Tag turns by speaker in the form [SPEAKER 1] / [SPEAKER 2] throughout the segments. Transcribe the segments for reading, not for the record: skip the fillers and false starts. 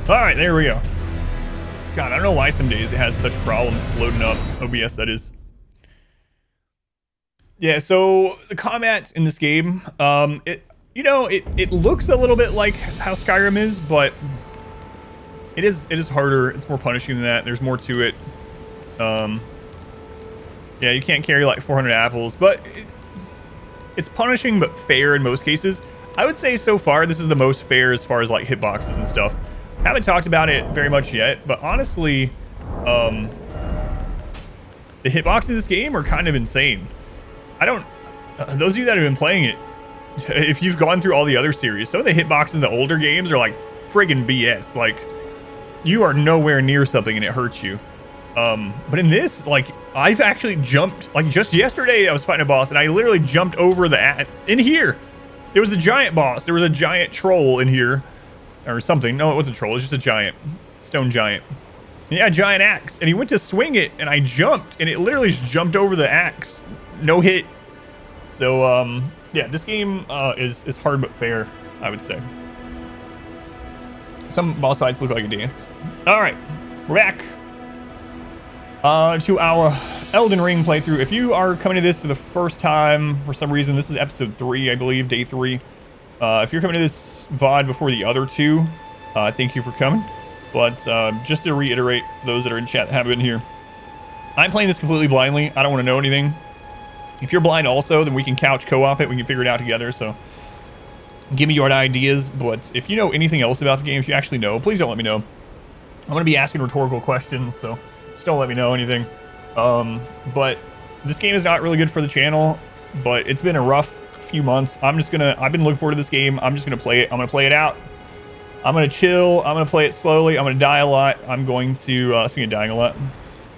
[SPEAKER 1] All right, there we go. God, I don't know why some days it has such problems loading up. OBS, that is. Yeah, so the combat in this game, it looks a little bit like how Skyrim is, but it is harder. It's more punishing than that. There's more to it. Yeah, you can't carry like 400 apples, but it's punishing but fair in most cases. I would say so far this is the most fair as far as like hitboxes and stuff. Haven't talked about it very much yet, but honestly, the hitboxes in this game are kind of insane. Those of you that have been playing it, if you've gone through all the other series, some of the hitboxes in the older games are like friggin' BS. Like, you are nowhere near something and it hurts you. But in this, like, I've actually jumped, like just yesterday I was fighting a boss and I literally jumped over in here. There was a giant boss. There was a giant troll in here or something. No, it wasn't a troll. It was just a giant stone giant. Yeah, a giant axe. And he went to swing it and I jumped and it literally just jumped over the axe. No hit. So, yeah, this game is hard but fair, I would say. Some boss fights look like a dance. All right, we're back to our Elden Ring playthrough. If you are coming to this for the first time, for some reason, this is episode 3, I believe, day 3. If you're coming to this VOD before the other 2, thank you for coming. But just to reiterate, for those that are in chat that haven't been here, I'm playing this completely blindly. I don't want to know anything. If you're blind also, then we can couch co-op it. We can figure it out together. So give me your ideas. But if you know anything else about the game, if you actually know, please don't let me know. I'm going to be asking rhetorical questions, so just don't let me know anything. But this game is not really good for the channel, but it's been a rough few months. I've been looking forward to this game. I'm just going to play it. I'm going to play it out. I'm going to chill. I'm going to play it slowly. I'm going to die a lot. I'm going to, speaking of dying a lot,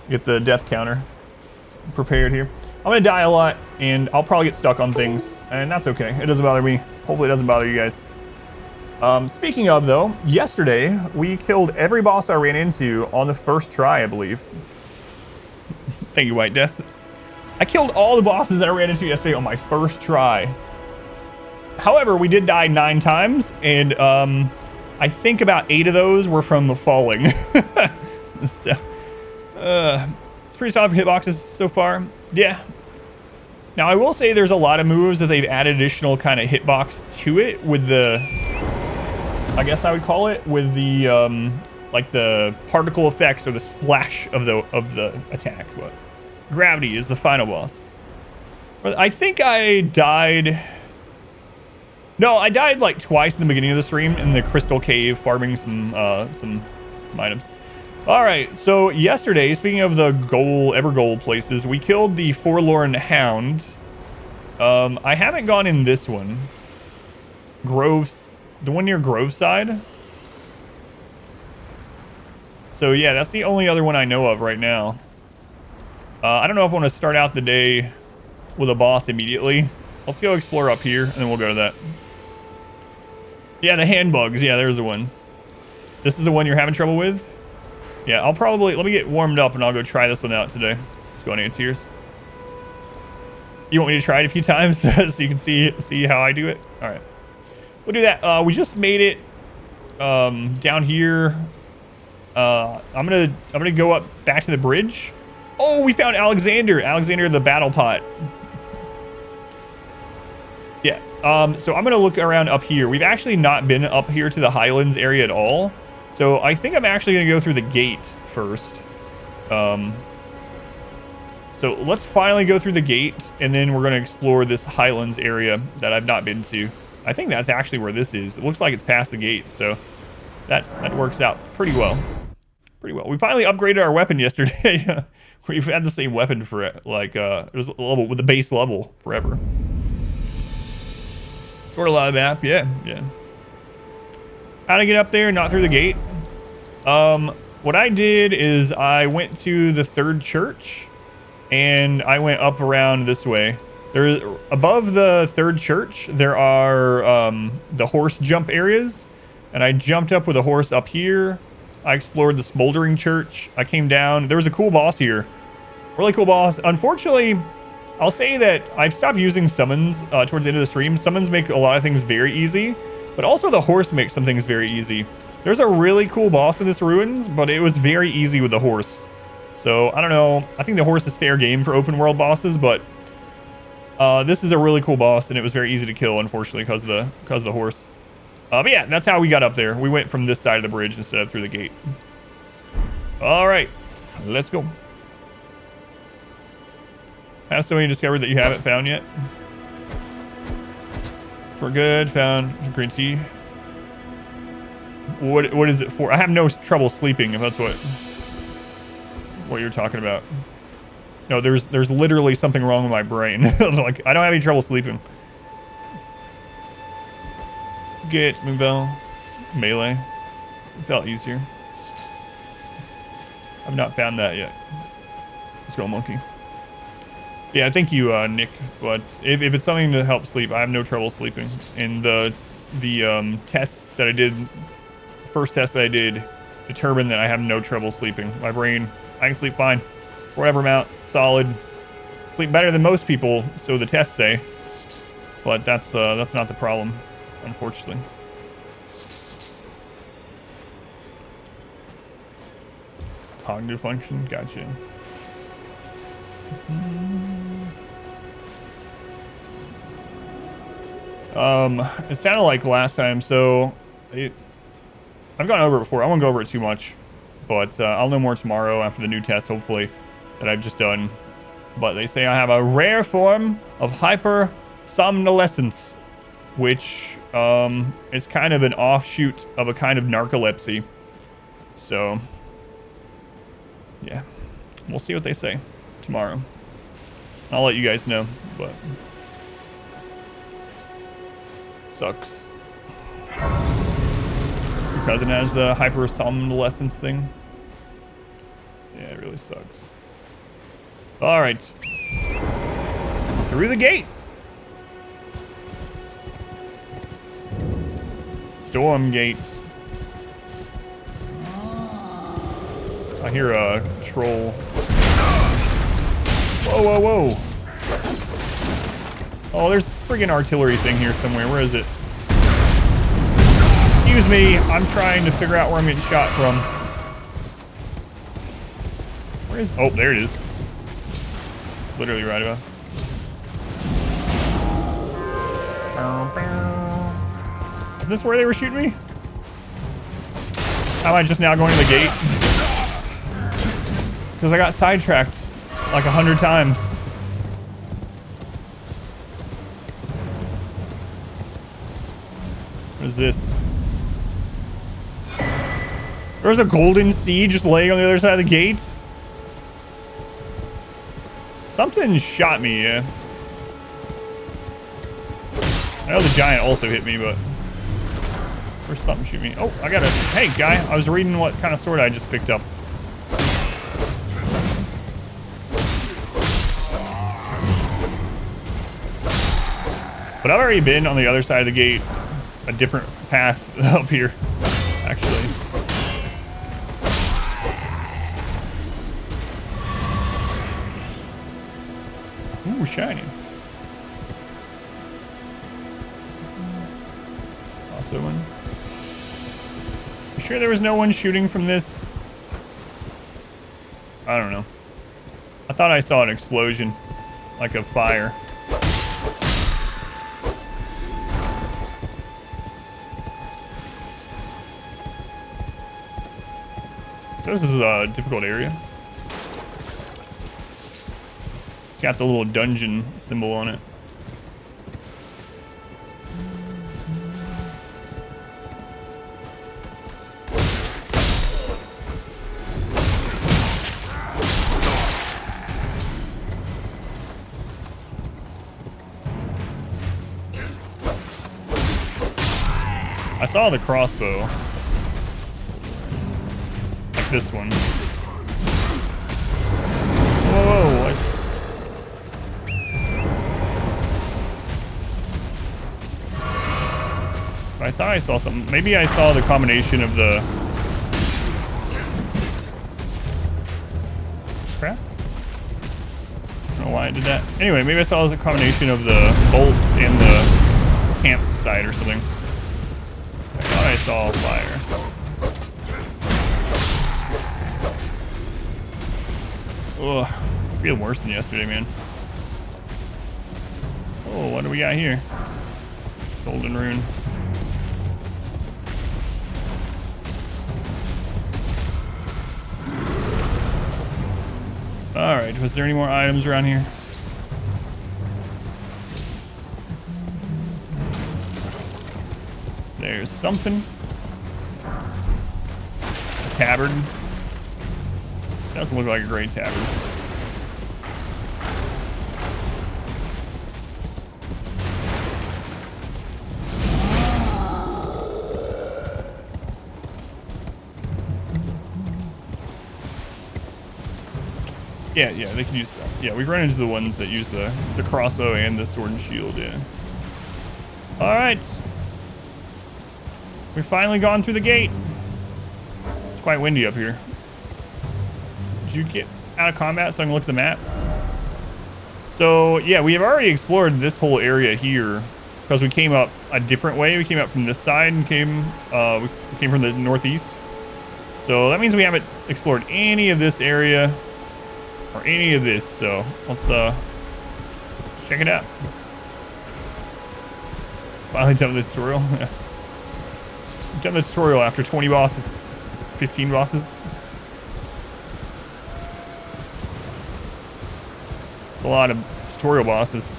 [SPEAKER 1] get the death counter prepared here. I'm going to die a lot, and I'll probably get stuck on things, and that's okay. It doesn't bother me. Hopefully it doesn't bother you guys. Speaking of, though, yesterday, we killed every boss I ran into on the first try, I believe. Thank you, White Death. I killed all the bosses that I ran into yesterday on my first try. However, we did die 9 times, and I think about 8 of those were from falling. So, it's pretty solid for hitboxes so far. Yeah. Now, I will say there's a lot of moves that they've added additional kind of hitbox to it with the, I guess I would call it, with the, like the particle effects or the splash of the attack. But gravity is the final boss. But I think I died. No, I died like twice in the beginning of the stream in the crystal cave farming some items. All right, so yesterday, speaking of the ever gold places, we killed the Forlorn Hound. I haven't gone in this one. The one near Groveside. So yeah, that's the only other one I know of right now. I don't know if I want to start out the day with a boss immediately. Let's go explore up here, and then we'll go to that. Yeah, the hand bugs. Yeah, there's the ones. This is the one you're having trouble with? Yeah, let me get warmed up and I'll go try this one out today. Let's go on Antiers. You want me to try it a few times so you can see how I do it? All right, we'll do that. We just made it down here. I'm gonna go up back to the bridge. Oh, we found Alexander the battle pot. Yeah, so I'm gonna look around up here. We've actually not been up here to the Highlands area at all. So I think I'm actually going to go through the gate first. So let's finally go through the gate, and then we're going to explore this Highlands area that I've not been to. I think that's actually where this is. It looks like it's past the gate, so that works out pretty well. We finally upgraded our weapon yesterday. We've had the same weapon for like it was a level with the base level forever. Sort of a lot of map, yeah. How to get up there, not through the gate. What I did is I went to the third church and I went up around this way. Above the third church, there are the horse jump areas, and I jumped up with a horse up here. I explored the smoldering church. I came down. There was a cool boss here. Really cool boss. Unfortunately, I'll say that I've stopped using summons towards the end of the stream. Summons make a lot of things very easy, but also the horse makes some things very easy. There's a really cool boss in this ruins, but it was very easy with the horse. So I don't know. I think the horse is fair game for open world bosses, but this is a really cool boss, and it was very easy to kill, unfortunately, because of the horse. But yeah, that's how we got up there. We went from this side of the bridge instead of through the gate. All right, let's go. Have somebody discovered that you haven't found yet? We're good. Found green tea. What is it for? I have no trouble sleeping, if that's what you're talking about. No, there's literally something wrong with my brain. Like, I don't have any trouble sleeping. Get move melee. It felt easier. I've not found that yet. Let's go, monkey. Yeah, thank you, Nick. But if it's something to help sleep, I have no trouble sleeping. And the tests that I did, first test that I did, determined that I have no trouble sleeping. My brain, I can sleep fine. Whatever amount, solid. Sleep better than most people, so the tests say. But that's not the problem, unfortunately. Cognitive function, gotcha. It sounded like last time, so I've gone over it before. I won't go over it too much, but I'll know more tomorrow after the new test, hopefully, that I've just done. But they say I have a rare form of hyper somnolescence, which is kind of an offshoot of a kind of narcolepsy. So yeah, we'll see what they say tomorrow. I'll let you guys know, but sucks. Your cousin has the hyper somnolescence thing. Yeah, it really sucks. All right, through the gate. Storm gate. I hear a troll. Whoa, whoa, whoa. Oh, there's a friggin' artillery thing here somewhere. Where is it? Excuse me. I'm trying to figure out where I'm getting shot from. Where is... Oh, there it is. It's literally right above. Is this where they were shooting me? Am I just now going to the gate? Because I got sidetracked like 100 times. What is this? There's a golden sea just laying on the other side of the gates. Something shot me, yeah. I know the giant also hit me, but there's something shoot me. Oh, I got a... Hey, guy. I was reading what kind of sword I just picked up. But I've already been on the other side of the gate, a different path up here, actually. Ooh, shiny. Also one. You sure there was no one shooting from this? I don't know. I thought I saw an explosion, like a fire. So this is a difficult area. It's got the little dungeon symbol on it. I saw the crossbow. This one. Whoa, what? I thought I saw something. Maybe I saw the combination of the... Crap. I don't know why I did that. Anyway, maybe I saw the combination of the bolts and the campsite or something. I thought I saw fire. Ugh, feeling worse than yesterday, man. Oh, what do we got here? Golden rune. All right, was there any more items around here? There's something. A tabard. Doesn't look like a great tabard. Yeah, they can use. Yeah, we've run into the ones that use the crossbow and the sword and shield. Yeah. All right. We've finally gone through the gate. It's quite windy up here. Did you get out of combat so I can look at the map? So yeah, we have already explored this whole area here because we came up a different way. We came up from this side and we came from the northeast. So that means we haven't explored any of this area or any of this. So let's check it out. Finally done the tutorial. Yeah. Done the tutorial after 20 bosses, 15 bosses. It's a lot of tutorial bosses.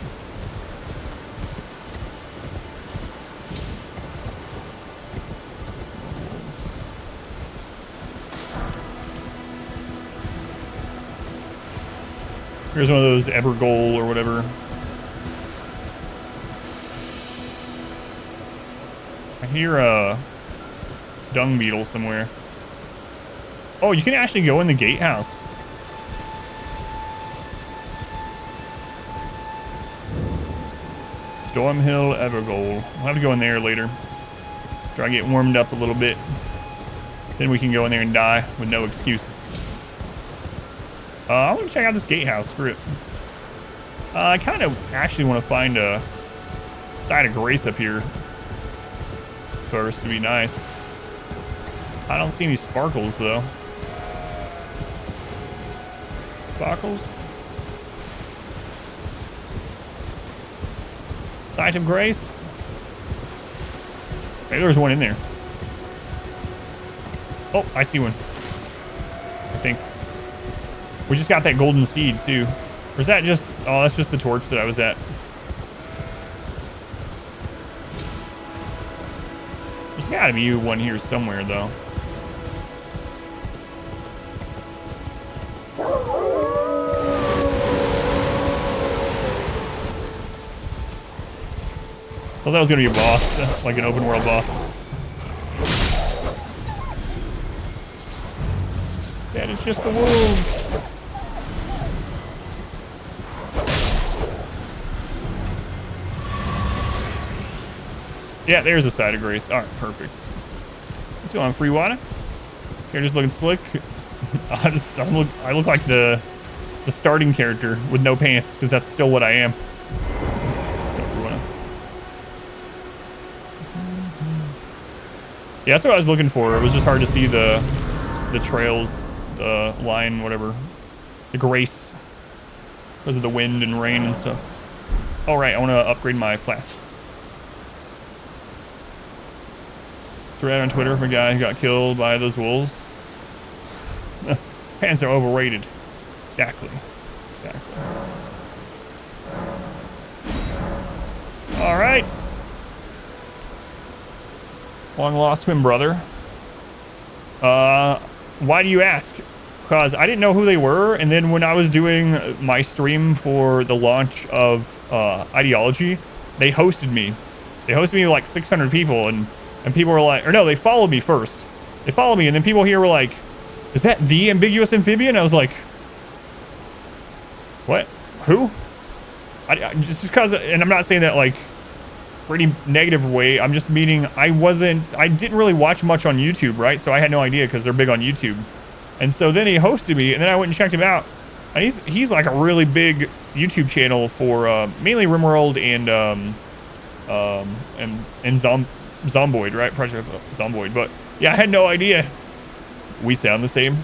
[SPEAKER 1] Here's one of those Evergoal or whatever. I hear a dung beetle somewhere. Oh, you can actually go in the gatehouse. Stormhill Evergoal. We'll have to go in there later. Try to get warmed up a little bit. Then we can go in there and die with no excuses. I want to check out this gatehouse. Screw it. I kind of actually want to find a side of grace up here first to be nice. I don't see any sparkles though. Sparkles? Sight of grace? Maybe there's one in there. Oh, I see one. I think. We just got that golden seed too. Or is that just... Oh, that's just the torch that I was at. There's gotta be one here somewhere though. I thought that was gonna be a boss, like an open world boss. That is just the wolves. Yeah, there's a side of grace. All right, perfect. Let's go on free water. Here, just looking slick. I look like the starting character with no pants because that's still what I am. Yeah, that's what I was looking for. It was just hard to see the trails, the line, whatever, the grace because of the wind and rain and stuff. All right, I want to upgrade my flask. Thread on Twitter from a guy who got killed by those wolves. Pants are overrated. Exactly. All right. Long lost twin brother. Why do you ask? Because I didn't know who they were, and then when I was doing my stream for the launch of Ideology, they hosted me. They hosted me with like 600 people, and people were like, or no, they followed me first. They followed me, and then people here were like, "Is that the ambiguous amphibian?" I was like, "What? Who?" Just because, and I'm not saying that like pretty negative way. I'm just meaning I didn't really watch much on YouTube, right? So I had no idea because they're big on YouTube. And so then he hosted me, and then I went and checked him out. And he's like a really big YouTube channel for mainly RimWorld and Zomboid, right? Project Zomboid. But yeah, I had no idea. We sound the same.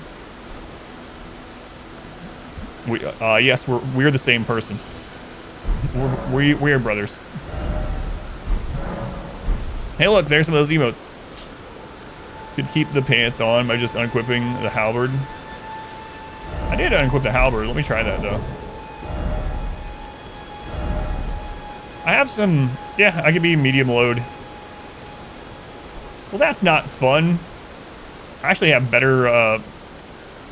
[SPEAKER 1] Yes, we're the same person. We're brothers. Hey, look, there's some of those emotes. Could keep the pants on by just unequipping the halberd. I did unequip the halberd. Let me try that though. I have some. Yeah, I could be medium load. Well, that's not fun. I actually have better.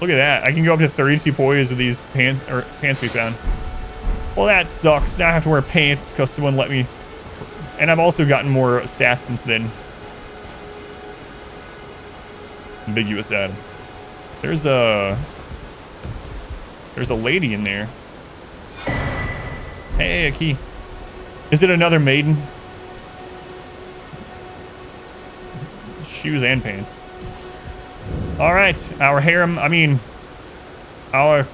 [SPEAKER 1] Look at that. I can go up to 32 poise with these pants we found. Well, that sucks. Now I have to wear pants because someone let me. And I've also gotten more stats since then. Ambiguous Adam. There's a lady in there. Hey, a key. Is it another maiden? Shoes and pants. All right, our harem. I mean, our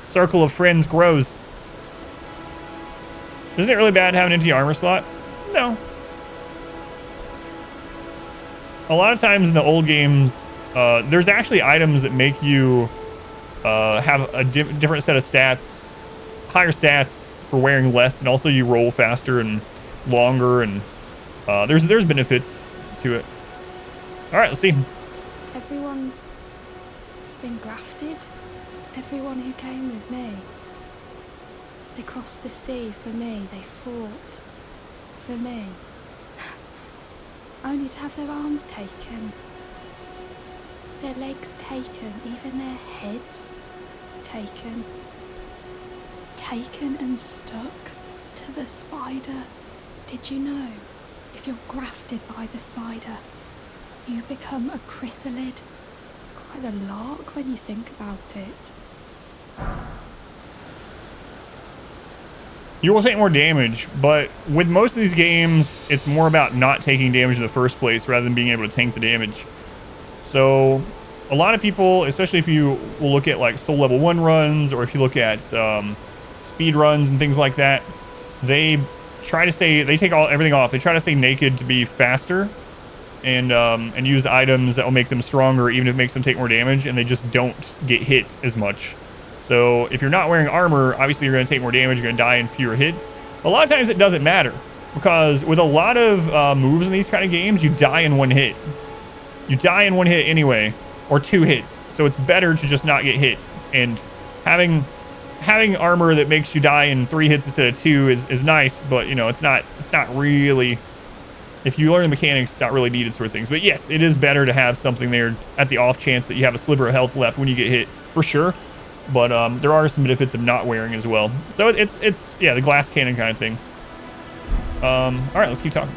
[SPEAKER 1] circle of friends grows. Isn't it really bad to have an empty armor slot? No. A lot of times in the old games, there's actually items that make you have a different set of stats, higher stats for wearing less, and also you roll faster and longer, and there's benefits to it. All right, let's see.
[SPEAKER 2] Everyone's been grafted. Everyone who came with me. They crossed the sea for me. They fought for me. Only to have their arms taken. Their legs taken. Even their heads taken. Taken and stuck to the spider. Did you know? If you're grafted by the spider, you become a chrysalid. It's quite a lark when you think about it.
[SPEAKER 1] You will take more damage, but with most of these games, it's more about not taking damage in the first place rather than being able to tank the damage. So a lot of people, especially if you will look at like soul level 1 runs, or if you look at speed runs and things like that, they try to stay, they take everything off. They try to stay naked to be faster and use items that will make them stronger, even if it makes them take more damage, and they just don't get hit as much. So if you're not wearing armor, obviously you're going to take more damage, you're going to die in fewer hits. A lot of times it doesn't matter, because with a lot of moves in these kind of games, you die in 1 hit. You die in 1 hit anyway, or 2 hits. So it's better to just not get hit. And having armor that makes you die in 3 hits instead of 2 is nice, but you know, it's not really, if you learn the mechanics, it's not really needed sort of things. But yes, it is better to have something there at the off chance that you have a sliver of health left when you get hit, for sure. But there are some benefits of not wearing as well. So it's yeah, the glass cannon kind of thing. All right, let's keep talking.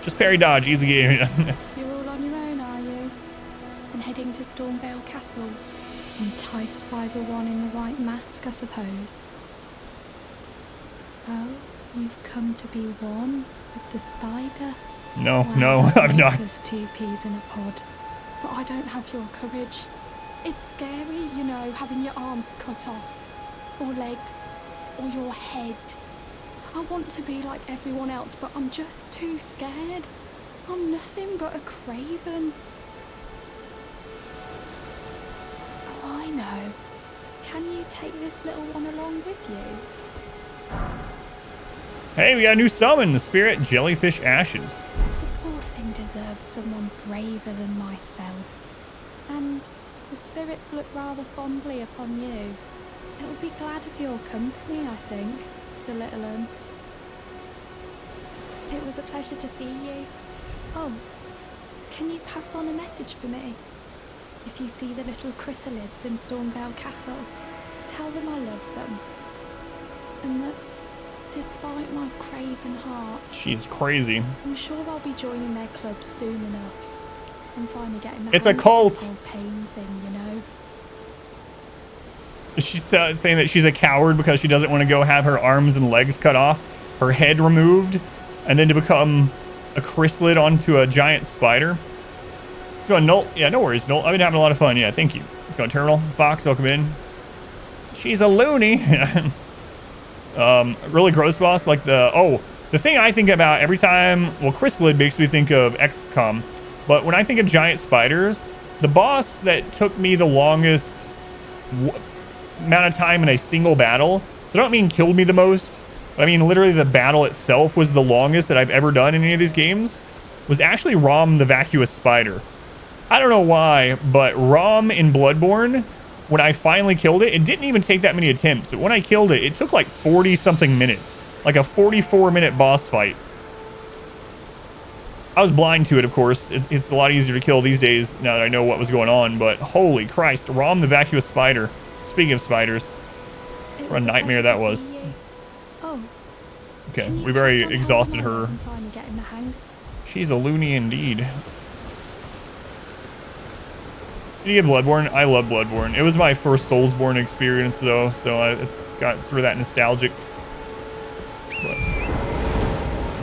[SPEAKER 1] Just parry dodge, easy game.
[SPEAKER 2] You're all on your own, are you? And heading to Stormvale Castle, enticed by the one in the white mask, I suppose. Oh, you've come to be one with the spider?
[SPEAKER 1] No,
[SPEAKER 2] well,
[SPEAKER 1] no, I've not.
[SPEAKER 2] There's 2 peas in a pod, but I don't have your courage. It's scary, you know, having your arms cut off, or legs, or your head. I want to be like everyone else, but I'm just too scared. I'm nothing but a craven. Oh, I know. Can you take this little one along with you?
[SPEAKER 1] Hey, we got a new summon, the Spirit Jellyfish Ashes.
[SPEAKER 2] The poor thing deserves someone braver than myself. And the spirits look rather fondly upon you. It'll be glad of your company, I think, the little one. It was a pleasure to see you. Oh, can you pass on a message for me? If you see the little chrysalids in Stormvale Castle, tell them I love them. And that, despite my craven heart,
[SPEAKER 1] She's crazy.
[SPEAKER 2] I'm sure I'll be joining their club soon enough. I'm finally getting the
[SPEAKER 1] It's a
[SPEAKER 2] hang of
[SPEAKER 1] cult.
[SPEAKER 2] this whole pain thing, you know.
[SPEAKER 1] She's saying that she's a coward because she doesn't want to go have her arms and legs cut off, her head removed, and then to become a chrysalid onto a giant spider. Let's go, Nolt. Yeah, no worries, Nolt. I've been having a lot of fun. Yeah, thank you. Let's go, Turtle. Fox, welcome in. She's a loony. Really gross boss. Like the thing I think about every time, well, chrysalid makes me think of XCOM. But when I think of giant spiders, the boss that took me the longest amount of time in a single battle. So I don't mean killed me the most, but I mean literally the battle itself was the longest that I've ever done in any of these games, was actually Rom the Vacuous Spider. I don't know why, but Rom in Bloodborne, when I finally killed it, it didn't even take that many attempts. But when I killed it, it took like 40 something minutes, like a 44-minute boss fight. I was blind to it, of course. It's a lot easier to kill these days now that I know what was going on, but holy Christ, Rom the Vacuous Spider. Speaking of spiders, what a nightmare that was.
[SPEAKER 2] Oh.
[SPEAKER 1] Okay, we've already exhausted her. She's a loony indeed. Did you get Bloodborne? I love Bloodborne. It was my first Soulsborne experience, though, so it's got sort of that nostalgic. But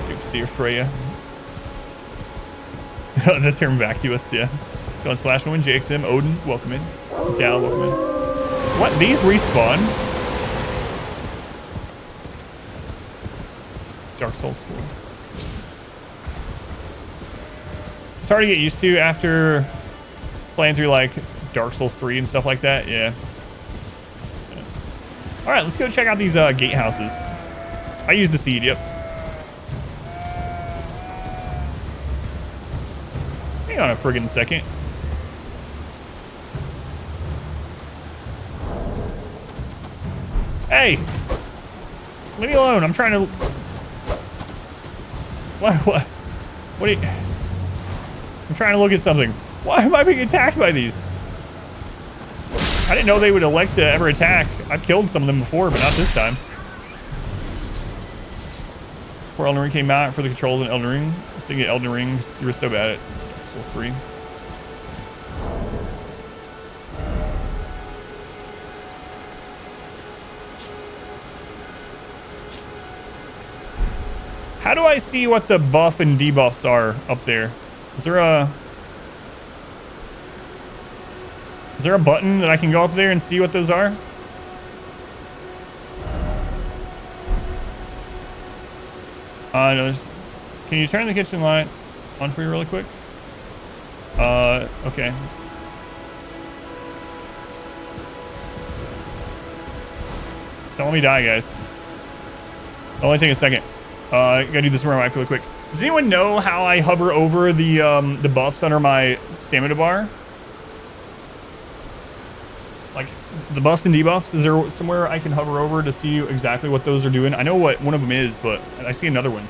[SPEAKER 1] Duke's dear Freya. The term vacuous, yeah. Let's go on Splash Woman, JXM, Odin, welcome in. Tal, welcome in. What? These respawn? Dark Souls 4. It's hard to get used to after playing through like Dark Souls 3 and stuff like that. Yeah. All right, let's go check out these gatehouses. I used the seed. Yep. Hang on a friggin' second. Hey, leave me alone. I'm trying to. What? What are you? I'm trying to look at something. Why am I being attacked by these? I didn't know they would elect to ever attack. I've killed some of them before, but not this time. Before Elden Ring came out, for the controls in Elden Ring, I was thinking Elden Ring, you were so bad at Souls 3. How do I see what the buff and debuffs are up there? Is there a button that I can go up there and see what those are? No, can you turn the kitchen light on for me really quick? Okay. Don't let me die, guys. It'll only take a second. Gotta do this with my wife really quick. Does anyone know how I hover over the buffs under my stamina bar? Like the buffs and debuffs, is there somewhere I can hover over to see exactly what those are doing? I know what one of them is, but I see another one.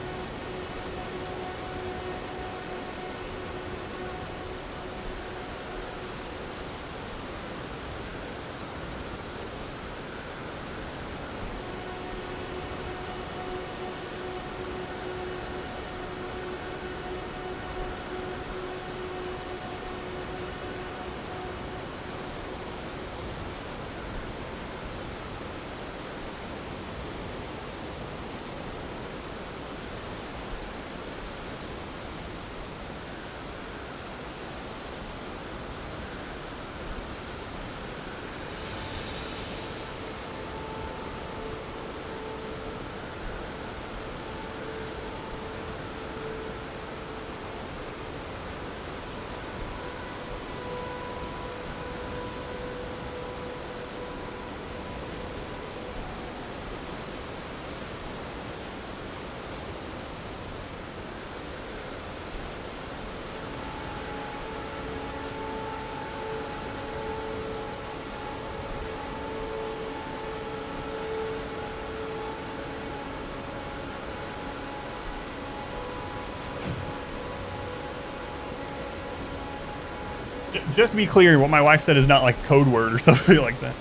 [SPEAKER 1] Just to be clear, what my wife said is not like code word or something like that.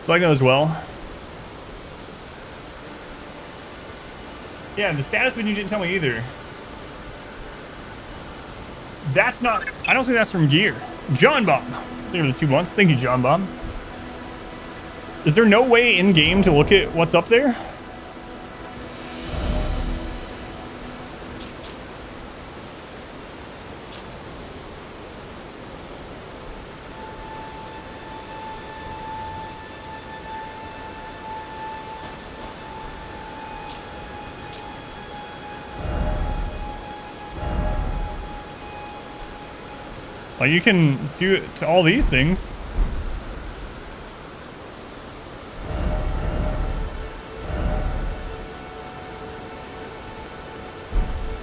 [SPEAKER 1] Do I know as well? Yeah, the status menu didn't tell me either. That's not... I don't think that's from gear. John Bob. Thank you for the 2 months. Thank you, John Bob. Is there no way in-game to look at what's up there? Well, you can do it to all these things.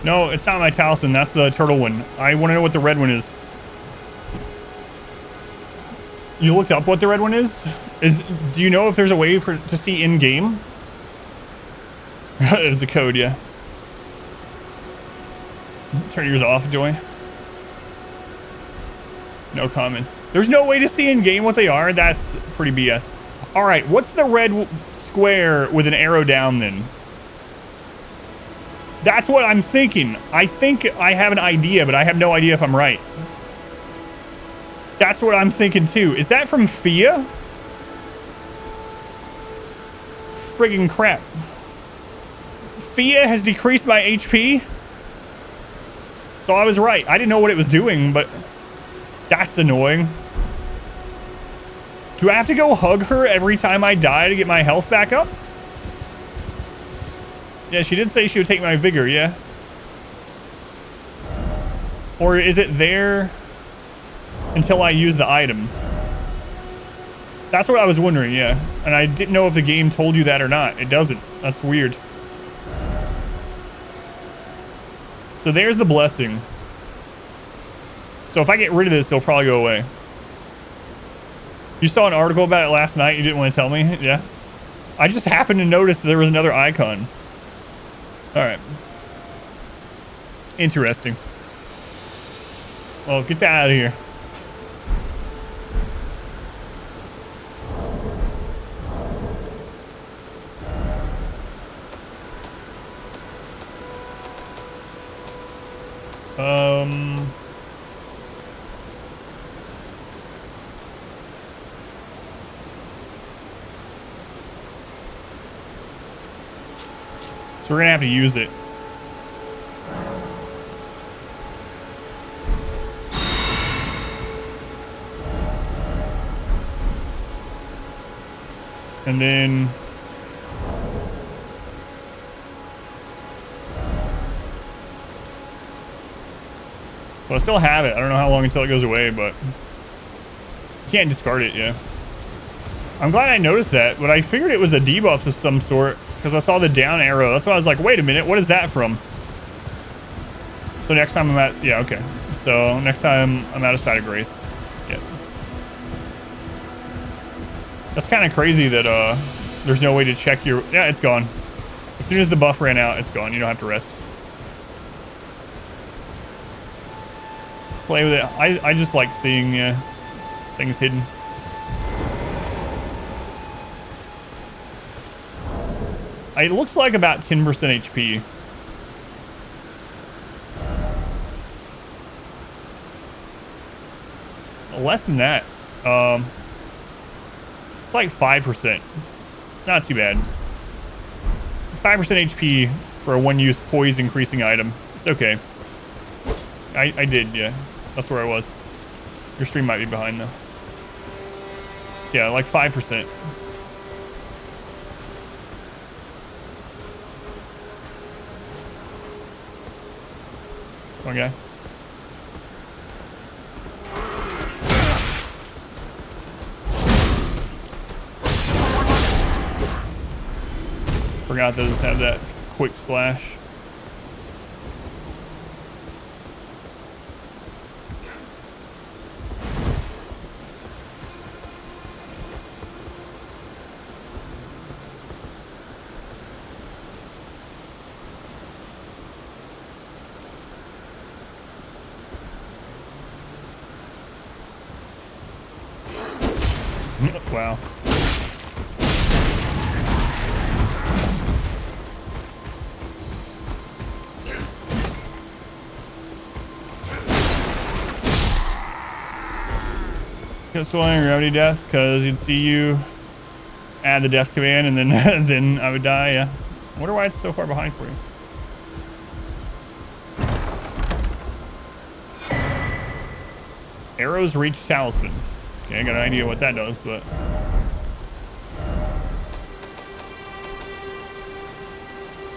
[SPEAKER 1] No, it's not my talisman. That's the turtle one. I want to know what the red one is. You looked up what the red one is? Do you know if there's a way to see in game? There's the code, yeah. Turn yours off, Joy. No comments. There's no way to see in game what they are. That's pretty BS. All right, what's the red square with an arrow down then? That's what I'm thinking. I think I have an idea, but I have no idea if I'm right. That's what I'm thinking too. Is that from Fia? Friggin' crap. Fia has decreased my HP. So I was right. I didn't know what it was doing, but that's annoying. Do I have to go hug her every time I die to get my health back up? Yeah, she did say she would take my vigor, yeah. Or is it there until I use the item? That's what I was wondering, yeah. And I didn't know if the game told you that or not. It doesn't. That's weird. So there's the blessing. So if I get rid of this, it'll probably go away. You saw an article about it last night. You didn't want to tell me? Yeah. I just happened to notice that there was another icon. All right. Interesting. Well, get that out of here. So we're gonna have to use it. And then so I still have it. I don't know how long until it goes away, but you can't discard it, yeah. I'm glad I noticed that, but I figured it was a debuff of some sort because I saw the down arrow. That's why I was like, wait a minute, what is that from? So next time I'm at, yeah, okay. So next time I'm out of Site of Grace. Yeah. That's kind of crazy that there's no way to check your, yeah, it's gone. As soon as the buff ran out, it's gone. You don't have to rest. Play with it. I just like seeing things hidden. It looks like about 10% HP. Less than that. It's like 5%. Not too bad. 5% HP for a one-use poise increasing item. It's okay. I did, yeah. That's where I was. Your stream might be behind though. So yeah, like 5%. Come on, guy. Forgot those have that quick slash. Wow. Kept swallowing gravity death because he'd see you add the death command and then then I would die. Yeah. I wonder why it's so far behind for you. Arrows reach talisman. Okay, I got an idea what that does, but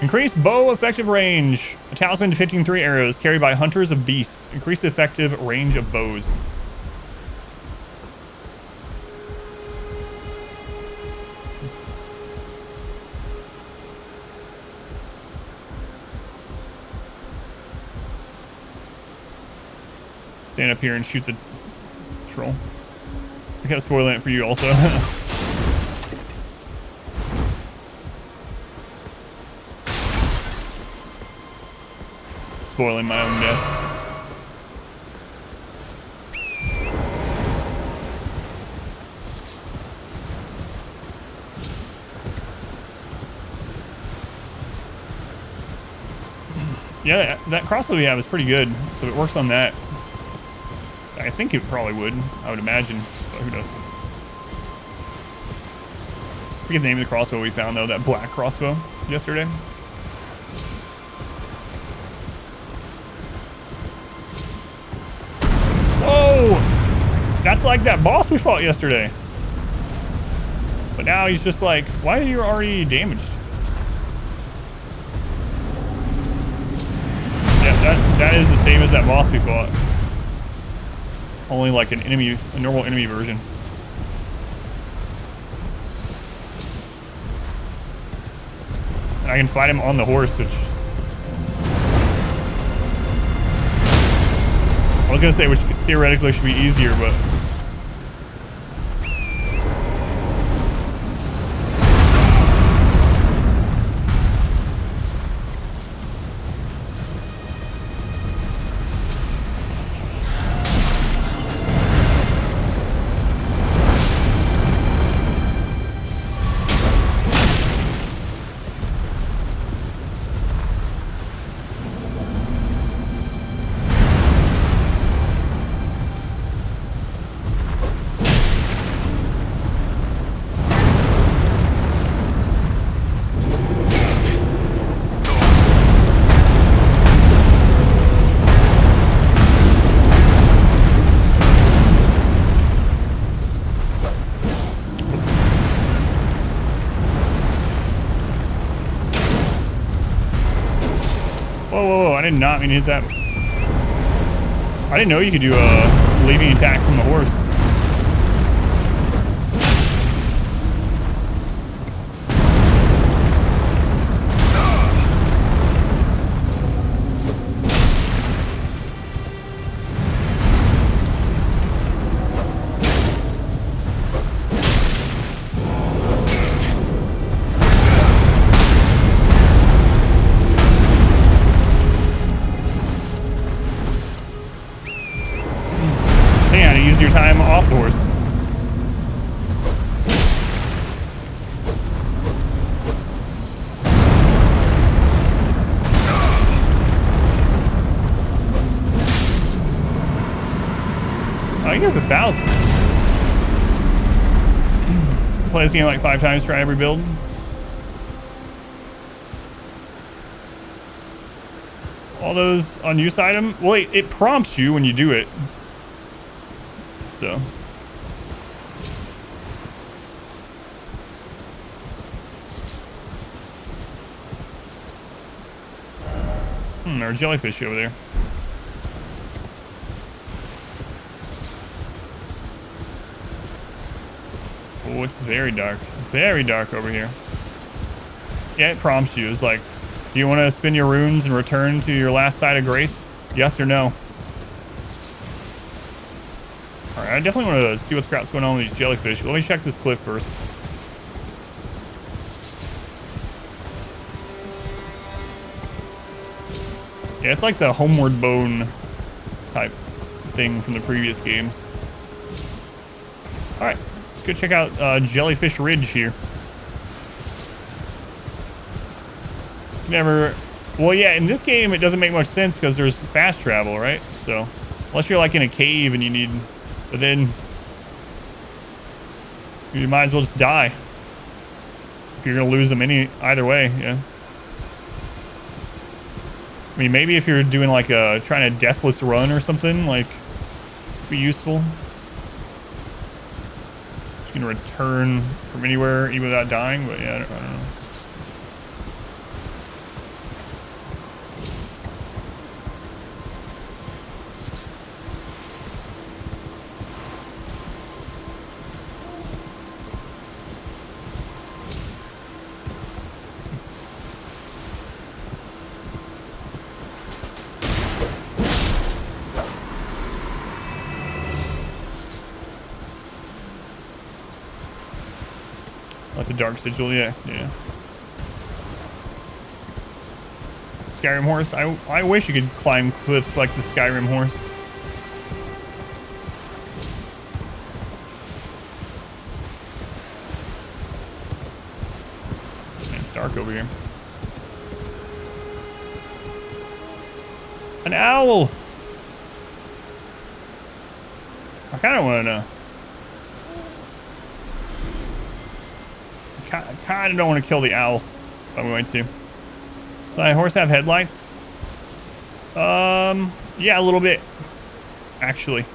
[SPEAKER 1] increase bow effective range. A talisman depicting 3 arrows carried by hunters of beasts. Increase the effective range of bows. stand up here and shoot the troll. I kept spoiling it for you also. Spoiling my own deaths. Yeah, that crossbow we have is pretty good, so if it works on that, I think it probably would. I would imagine, but who knows? I forget the name of the crossbow we found though. That black crossbow yesterday. Whoa! That's like that boss we fought yesterday. But now he's just like, why are you already damaged? That is the same as that boss we fought. Only like a normal enemy version. And I can fight him on the horse, which... I was gonna say, which theoretically should be easier, but... Whoa, I did not mean to hit that. I didn't know you could do a leaping attack from the horse. Your time off the horse. I think it's 1,000. Play this game like 5 times, try every build. All those unused item. Well, it prompts you when you do it. So there are jellyfish over there. Oh, it's very dark over here. Yeah, it prompts you. It's like, do you want to spend your runes and return to your last site of grace? Yes or no? Alright, I definitely want to see what's going on with these jellyfish. But let me check this cliff first. Yeah, it's like the Homeward Bone type thing from the previous games. Alright, let's go check out Jellyfish Ridge here. Well, yeah, in this game it doesn't make much sense because there's fast travel, right? So, unless you're like in a cave and you need... But then you might as well just die if you're gonna lose them either way. Yeah. I mean, maybe if you're doing like trying a deathless run or something, like, be useful. Just gonna return from anywhere even without dying, but yeah, I don't know. That's a dark sigil, yeah. Skyrim horse. I wish you could climb cliffs like the Skyrim horse. Man, it's dark over here. An owl! I kind of want to know. I kind of don't want to kill the owl, but I'm going to. Does my horse have headlights? Yeah, a little bit, actually.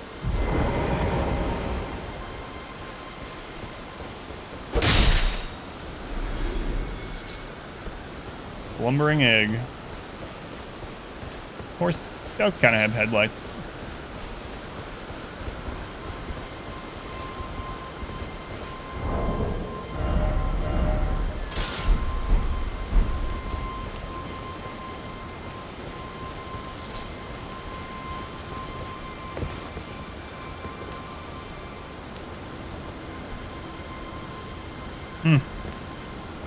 [SPEAKER 1] Slumbering egg. Horse does kind of have headlights.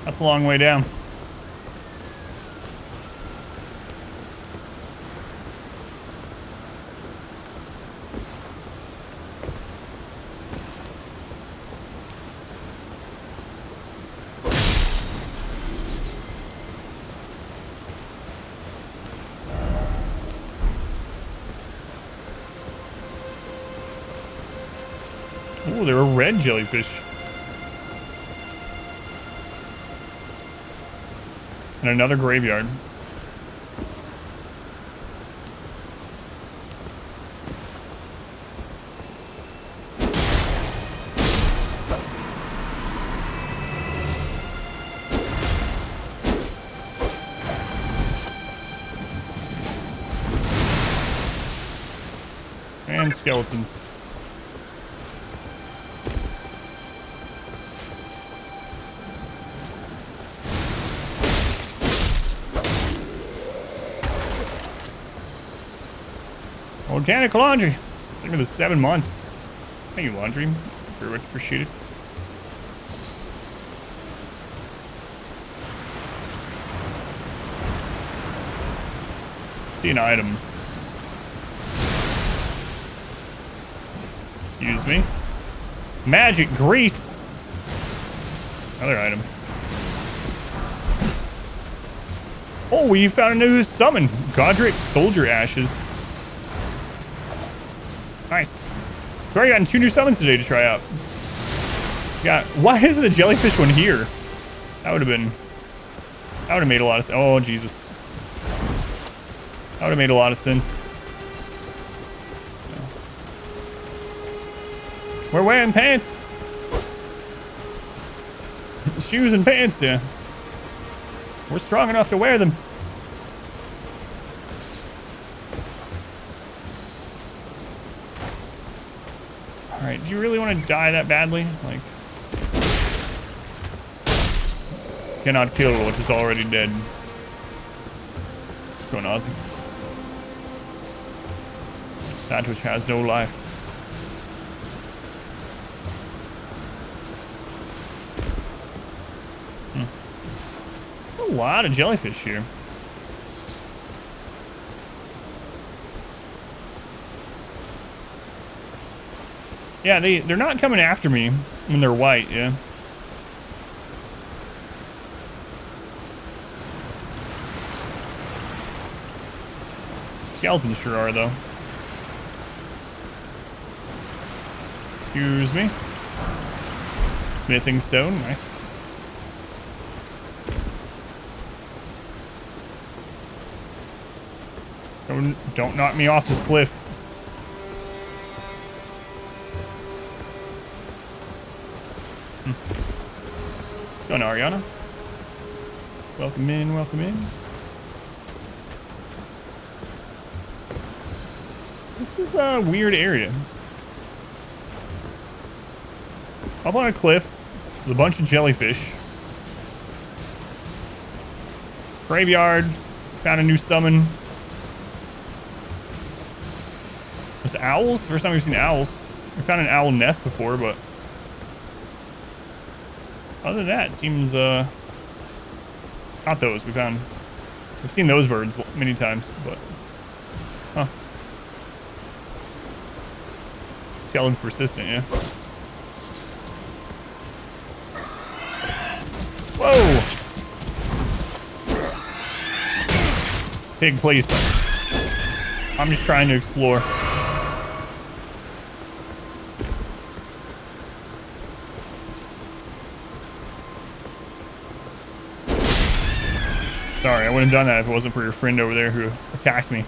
[SPEAKER 1] That's a long way down. Oh, there are red jellyfish. And another graveyard. And skeletons. Organic laundry. Thank you for the 7 months. Thank you, laundry. Very much appreciated. See an item. Excuse me. Magic grease. Another item. Oh, we found a new summon. Godric Soldier Ashes. Nice. We've already gotten 2 new summons today to try out. Yeah, why isn't the jellyfish one here? That would have made a lot of sense. Oh, Jesus. That would have made a lot of sense. We're wearing pants. Shoes and pants, yeah. We're strong enough to wear them. Alright, do you really want to die that badly? Like, cannot kill what is already dead. What's going on, Ozzy? That which has no life. A lot of jellyfish here. Yeah, they're not coming after me when they're white, yeah. Skeletons sure are, though. Excuse me. Smithing stone, nice. Don't knock me off this cliff. What's going on, Ariana? Welcome in, welcome in. This is a weird area. Up on a cliff with a bunch of jellyfish. Graveyard. Found a new summon. There's owls? First time we've seen owls. We found an owl nest before, but... Other than that, it seems, not those. We've seen those birds many times, but, huh. Skeleton's persistent, yeah. Whoa! Pig, please. I'm just trying to explore. Sorry, I wouldn't have done that if it wasn't for your friend over there who attacked me.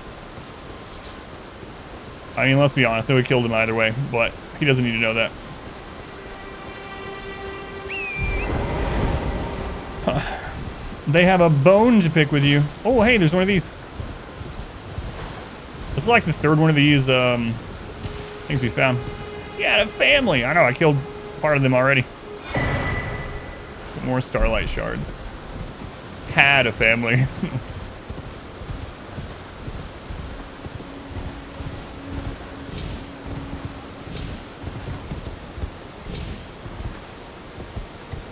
[SPEAKER 1] I mean, let's be honest, I would have killed him either way, but he doesn't need to know that. They have a bone to pick with you. Oh, hey, there's one of these. This is like the third one of these things we found. Yeah, a family. I know, I killed part of them already. Get more starlight shards. Had a family.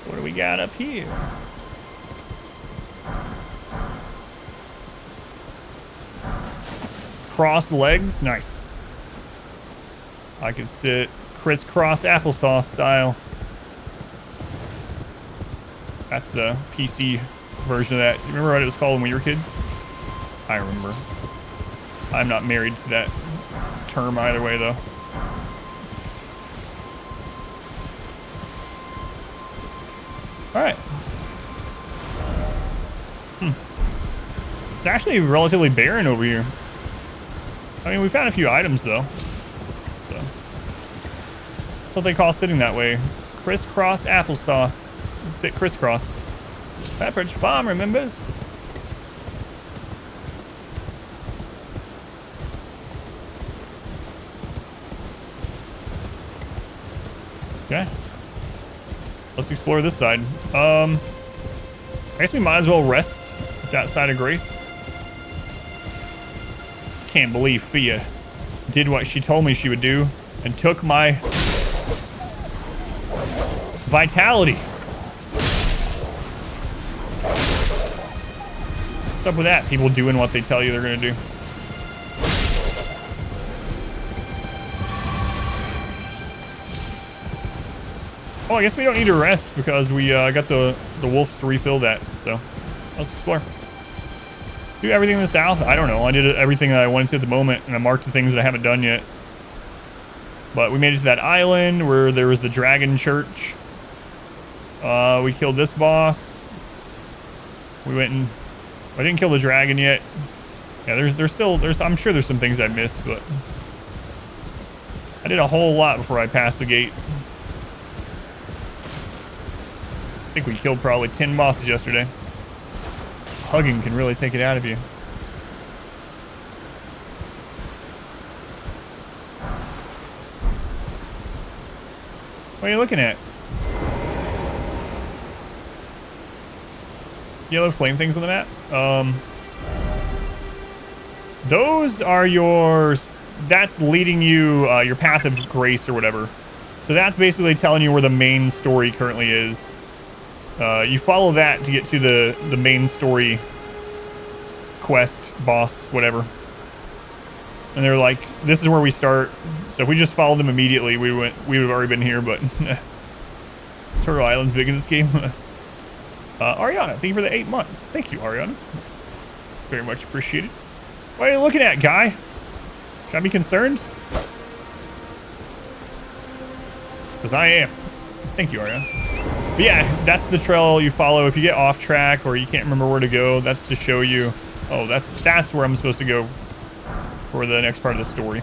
[SPEAKER 1] What do we got up here? Cross legs, nice. I could sit crisscross applesauce style. That's the PC version of that. You remember what it was called when we were kids? I remember. I'm not married to that term either way, though. All right. It's actually relatively barren over here. I mean, we found a few items, though. So that's what they call sitting that way. Crisscross applesauce. Sit crisscross. Pepperidge Farm remembers. Okay. Let's explore this side. I guess we might as well rest at that side of Grace. Can't believe Fia did what she told me she would do and took my vitality. What's up with that? People doing what they tell you they're going to do. Oh, I guess we don't need to rest because we got the wolves to refill that. So let's explore. Do everything in the south? I don't know. I did everything that I wanted to at the moment, and I marked the things that I haven't done yet. But we made it to that island where there was the dragon church. We killed this boss. We went and I didn't kill the dragon yet. Yeah, I'm sure there's some things I missed, but I did a whole lot before I passed the gate. I think we killed probably 10 bosses yesterday. Hugging can really take it out of you. What are you looking at? Yellow flame things on the map? Those are that's leading you, your path of grace or whatever. So that's basically telling you where the main story currently is. You follow that to get to the main story quest, boss, whatever. And they're like, this is where we start. So if we just followed them immediately, we would have already been here, but Turtle Island's big in this game. Ariana, thank you for the 8 months. Thank you, Ariana. Very much appreciated. What are you looking at, guy? Should I be concerned? Because I am. Thank you, Ariana. But yeah, that's the trail you follow. If you get off track or you can't remember where to go, that's to show you, oh, that's where I'm supposed to go for the next part of the story.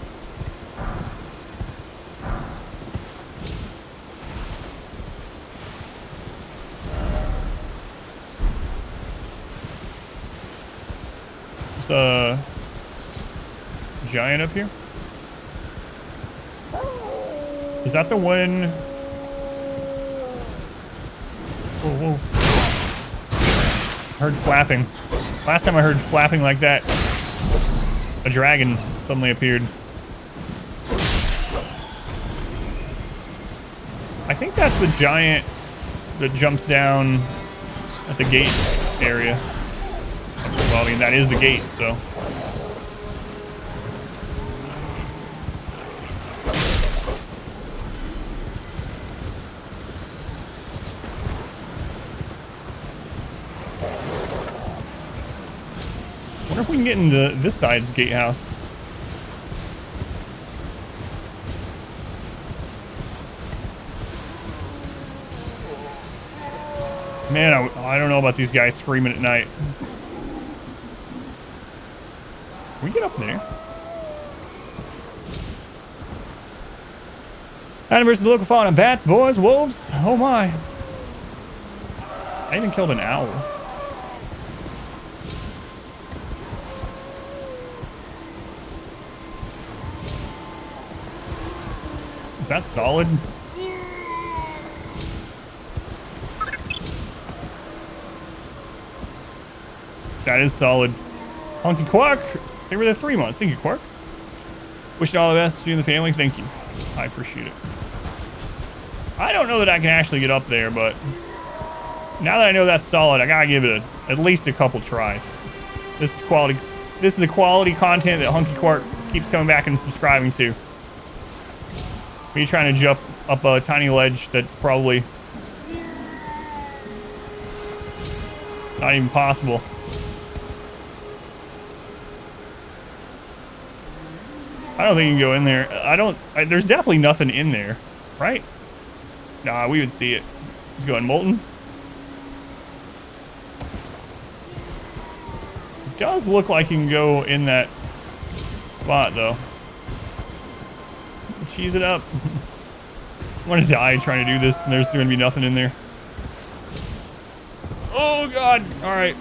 [SPEAKER 1] There's a giant up here. Is that the one? Whoa, whoa. Heard flapping. Last time I heard flapping like that, a dragon suddenly appeared. I think that's the giant that jumps down at the gate area. Well, I mean, that is the gate, so. Wonder if we can get into this side's gatehouse. Man, I don't know about these guys screaming at night. Can we get up there? Adam versus the local fauna. Bats, boys, wolves. Oh my. I even killed an owl. Is that solid? That is solid. Hunky Quark, they were the 3 months. Thank you, Quark. Wishing all the best to you and the family. Thank you. I appreciate it. I don't know that I can actually get up there, but now that I know that's solid, I gotta give it at least a couple tries. This is quality. This is the quality content that Hunky Quark keeps coming back and subscribing to. Me trying to jump up a tiny ledge that's probably not even possible. I don't think you can go in there. There's definitely nothing in there, right? Nah, we would see it. Let's go in Molten. It does look like you can go in that spot, though. Cheese it up. I'm gonna die trying to do this, and there's gonna be nothing in there. Oh, God. All right.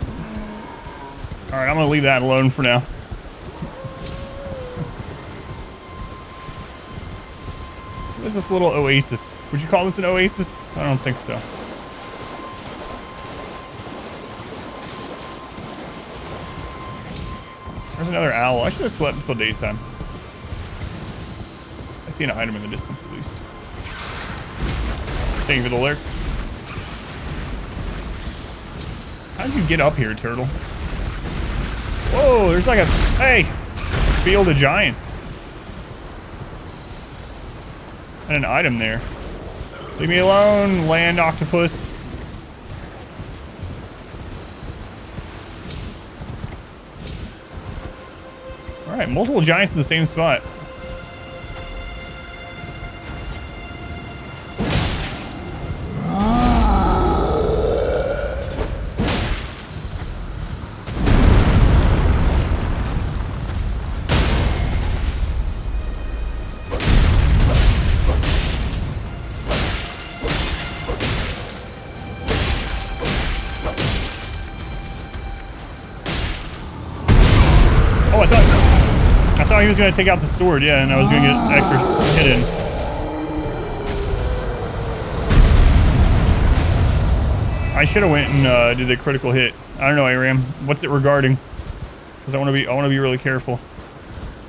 [SPEAKER 1] All right, I'm gonna leave that alone for now. What's this little oasis? Would you call this an oasis? I don't think so. There's another owl. I should have slept until daytime. I see an item in the distance at least. Thank you for the lurk. How did you get up here, turtle? Whoa, there's like a... Hey! Field of giants. And an item there. Leave me alone, land octopus. Alright, multiple giants in the same spot. He was going to take out the sword, yeah, and I was going to get extra hit in. I should have went and did a critical hit. I don't know, Aram. What's it regarding? Because I want to be really careful.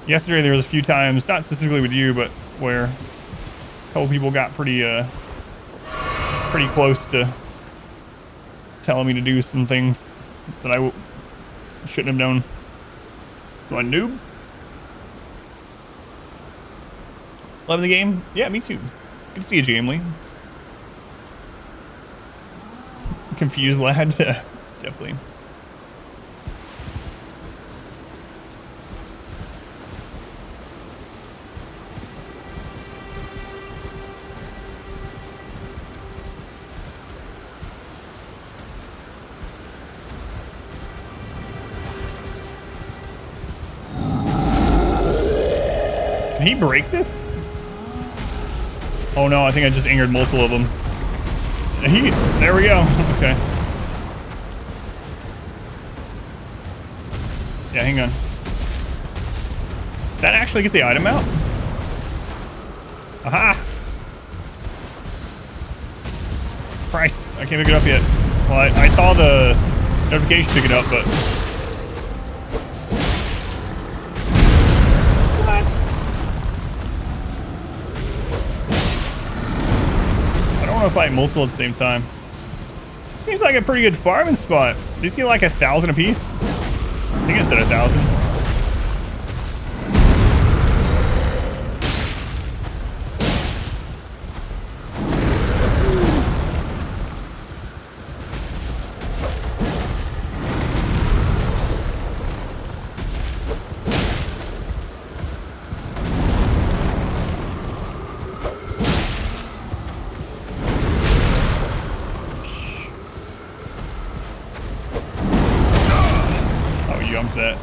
[SPEAKER 1] Yesterday there was a few times, not specifically with you, but where a couple people got pretty close to telling me to do some things that I shouldn't have done. Do I noob? Loving the game? Yeah, me too. Good to see you, Jamley. Confused lad? Definitely. Can he break this? Oh no, I think I just angered multiple of them. There we go. Okay. Yeah, hang on. Did that actually get the item out? Aha! Christ, I can't pick it up yet. Well, I saw the notification pick it up, but... Fight multiple at the same time. Seems like a pretty good farming spot. These get like 1,000 a piece. I think it said 1,000. Jump that.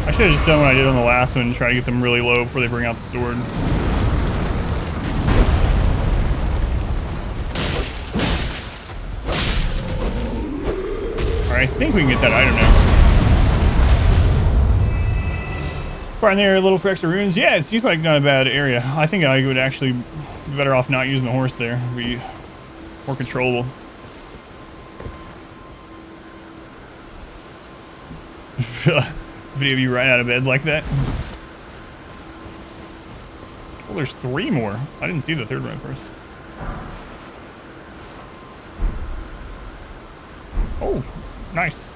[SPEAKER 1] I should have just done what I did on the last one and try to get them really low before they bring out the sword. Alright, I think we can get that item now. Far in there, a little for extra runes. Yeah, it seems like not a bad area. I think I would actually be better off not using the horse there. It'd be more controllable. Video of you right out of bed like that. Oh, there's 3 more. I didn't see the third one at first. Oh, nice.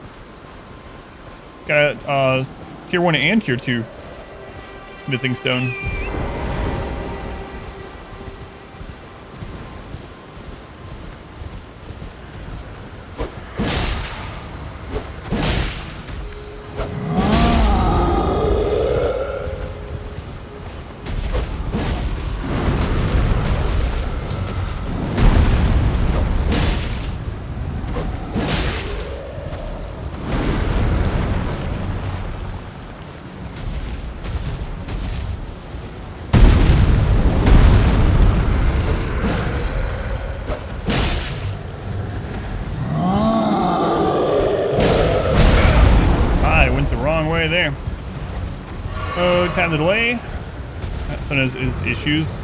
[SPEAKER 1] Got tier 1 and tier 2 smithing stone. There. Oh, time to delay. That one has issues.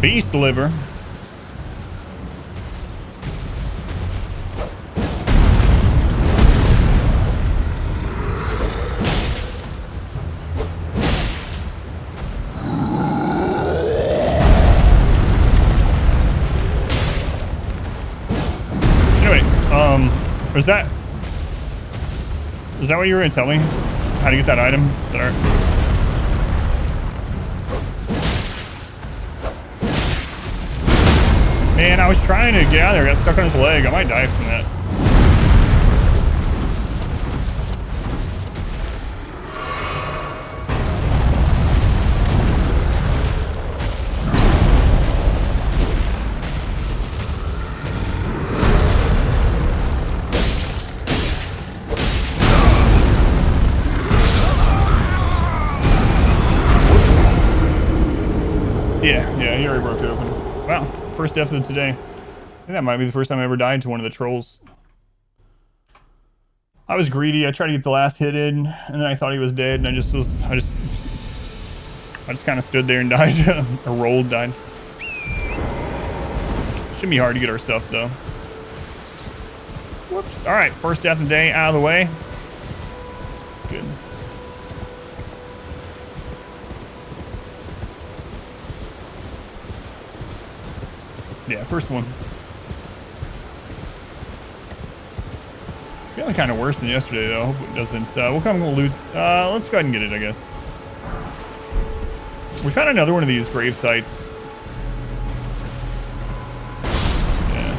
[SPEAKER 1] Beast liver. Is that what you were going to tell me? How to get that item? Man, I was trying to get out of there. I got stuck on his leg. I might die from that. Yeah, he already broke it open. Wow, first death of today. I think that might be the first time I ever died to one of the trolls. I was greedy. I tried to get the last hit in, and then I thought he was dead, and I just kind of stood there and died. Or rolled, died. Shouldn't be hard to get our stuff, though. Whoops. All right, first death of the day out of the way. Good. Yeah, first one. Feeling kind of worse than yesterday, though. I hope it doesn't. We'll come and loot. Let's go ahead and get it, I guess. We found another one of these grave sites. Yeah.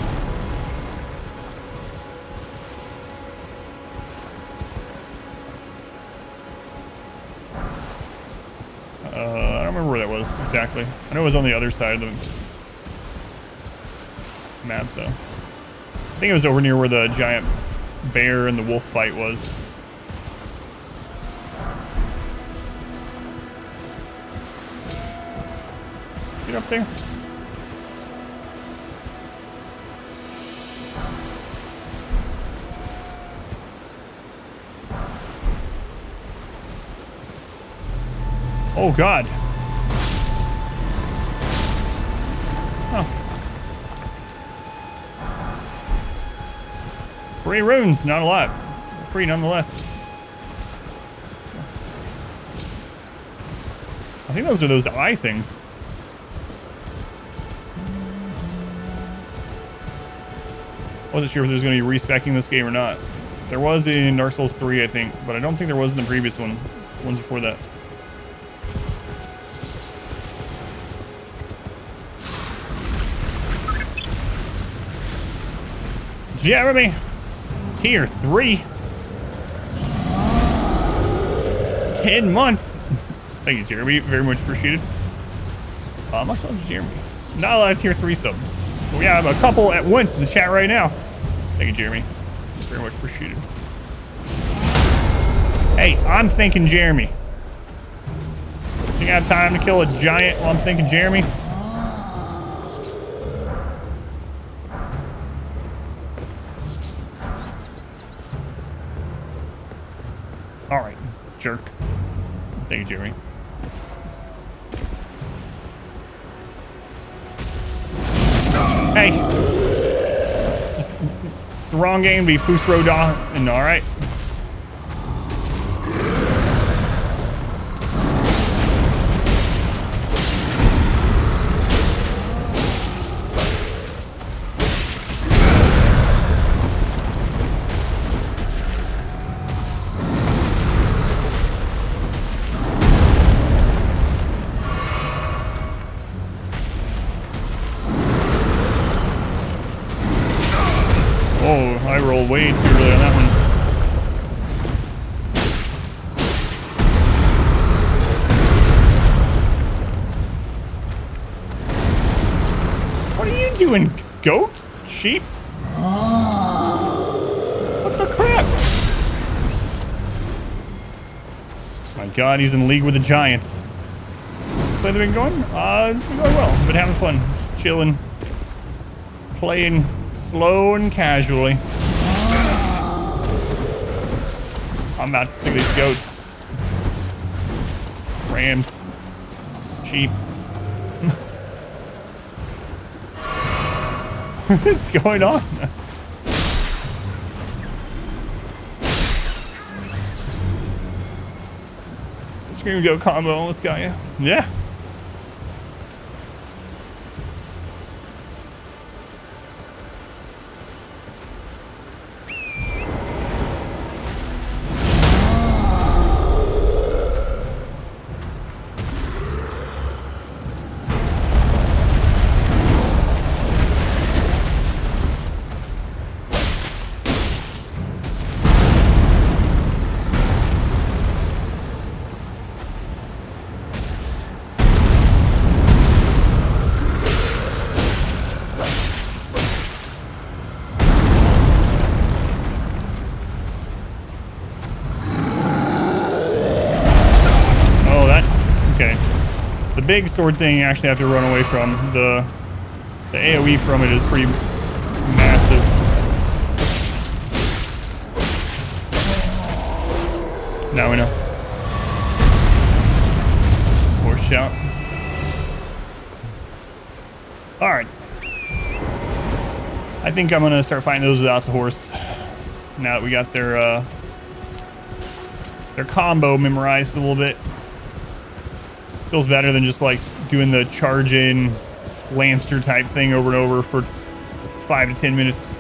[SPEAKER 1] I don't remember where that was. was exactly. I know it was on the other side of the map, though. I think it was over near where the giant bear and the wolf fight was. Get up there. Oh, God. Oh. 3 runes, not a lot. Free nonetheless. I think those are those eye things. Wasn't sure if there's going to be respecking this game or not. There was in Dark Souls 3, I think, but I don't think there was in the previous one. The ones before that. Jeremy! Tier 3. 10 months. Thank you, Jeremy. Very much appreciated. Much love to Jeremy. Not a lot of tier 3 subs. We have a couple at once in the chat right now. Thank you, Jeremy. Very much appreciated. Hey, I'm thinking Jeremy. You got time to kill a giant while I'm thinking Jeremy? All right, jerk. Thank you, Jeremy. Hey. It's the wrong game to be Fusro Da. And all right. I rolled way too early on that one. What are you doing, goat? Sheep? What the crap? My God, he's in league with the giants. So they've been going? It's been going well. I've been having fun. Just chilling. Playing slow and casually. I'm about to see these goats. Rams. Sheep. What is going on? Scream goat combo on this guy. Yeah. Big sword thing you actually have to run away from. The AoE from it is pretty massive. Now we know. Horse shout. Alright. I think I'm gonna start fighting those without the horse. Now that we got their combo memorized a little bit. Feels better than just like doing the charge in Lancer type thing over and over for 5 to 10 minutes.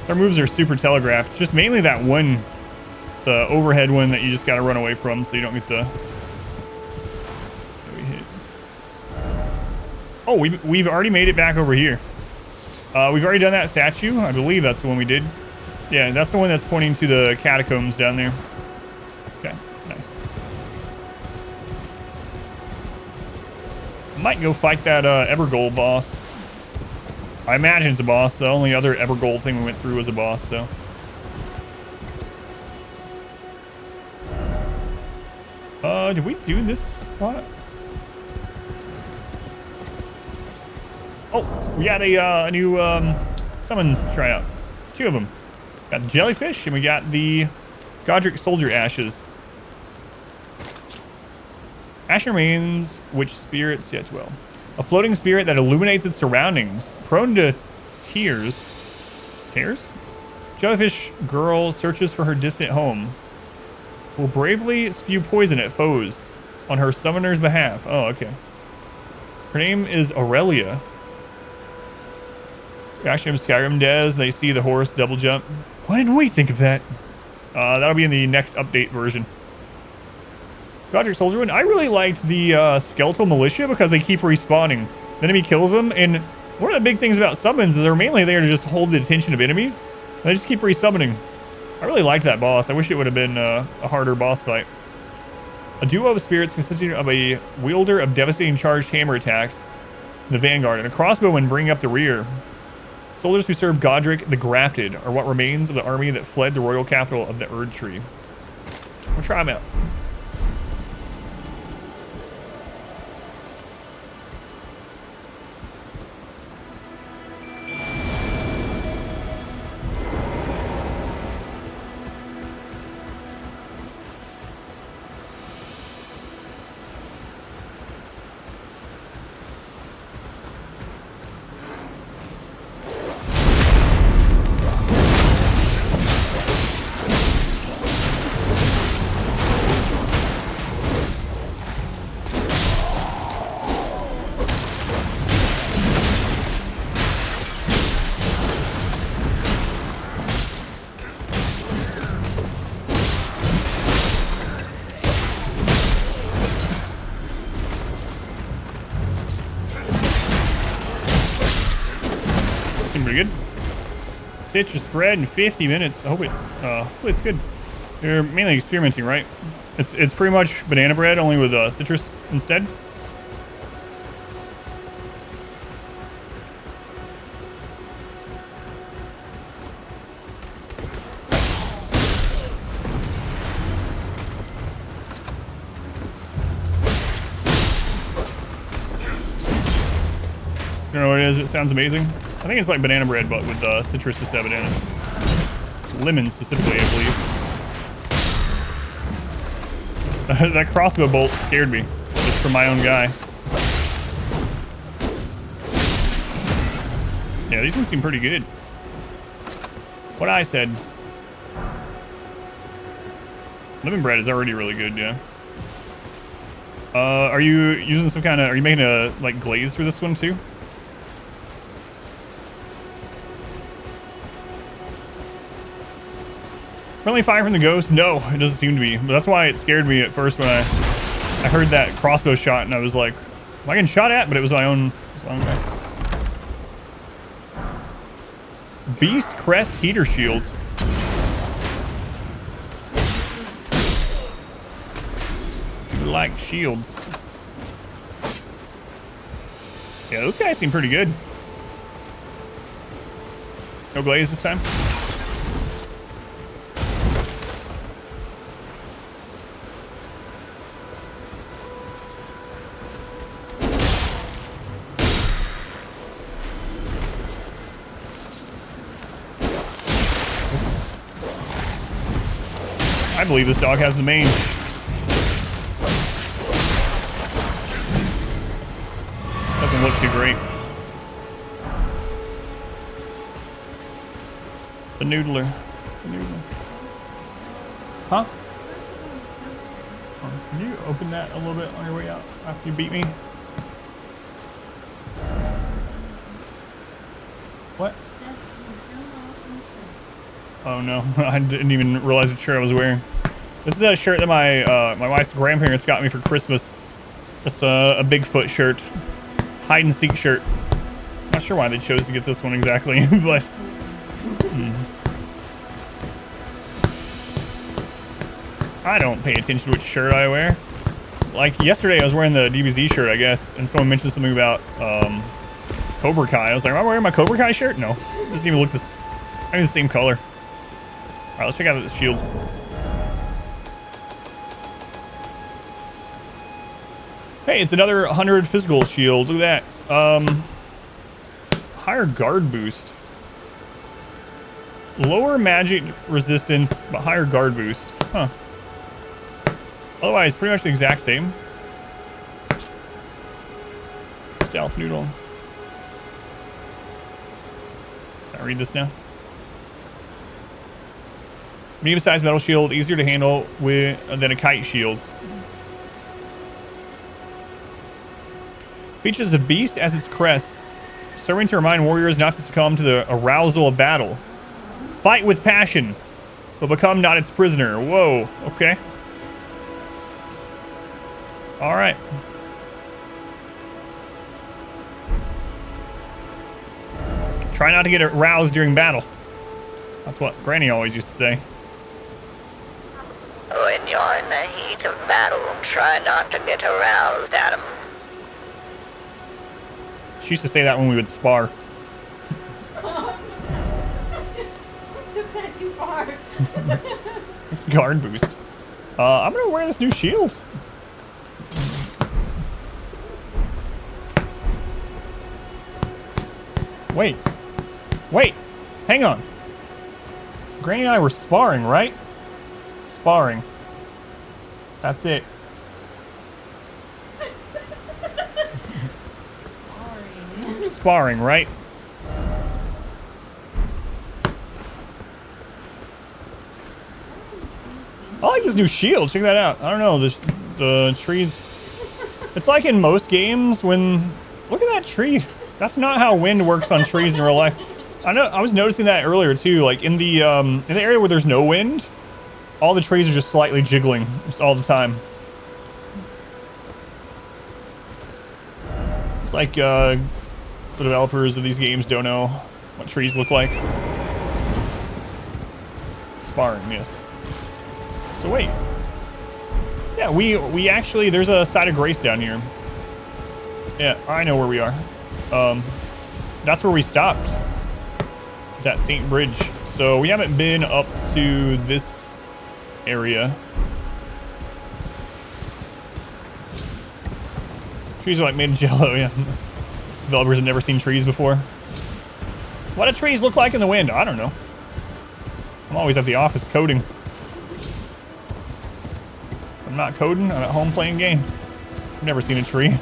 [SPEAKER 1] Their moves are super telegraphed. It's just mainly that one, the overhead one that you just got to run away from so you don't get the... Oh, we've already made it back over here. We've already done that statue. I believe that's the one we did. Yeah, that's the one that's pointing to the catacombs down there. Okay, nice. Might go fight that Evergold boss. I imagine it's a boss. The only other Evergold thing we went through was a boss, so. Did we do this spot? Oh, we got a new summons to try out. 2 of them. Got the jellyfish and we got the Godric soldier ashes. Ash remains, which spirits yet dwell. A floating spirit that illuminates its surroundings, prone to tears. Tears? Jellyfish girl searches for her distant home. Will bravely spew poison at foes on her summoner's behalf. Oh, okay. Her name is Aurelia. Actually, Skyrim Des, they see the horse double jump. Why didn't we think of that? That'll be in the next update version. Godric Soldierman, I really liked the skeletal militia because they keep respawning. The enemy kills them, and one of the big things about summons is they're mainly there to just hold the attention of enemies. They just keep resummoning. I really liked that boss. I wish it would have been a harder boss fight. A duo of spirits consisting of a wielder of devastating charged hammer attacks, the vanguard, and a crossbowman bring up the rear. Soldiers who serve Godric the Grafted are what remains of the army that fled the royal capital of the Erd Tree. We'll try them out. Pretty good. Citrus spread in 50 minutes. I hope hopefully it's good. You're mainly experimenting, right? It's pretty much banana bread, only with citrus instead. You know what it is? It sounds amazing. I think it's like banana bread, but with citrus instead of bananas. Lemon specifically, I believe. That crossbow bolt scared me, just from my own guy. Yeah, these ones seem pretty good. What I said. Lemon bread is already really good, yeah. Are you using some kind of, are you making a, like, glaze for this one too? Friendly fire from the ghost? No, it doesn't seem to be. But that's why it scared me at first when I heard that crossbow shot, and I was like, am I getting shot at? But it was my own guys. Beast crest heater shields. People like shields. Yeah, those guys seem pretty good. No glaze this time? I believe this dog has the mane. Doesn't look too great. The noodler. The noodler. Huh? Can you open that a little bit on your way out after you beat me? What? Oh no, I didn't even realize what shirt I was wearing. This is a shirt that my wife's grandparents got me for Christmas. It's a Bigfoot shirt. Hide and seek shirt. Not sure why they chose to get this one exactly, but... I don't pay attention to which shirt I wear. like yesterday I was wearing the DBZ shirt, I guess, and someone mentioned something about Cobra Kai. I was like, am I wearing my Cobra Kai shirt? No, it doesn't even look this. I mean, the same color. All right, let's check out the shield. Hey, it's another 100 physical shield. Look at that. Higher guard boost. Lower magic resistance, but higher guard boost. Huh. Otherwise, pretty much the exact same. Stealth noodle. Can I read this now? Medium-sized metal shield, easier to handle than a kite shields. Features a beast as its crest, serving to remind warriors not to succumb to the arousal of battle. Fight with passion, but become not its prisoner. Whoa, okay. All right. Try not to get aroused during battle. That's what Granny always used to say.
[SPEAKER 3] When you're in the heat of battle, try not to get aroused, Adam.
[SPEAKER 1] She used to say that when we would spar.
[SPEAKER 4] Took that too far.
[SPEAKER 1] It's guard boost. I'm gonna wear this new shield. Wait. Wait. Hang on. Granny and I were sparring, right? Sparring. That's it. Sparring, right? I like this new shield. Check that out. I don't know. The trees. It's like in most games when... Look at that tree. That's not how wind works on trees in real life. I know. I was noticing that earlier too. Like in the area where there's no wind, all the trees are just slightly jiggling just all the time. It's like the developers of these games don't know what trees look like. Sparring, yes. So wait. Yeah, we actually, there's a side of grace down here. Yeah, I know where we are. That's where we stopped. That St. Bridge. So we haven't been up to this area. Trees are like made of jello, yeah. Developers have never seen trees before. What do trees look like in the wind? I don't know. I'm always at the office coding. I'm not coding, I'm at home playing games. I've never seen a tree.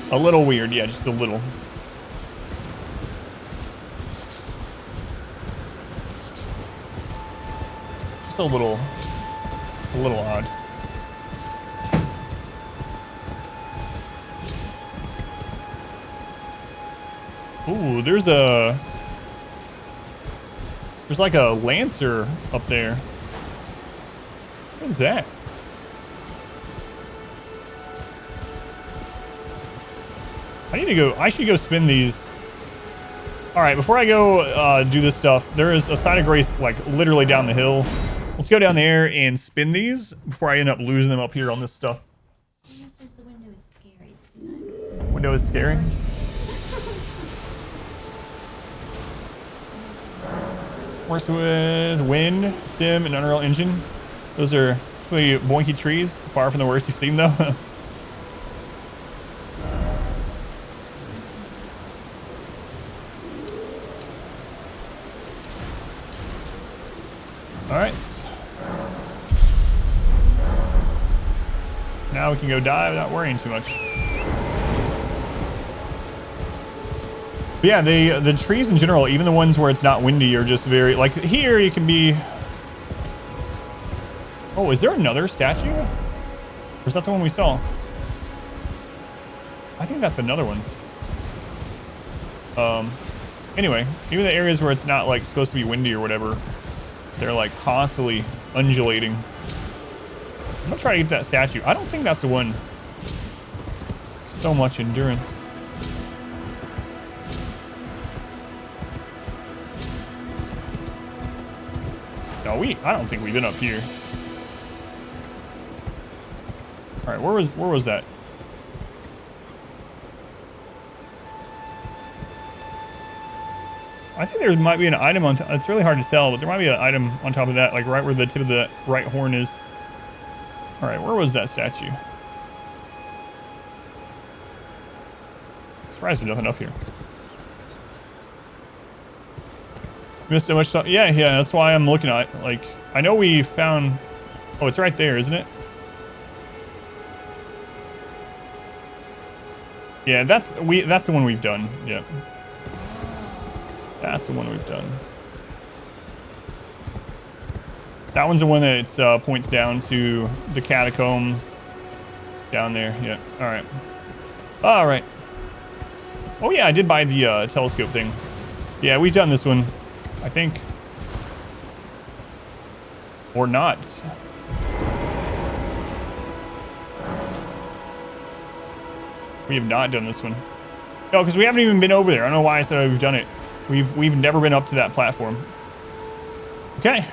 [SPEAKER 1] A little weird, yeah, just a little. Just a little odd. Ooh, there's like a Lancer up there. What is that? I should go spin these. All right, before I go do this stuff, there is a sign of grace like literally down the hill. Let's go down there and spin these before I end up losing them up here on this stuff.
[SPEAKER 4] The window is scary this time.
[SPEAKER 1] Window is scary. Works with wind, sim, and Unreal Engine. Those are really boinky trees. Far from the worst you've seen though. All right. Now we can go die without worrying too much. But yeah, the trees in general, even the ones where it's not windy, are just very like here. You can be. Oh, is there another statue? Or is that the one we saw? I think that's another one. Anyway, even the areas where it's not like supposed to be windy or whatever, they're like constantly undulating. I'm gonna try to get that statue. I don't think that's the one. So much endurance. No, I don't think we've been up here. All right, where was that? I think there might be an item on top. It's really hard to tell, but there might be an item on top of that, like right where the tip of the right horn is. All right, where was that statue? Surprised there's nothing up here. Missed so much stuff. Yeah, that's why I'm looking at it. Like, I know we found... Oh, it's right there, isn't it? Yeah, that's the one we've done. Yeah. That's the one we've done. That one's the one that points down to the catacombs down there. Yeah. All right. All right. Oh yeah, I did buy the telescope thing. Yeah, we've done this one, I think. Or not. We have not done this one. No, because we haven't even been over there. I don't know why I said we've done it. We've never been up to that platform. Okay.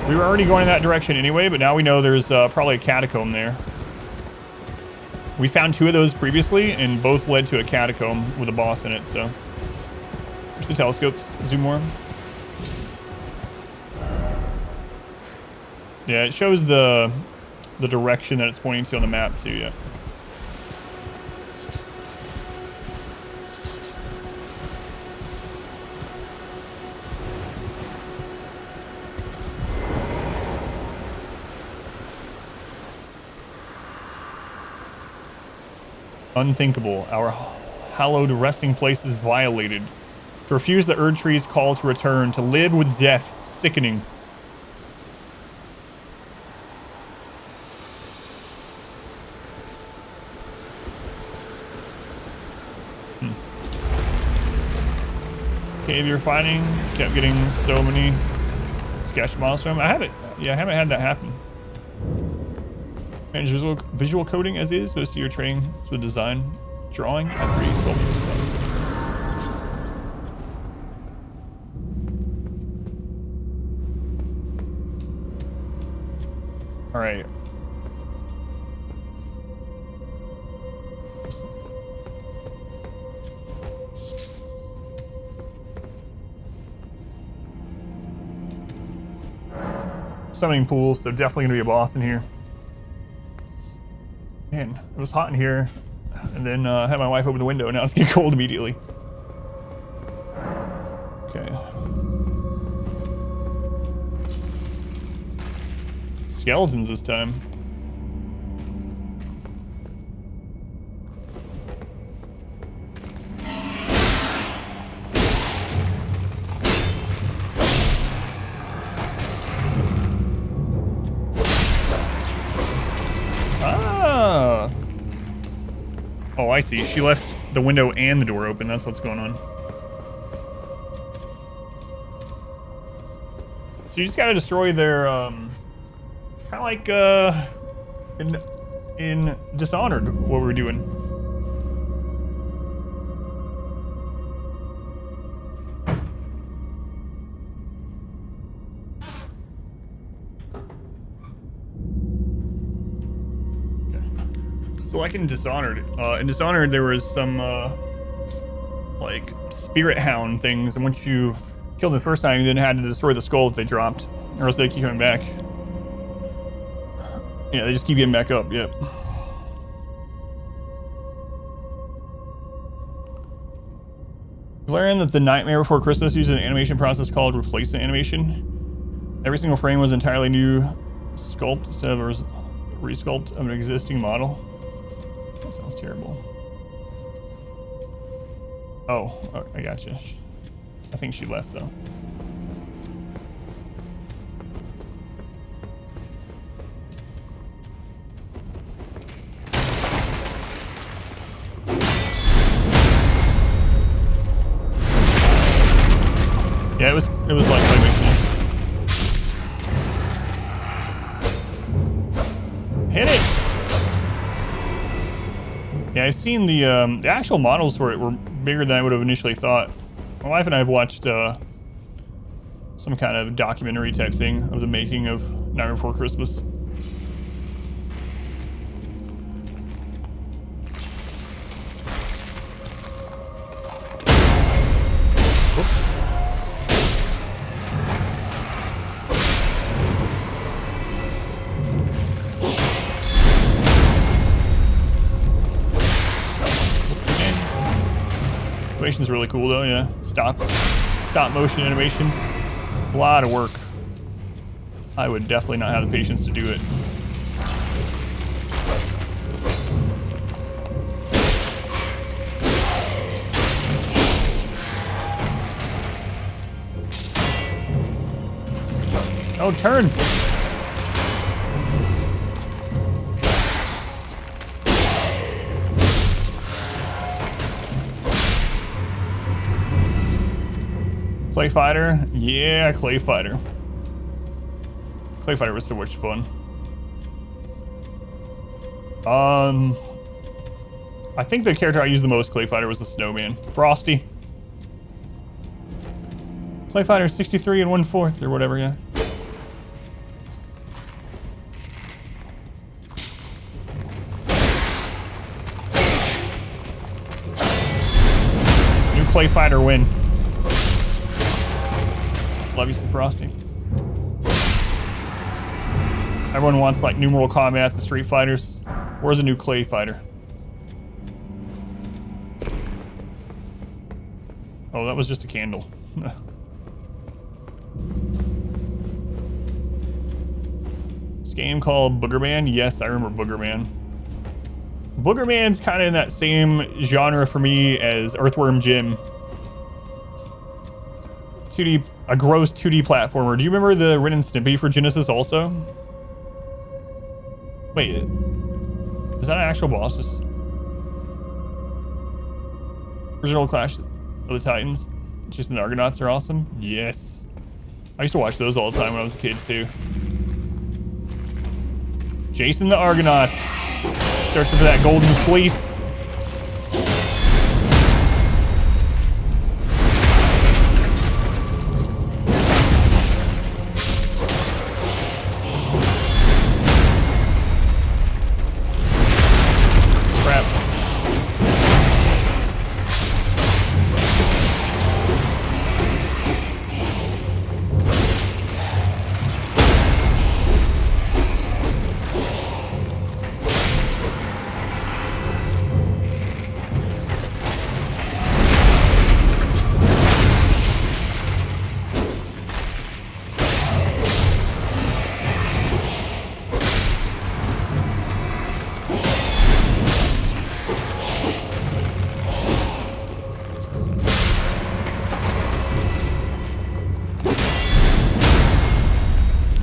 [SPEAKER 1] We were already going in that direction anyway, but now we know there's probably a catacomb there. We found 2 of those previously, and both led to a catacomb with a boss in it, so. There's the telescopes. Zoom more. Yeah, it shows the direction that it's pointing to on the map, too, yeah. Unthinkable. Our hallowed resting place is violated. To refuse the Erd Tree's call to return, to live with death, sickening. Cave you're finding, kept getting so many sketch models from. I haven't had that happen. Manage visual coding as is. Most of your training with design, drawing, and 3D sculpture stuff. All right. Summoning pool, so definitely gonna be a boss in here. Man, it was hot in here, and then had my wife open the window, and now it's getting cold immediately. Okay. Skeletons this time. Oh, I see. She left the window and the door open. That's what's going on. So you just gotta destroy their, kind of like, in Dishonored, what we're doing. So like in Dishonored, there was some like spirit hound things, and once you killed them the first time, you then had to destroy the skull that they dropped, or else they keep coming back. Yeah, they just keep getting back up. Yep. Learned that the Nightmare Before Christmas used an animation process called replacement animation. Every single frame was entirely new sculpt instead of a resculpt of an existing model. That sounds terrible. Oh, I gotcha. I think she left though. Yeah, it was like claymation. Hit it! Yeah, I've seen the actual models for it were bigger than I would have initially thought. My wife and I have watched some kind of documentary type thing of the making of Nightmare Before Christmas. Whoops. Animation's really cool though, yeah. Stop motion animation. A lot of work. I would definitely not have the patience to do it. Oh, turn! Clay Fighter? Yeah, Clay Fighter. Clay Fighter was so much fun. I think the character I used the most Clay Fighter was the Snowman. Frosty. Clay Fighter 63 and 1/4 or whatever, yeah. New Clay Fighter win. Love you some Frosty. Everyone wants like new Mortal Kombats and Street Fighters. Where's a new Clay Fighter? Oh, that was just a candle. This game called Boogerman? Yes, I remember Boogerman. Boogerman's kind of in that same genre for me as Earthworm Jim. 2D, a gross 2D platformer. Do you remember the Ren and Stimpy for Genesis also? Wait, is that an actual boss? Just original Clash of the Titans. Jason the Argonauts are awesome. Yes, I used to watch those all the time when I was a kid too. Jason the Argonauts, searching for that golden fleece.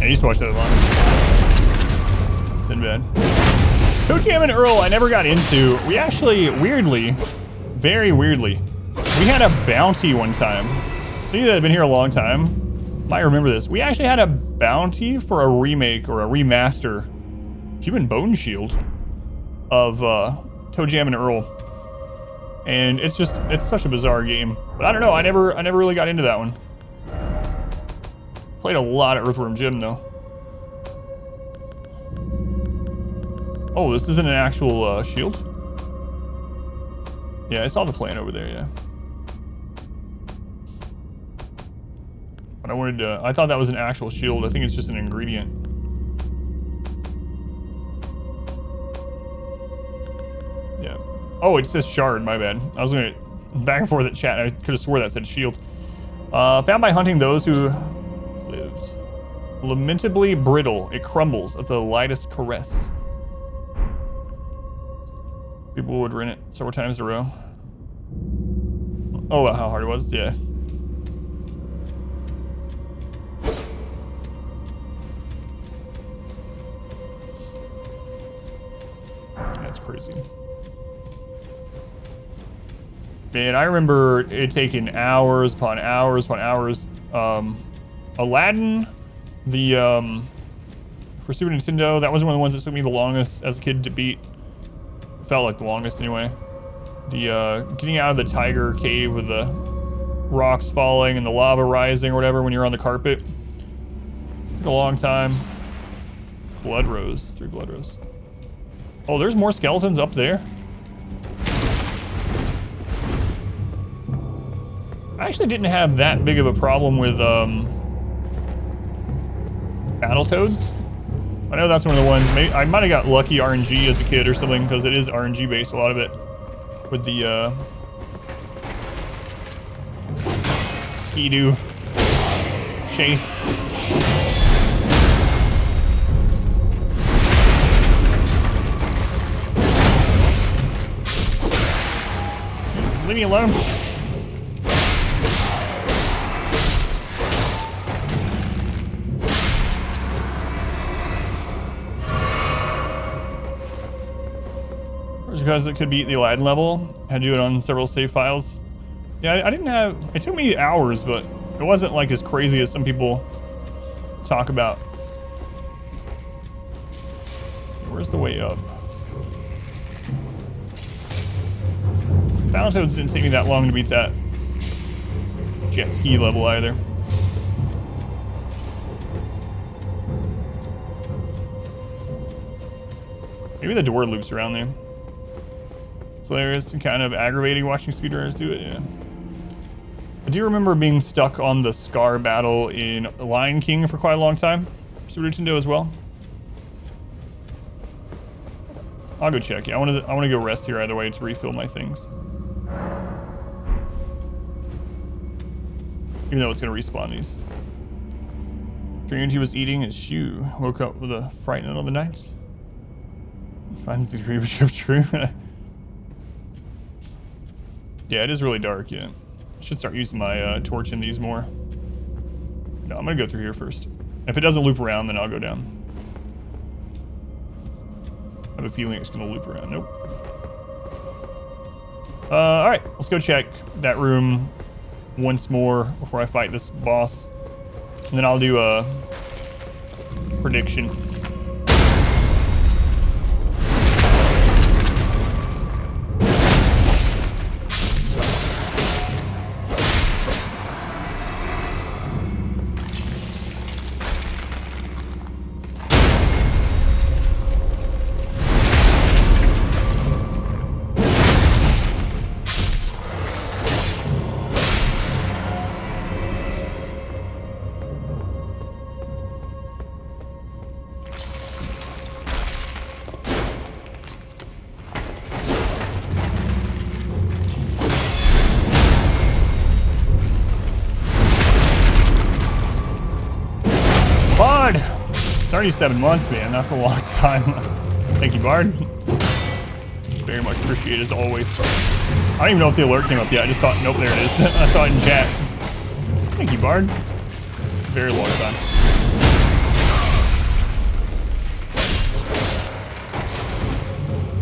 [SPEAKER 1] I used to watch that a lot. Sinbad. Toe Jam and Earl I never got into. We actually, weirdly, very weirdly, we had a bounty one time. So you that have been here a long time might remember this. We actually had a bounty for a remake or a remaster Human Bone Shield of Toe Jam and Earl. And it's such a bizarre game. But I don't know, I never really got into that one. Played a lot of Earthworm Jim though. Oh, this isn't an actual shield? Yeah, I saw the plan over there, yeah. But I wanted to, I thought that was an actual shield. I think it's just an ingredient. Yeah. Oh, it says shard, my bad. I was gonna, back and forth at chat, I could have swore that said shield. Found by hunting those who lives. Lamentably brittle, it crumbles at the lightest caress. People would rent it several times in a row. Oh, how hard it was, yeah. That's crazy. Man, I remember it taking hours upon hours upon hours. Aladdin, the for Super Nintendo, that was one of the ones that took me the longest as a kid to beat. Felt like the longest anyway. The getting out of the tiger cave with the rocks falling and the lava rising or whatever when you're on the carpet. Took a long time. Blood rose. 3 blood rose. Oh, there's more skeletons up there. I actually didn't have that big of a problem with Battletoads. I know that's one of the ones. Maybe, I might have got lucky RNG as a kid or something because it is RNG based, a lot of it, with the Ski-Doo chase. Leave me alone. Because it could be the Aladdin level. I had to do it on several save files. Yeah, I didn't have... It took me hours, but it wasn't like as crazy as some people talk about. Where's the way up? Battletoads didn't take me that long to beat that jet ski level either. Maybe the door loops around there. So there's kind of aggravating watching speedrunners do it, yeah. I do remember being stuck on the Scar battle in Lion King for quite a long time. Super Nintendo as well. I'll go check. Yeah, I want to go rest here either way to refill my things. Even though it's going to respawn these. Trinity was eating his shoe. Woke up with a fright in the middle of the night. Find the degree of true. Yeah, it is really dark, yeah. I should start using my torch in these more. No, I'm gonna go through here first. If it doesn't loop around, then I'll go down. I have a feeling it's gonna loop around. Nope. Alright, let's go check that room once more before I fight this boss. And then I'll do a prediction. Bard! 37 months, man. That's a long time. Thank you, Bard. Very much appreciated, as always. I don't even know if the alert came up yet. I just thought, nope, there it is. I saw it in chat. Thank you, Bard. Very long time.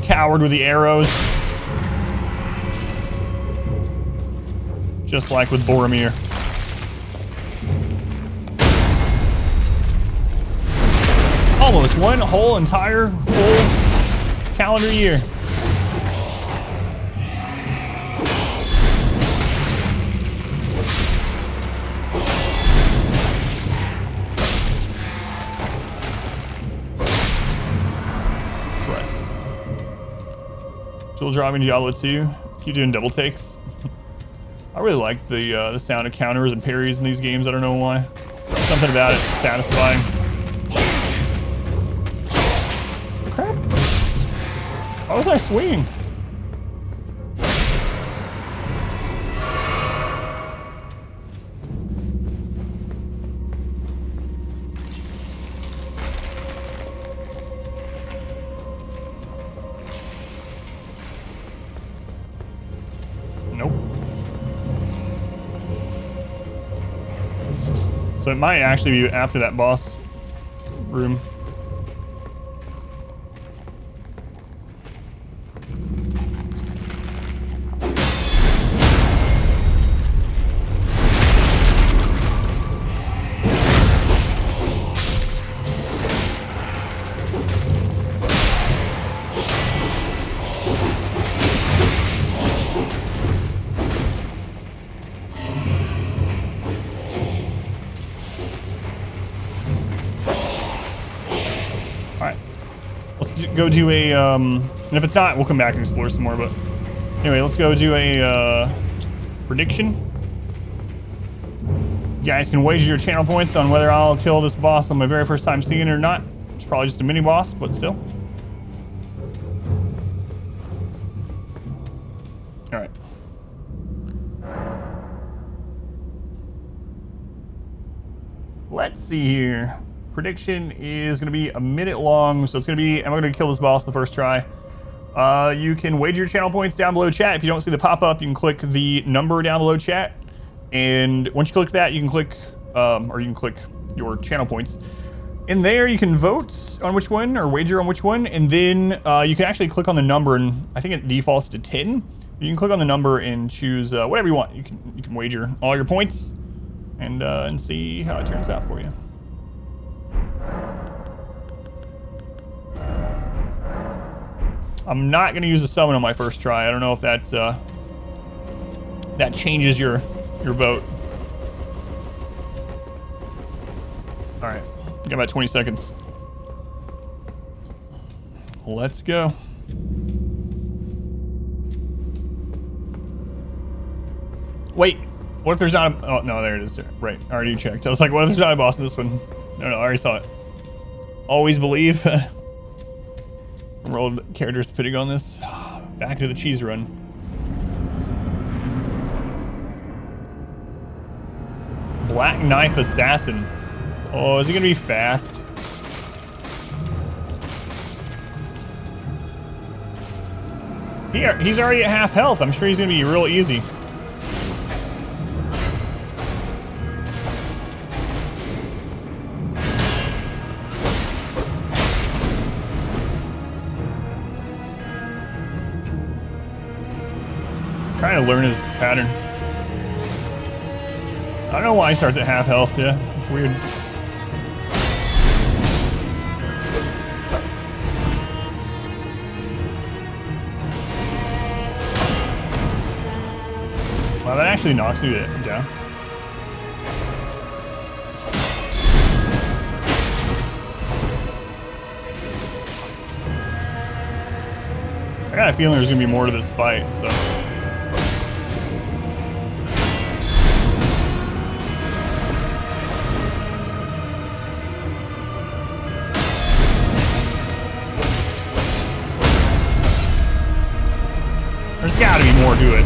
[SPEAKER 1] Coward with the arrows. Just like with Boromir. Almost one whole entire full calendar year. That's right. Still dropping Diablo 2. Keep doing double takes. I really like the sound of counters and parries in these games. I don't know why. Something about it satisfying. Crap. Why was I swinging? Nope. So it might actually be after that boss room. go do a, and if it's not, we'll come back and explore some more, but anyway, let's go do a, prediction. You guys can wager your channel points on whether I'll kill this boss on my very first time seeing it or not. It's probably just a mini boss, but still. All right. Let's see here. Prediction is going to be a minute long, so it's going to be, am I going to kill this boss the first try? You can wager your channel points down below chat. If you don't see the pop-up, you can click the number down below chat. And once you click that, you can click, or you can click your channel points. In there, you can vote on which one, or wager on which one, and then you can actually click on the number, and I think it defaults to 10. You can click on the number and choose whatever you want. You can wager all your points, and see how it turns out for you. I'm not going to use a summon on my first try. I don't know if that that changes your vote. All right, got about 20 seconds. Let's go. Wait, what if there's not a, oh no, there it is. Right, I already checked. I was like, what if there's not a boss in this one? No, I already saw it. Always believe. Rolled characters depending on this. Back to the cheese run. Black Knife Assassin. Oh, is he gonna be fast? He's already at half health. I'm sure he's gonna be real easy. Trying to learn his pattern. I don't know why he starts at half health. Yeah, it's weird. Wow, that actually knocks you down. I got a feeling there's gonna be more to this fight, so. There's gotta be more to it.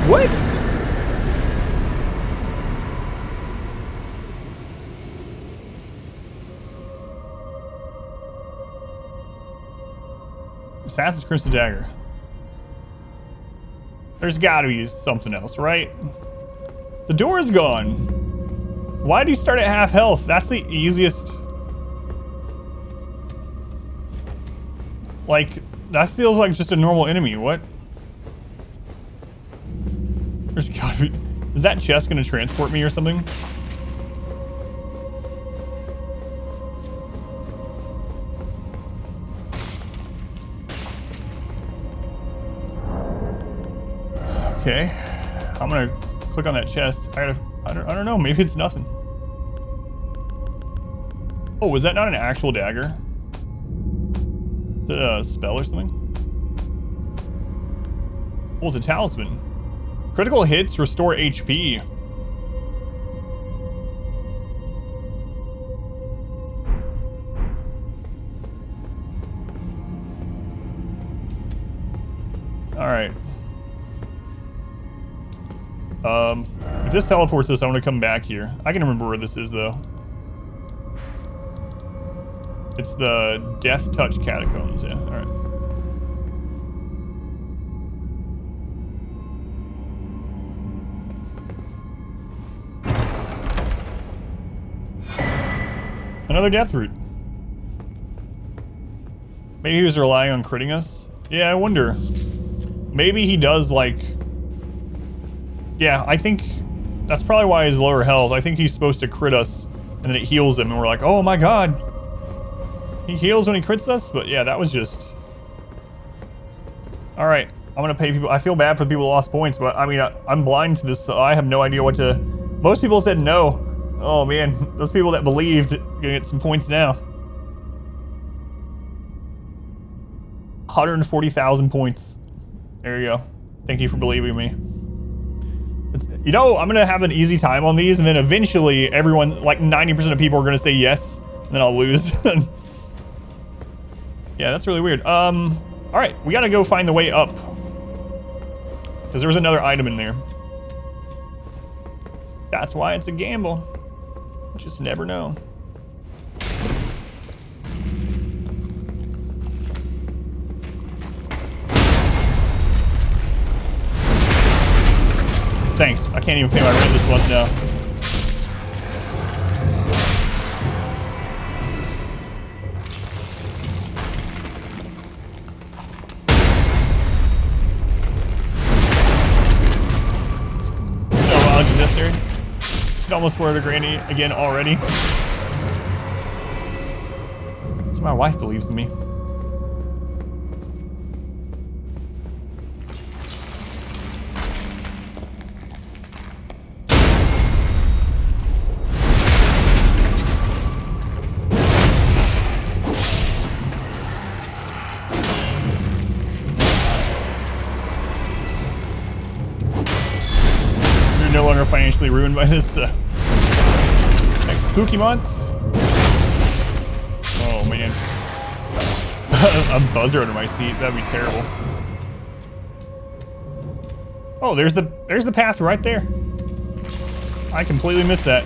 [SPEAKER 1] What? Assassin's Crimson Dagger. There's gotta be something else, right? The door is gone. Why do you start at half health? That's the easiest. Like, that feels like just a normal enemy. What? There's gotta be. Is that chest gonna transport me or something? Okay. I'm gonna click on that chest. I don't know. Maybe it's nothing. Oh, was that not an actual dagger? Is it a spell or something? Oh, it's a talisman. Critical hits restore HP. Alright. If this teleports us, I want to come back here. I can remember where this is, though. It's the Death Touch Catacombs, yeah, alright. Another death root. Maybe he was relying on critting us? Yeah, I wonder. Maybe he does, like... Yeah, I think that's probably why he's lower health. I think he's supposed to crit us, and then it heals him, and we're like, oh my god! He heals when he crits us? But yeah, that was just... Alright, I'm gonna pay people... I feel bad for the people who lost points, but I mean, I'm blind to this, so I have no idea what to... Most people said no. Oh man, those people that believed gonna get some points now. 140,000 points. There you go. Thank you for believing me. You know, I'm gonna have an easy time on these, and then eventually everyone, like 90% of people are gonna say yes, and then I'll lose. Yeah, that's really weird. All right, we gotta go find the way up. Because there was another item in there. That's why it's a gamble. You just never know. Thanks. I can't even pay my rent this month now. No mileage is necessary. It almost swear to Granny again already. So my wife believes in me. No longer financially ruined by this next spooky month. Oh man. A buzzer under my seat, that'd be terrible. Oh, there's the path right there. I completely missed that.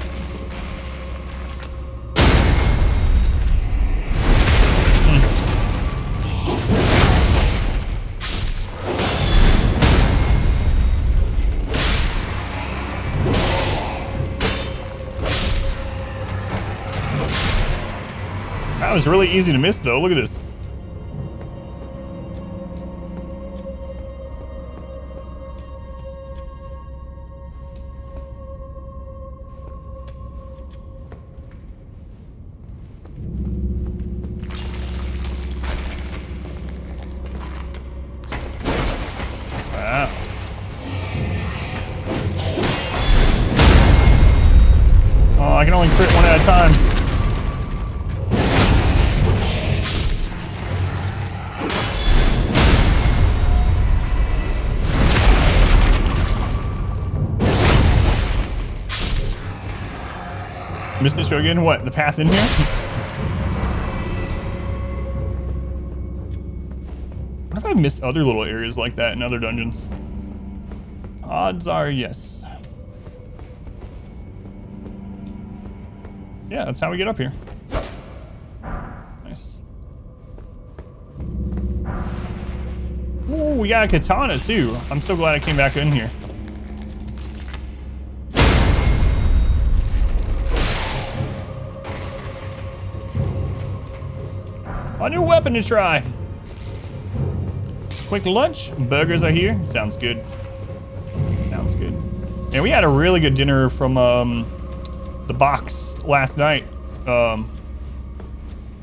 [SPEAKER 1] That was really easy to miss, though. Look at this. Wow. Oh, I can only crit one at a time. Missed it, show again. What? The path in here? What if I missed other little areas like that in other dungeons? Odds are yes. Yeah, that's how we get up here. Nice. Ooh, we got a katana too. I'm so glad I came back in here. A new weapon to try. Quick lunch. Burgers are here. Sounds good. Sounds good. And we had a really good dinner from the box last night. I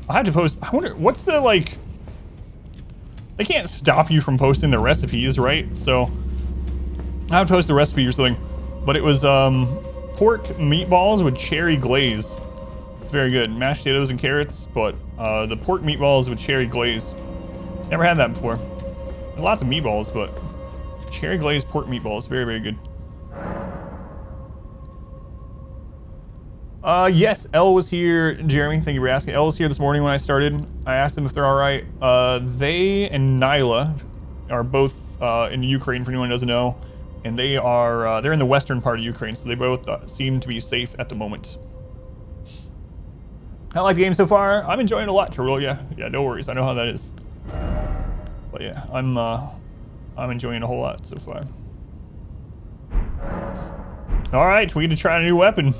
[SPEAKER 1] had to post. I wonder what's the like. They can't stop you from posting the recipes, right? So I have to post the recipe or something. But it was pork meatballs with cherry glaze. Very good. Mashed potatoes and carrots, but the pork meatballs with cherry glaze. Never had that before. Lots of meatballs, but cherry glazed pork meatballs. Very, very good. Yes, Elle was here. Jeremy, thank you for asking. Elle was here this morning when I started. I asked them if they're all right. They and Nyla are both in Ukraine, for anyone who doesn't know. And they are, they're in the western part of Ukraine, so they both seem to be safe at the moment. I like the game so far. I'm enjoying it a lot, Terrell. Yeah, no worries. I know how that is. But yeah, I'm enjoying it a whole lot so far. All right, we get to try a new weapon.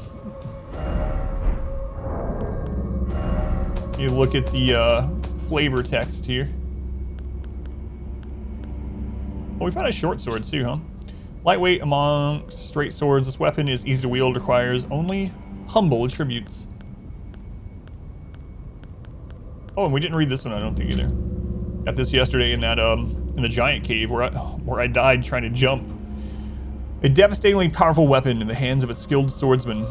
[SPEAKER 1] You look at the flavor text here. Oh, we found a short sword too, huh? Lightweight among straight swords, this weapon is easy to wield, requires only humble attributes. Oh, and we didn't read this one, I don't think either. Got this yesterday in that in the giant cave where I died trying to jump. A devastatingly powerful weapon in the hands of a skilled swordsman.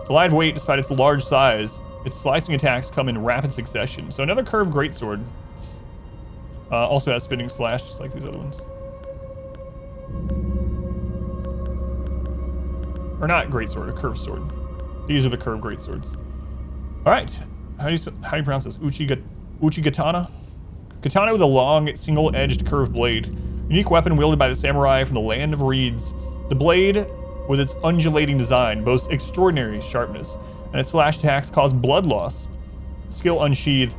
[SPEAKER 1] The live weight, despite its large size, its slicing attacks come in rapid succession. So another curved greatsword. Also has spinning slash, just like these other ones. Or not greatsword, a curved sword. These are the curved greatswords. All right, how do you pronounce this? Uchi katana? Katana with a long, single-edged curved blade. Unique weapon wielded by the samurai from the land of reeds. The blade, with its undulating design, boasts extraordinary sharpness, and its slash attacks cause blood loss. Skill unsheathed.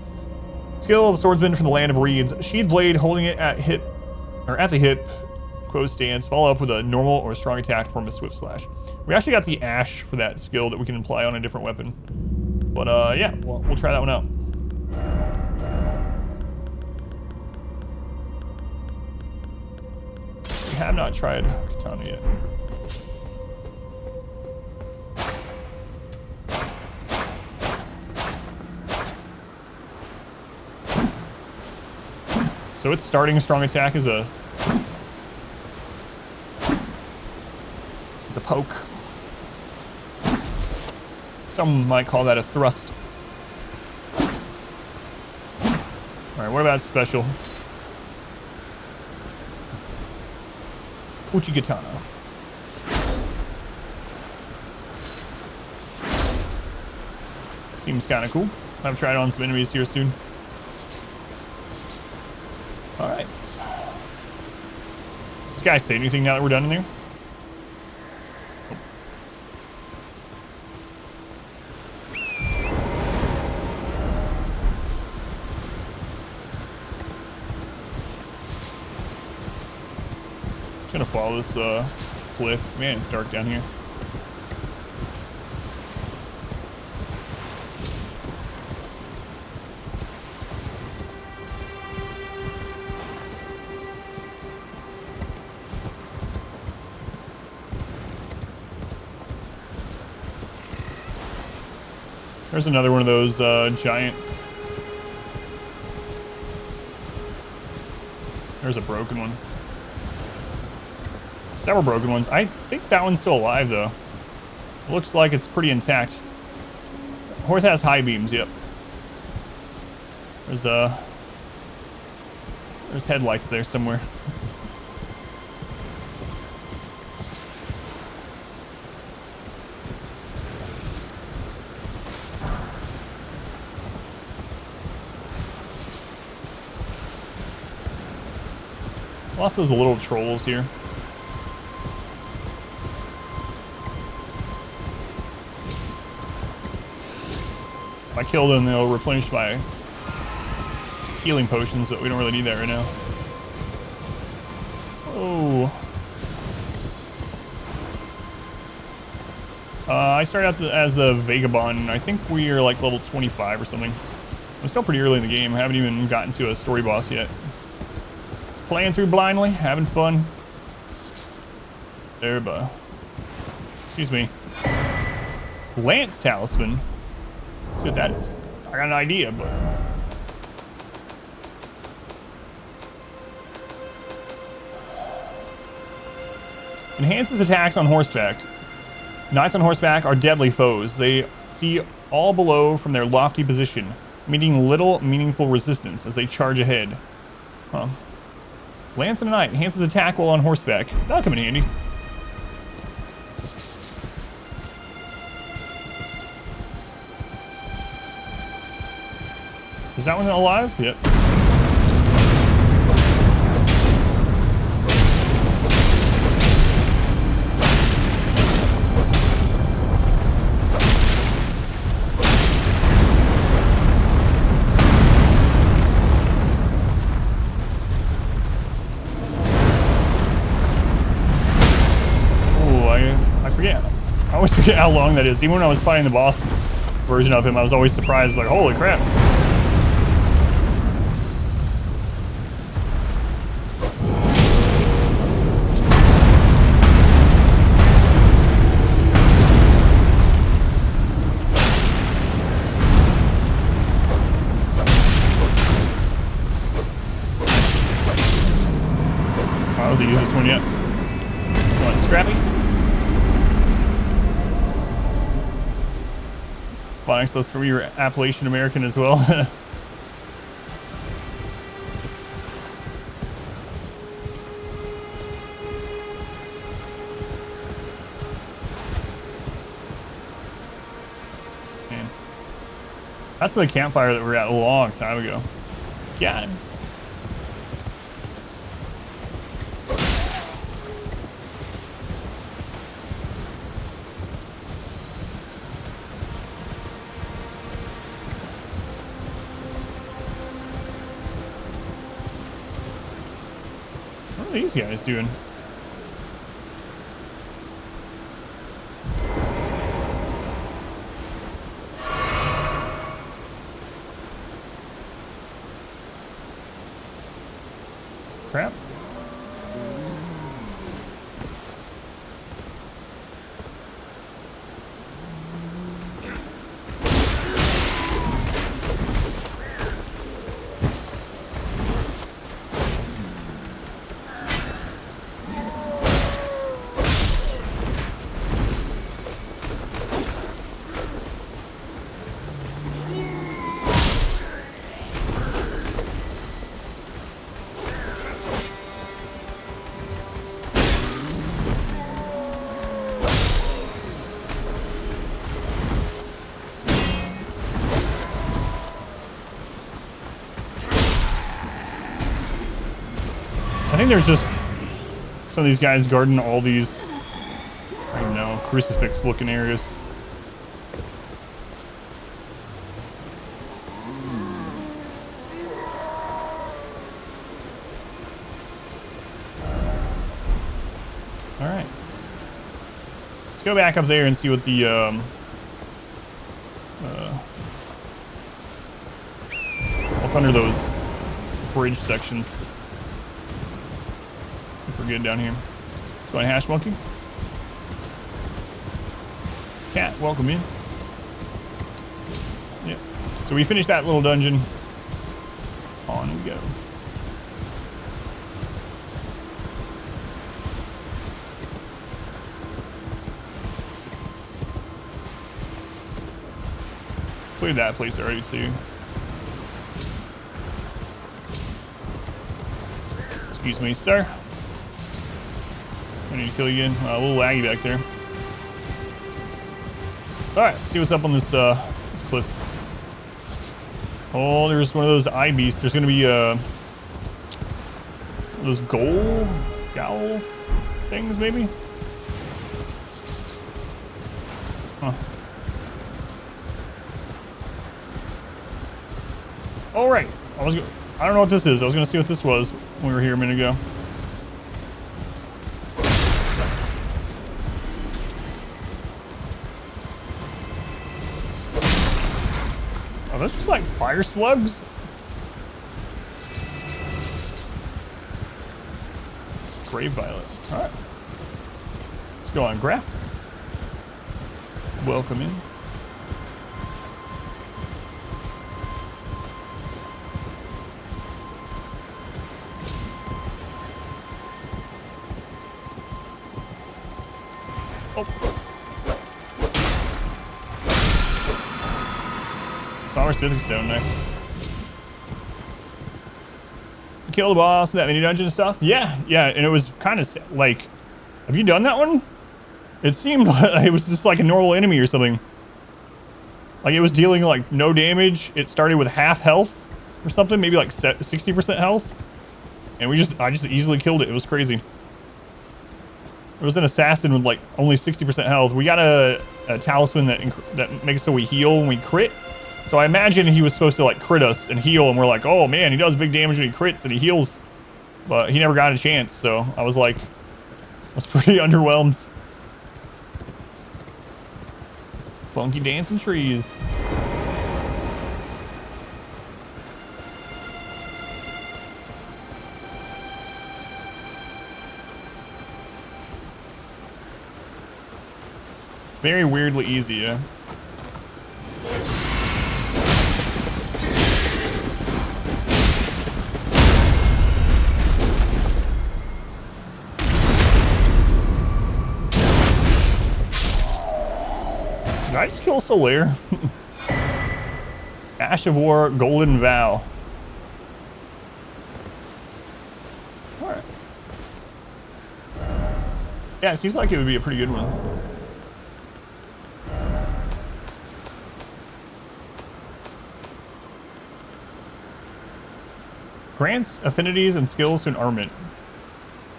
[SPEAKER 1] Skill of swordsman from the land of reeds. Sheathed blade, holding it at the hip, close stance. Follow up with a normal or strong attack from a swift slash. We actually got the ash for that skill that we can apply on a different weapon. But yeah, we'll try that one out. We have not tried katana yet. So its starting strong attack is a poke. Some might call that a thrust. Alright, what about special? Uchi katana. Seems kind of cool. I've tried on some enemies here soon. Alright. Does this guy say anything now that we're done in there? Just gonna follow this cliff. Man, it's dark down here. There's another one of those giants. There's a broken one. Several broken ones. I think that one's still alive, though. Looks like it's pretty intact. Horse has high beams, yep. There's headlights there somewhere. Lost those little trolls here. If I kill them, they'll replenish my healing potions, but we don't really need that right now. Oh. I started out as the Vagabond. I think we are like level 25 or something. I'm still pretty early in the game. I haven't even gotten to a story boss yet. Playing through blindly, having fun. There, but excuse me. Lance Talisman. Let's see what that is. I got an idea, but enhances attacks on horseback. Knights on horseback are deadly foes. They see all below from their lofty position, meeting little meaningful resistance as they charge ahead. Huh. Lance and a Knight enhances attack while on horseback. That'll come in handy. Is that one alive? Yep. I always forget how long that is. Even when I was fighting the boss version of him, I was always surprised, like, holy crap. I wasn't using this one yet. This one's scrappy. Phonics, that's for your Appalachian American as well. Man. That's the campfire that we were at a long time ago. Got him. What are these guys doing? Crap. I think there's just some of these guys guarding all these, I don't know, crucifix looking areas. All right. Let's go back up there and see what the what's under those bridge sections. If we're good down here. Let's go on Hash Monkey. Cat, welcome in. Yep. So we finished that little dungeon. On we go. Cleared that place already too. Excuse me, sir. I need to kill you again. A little laggy back there. Alright, let's see what's up on this, this cliff. Oh, there's one of those eye beasts. There's gonna be those gowl things maybe? Huh. Alright. I don't know what this is. I was gonna see what this was when we were here a minute ago. Are those just like fire slugs? Grave violet. Alright. Let's go on Graph. Welcome in. Smithing Stone, nice. Kill the boss in that mini dungeon and stuff. Yeah, and it was kind of like, have you done that one? It seemed like it was just like a normal enemy or something. Like it was dealing like no damage. It started with half health or something, maybe like 60% health, and I just easily killed it. It was crazy. It was an assassin with like only 60% health. We got a talisman that makes it so we heal when we crit. So I imagine he was supposed to like crit us and heal, and we're like, oh man, he does big damage when he crits and he heals, but he never got a chance. So I was like, I was pretty underwhelmed. Funky dancing trees. Very weirdly easy, yeah. Did I just kill Solaire? Ash of War, Golden Vow. All right. Yeah, it seems like it would be a pretty good one. Grants affinities and skills to an armament.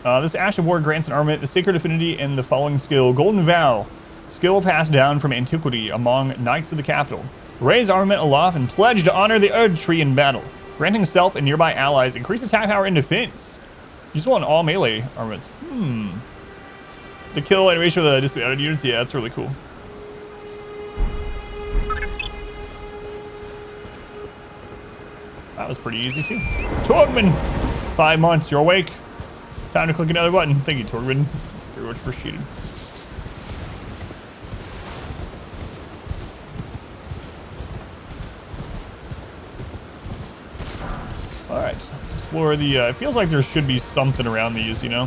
[SPEAKER 1] This Ash of War grants an armament the sacred affinity and the following skill. Golden Vow. Skill passed down from antiquity among knights of the capital. Raise armament aloft and pledge to honor the Erd Tree in battle. Granting self and nearby allies increase attack power and defense. Useful on all melee armaments. The kill animation with the disadvantage units. Yeah, that's really cool. That was pretty easy too. Torgman, 5 months, you're awake. Time to click another button. Thank you, Torgman. Very much appreciated. All right, let's explore the. It feels like there should be something around these, you know.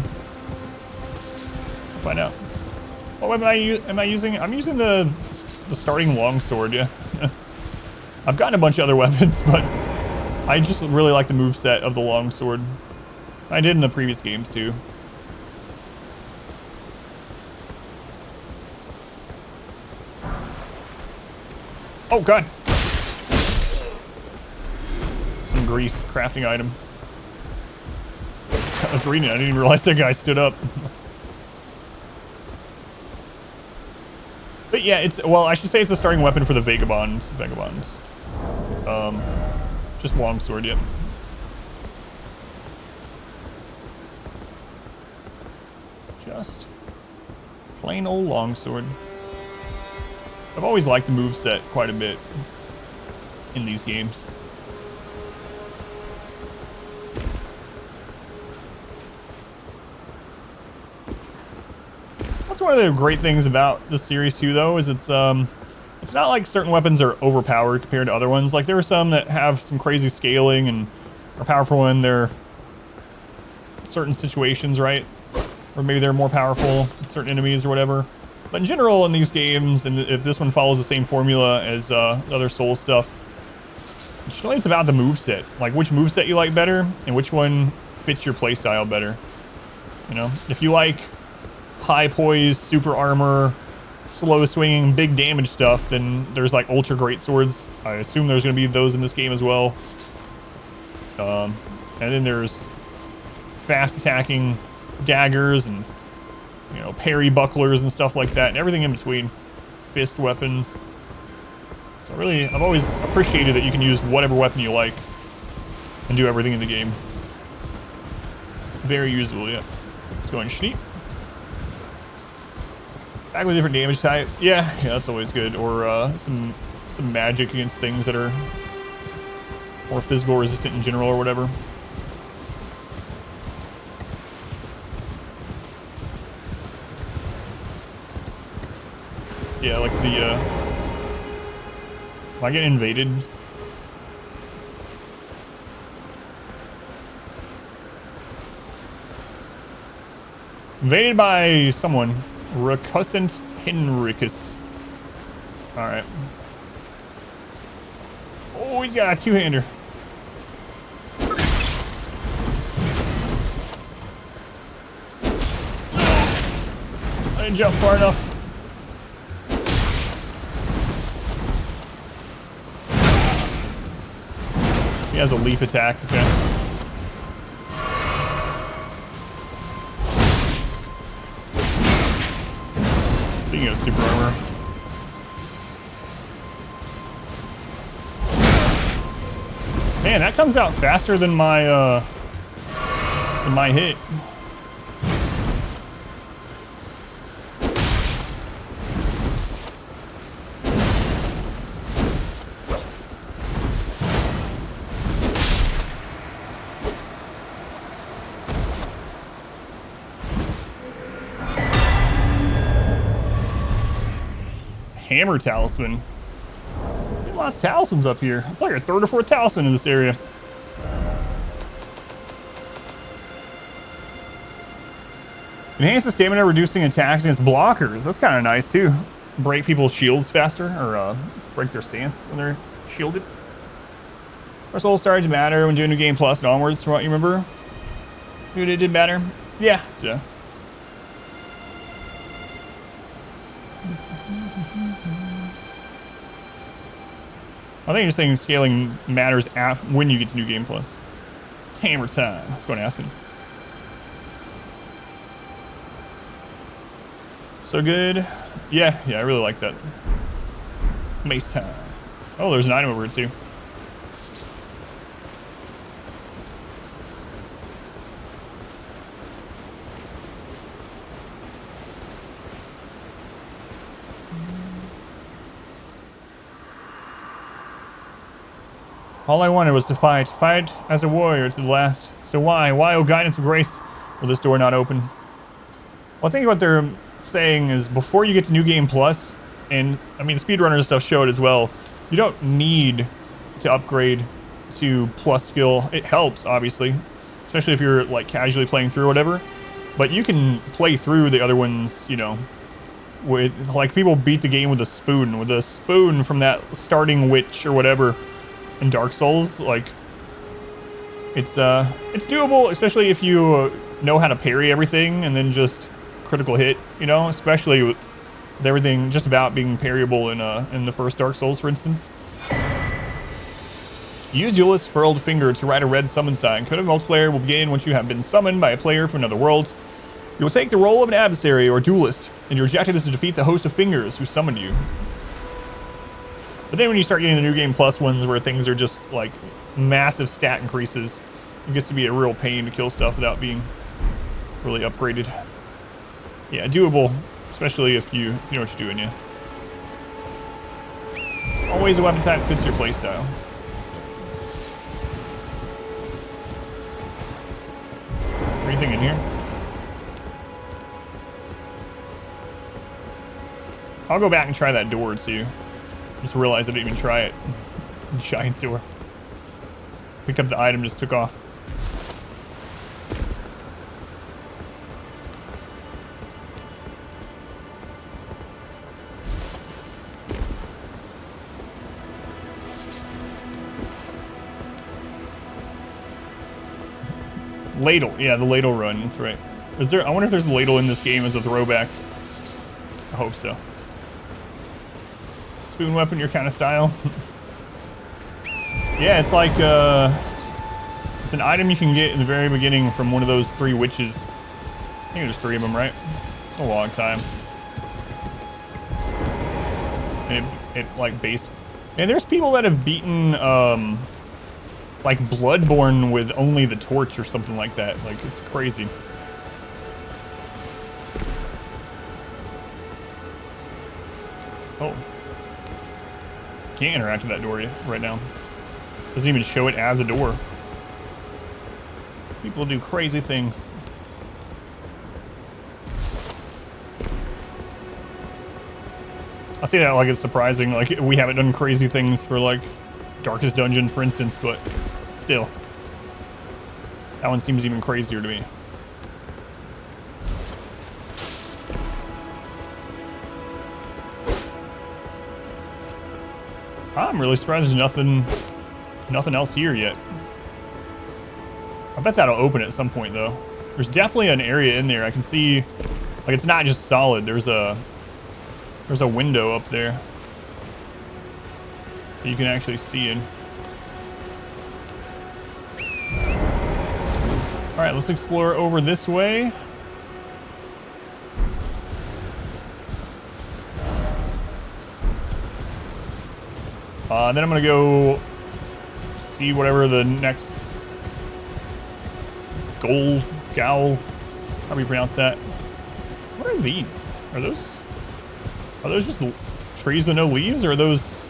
[SPEAKER 1] Find out. What weapon am I using? I'm using the starting longsword. Yeah. I've gotten a bunch of other weapons, but I just really like the moveset of the longsword. I did in the previous games too. Oh god! Some grease crafting item. I was reading it, I didn't even realize that guy stood up. But yeah, it's, well, I should say it's the starting weapon for the Vagabonds. Just longsword, yep. Just plain old longsword. I've always liked the moveset quite a bit in these games. That's one of the great things about this series too, though, is it's not like certain weapons are overpowered compared to other ones. Like there are some that have some crazy scaling and are powerful in their certain situations, right? Or maybe they're more powerful in certain enemies or whatever. But in general, in these games, and if this one follows the same formula as other Soul stuff, generally it's about the moveset. Like which moveset you like better and which one fits your playstyle better. You know, if you like high poise, super armor, slow swinging, big damage stuff, then there's like ultra great swords. I assume there's going to be those in this game as well. And then there's fast attacking daggers and, you know, parry bucklers and stuff like that, and everything in between. Fist weapons. So really, I've always appreciated that you can use whatever weapon you like and do everything in the game. Very usable, yeah. Let's go and sheep. Back with a different damage type. Yeah, that's always good. Or some magic against things that are more physical resistant in general or whatever. Yeah, like the am I getting invaded? Invaded by someone. Recusant Henricus. Alright. Oh, he's got a two-hander. I didn't jump far enough. He has a leaf attack, okay. Speaking of super armor. Man, that comes out faster than my hit. Hammer talisman. Lots of talismans up here. It's like our third or fourth talisman in this area. Enhance the stamina, reducing attacks against blockers. That's kind of nice too. Break people's shields faster, or break their stance when they're shielded. Our soul started to matter when doing New Game Plus and onwards, from what you remember. Dude, it did matter. Yeah. Yeah. I think you're saying scaling matters when you get to New Game Plus. It's hammer time. Let's go to Aspen. So good. Yeah, I really like that. Mace time. Oh, there's an item over here too. All I wanted was to fight as a warrior to the last. So why, oh guidance of grace, will this door not open? Well, I think what they're saying is before you get to New Game Plus, and I mean speedrunner stuff showed as well, you don't need to upgrade to plus skill. It helps, obviously, especially if you're like casually playing through or whatever, but you can play through the other ones, you know, with like people beat the game with a spoon from that starting witch or whatever in Dark Souls. Like it's doable, especially if you know how to parry everything and then just critical hit, you know, especially with everything just about being parryable in the first Dark Souls, for instance. Use Duelist's furled finger to write a red summon sign. Code of multiplayer will begin once you have been summoned by a player from another world. You will take the role of an adversary or duelist, and your objective is to defeat the host of fingers who summoned you. But then when you start getting the New Game Plus ones where things are just like massive stat increases, it gets to be a real pain to kill stuff without being really upgraded. Yeah, doable, especially if you know what you're doing, yeah. Always a weapon type fits your playstyle. Anything in here? I'll go back and try that door too. Just realized I didn't even try it. Giant door. Picked up the item, just took off. Ladle, yeah, the ladle run, that's right. Is there, I wonder if there's a ladle in this game as a throwback. I hope so. Spoon weapon, your kind of style. Yeah, it's like, it's an item you can get in the very beginning from one of those 3 witches. I think there's 3 of them, right? A long time. And it like base. And there's people that have beaten, like Bloodborne with only the torch or something like that. Like, it's crazy. Oh. Can't interact with that door right now. Doesn't even show it as a door. People do crazy things. I say that like it's surprising. Like, we haven't done crazy things for like Darkest Dungeon, for instance, but still. That one seems even crazier to me. I'm really surprised there's nothing else here yet. I bet that'll open at some point though. There's definitely an area in there. I can see, like, it's not just solid. There's a window up there that you can actually see in. All right, let's explore over this way. Then I'm gonna go see whatever the next goal, how do you pronounce that? What are these? Are those just trees with no leaves, or are those?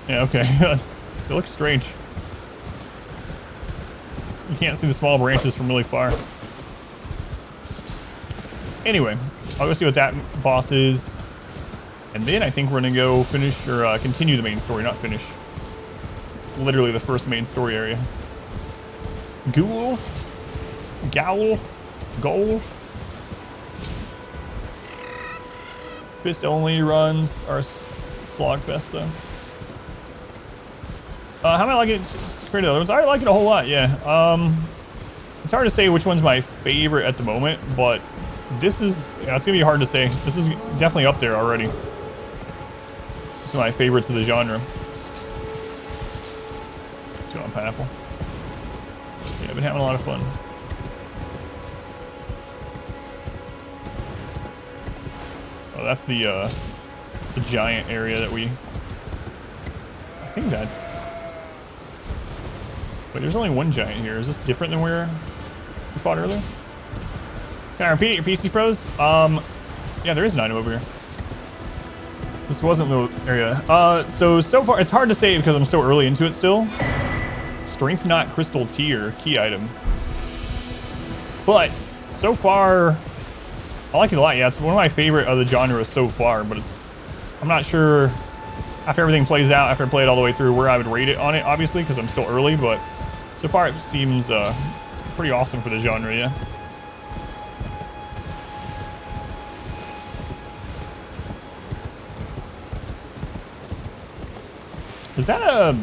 [SPEAKER 1] Yeah, okay. They look strange. You can't see the small branches from really far. Anyway, I'll go see what that boss is. And then I think we're gonna go finish, or continue the main story, not finish. Literally the first main story area. Ghoul? Gowl? Goal? Fist only runs are Slogfest though. How am I liking it compared to the other ones? I like it a whole lot, yeah. It's hard to say which one's my favorite at the moment, but this is, yeah, it's gonna be hard to say. This is definitely up there already. It's my favorites of the genre. Let's go on pineapple. Yeah, I've been having a lot of fun. Oh, that's the giant area that we, I think that's, wait, there's only one giant here. Is this different than where we fought earlier? Can I repeat it? Your PC froze? Yeah, there is an item over here. This wasn't the area. So far, it's hard to say because I'm so early into it still. Strength Knot Crystal Tier, key item. But, so far, I like it a lot. Yeah, it's one of my favorite of the genre so far, but it's, I'm not sure, after everything plays out, after I play it all the way through, where I would rate it on it, obviously, because I'm still early, but so far it seems pretty awesome for the genre, yeah. Is that a,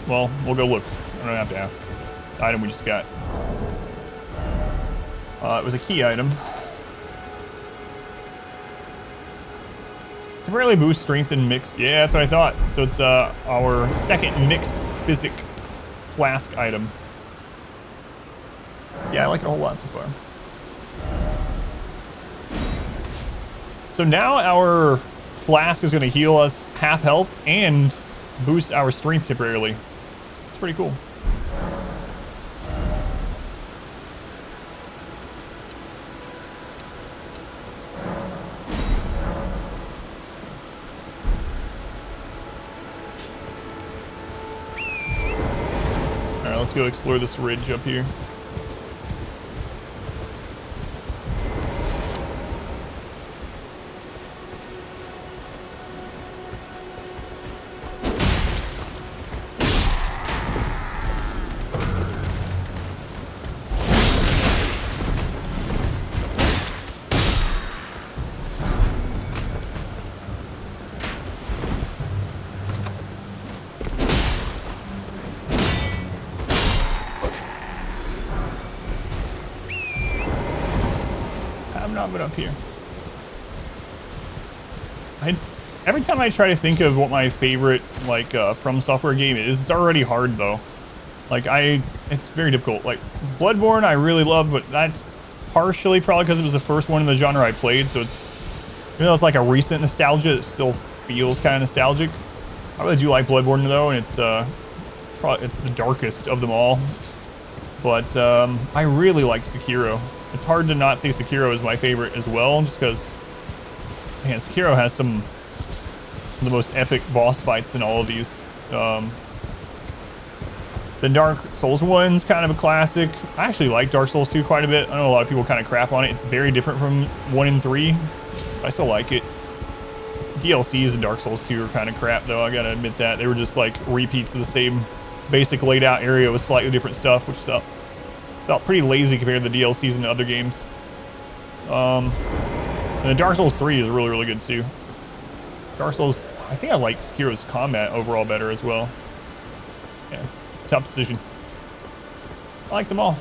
[SPEAKER 1] well, we'll go look. I don't have to ask. The item we just got. It was a key item. Temporarily boost strength and mixed. Yeah, that's what I thought. So it's our second mixed physic flask item. Yeah, I like it a whole lot so far. So now our flask is going to heal us half health and boost our strength temporarily. It's pretty cool. Alright, let's go explore this ridge up here. Up here. Every time I try to think of what my favorite like From Software game is, it's already hard though. Like it's very difficult. Like Bloodborne I really love, but that's partially probably because it was the first one in the genre I played, so it's, even though it's like a recent nostalgia, it still feels kind of nostalgic. I really do like Bloodborne though, and it's the darkest of them all. But I really like Sekiro. It's hard to not say Sekiro is my favorite as well, just because, man, Sekiro has some of the most epic boss fights in all of these. The Dark Souls 1's kind of a classic. I actually like Dark Souls 2 quite a bit. I know a lot of people kind of crap on it. It's very different from 1 and 3. But I still like it. DLCs in Dark Souls 2 are kind of crap, though. I gotta admit that. They were just like repeats of the same basic laid out area with slightly different stuff, which felt pretty lazy compared to the DLCs in the other games. And the Dark Souls 3 is really, really good too. Dark Souls, I think I like Sekiro's combat overall better as well. Yeah, it's a tough decision. I like them all.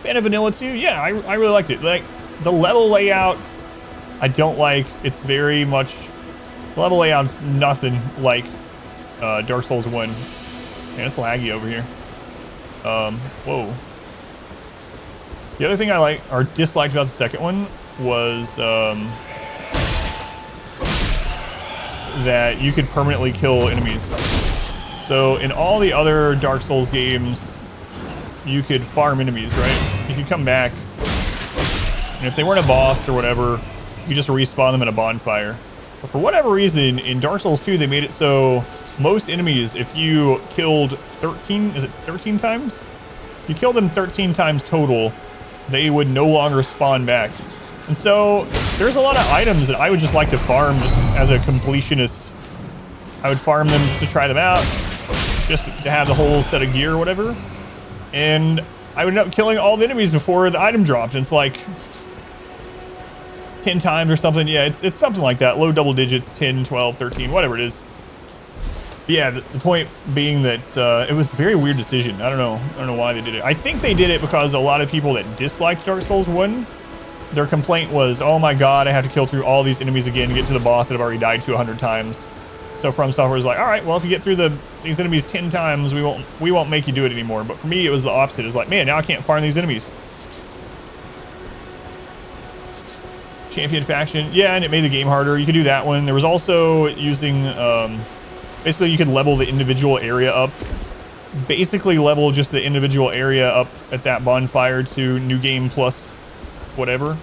[SPEAKER 1] Fan of Vanilla too? Yeah, I really liked it. Like, the level layout, I don't like. It's very much, the level layout's nothing like Dark Souls 1. Man, it's laggy over here. Whoa. The other thing I like or disliked about the second one was that you could permanently kill enemies. So in all the other Dark Souls games, you could farm enemies, right? You could come back, and if they weren't a boss or whatever, you could just respawn them in a bonfire. But for whatever reason, in Dark Souls 2, they made it so most enemies, if you killed 13 times? You killed them 13 times total, they would no longer spawn back. And so there's a lot of items that I would just like to farm just as a completionist. I would farm them just to try them out, just to have the whole set of gear or whatever. And I would end up killing all the enemies before the item dropped. And it's like 10 times or something. Yeah, it's something like that. Low double digits, 10, 12, 13, whatever it is. Yeah, the point being that it was a very weird decision. I don't know why they did it. I think they did it because a lot of people that disliked Dark Souls 1, their complaint was, oh my god, I have to kill through all these enemies again to get to the boss that I've already died to 100 times. So From Software was like, all right, well, if you get through these enemies 10 times, we won't make you do it anymore. But for me, it was the opposite. It's like, man, now I can't farm these enemies. Champion faction, yeah, and it made the game harder. You could do that one. There was also using, basically you could level the individual area up. Basically level just the individual area up at that bonfire to New Game Plus whatever.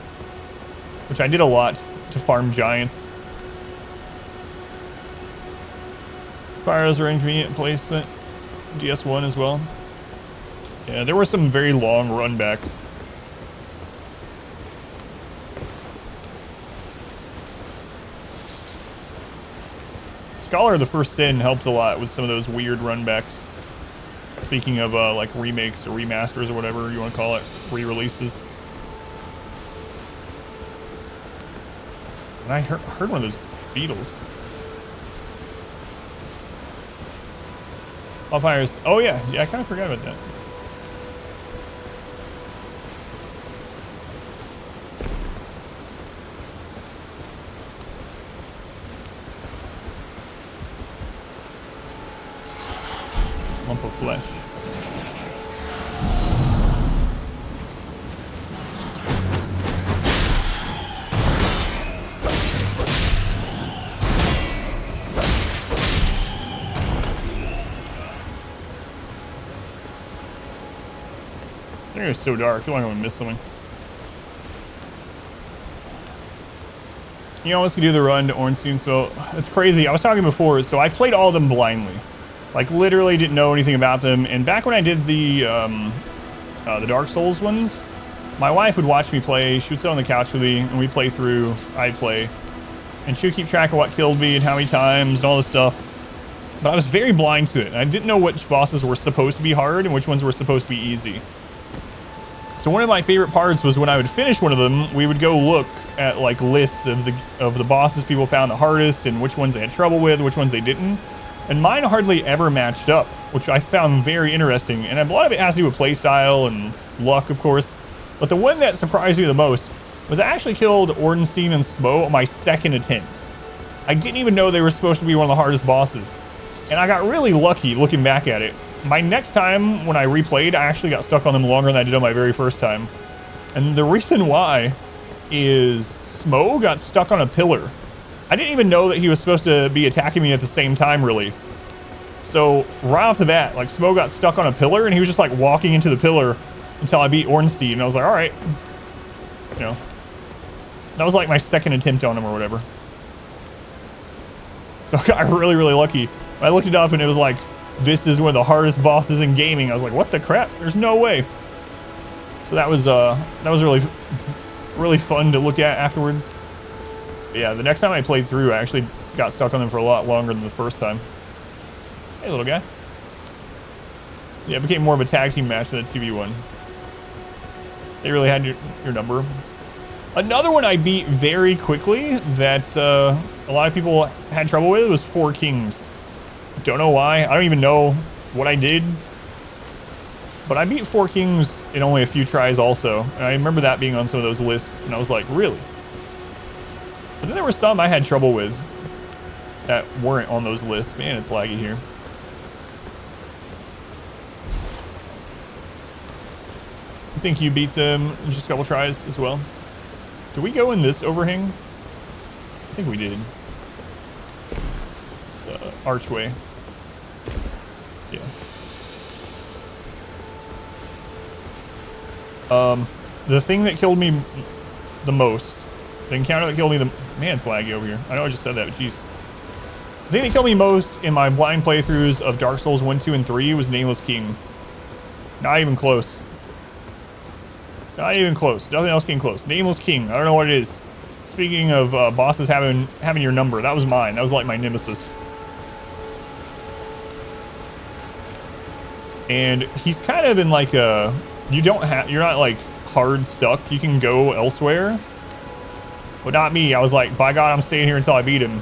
[SPEAKER 1] Which I did a lot to farm giants. Fires are inconvenient placement. DS1 as well. Yeah, there were some very long runbacks. Scholar of the First Sin helped a lot with some of those weird runbacks. Speaking of like remakes or remasters or whatever you want to call it, re-releases. And I heard one of those beetles. Fires. Oh yeah, I kind of forgot about that. Lump of flesh. This area is so dark. I feel like I'm gonna miss something. You almost could do the run to Ornstein, so it's crazy. I was talking before, so I played all of them blindly. Like, literally didn't know anything about them. And back when I did the Dark Souls ones, my wife would watch me play. She would sit on the couch with me, and we'd play through. I'd play. And she would keep track of what killed me and how many times and all this stuff. But I was very blind to it. And I didn't know which bosses were supposed to be hard and which ones were supposed to be easy. So one of my favorite parts was when I would finish one of them, we would go look at, like, lists of the bosses people found the hardest and which ones they had trouble with, which ones they didn't. And mine hardly ever matched up, which I found very interesting. And a lot of it has to do with playstyle and luck, of course. But the one that surprised me the most was I actually killed Ornstein and Smo on my second attempt. I didn't even know they were supposed to be one of the hardest bosses. And I got really lucky looking back at it. My next time when I replayed, I actually got stuck on them longer than I did on my very first time. And the reason why is Smo got stuck on a pillar. I didn't even know that he was supposed to be attacking me at the same time, really. So, right off the bat, like, Smo got stuck on a pillar, and he was just, like, walking into the pillar until I beat Ornstein, and I was like, alright. You know. That was, like, my second attempt on him or whatever. So, I got really, really lucky. I looked it up, and it was like, this is one of the hardest bosses in gaming. I was like, what the crap? There's no way. So, that was really, really fun to look at afterwards. Yeah, the next time I played through, I actually got stuck on them for a lot longer than the first time. Hey, little guy. Yeah, it became more of a tag team match than a 2v1. They really had your number. Another one I beat very quickly that a lot of people had trouble with was Four Kings. Don't know why. I don't even know what I did. But I beat Four Kings in only a few tries also. And I remember that being on some of those lists, and I was like, really? But then there were some I had trouble with that weren't on those lists. Man, it's laggy here. I think you beat them in just a couple tries as well. Did we go in this overhang? I think we did. It's archway. Yeah. The thing that killed me the most, the encounter that killed me the... Man, it's laggy over here. I know I just said that, but jeez. The thing that killed me most in my blind playthroughs of Dark Souls 1, 2, and 3 was Nameless King. Not even close. Not even close. Nothing else came close. Nameless King. I don't know what it is. Speaking of bosses having your number, that was mine. That was like my nemesis. And he's kind of in like a... You're not like hard stuck. You can go elsewhere. But not me. I was like, by God, I'm staying here until I beat him.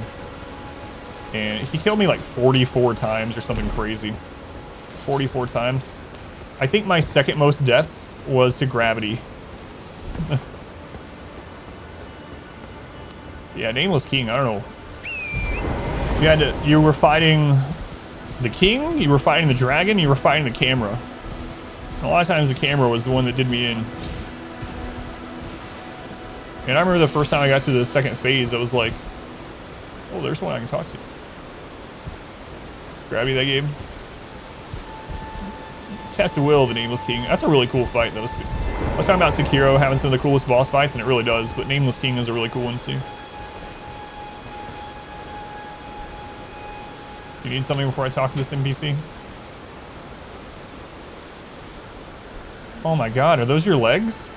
[SPEAKER 1] And he killed me like 44 times or something crazy. 44 times. I think my second most deaths was to gravity. Yeah, Nameless King, I don't know. You were fighting the king, you were fighting the dragon, you were fighting the camera. And a lot of times the camera was the one that did me in. And I remember the first time I got to the second phase, I was like, oh, there's one I can talk to. Grabby that game. Test of Will, the Nameless King. That's a really cool fight. I was talking about Sekiro having some of the coolest boss fights, and it really does, but Nameless King is a really cool one too. You need something before I talk to this NPC? Oh my god, are those your legs?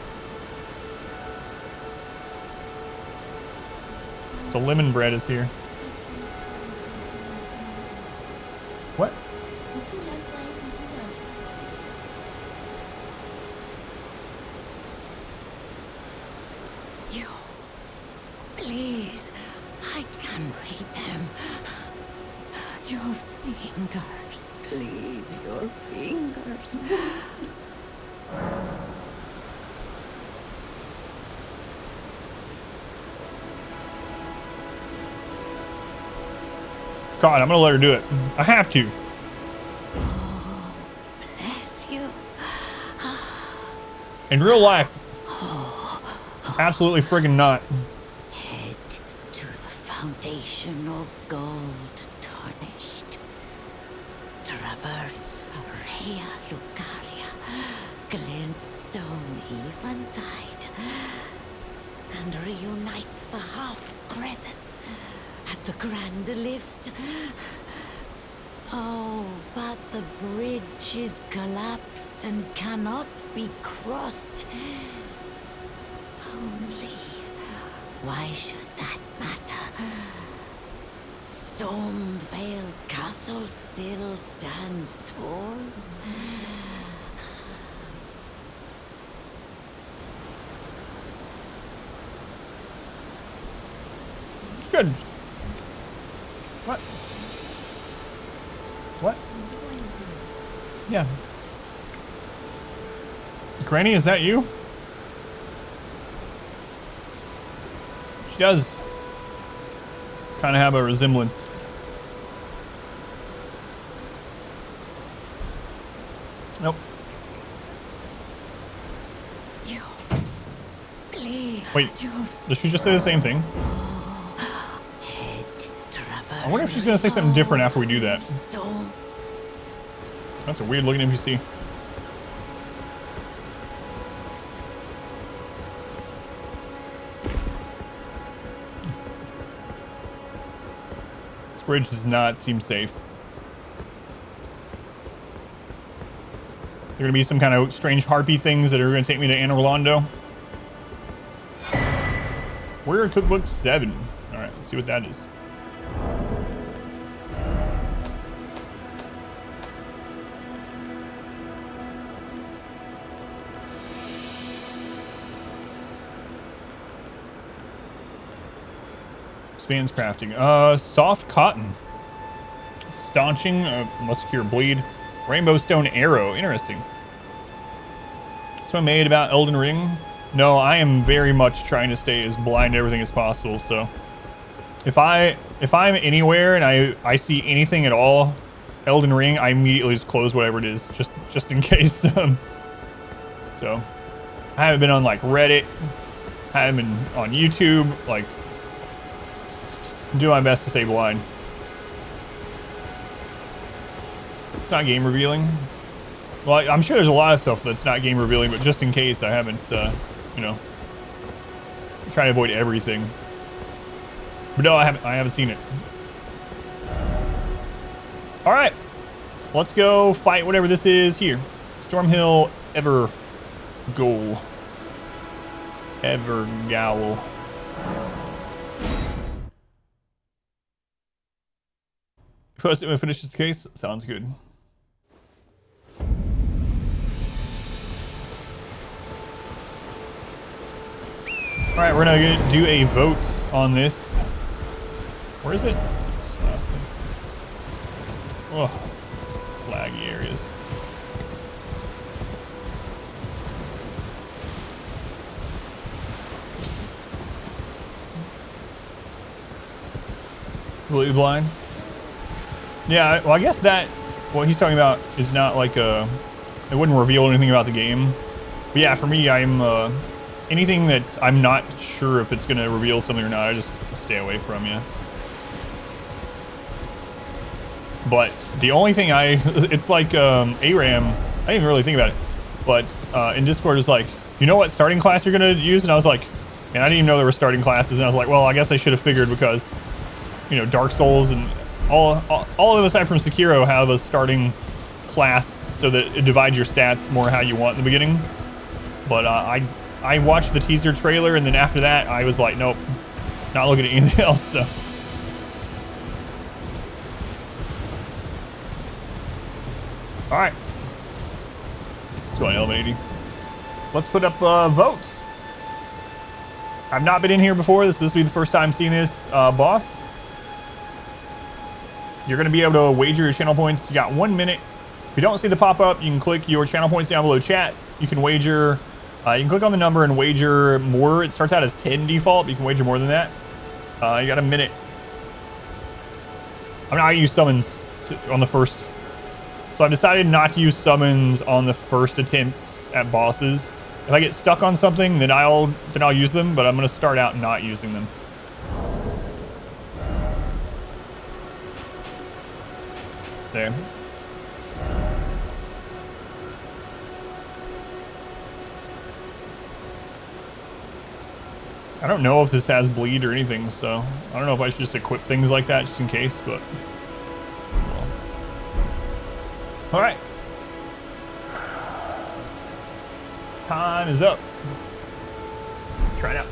[SPEAKER 1] The lemon bread is here. What?
[SPEAKER 5] You, please, I can read them. Your fingers, please, your fingers.
[SPEAKER 1] God, I'm gonna let her do it. I have to.
[SPEAKER 5] Oh, bless you.
[SPEAKER 1] In real life, absolutely friggin' not.
[SPEAKER 5] Head to the foundation of gold tarnished. Traverse Rhea Lucaria, glintstone eventide, and reunite the half crescents at the grand lift. Oh, but the bridge is collapsed and cannot be crossed. Only, why should that matter? Stormvale Castle still stands tall.
[SPEAKER 1] Good. What? What? Yeah. Granny, is that you? She does kind of have a resemblance. Nope.
[SPEAKER 5] You, please.
[SPEAKER 1] Wait, did she just say the same thing? I wonder if she's going to say something different after we do that. That's a weird looking NPC. This bridge does not seem safe. There are going to be some kind of strange harpy things that are going to take me to Anne Orlando. We're in Cookbook 7. Alright, let's see what that is. Expands crafting. Soft cotton. Staunching. Must cure bleed. Rainbow stone arrow. Interesting. So I made about Elden Ring. No, I am very much trying to stay as blind to everything as possible. So if I'm anywhere and I see anything at all Elden Ring, I immediately just close whatever it is, just in case. So I haven't been on like Reddit. I haven't been on YouTube. Like, do my best to stay blind. It's not game revealing. Well, I'm sure there's a lot of stuff that's not game revealing, but just in case, I haven't, you know, try to avoid everything. But no, I haven't seen it. All right, let's go fight whatever this is here. Stormhill Evergoal. Evergowl. First, I'm gonna finish this case. Sounds good. All right, we're gonna do a vote on this. Where is it? Oh, laggy areas. Completely blind. Yeah, well, I guess that what he's talking about is not like a. It wouldn't reveal anything about the game. But yeah, for me, I'm anything that I'm not sure if it's gonna reveal something or not, I just stay away from. Yeah. But the only thing it's like ARAM. I didn't even really think about it, but in Discord it's like, you know what starting class you're gonna use, and I was like, man, I didn't even know there were starting classes, and I was like, well, I guess I should have figured because, you know, Dark Souls and all of them aside from Sekiro have a starting class so that it divides your stats more how you want in the beginning. But I watched the teaser trailer, and then after that I was like, nope, not looking at anything else. So. All right, let's go on element 80. Let's put up votes. I've not been in here before. This will be the first time seeing this boss. You're going to be able to wager your channel points. You got 1 minute. If you don't see the pop-up, you can click your channel points down below chat. You can wager. You can click on the number and wager more. It starts out as 10 default, but you can wager more than that. You got a minute. I'm not going to use summons on the first. So I've decided not to use summons on the first attempts at bosses. If I get stuck on something, then I'll use them, but I'm going to start out not using them. There. I don't know if this has bleed or anything, so I don't know if I should just equip things like that just in case, but well. All right. Time is up. Let's try it out.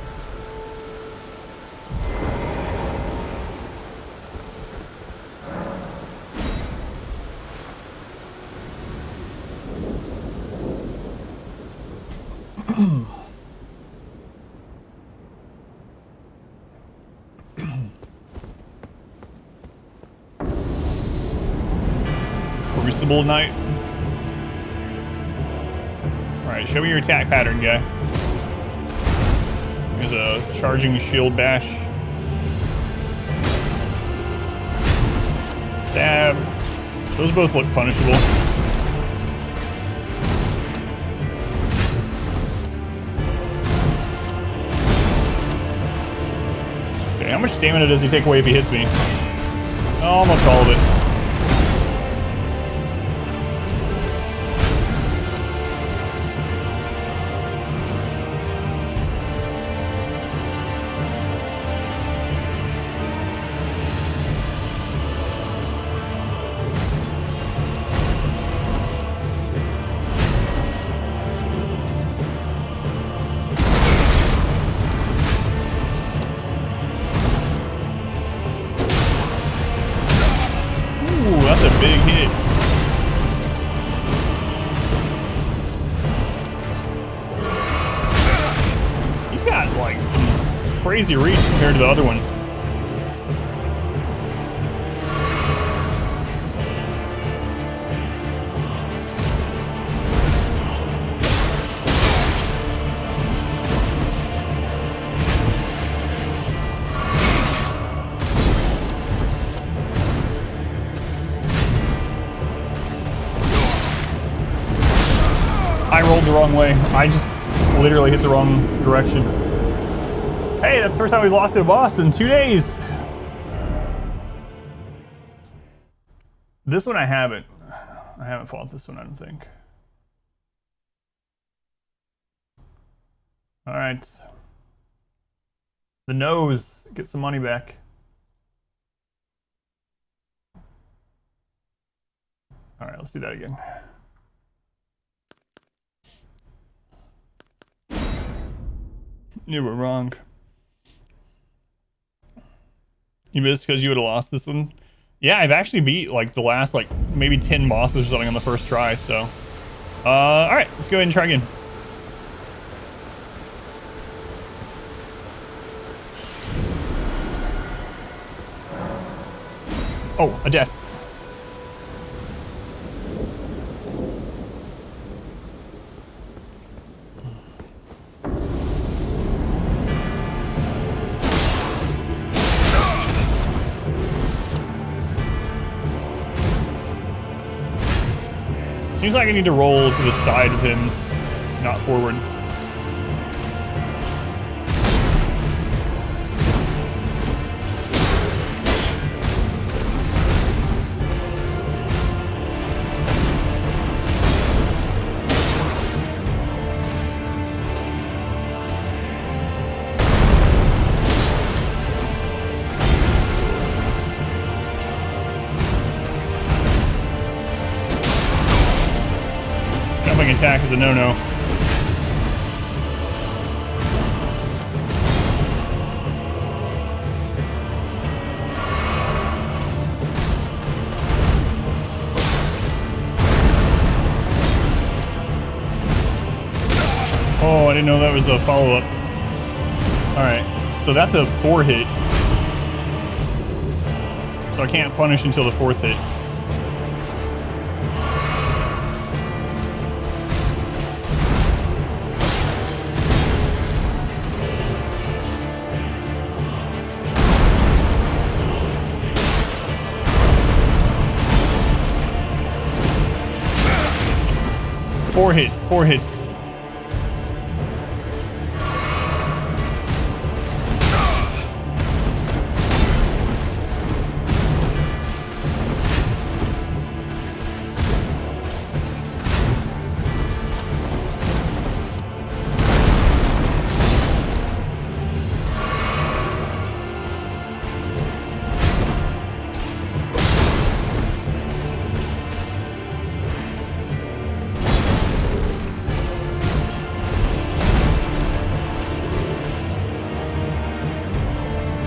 [SPEAKER 1] Crucible Knight. Alright, show me your attack pattern, guy. There's a charging shield bash. Stab. Those both look punishable. Okay, how much stamina does he take away if he hits me? Almost all of it. Crazy reach compared to the other one. I rolled the wrong way. I just literally hit the wrong direction. Hey, that's the first time we've lost to a boss in 2 days. This one I haven't fought this one, I don't think. All right. The nose, get some money back. All right, let's do that again. You were wrong. You missed because you would have lost this one? Yeah, I've actually beat like the last like maybe 10 bosses or something on the first try, so. Alright, let's go ahead and try again. Oh, a death. Seems like I need to roll to the side with him, not forward. Jumping attack is a no-no. Oh, I didn't know that was a follow-up. Alright, so that's a 4 hit. So I can't punish until the 4th hit. Four hits.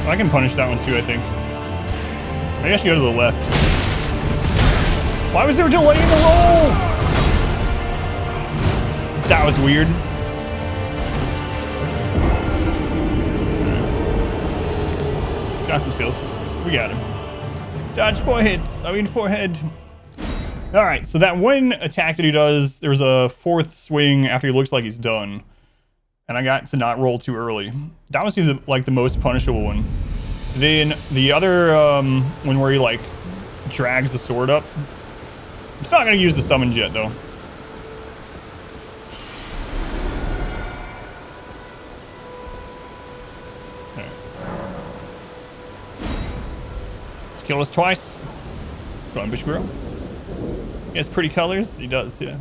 [SPEAKER 1] I can punish that one too, I think. I guess you go to the left. Why was there a delay in the roll? That was weird. Got some skills. We got him. Dodge 4 hits. 4 head. Alright, so that one attack that he does, there's a 4th swing after he looks like he's done. And I got to not roll too early. That was like the most punishable one. Then the other one where he like drags the sword up. I'm still not gonna use the summons yet though. Okay. He's killed us twice. Ambush girl. He has pretty colors. He does, yeah.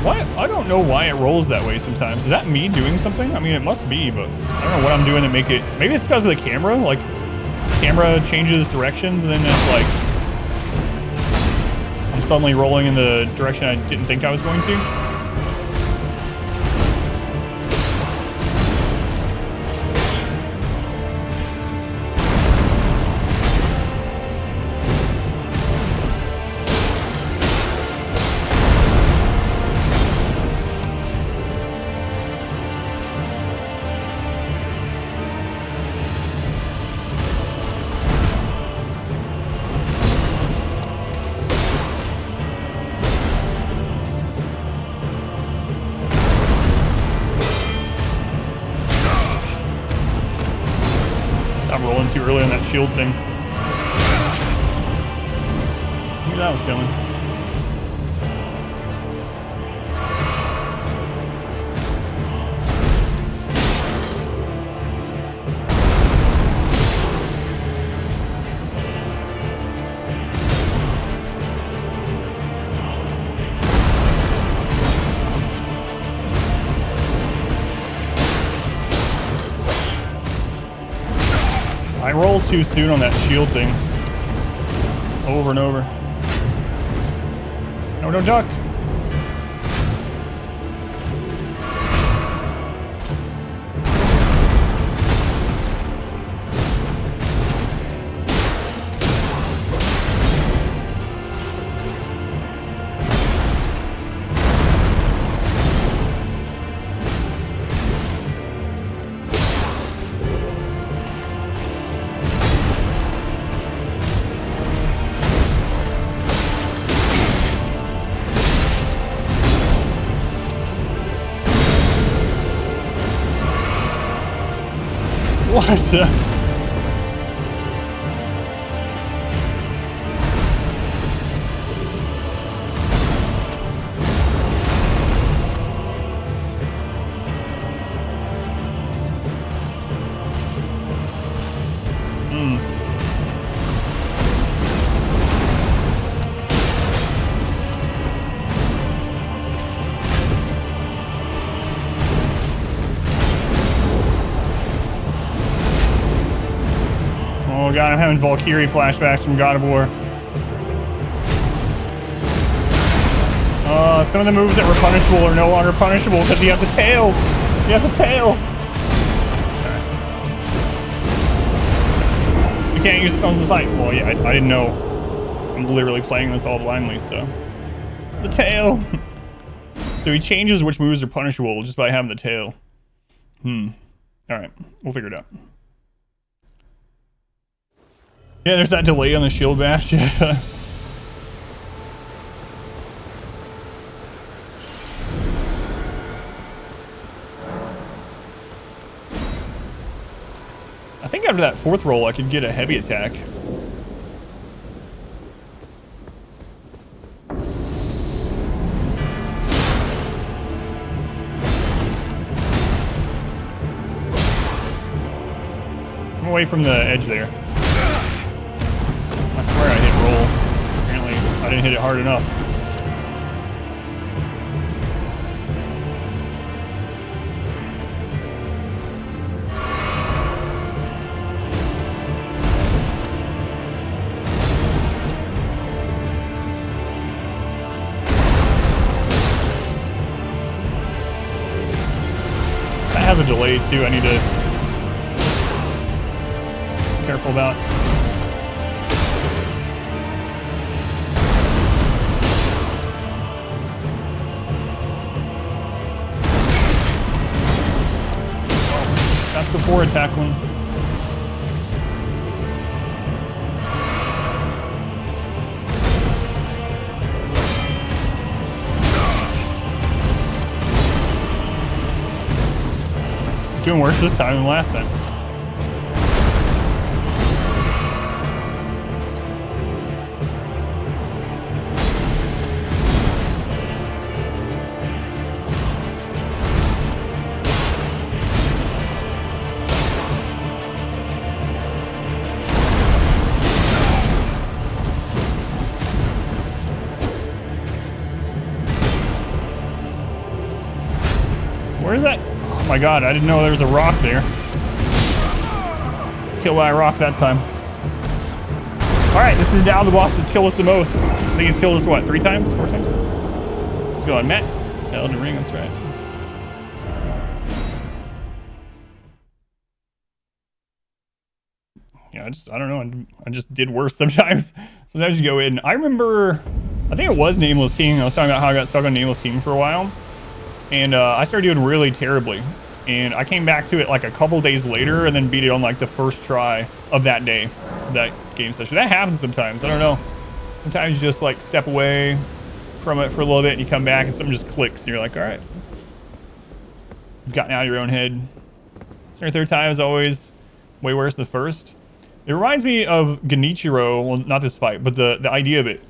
[SPEAKER 1] What? I don't know why it rolls that way sometimes. Is that me doing something? I mean, it must be, but I don't know what I'm doing to make it... Maybe it's because of the camera. Like, camera changes directions, and then it's like... I'm suddenly rolling in the direction I didn't think I was going to. I'm rolling too early on that shield thing. I knew that was coming. I roll too soon on that shield thing. Over and over. No, don't duck. What? Oh god, I'm having Valkyrie flashbacks from God of War. Some of the moves that were punishable are no longer punishable because he has a tail. He has a tail. Okay. You can't use this on the fight. Well, yeah, I didn't know. I'm literally playing this all blindly, so. The tail. So he changes which moves are punishable just by having the tail. Alright, we'll figure it out. Yeah, there's that delay on the shield bash. Yeah. I think after that 4th roll, I could get a heavy attack. I'm away from the edge there. I swear I hit roll. Apparently, I didn't hit it hard enough. That has a delay too. I need to be careful about. That's the 4 attack one. Doing worse this time than last time. Where's that? Oh my god, I didn't know there was a rock there. Killed by a rock that time. Alright, this is now the boss that's killed us the most. I think he's killed us, what, 3 times? 4 times? Let's go on, Matt. Elden Ring, that's right. Yeah, I don't know. I just did worse sometimes. Sometimes you go in. I remember, I think it was Nameless King. I was talking about how I got stuck on Nameless King for a while. And I started doing really terribly. And I came back to it like a couple days later and then beat it on like the first try of that day, that game session. That happens sometimes. I don't know. Sometimes you just like step away from it for a little bit and you come back and something just clicks and you're like, all right. You've gotten out of your own head. Second or 3rd time is always way worse than the first. It reminds me of Genichiro. Well, not this fight, but the idea of it.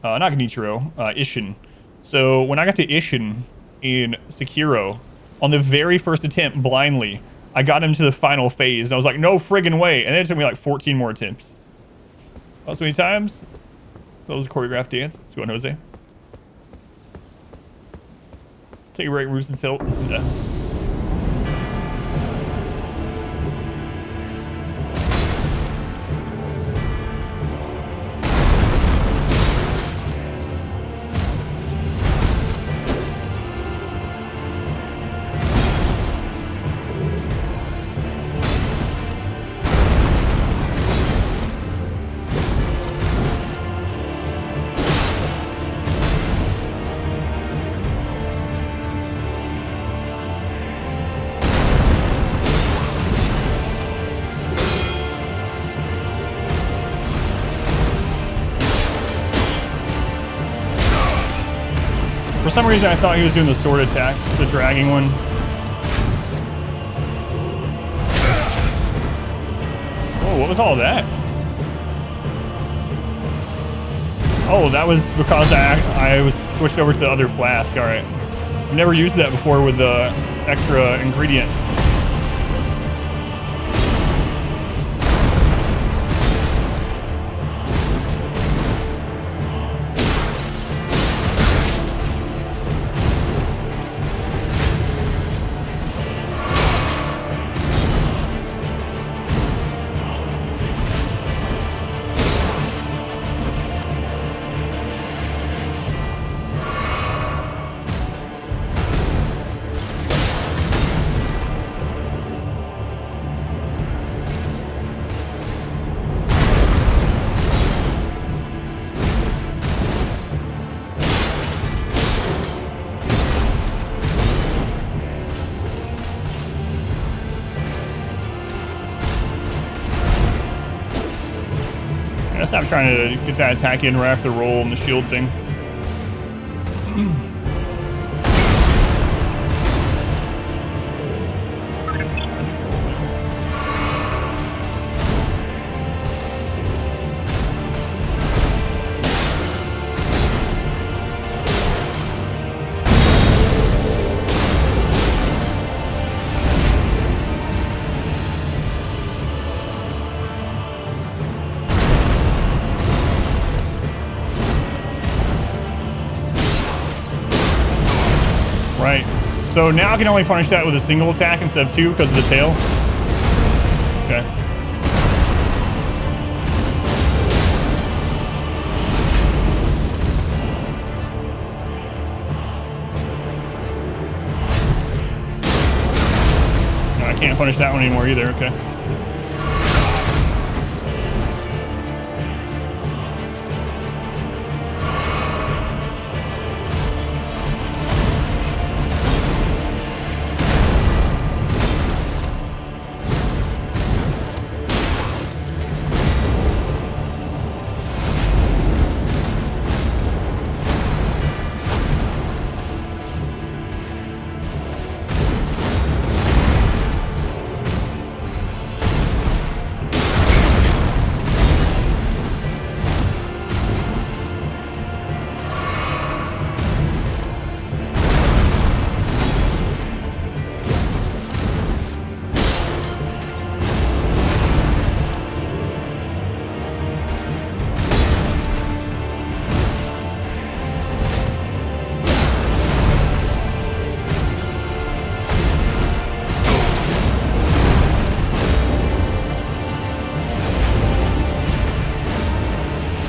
[SPEAKER 1] Not Genichiro, Ishin. So when I got to Ishin in Sekiro, on the very first attempt, blindly, I got him to the final phase, and I was like, no friggin' way. And then it took me like 14 more attempts. Oh, so many times. So that was a choreographed dance. Let's go on, Jose. Take a break, roost and tilt. Yeah. For some reason, I thought he was doing the sword attack, the dragging one. what was all that? Oh, that was because I was switched over to the other flask. All right. I've never used that before with the extra ingredient. I stopped trying to get that attack in right after the roll and the shield thing. Right. So now I can only punish that with a single attack instead of two because of the tail. Okay. No, I can't punish that one anymore either. Okay.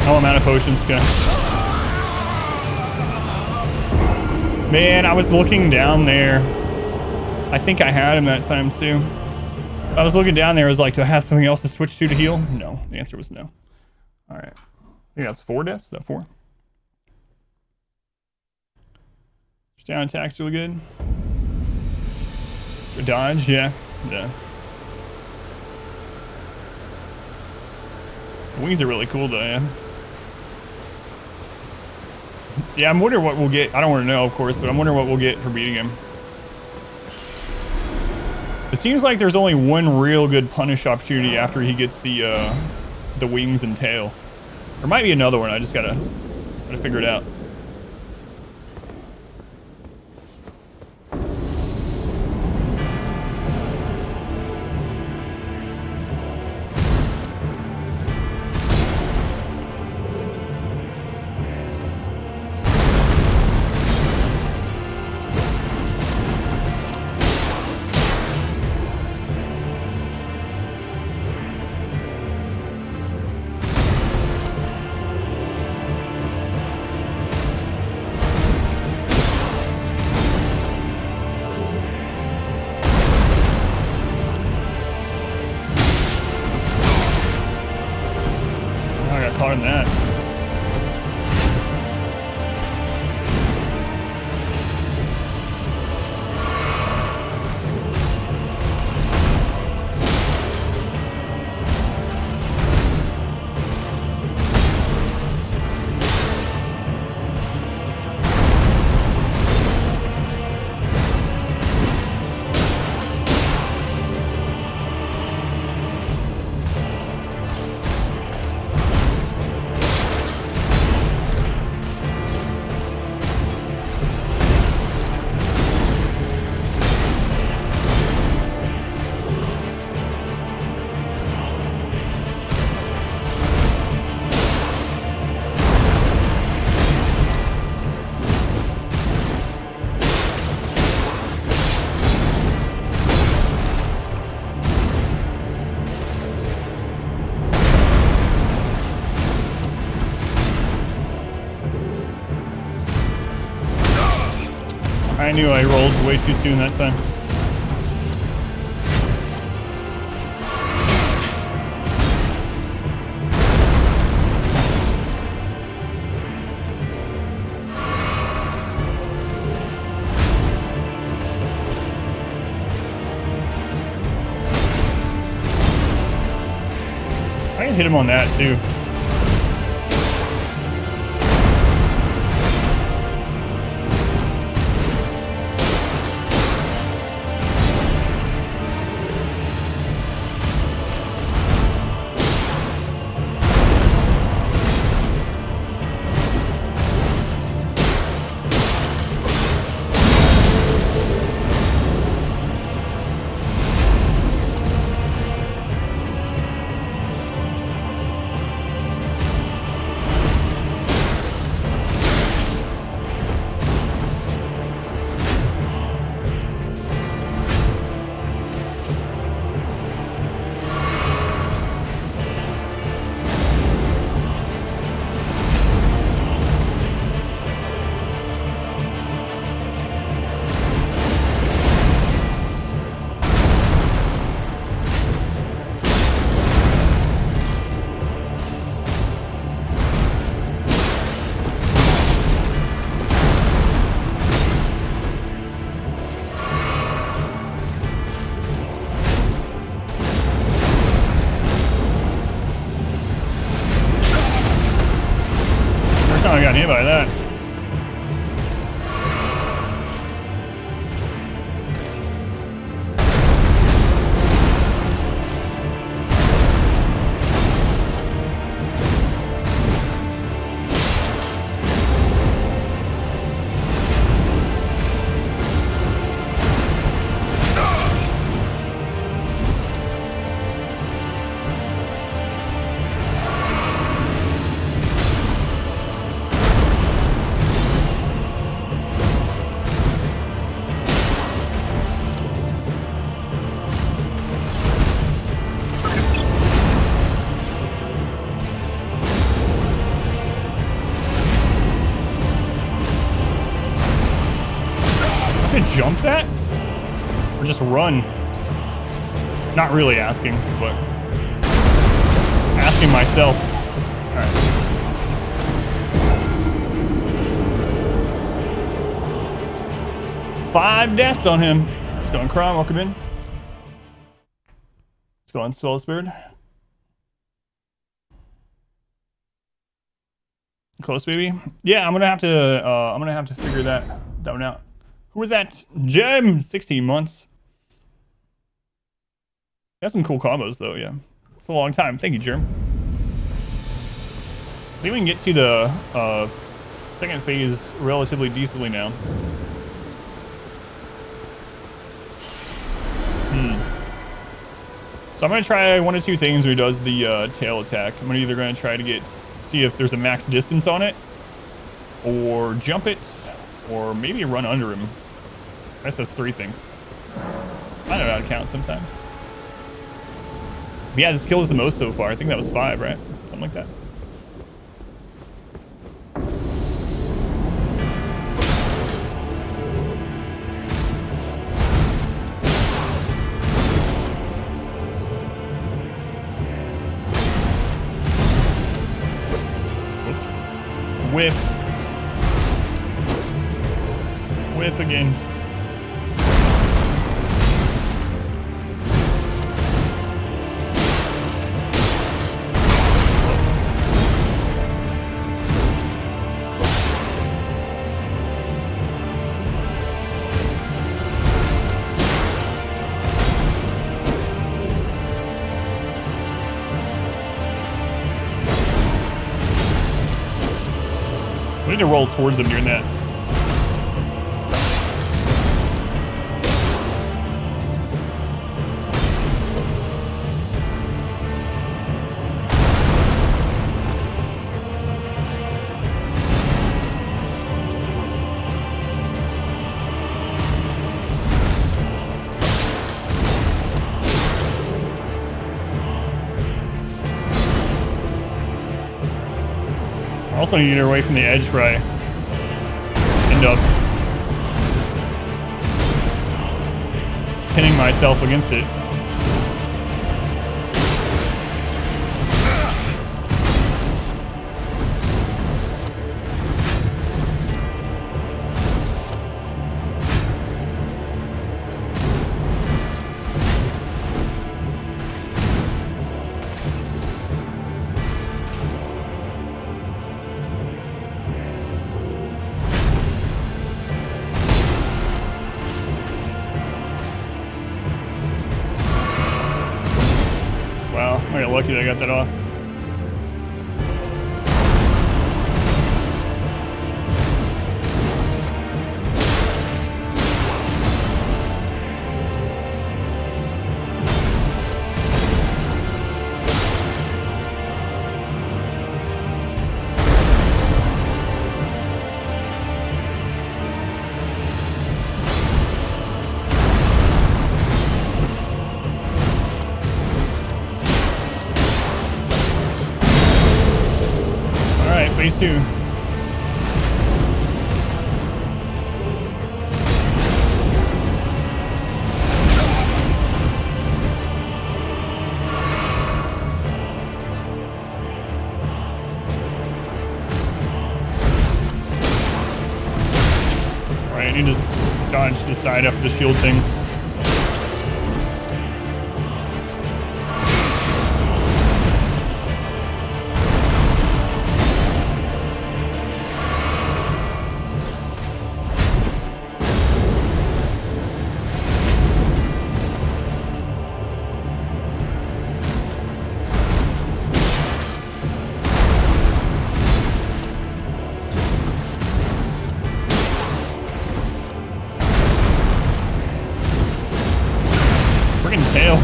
[SPEAKER 1] Oh, I'm out of potions. Okay. Man, I was looking down there. I think I had him that time too. I was looking down there. I was like, do I have something else to switch to heal? No. The answer was no. All right. I think that's 4 deaths. Is that 4? Down attack's really good. Dodge, yeah. Yeah. The wings are really cool though, yeah. Yeah, I'm wondering what we'll get. I don't want to know, of course, but I'm wondering what we'll get for beating him. It seems like there's only one real good punish opportunity after he gets the wings and tail. There might be another one. I just gotta figure it out. I knew I rolled way too soon that time. I can hit him on that too. I got hit by that. Jump that? Or just run? Not really asking, but asking myself. Alright. Five deaths on him. Let's go on Crom, welcome in. Let's go on Swell Spirit. Close, baby. Yeah, I'm gonna have to figure that one out. Who was that? Gem! 16 months. He has some cool combos, though, yeah. It's a long time. Thank you, Germ. I think we can get to the second phase relatively decently now. So I'm going to try one of two things where he does the tail attack. I'm either going to try to see if there's a max distance on it, or jump it, or maybe run under him. I guess that's three things. I don't know how to count sometimes. But yeah, the skill is the most so far. I think that was 5, right? Something like that. Whiff. Whiff again. We need to roll towards him during that. I also need to get away from the edge where I end up. pinning myself against it. Wow, I got lucky that I got that off. Phase 2. Alright, I need to dodge the side after the shield thing. Tail.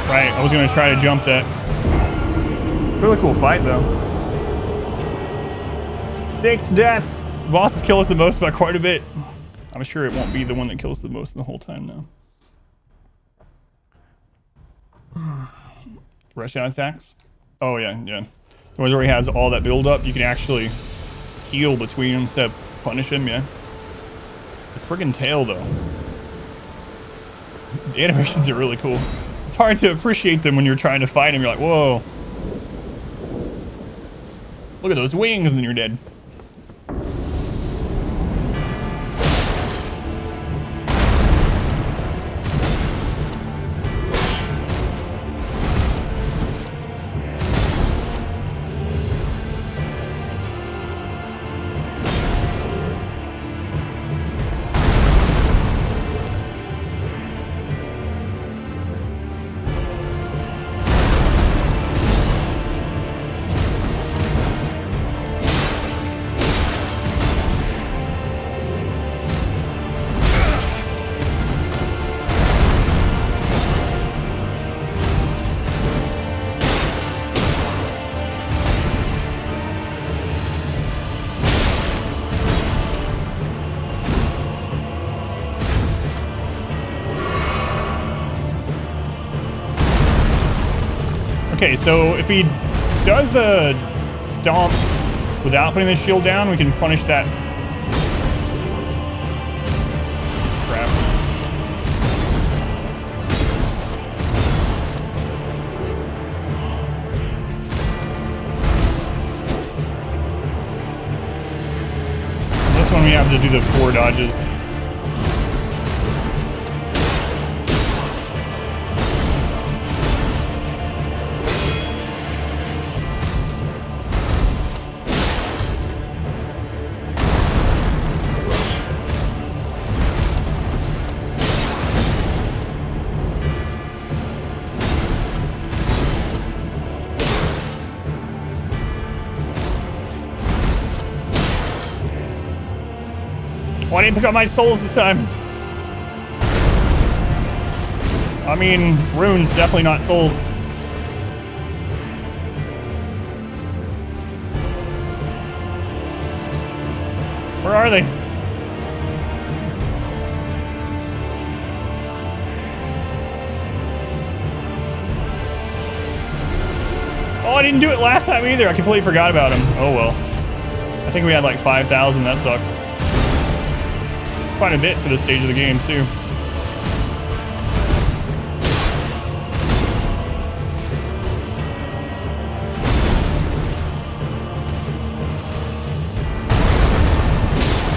[SPEAKER 1] Right, I was gonna try to jump that. It's a really cool fight though. 6 deaths. Bosses kill us the most by quite a bit. I'm sure it won't be the one that kills the most the whole time now. Rush down attacks. Oh yeah. The ones where he has all that build up, you can actually heal between them instead of punish him, yeah. The friggin' tail though. The animations are really cool. It's hard to appreciate them when you're trying to fight him. You're like, whoa. Look at those wings, and then you're dead. Okay, so if he does the stomp without putting the shield down, we can punish that. Crap. This one we have to do the 4 dodges. Oh, I didn't pick up my souls this time. I mean, runes, definitely not souls. Where are they? Oh, I didn't do it last time either. I completely forgot about him. Oh well. I think we had like 5,000. That sucks. Quite a bit for this stage of the game too.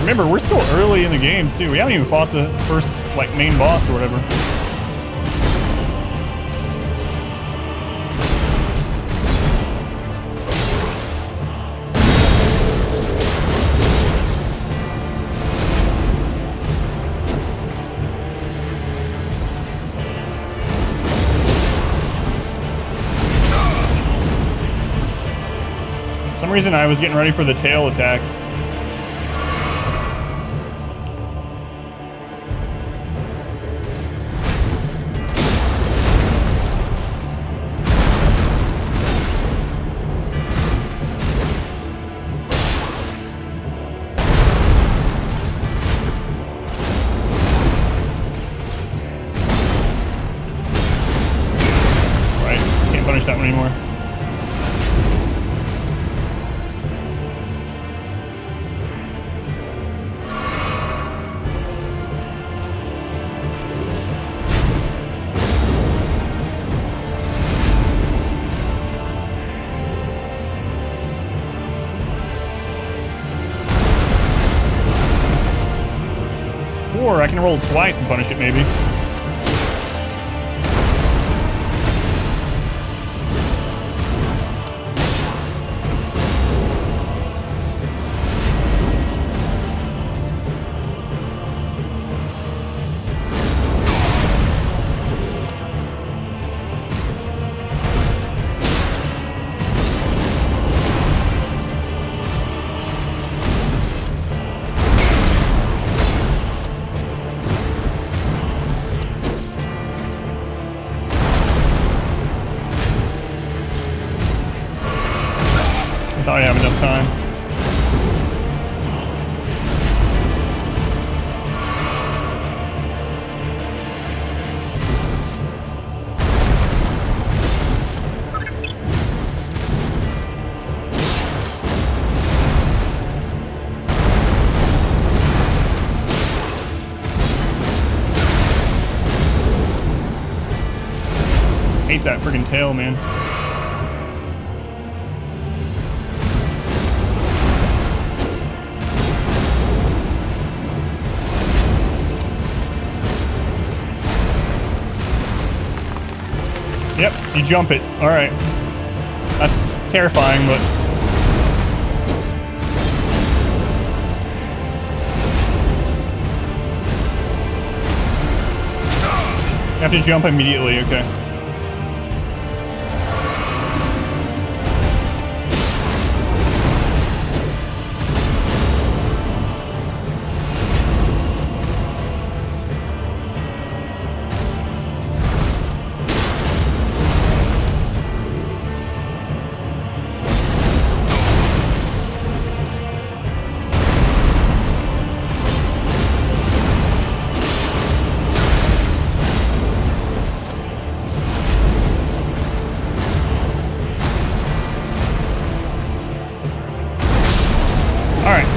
[SPEAKER 1] Remember, we're still early in the game too. We haven't even fought the first like main boss or whatever. For some reason I was getting ready for the tail attack. Right, can't punish that one anymore. Or I can roll twice and punish it, maybe. I thought I have enough time. Hate that freaking tail, man. Yep, you jump it. All right. That's terrifying, but... You have to jump immediately, okay.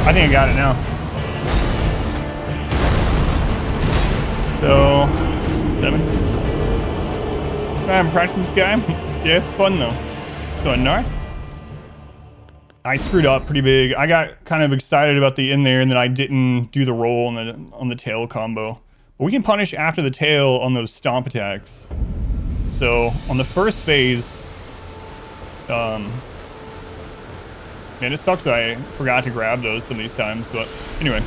[SPEAKER 1] I think I got it now. So, 7. I'm practicing this guy. Yeah, it's fun though. It's going north. I screwed up pretty big. I got kind of excited about the in there, and then I didn't do the roll on the tail combo. But we can punish after the tail on those stomp attacks. So on the first phase, man, it sucks that I forgot to grab those some of these times, but anyway.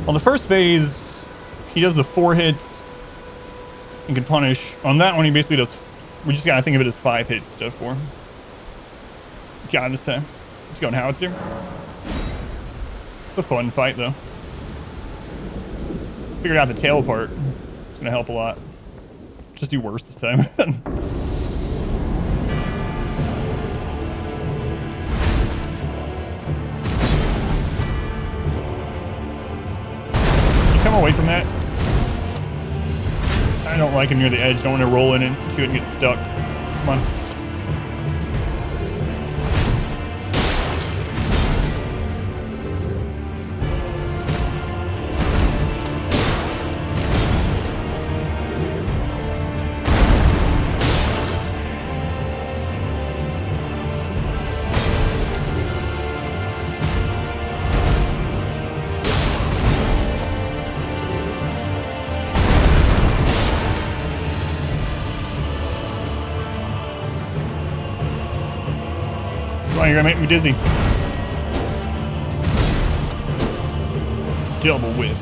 [SPEAKER 1] On the first phase, he does the 4 hits and can punish. On that one, he basically does, we just gotta think of it as 5 hits to 4. Gotta say. Let's go on howitzer. It's a fun fight, though. Figured out the tail part. It's gonna help a lot. just do worse this time. Come away from that. I don't like him near the edge. Don't want to roll into it and get stuck. Come on. Come on, you're gonna make me dizzy. Double whiff.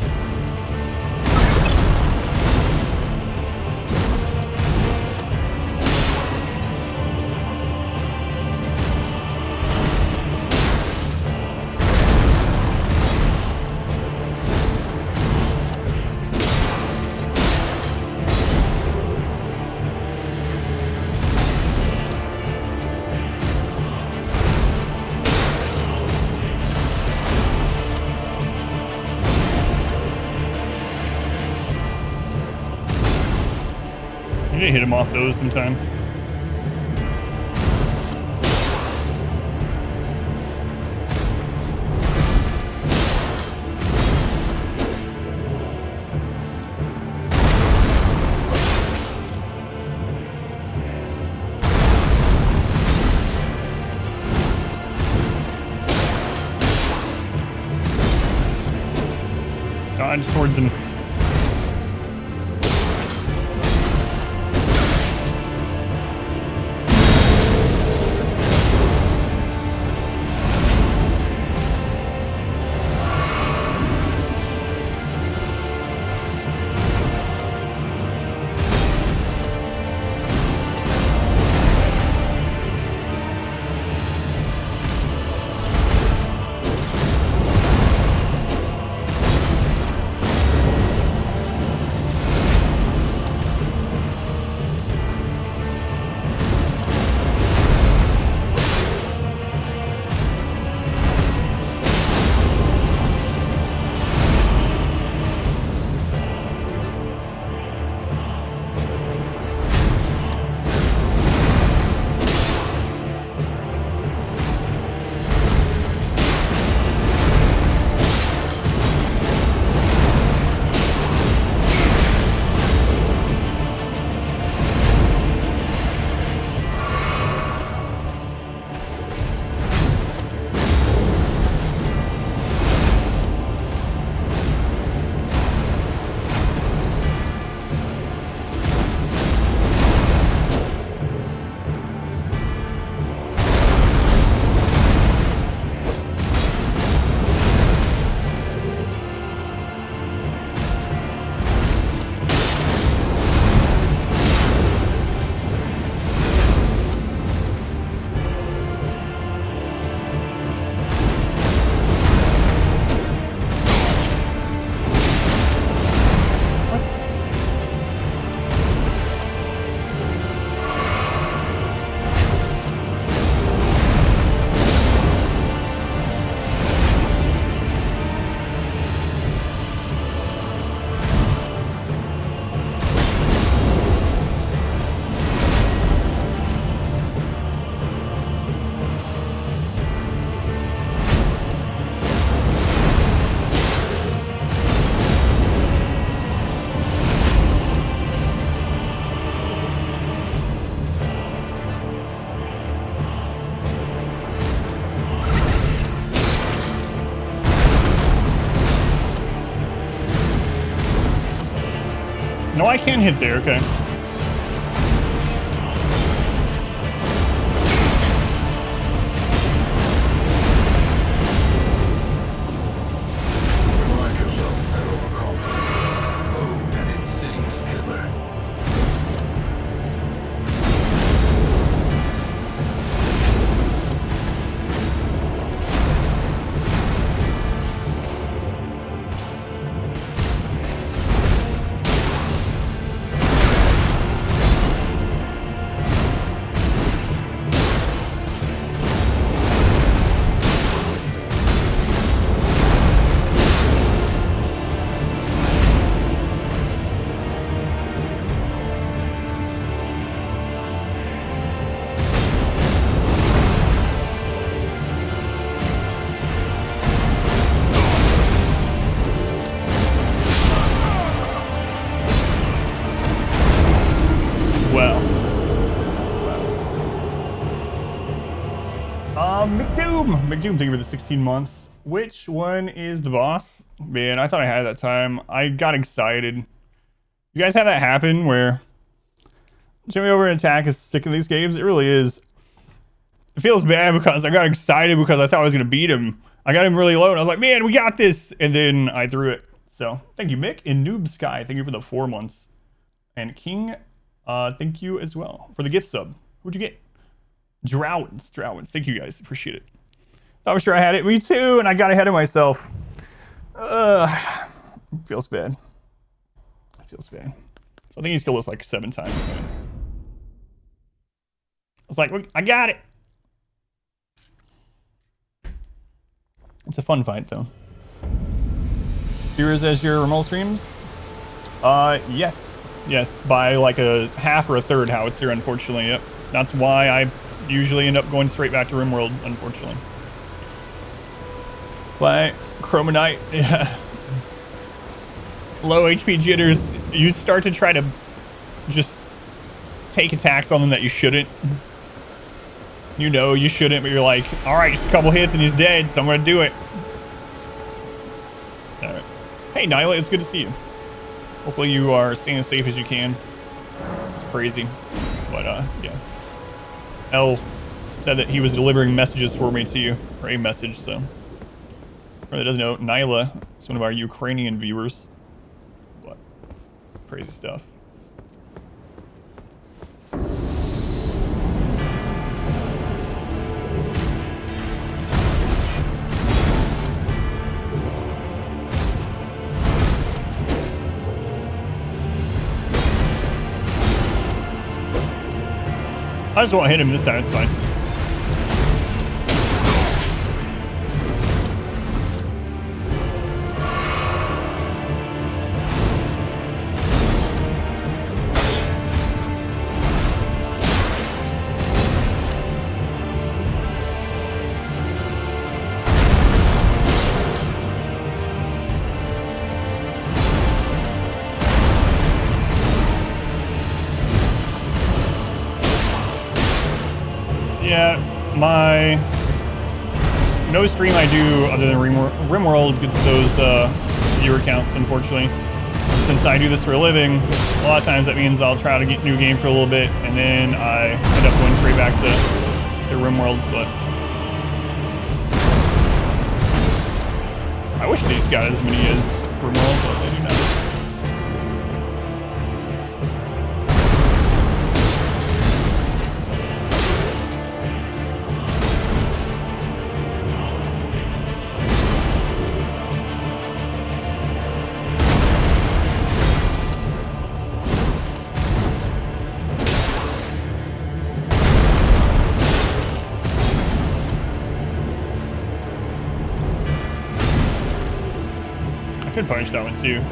[SPEAKER 1] You need to hit him off those sometime. Dodge towards him. No, I can hit there, okay. McDoom, thank you for the 16 months. Which one is the boss? Man, I thought I had it that time. I got excited. You guys have that happen where jumping over an attack is sick of these games? It really is. It feels bad because I got excited because I thought I was going to beat him. I got him really low and I was like, man, we got this. And then I threw it. So thank you, Mick. And Noob Sky, thank you for the 4 months. And King, thank you as well for the gift sub. Who'd you get? Drowins. Thank you guys. Appreciate it. I was sure I had it. Me too. And I got ahead of myself. Feels bad. Feels bad. So I think he's killed us like 7 times. I was like, I got it. It's a fun fight though. Viewers as your remote streams? Yes. Yes, by like a half or a third howitzer, unfortunately. Yep. That's why I usually end up going straight back to RimWorld, unfortunately. But Chromonite, yeah. Low HP jitters. You start to try to just take attacks on them that you shouldn't. You know you shouldn't, but you're like, all right, just a couple hits and he's dead, so I'm gonna do it. All right. Hey, Nyla, it's good to see you. Hopefully you are staying as safe as you can. It's crazy, but yeah. L said that he was delivering messages for me to you, or a message, so. For that doesn't know, Nyla is one of our Ukrainian viewers. But crazy stuff. I just won't hit him this time, it's fine. Yeah, my no stream I do other than RimWorld gets those viewer counts, unfortunately. Since I do this for a living, a lot of times that means I'll try to get a new game for a little bit and then I end up going straight back to RimWorld, but I wish these got as many as RimWorld, but they do not. Could punish that one too.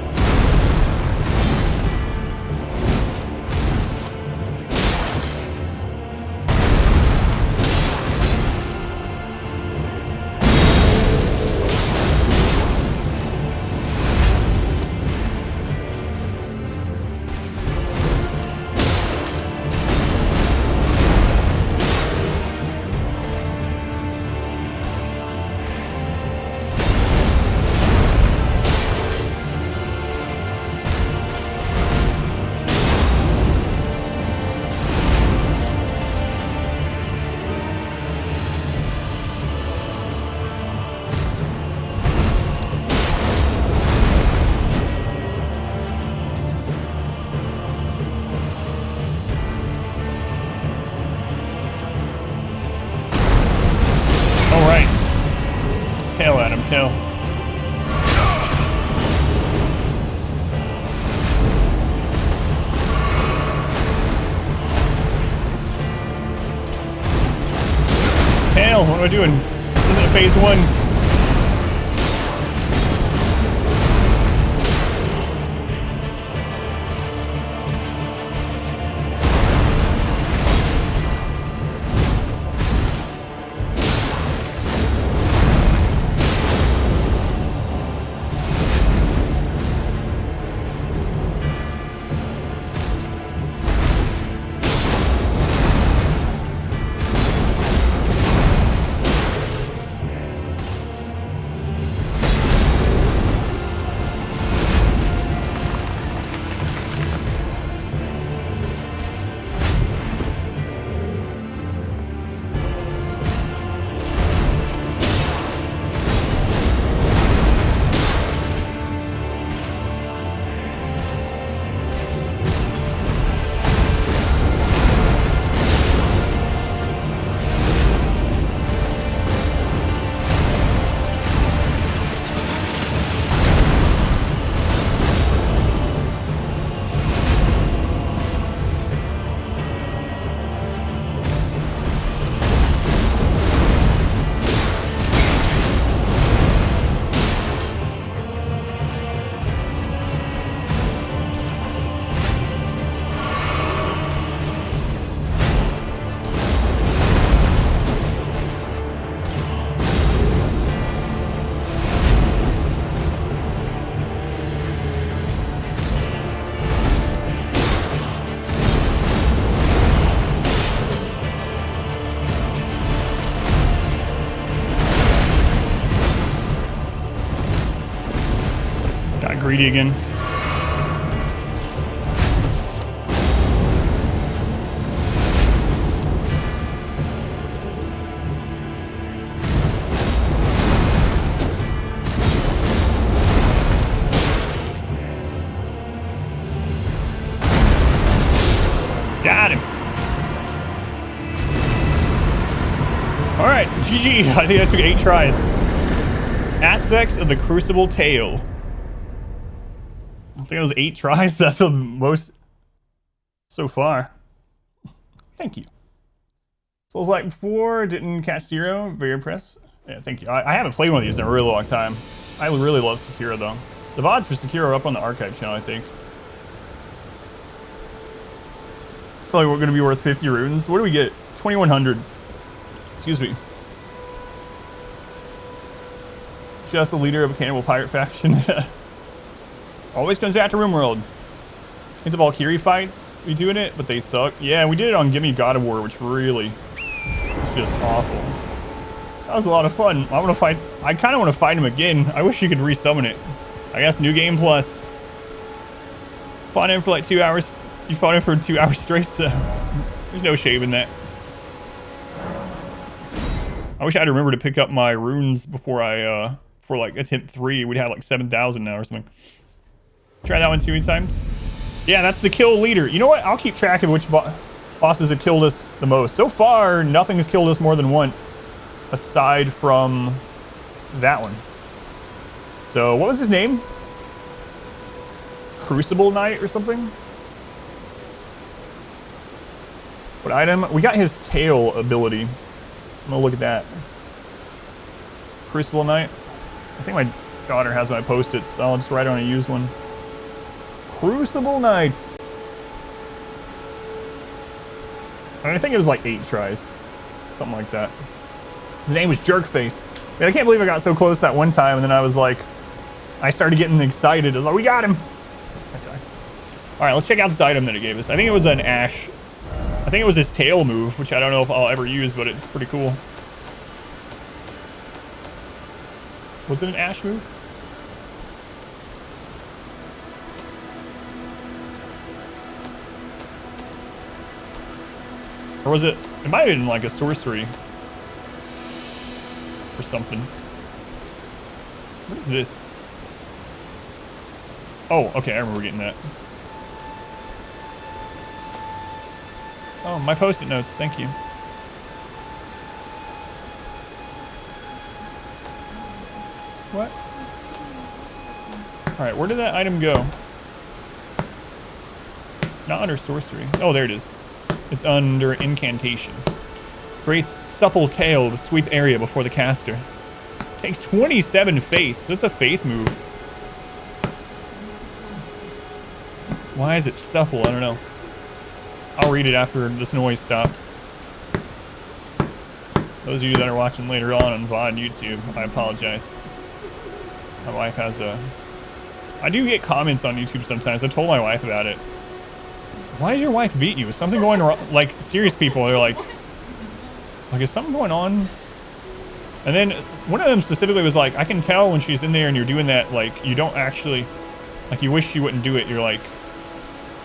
[SPEAKER 1] Kill, Adam, kill. Hell, what am I doing? This isn't a phase 1. greedy again. Got him. All right, GG. I think that took 8 tries. Aspects of the Crucible Tale. I think it was 8 tries. That's the most so far. Thank you. Souls like before, didn't catch 0. Very impressed. Yeah, thank you. I haven't played one of these in a really long time. I really love Sekiro though. The VODs for Sekiro are up on the archive channel, I think. It's like we're going to be worth 50 runes. What do we get? 2,100. Excuse me. Just the leader of a cannibal pirate faction. Always comes back to RimWorld. Into the Valkyrie fights, we doing it, but they suck. Yeah, we did it on Gimme God of War, which really is just awful. That was a lot of fun. I want to fight. I kind of want to fight him again. I wish you could resummon it. I guess New Game Plus. Fought him for like 2 hours. You fought him for 2 hours straight, so there's no shame in that. I wish I'd remember to pick up my runes before I, for like attempt 3. We'd have like 7,000 now or something. Try that one 2 times. Yeah, that's the kill leader. You know what? I'll keep track of which bosses have killed us the most. So far, nothing has killed us more than once, aside from that one. So, what was his name? Crucible Knight or something? What item? We got his tail ability. I'm gonna look at that. Crucible Knight. I think my daughter has my post-its, so I'll just write on a used one. Crucible Knight. I think it was like 8 tries. Something like that. His name was Jerkface. Man, I can't believe I got so close that one time, and then I was like, I started getting excited. I was like, we got him. Okay. All right, let's check out this item that it gave us. I think it was an Ash. I think it was his tail move, which I don't know if I'll ever use, but it's pretty cool. Was it an Ash move? Or was it? It might have been like a sorcery or something. What is this? Oh, okay, I remember getting that. Oh, my post-it notes, thank you. What? Alright, where did that item go? It's not under sorcery. Oh, there it is. It's under incantation. Creates supple tail to sweep area before the caster. Takes 27 faith, so it's a faith move. Why is it supple? I don't know. I'll read it after this noise stops. Those of you that are watching later on VOD YouTube, I apologize. My wife has a... I do get comments on YouTube sometimes. I told my wife about it. Why did your wife beat you? Is something going wrong? Like, serious people, they're like, is something going on? And then one of them specifically was like, I can tell when she's in there and you're doing that, like, you don't actually, like, you wish you wouldn't do it. You're like,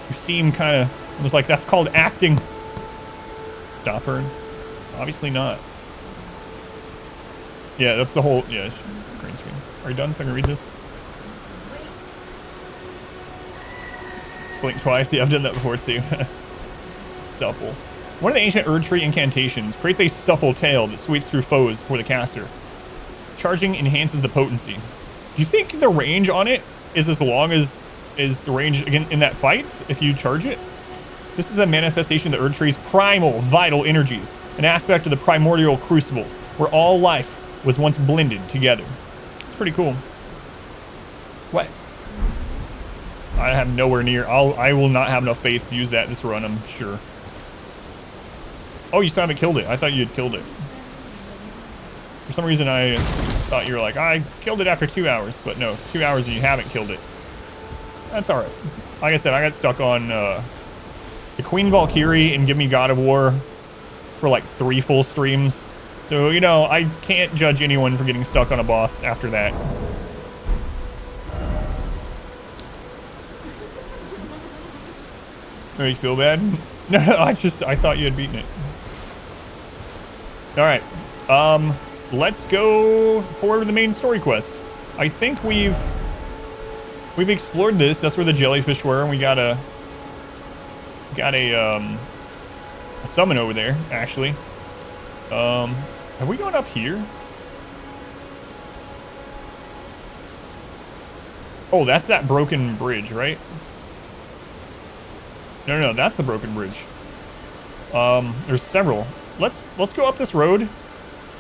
[SPEAKER 1] you seem kind of, I was like, that's called acting. Stop her. Obviously not. Yeah, that's the whole, yeah, green screen. Are you done so I can read this? Blink twice. Yeah, I've done that before too. Supple. One of the ancient Erdtree incantations creates a supple tail that sweeps through foes for the caster. Charging enhances the potency. Do you think the range on it is as long as is the range again in that fight if you charge it? This is a manifestation of the Erdtree's primal vital energies, an aspect of the primordial crucible, where all life was once blended together. It's pretty cool. What? I have nowhere near. I will not have enough faith to use that this run, I'm sure. Oh, you still haven't killed it. I thought you had killed it. For some reason, I thought you were like, I killed it after 2 hours. But no, 2 hours and you haven't killed it. That's all right. Like I said, I got stuck on the Queen Valkyrie and Give Me God of War for like 3 full streams. So, you know, I can't judge anyone for getting stuck on a boss after that. Make you feel bad? No, I thought you had beaten it. All right. Let's go forward to the main story quest. I think we've explored this. That's where the jellyfish were, and we got a summon over there, actually. Have we gone up here? Oh, that's that broken bridge, right? No, that's the broken bridge. There's several. Let's go up this road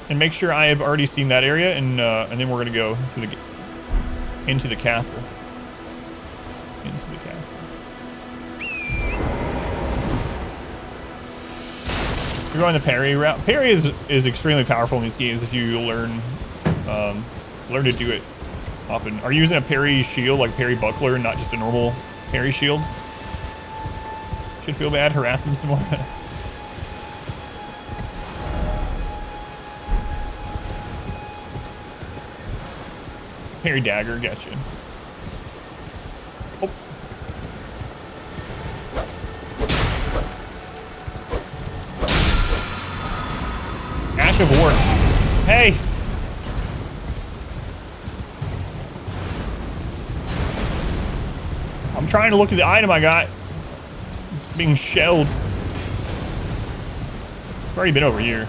[SPEAKER 1] and make sure I have already seen that area, and then we're gonna go to into the castle. Into the castle. We're going the parry route. Parry is extremely powerful in these games if you learn to do it often. Are you using a parry shield, like parry buckler, and not just a normal parry shield? Should feel bad, harass him some more. Parry dagger, gotcha. Oh. Ash of War. Hey! I'm trying to look at the item I got. It's being shelled. I've already been over here.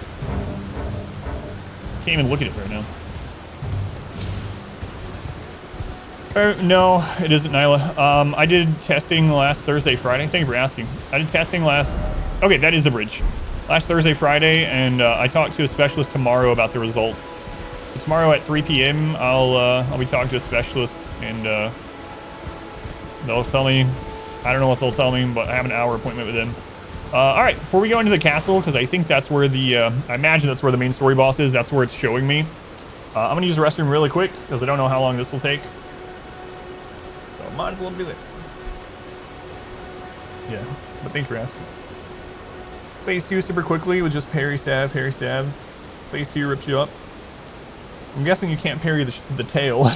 [SPEAKER 1] Can't even look at it right now. No, it isn't, Nyla. I did testing last Thursday, Friday. Thank you for asking. I did testing last... Okay, that is the bridge. Last Thursday, Friday, and I talked to a specialist tomorrow about the results. So tomorrow at 3 p.m., I'll be talking to a specialist, and they'll tell me... I don't know what they'll tell me, but I have an hour appointment with them. All right, before we go into the castle, because I think that's where the... I imagine that's where the main story boss is. That's where it's showing me. I'm going to use the restroom really quick, because I don't know how long this will take. Might as well do it. Yeah, but thanks for asking. Phase 2 super quickly with just parry stab, parry stab. Phase 2 rips you up. I'm guessing you can't parry the tail.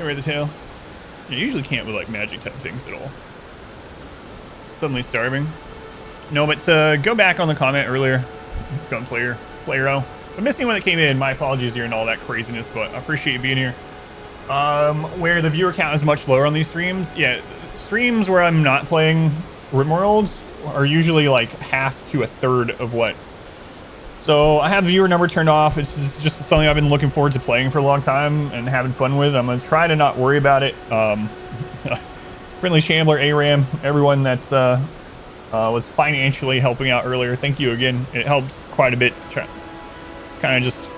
[SPEAKER 1] Right the tail. You usually can't with like magic type things at all. Suddenly starving. No, but go back on the comment earlier. It's gone player-o. I'm missing one that came in. My apologies during all that craziness, but I appreciate you being here. Where the viewer count is much lower on these streams. Yeah, streams where I'm not playing RimWorld are usually like half to a third of what. So I have the viewer number turned off. It's just something I've been looking forward to playing for a long time and having fun with. I'm going to try to not worry about it. Friendly Shambler, ARAM, everyone that's was financially helping out earlier. Thank you again. It helps quite a bit to try, kind of just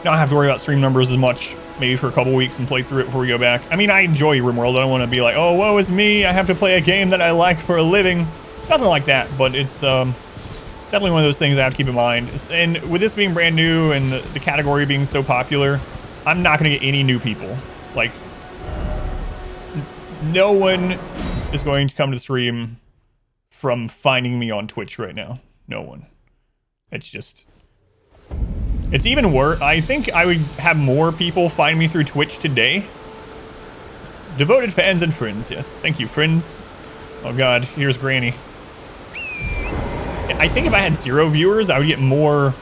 [SPEAKER 1] not have to worry about stream numbers as much, maybe for a couple weeks and play through it before we go back. I mean, I enjoy RimWorld. I don't want to be like, oh, woe is me, I have to play a game that I like for a living. Nothing like that, but it's definitely one of those things I have to keep in mind. And with this being brand new and the category being so popular, I'm not going to get any new people. Like, no one is going to come to the stream from finding me on Twitch right now. No one. It's just... It's even worse. I think I would have more people find me through Twitch today. Devoted fans and friends, yes. Thank you, friends. Oh god, here's Granny. I think if I had 0 viewers, I would get more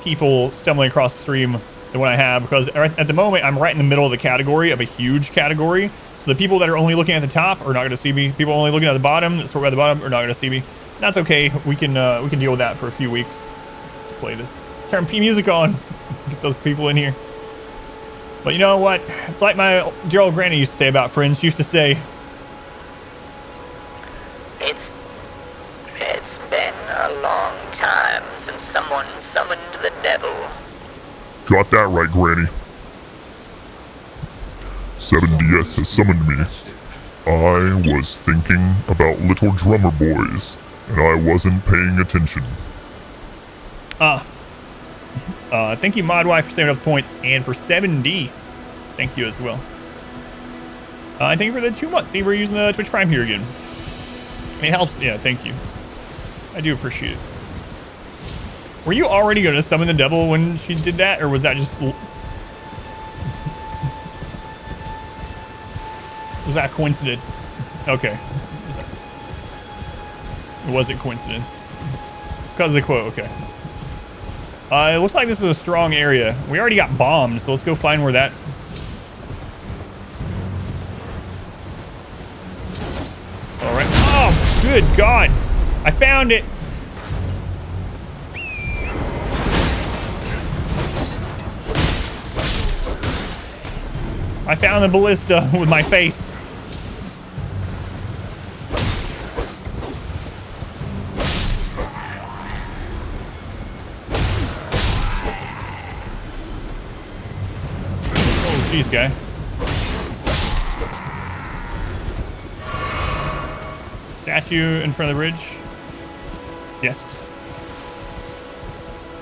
[SPEAKER 1] people stumbling across the stream than what I have, because at the moment, I'm right in the middle of the category of a huge category. So the people that are only looking at the top are not going to see me. People only looking at the bottom, that sort by the bottom, are not going to see me. That's okay. We can deal with that for a few weeks to play this. Turn P music on. Get those people in here. But you know what? It's like my dear old granny used to say about friends. She used to say,
[SPEAKER 3] It's been a long time since someone summoned the devil.
[SPEAKER 6] Got that right, Granny. 7DS has summoned me. I was thinking about little drummer boys, and I wasn't paying attention.
[SPEAKER 1] Thank you, Modwife, for saving up the points, and for 7D. Thank you as well. Thank you for the 2-month. Thank you for using the Twitch Prime here again. It helps. Yeah, thank you. I do appreciate it. Were you already going to summon the devil when she did that, or was that just... Was that coincidence? Okay. It wasn't coincidence. Because of the quote, okay. It looks like this is a strong area. We already got bombed, so let's go find where that... Alright. Oh, good God. I found it. I found the ballista with my face. Oh, jeez, guy. Statue in front of the bridge. Yes.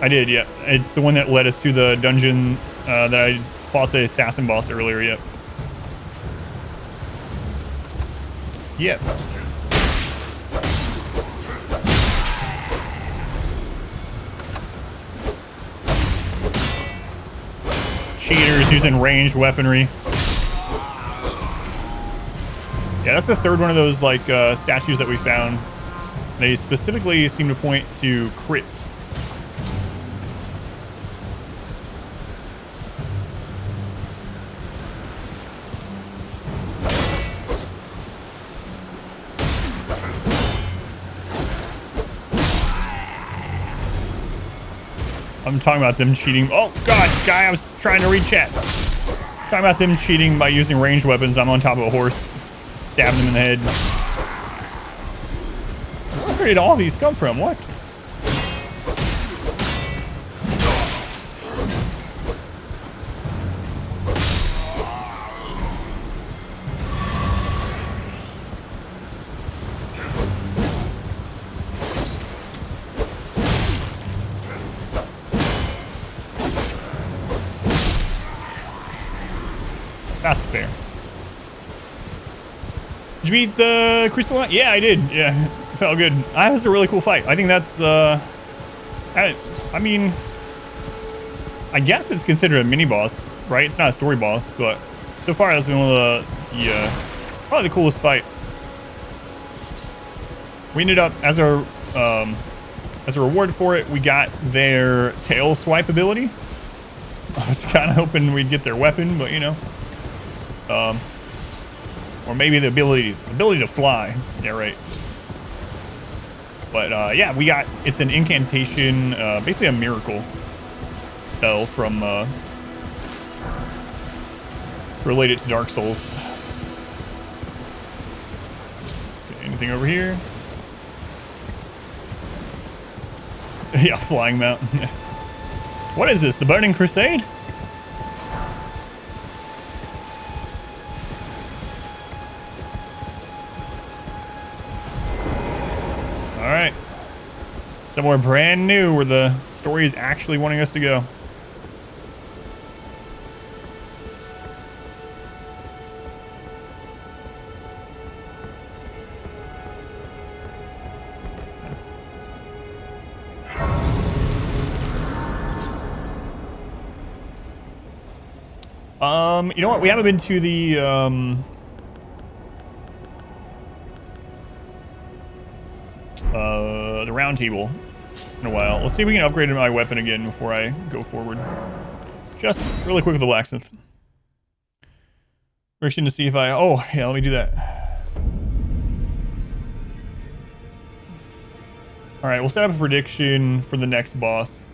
[SPEAKER 1] I did, yeah. It's the one that led us to the dungeon that I fought the assassin boss earlier, yep. Yep. Cheaters using ranged weaponry. Yeah, that's the third one of those, like, statues that we found. They specifically seem to point to crypts. I'm talking about them cheating. Oh, God, guy, I was trying to read chat. Talking about them cheating by using ranged weapons. I'm on top of a horse, stabbing them in the head. Where did all these come from? What? That's fair. Did you beat the Crucible? Yeah, I did. Yeah, it felt good. That was a really cool fight. I think that's, I mean, I guess it's considered a mini boss, right? It's not a story boss, but so far that's been one of the probably the coolest fight. We ended up, as a reward for it, we got their tail swipe ability. I was kind of hoping we'd get their weapon, but you know. Or maybe the ability to fly. Yeah, right. But yeah, we got, it's an incantation, basically a miracle spell from related to Dark Souls. Okay, anything over here? Yeah, flying mount. What is this? The Burning Crusade? All right. Somewhere brand new where the story is actually wanting us to go. You know what? We haven't been to the round table in a while. Let's see if we can upgrade my weapon again before I go forward. Just really quick with the blacksmith. Prediction to see if I... Oh, yeah, let me do that. Alright, we'll set up a prediction for the next boss.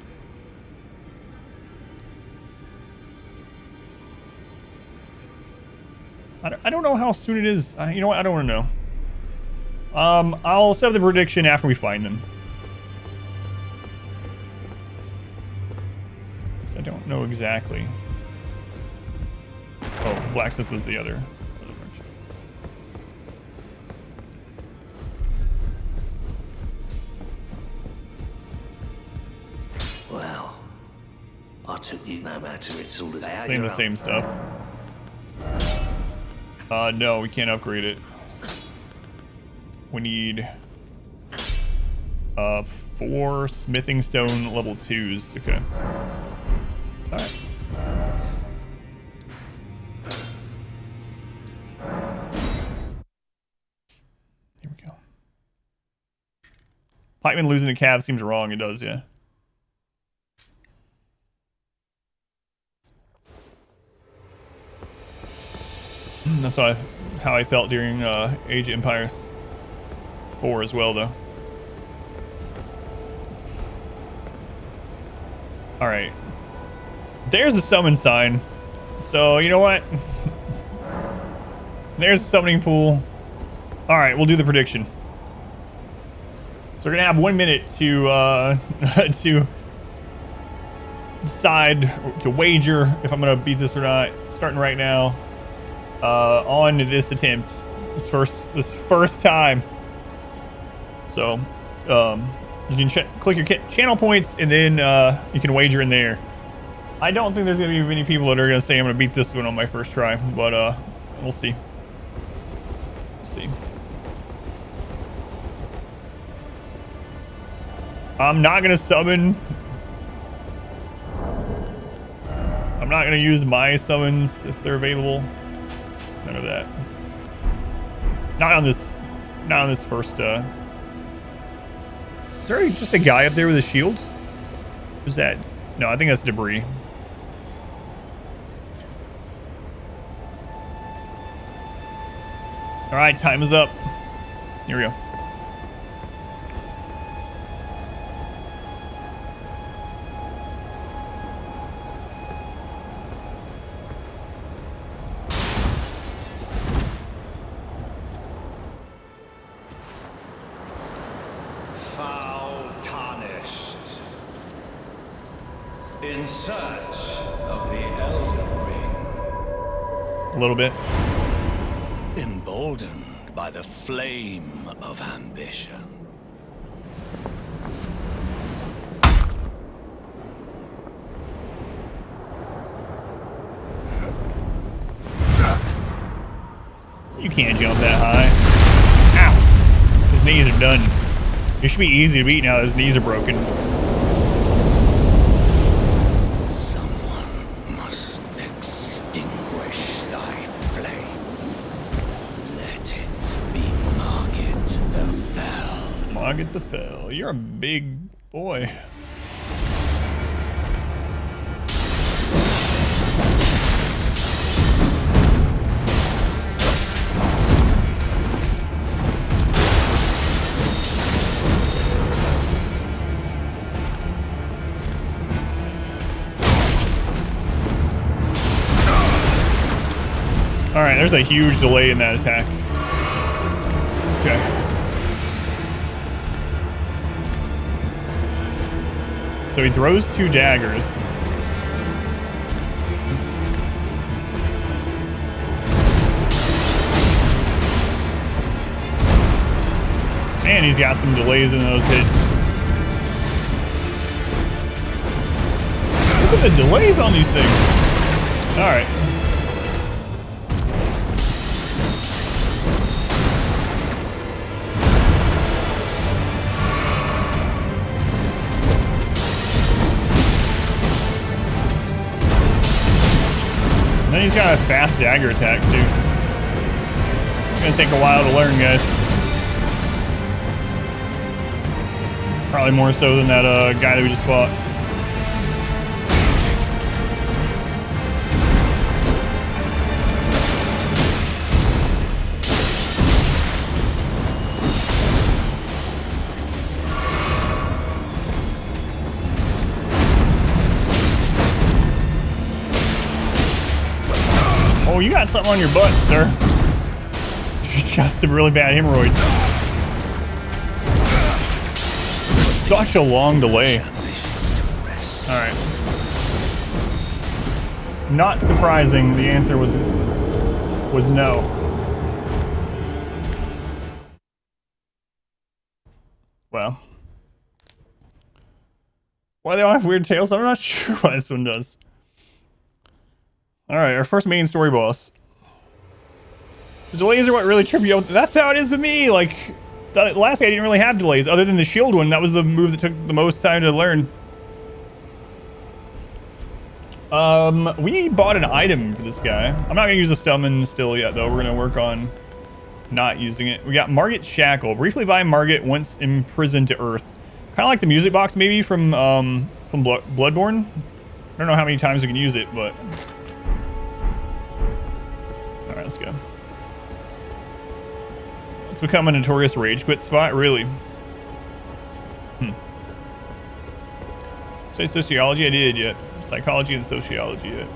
[SPEAKER 1] I don't know how soon it is. You know what? I don't want to know. I'll set up the prediction after we find them. So I don't know exactly. Oh, blacksmith was the other branch.
[SPEAKER 7] Well, I took you no matter it's all out.
[SPEAKER 1] Saying the same stuff. No, we can't upgrade it. We need 4 smithing stone level 2s. Okay. Alright. Here we go. Pikeman losing a calf seems wrong. It does, yeah. That's how I felt during Age of Empire 4 as well, though. Alright. There's a summon sign. So, you know what? There's a summoning pool. Alright, we'll do the prediction. So we're gonna have 1 minute to to decide, to wager if I'm gonna beat this or not. Starting right now. On this attempt, this first time. So, you can click your channel points, and then you can wager in there. I don't think there's gonna be many people that are gonna say I'm gonna beat this one on my first try, but we'll see. We'll see. I'm not gonna summon. I'm not gonna use my summons if they're available. None of that. Not on this first, Is there just a guy up there with a shield? Who's that? No, I think that's debris. Alright, time is up. Here we go.
[SPEAKER 7] In search of the Elden Ring.
[SPEAKER 1] A little bit.
[SPEAKER 7] Emboldened by the flame of ambition.
[SPEAKER 1] You can't jump that high. Ow! His knees are done. It should be easy to beat now that his knees are broken. Margit the Fell. You're a big boy. Alright, there's a huge delay in that attack. Okay. So he throws 2 daggers. And he's got some delays in those hits. Look at the delays on these things. All right. And then he's got a fast dagger attack too. It's gonna take a while to learn, guys. Probably more so than that guy that we just fought. Oh, you got something on your butt, sir. You've got some really bad hemorrhoids. Such a long delay. All right. Not surprising. The answer was no. Well, why they all have weird tails? I'm not sure why this one does. All right, our first main story boss. The delays are what really trip you up. That's how it is with me. Like, the last guy didn't really have delays, other than the shield one. That was the move that took the most time to learn. We bought an item for this guy. I'm not gonna use a summon still yet, though. We're gonna work on not using it. We got Margit Shackle. Briefly buy Margit once imprisoned to Earth. Kind of like the music box, maybe from Bloodborne. I don't know how many times we can use it, but all right, let's go. It's become a notorious rage quit spot, really. Say sociology, I did yet. Psychology and sociology yet.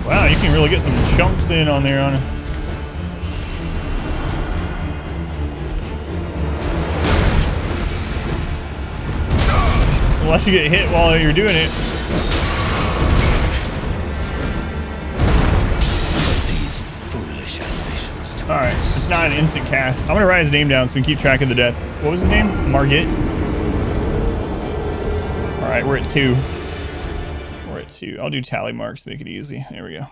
[SPEAKER 1] Wow, you can really get some chunks in on there on it. Unless you get hit while you're doing it. Alright, it's not an instant cast. I'm gonna write his name down so we can keep track of the deaths. What was his name? Margit. Alright, we're at 2. We're at 2. I'll do tally marks to make it easy. There we go.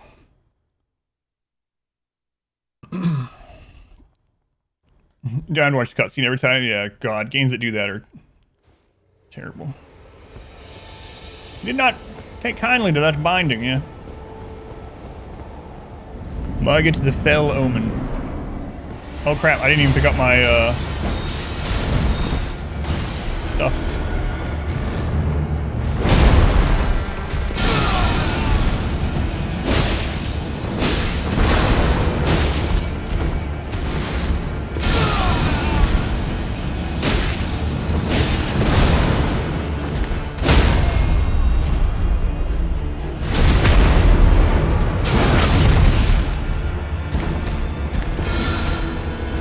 [SPEAKER 1] Down to watch the cutscene every time. Yeah, God, games that do that are terrible. Did not take kindly to that binding, yeah. Margit to the Fell Omen. Oh crap, I didn't even pick up my stuff.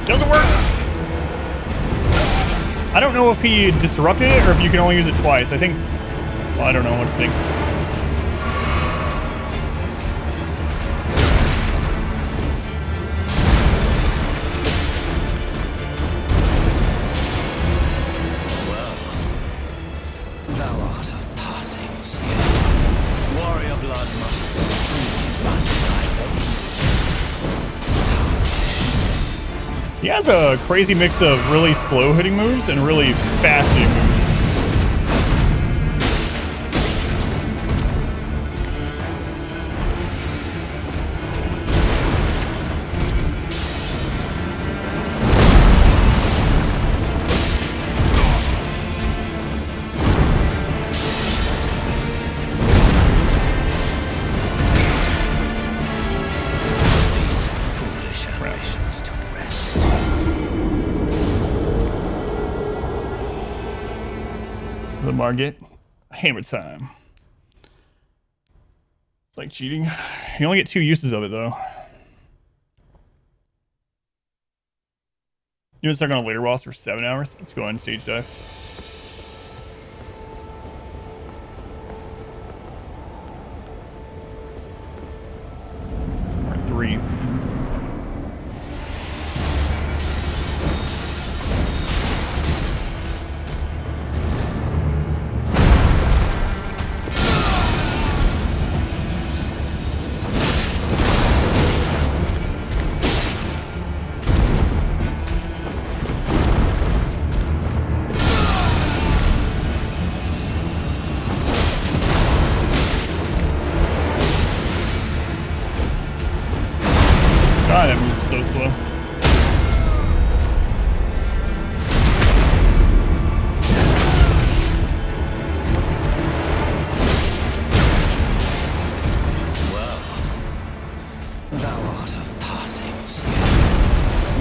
[SPEAKER 1] Doesn't work. I don't know if he disrupted it or if you can only use it twice. I think, well, I don't know what to think.
[SPEAKER 7] Well, thou art of passing skill. Warrior blood must truly run thy veins.
[SPEAKER 1] He has a crazy mix of really slow hitting moves and really fast hitting moves.
[SPEAKER 7] Foolish ambitions to rest.
[SPEAKER 1] market. Hammer time. It's like cheating. You only get 2 uses of it though. You want to start on a later boss for 7 hours? Let's go on stage dive. Part 3. God, that moves so slow.
[SPEAKER 7] Well, thou art of passing skill.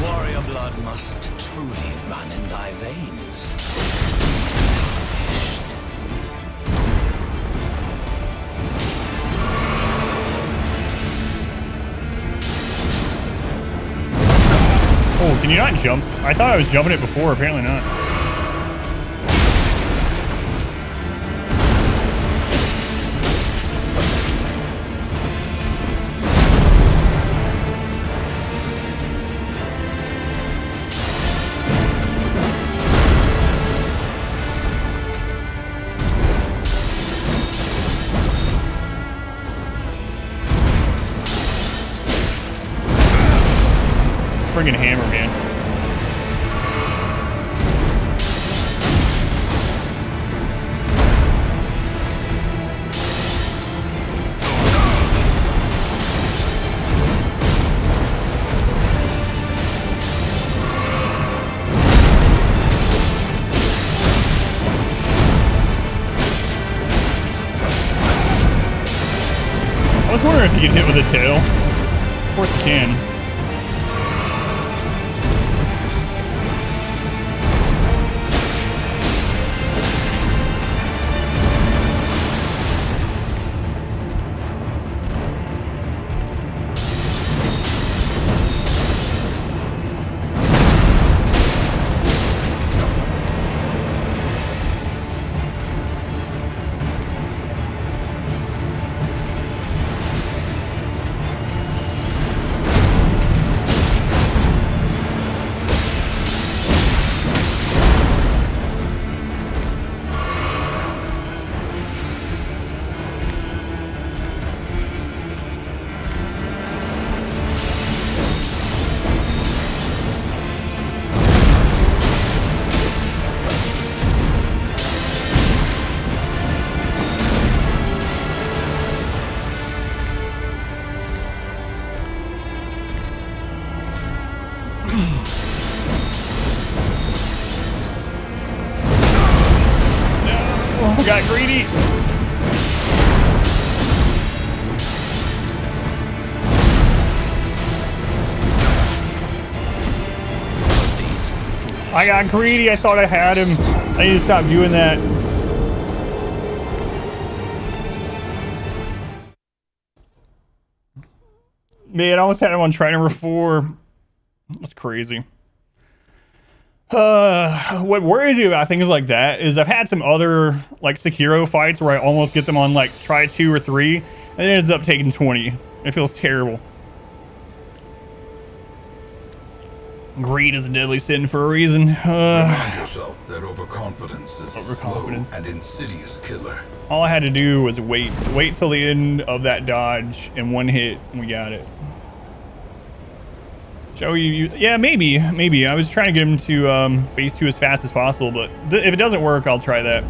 [SPEAKER 7] Warrior blood must truly run in thy veins.
[SPEAKER 1] Oh, can you not jump? I thought I was jumping it before, apparently not. Friggin' hammer, man. I was wondering if you get hit with a tail. Of course you can. No, got greedy. I got greedy. I thought I had him. I need to stop doing that. Man, I almost had him on try number 4. That's crazy. What worries me about things like that is I've had some other like Sekiro fights where I almost get them on like try 2 or 3 and it ends up taking 20. It feels terrible. Greed is a deadly sin for a reason.
[SPEAKER 8] Remind yourself that overconfidence is a slow and insidious killer.
[SPEAKER 1] All I had to do was wait till the end of that dodge and 1 hit and we got it. Joey, yeah, maybe. I was trying to get him to phase 2 as fast as possible, but if it doesn't work, I'll try that.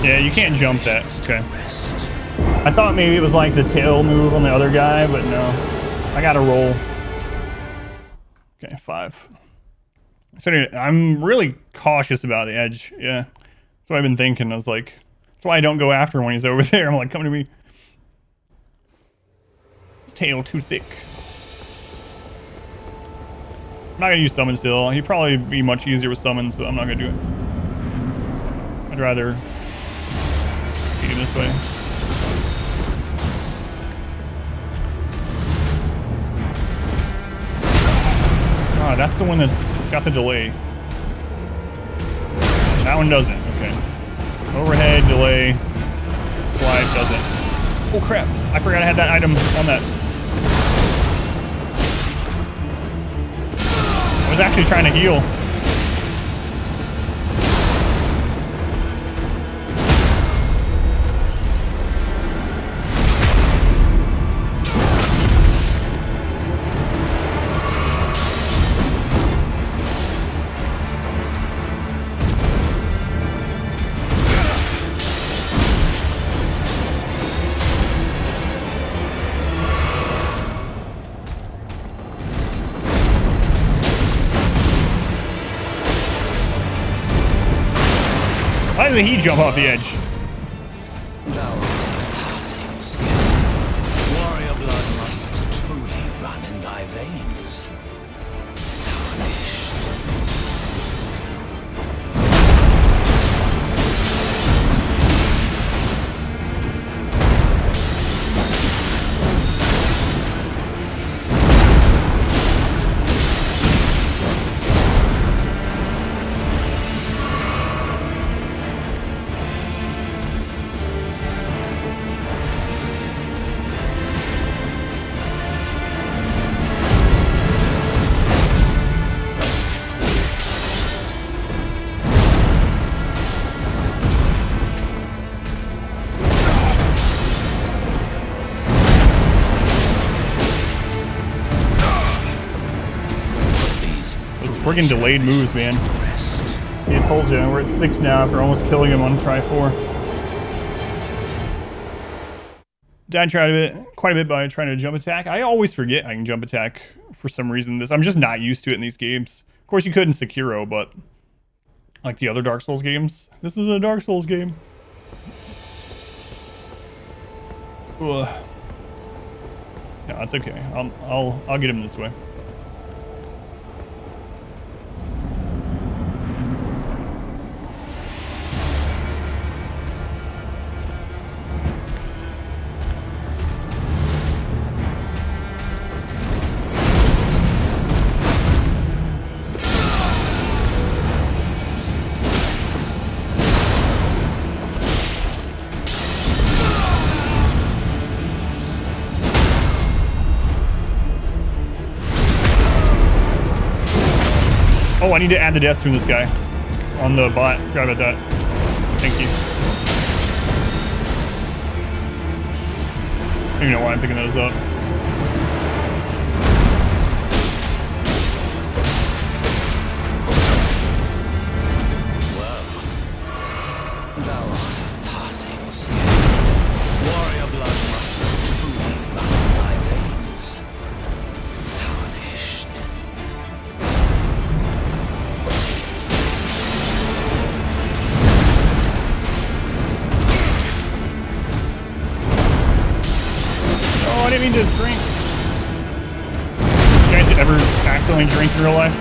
[SPEAKER 1] Yeah, you can't jump that. Okay. I thought maybe it was like the tail move on the other guy, but no. I gotta roll. Okay, 5. So anyway, I'm really cautious about the edge. Yeah. That's what I've been thinking. I was like, that's why I don't go after him when he's over there. I'm like, come to me. His tail too thick. I'm not gonna use summon still. He'd probably be much easier with summons, but I'm not gonna do it. I'd rather beat him this way. Ah, that's the one that's got the delay. That one doesn't. Okay. Overhead, delay, slide doesn't. Oh crap! I forgot I had that item on that. I was actually trying to heal. Why did he jump off the edge?
[SPEAKER 7] Thou art of passing skill. Warrior blood must truly run in thy veins. Tarnished.
[SPEAKER 1] Friggin' delayed moves, man. See, I told you, we're at 6 now after almost killing him on try 4. Died quite a bit by trying to jump attack. I always forget I can jump attack for some reason. I'm just not used to it in these games. Of course, you could in Sekiro, but like the other Dark Souls games, this is a Dark Souls game. Ugh. No, it's okay. I'll get him this way. Oh, I need to add the death to this guy on the bot. Forgot about that. Thank you. I don't even know why I'm picking those up.
[SPEAKER 7] Well, thou art of passing skill. Warrior blood must truly run in thy veins. Tarnished.
[SPEAKER 1] Oh, I didn't mean to drink. You guys ever accidentally drink in real life?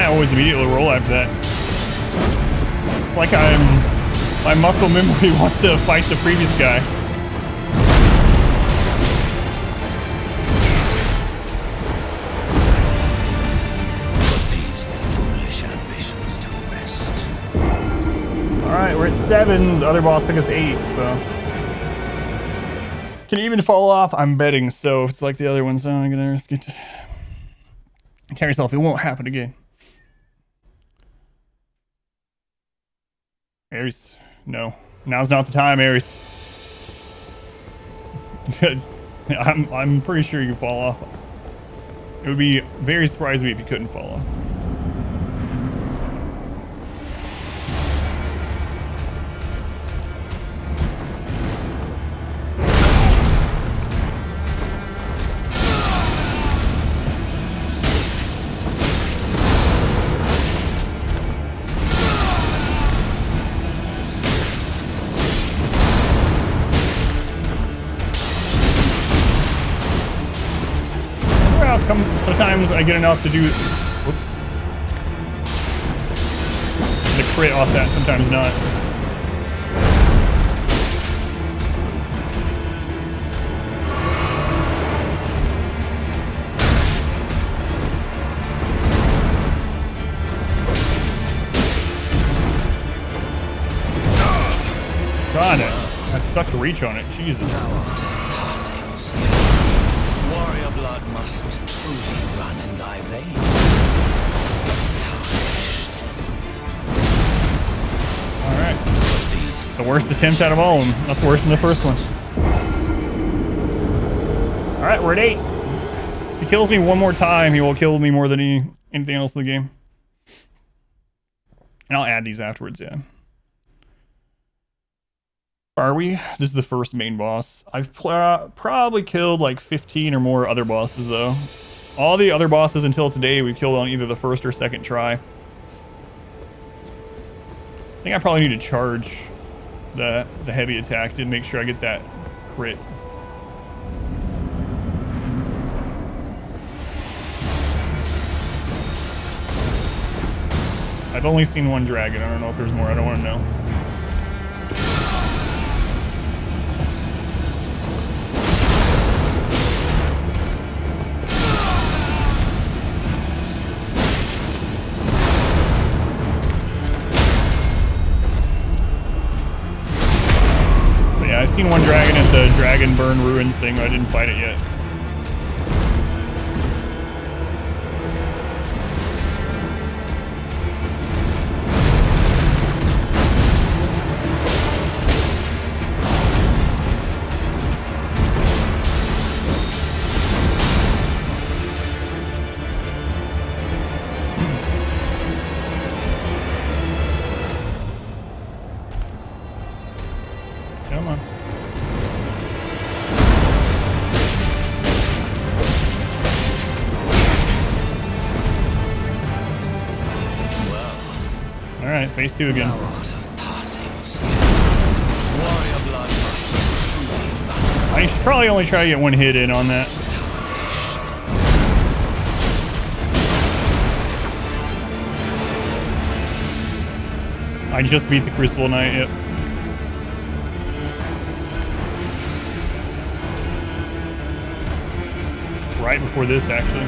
[SPEAKER 1] I always immediately roll after that. It's like my muscle memory wants to fight the previous guy.
[SPEAKER 7] These foolish ambitions to rest.
[SPEAKER 1] Alright, we're at 7. The other boss took us 8, so. Can it even fall off? I'm betting so. If it's like the other ones, I'm gonna risk it. Tell yourself it won't happen again. Ares, no. Now's not the time, Ares. I'm pretty sure you can fall off. It would be very surprising me if you couldn't fall off. Sometimes I get enough to do, whoops, the crit off that, sometimes not. God, that's such a reach on it, Jesus.
[SPEAKER 7] Warrior blood must truly run in thy veins.
[SPEAKER 1] Alright. The worst attempt out of all of them. That's worse than the first one. Alright, we're at 8. If he kills me one more time, he will kill me more than anything else in the game. And I'll add these afterwards, yeah. Are we? This is the first main boss. I've probably killed like 15 or more other bosses though. All the other bosses until today we've killed on either the first or second try. I think I probably need to charge the heavy attack to make sure I get that crit. I've only seen one dragon. I don't know if there's more. I don't want to know. I've seen one dragon at the Dragon Burn Ruins thing, but I didn't fight it yet. Come on. Alright, phase 2 again. I should probably only try to get one hit in on that. I just beat the Crucible Knight, yep. Right before this, actually.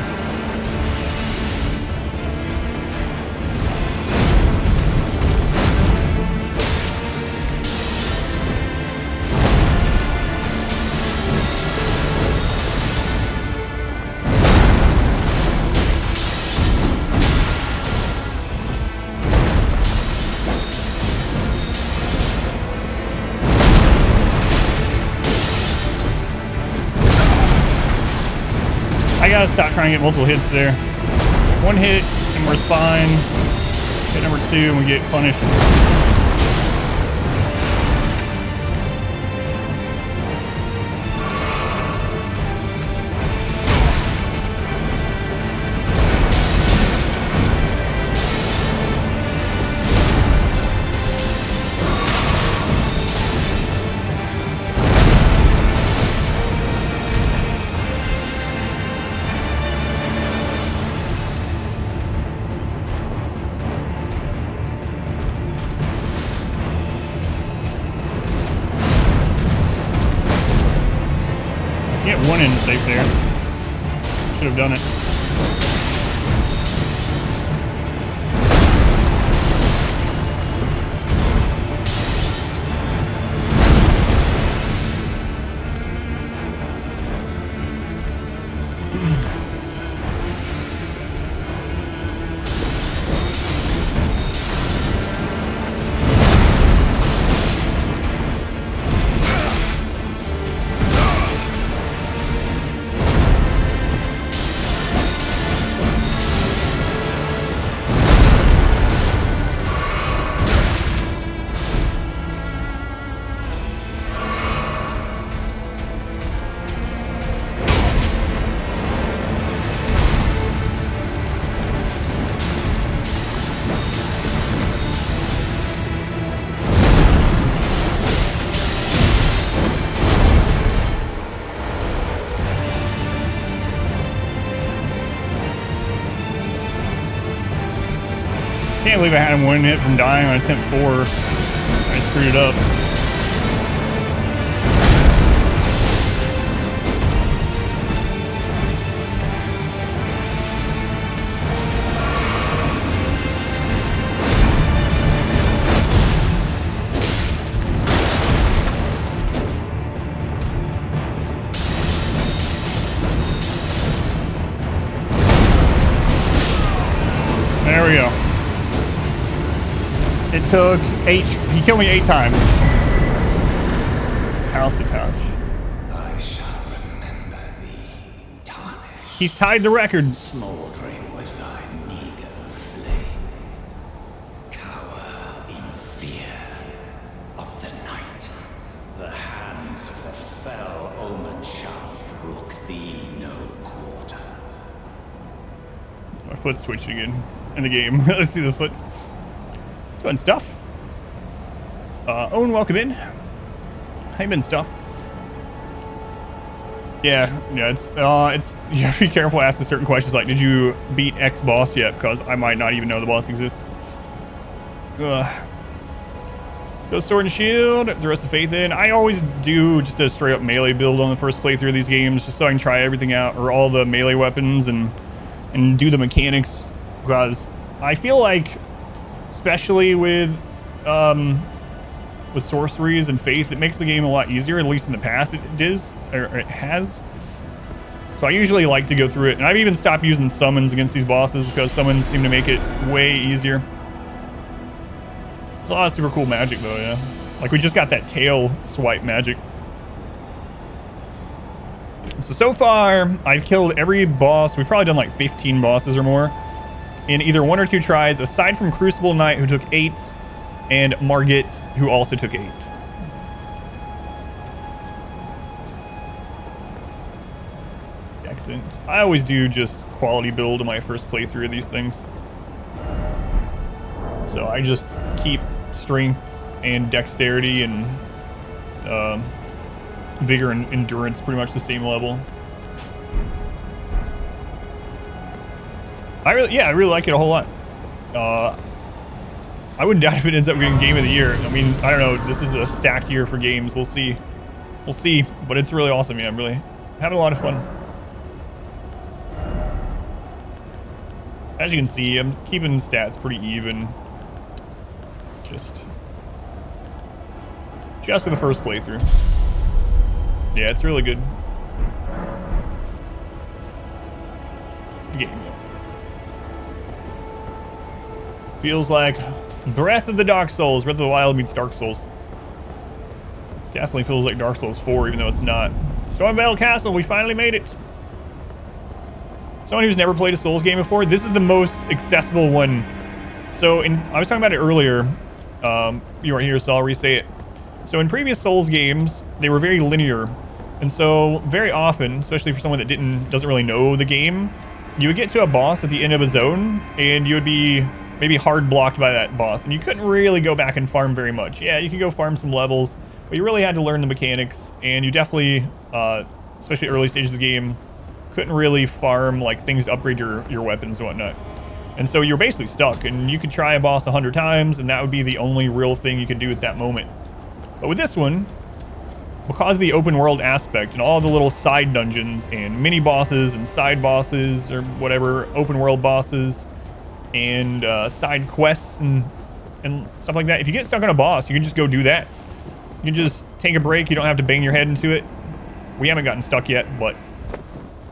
[SPEAKER 1] I gotta stop trying to get multiple hits there. One hit and we're fine. Hit number 2 and we get punished. Get one in safe there. Should have done it. Can't believe I had him 1 hit from dying on attempt 4. I screwed it up. There we go. It took 8. He killed me 8 times. Calcium pouch.
[SPEAKER 7] I shall remember thee, tarnished.
[SPEAKER 1] He's tied the record.
[SPEAKER 7] Smoldering with thy meager flame. Cower in fear of the night. The hands of the fell omen shall brook thee no quarter.
[SPEAKER 1] My foot's twitching again in the game. Let's see the foot. It's fun stuff. Owen, welcome in. How you been, stuff? Yeah, it's you have to be careful asking certain questions like, did you beat X boss yet? Because I might not even know the boss exists. Go sword and shield, the rest of faith in. I always do just a straight up melee build on the first playthrough of these games, just so I can try everything out, or all the melee weapons and do the mechanics, because I feel like, especially with sorceries and faith, it makes the game a lot easier. At least in the past, it has. So I usually like to go through it, and I've even stopped using summons against these bosses because summons seem to make it way easier. There's a lot of super cool magic though, yeah. Like we just got that tail swipe magic. So far, I've killed every boss. We've probably done like 15 bosses or more in either 1 or 2 tries, aside from Crucible Knight, who took 8, and Margit, who also took 8. Excellent. I always do just quality build in my first playthrough of these things. So I just keep strength and dexterity and vigor and endurance pretty much the same level. I really like it a whole lot. I wouldn't doubt if it ends up getting Game of the Year. I mean, I don't know. This is a stacked year for games. We'll see. We'll see. But it's really awesome. Yeah, I'm really having a lot of fun. As you can see, I'm keeping stats pretty even. Just for the first playthrough. Yeah, it's really good. Game. Feels like Breath of the Dark Souls. Breath of the Wild meets Dark Souls. Definitely feels like Dark Souls 4, even though it's not. Stormveil Castle, we finally made it. Someone who's never played a Souls game before, this is the most accessible one. So, I was talking about it earlier. You weren't here, so I'll re-say it. So in previous Souls games, they were very linear. And so very often, especially for someone that doesn't really know the game, you would get to a boss at the end of a zone, and you would be maybe hard blocked by that boss, and you couldn't really go back and farm very much. Yeah, you could go farm some levels, but you really had to learn the mechanics, and you definitely, especially early stages of the game, couldn't really farm like things to upgrade your weapons and whatnot. And so you're basically stuck, and you could try a boss 100 times, and that would be the only real thing you could do at that moment. But with this one, because of the open world aspect and all the little side dungeons and mini bosses and side bosses or whatever, open world bosses and side quests and stuff like that. If you get stuck on a boss, you can just go do that. You can just take a break. You don't have to bang your head into it. We haven't gotten stuck yet, but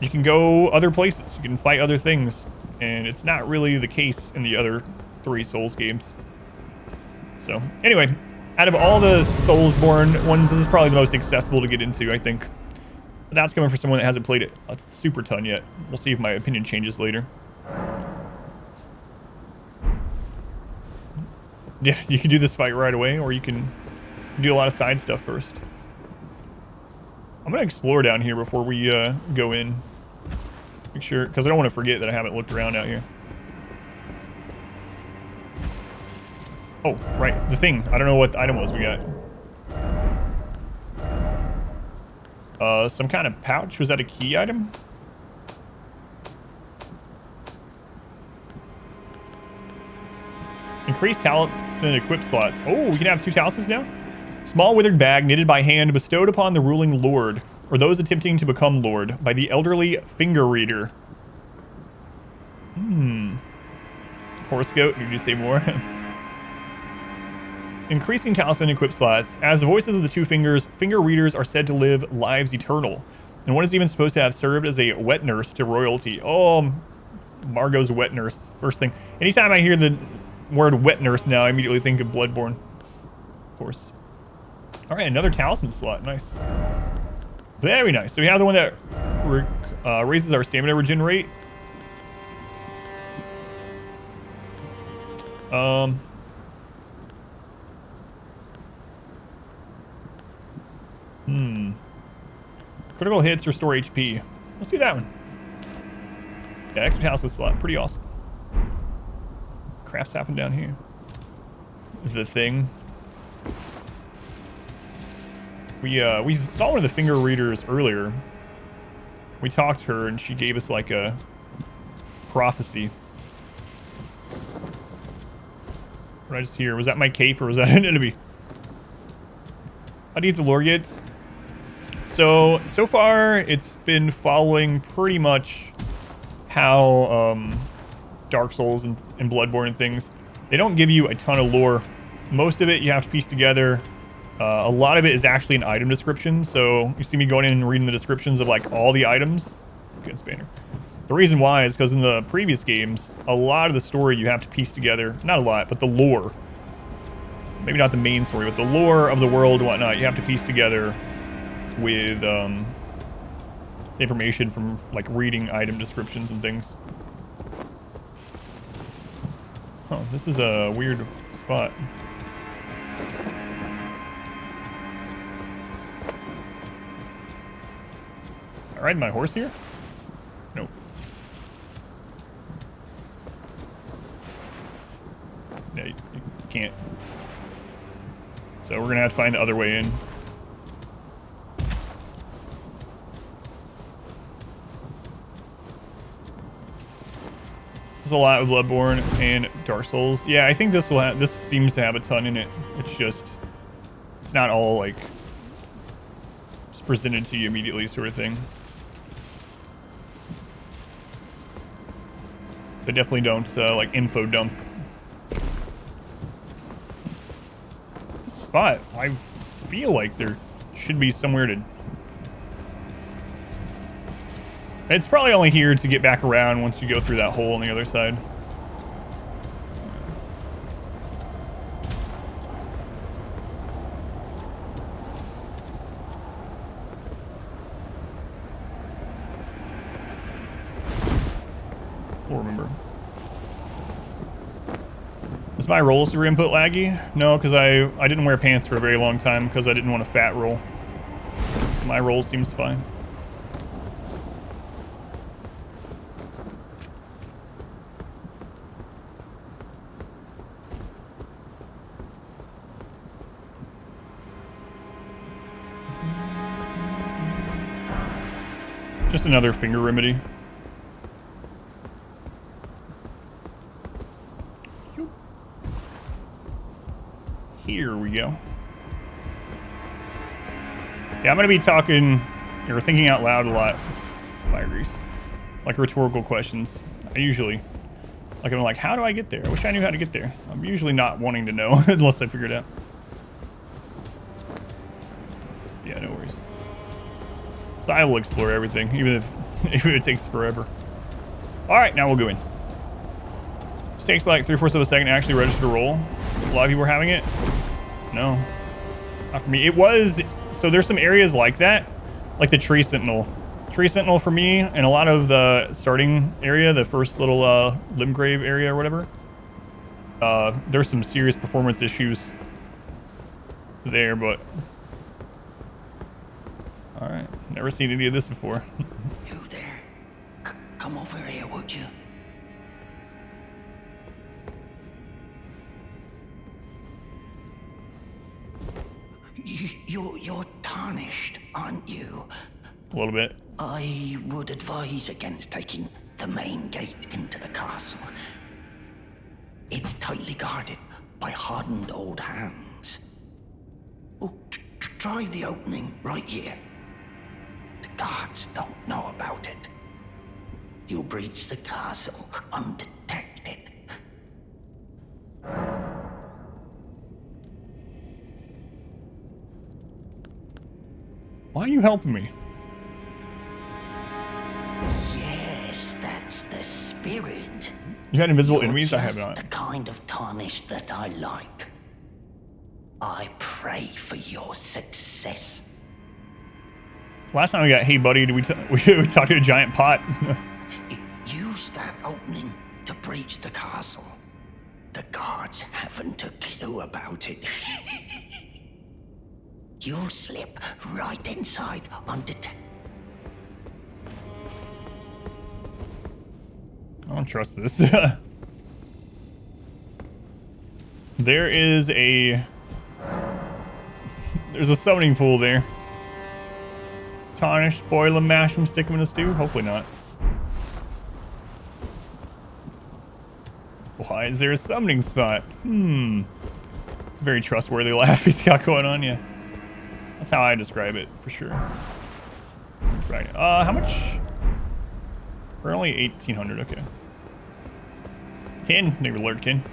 [SPEAKER 1] you can go other places. You can fight other things. And it's not really the case in the other 3 Souls games. So, anyway, out of all the Soulsborne ones, this is probably the most accessible to get into, I think. But that's coming from someone that hasn't played it a super ton yet. We'll see if my opinion changes later. Yeah, you can do this fight right away, or you can do a lot of side stuff first. I'm going to explore down here before we go in. Make sure, because I don't want to forget that I haven't looked around out here. Oh, right, the thing. I don't know what item was we got. Some kind of pouch. Was that a key item? Increased talisman equip slots. Oh, we can have 2 talismans now? Small withered bag knitted by hand bestowed upon the ruling lord, or those attempting to become lord, by the elderly finger reader. Horse goat, did you say more? Increasing talisman equip slots. As the voices of the 2 fingers, finger readers are said to live lives eternal. And one is even supposed to have served as a wet nurse to royalty. Oh, Margot's wet nurse. First thing. Anytime I hear the word wet nurse now, I immediately think of Bloodborne. Of course. Alright, another talisman slot. Nice. Very nice. So we have the one that raises our stamina regenerate. Critical hits restore HP. Let's do that one. Yeah, extra talisman slot. Pretty awesome. Crap's happened down here. The thing. We saw one of the finger readers earlier. We talked to her and she gave us like a prophecy. What did I just hear? Was that my cape or was that an enemy? How do you get the lore gates? So far it's been following pretty much how Dark Souls and Bloodborne and things. They don't give you a ton of lore. Most of it you have to piece together. A lot of it is actually an item description. So you see me going in and reading the descriptions of like all the items. Good spanner. The reason why is because in the previous games, a lot of the story you have to piece together. Not a lot, but the lore. Maybe not the main story, but the lore of the world and whatnot, you have to piece together with information from like reading item descriptions and things. Huh, this is a weird spot. Am I riding my horse here? Nope. Yeah, you can't. So we're gonna have to find the other way in. There's a lot of Bloodborne and Dark Souls. Yeah, I think this seems to have a ton in it. It's just, it's not all like just presented to you immediately sort of thing. They definitely don't like info dump. This spot, I feel like there should be somewhere to. It's probably only here to get back around once you go through that hole on the other side. We'll remember. Was my roll super input laggy? No, because I didn't wear pants for a very long time because I didn't want a fat roll. So my roll seems fine. Just another finger remedy. Here we go. Yeah, I'm gonna be talking or thinking out loud a lot. Fire grease. Like rhetorical questions. I usually, like, I'm like, how do I get there? I wish I knew how to get there. I'm usually not wanting to know unless I figure it out. Yeah, no worries. So I will explore everything, even if it takes forever. All right, now we'll go in. This takes like 3/4 of a second to actually register to roll. A lot of people were having it. No, not for me. It was, so there's some areas like that, like the tree sentinel. Tree sentinel for me, and a lot of the starting area, the first little limb grave area or whatever. There's some serious performance issues there, but all right, never seen any of this before.
[SPEAKER 7] You there? Come over here, would you? You're tarnished, aren't you?
[SPEAKER 1] A little bit.
[SPEAKER 7] I would advise against taking the main gate into the castle. It's tightly guarded by hardened old hands. Oh, try the opening right here. The guards don't know about it. You'll breach the castle undetected.
[SPEAKER 1] Why are you helping me?
[SPEAKER 7] Yes, that's the spirit.
[SPEAKER 1] You had invisible
[SPEAKER 7] You're
[SPEAKER 1] enemies? I have
[SPEAKER 7] just
[SPEAKER 1] not.
[SPEAKER 7] the kind of tarnish that I like. I pray for your success.
[SPEAKER 1] Last time we got, hey buddy, did we talked to a giant pot?
[SPEAKER 7] Use that opening to breach the castle. The guards haven't a clue about it. You'll slip right inside undetected.
[SPEAKER 1] I don't trust this. There is there's a summoning pool there. Tarnish, boil them, mash them, stick them in a stew? Hopefully not. Why is there a summoning spot? Very trustworthy laugh he's got going on, yeah. That's how I describe it, for sure. Right. How much? We're only 1,800, okay. Kin, maybe lurk kin.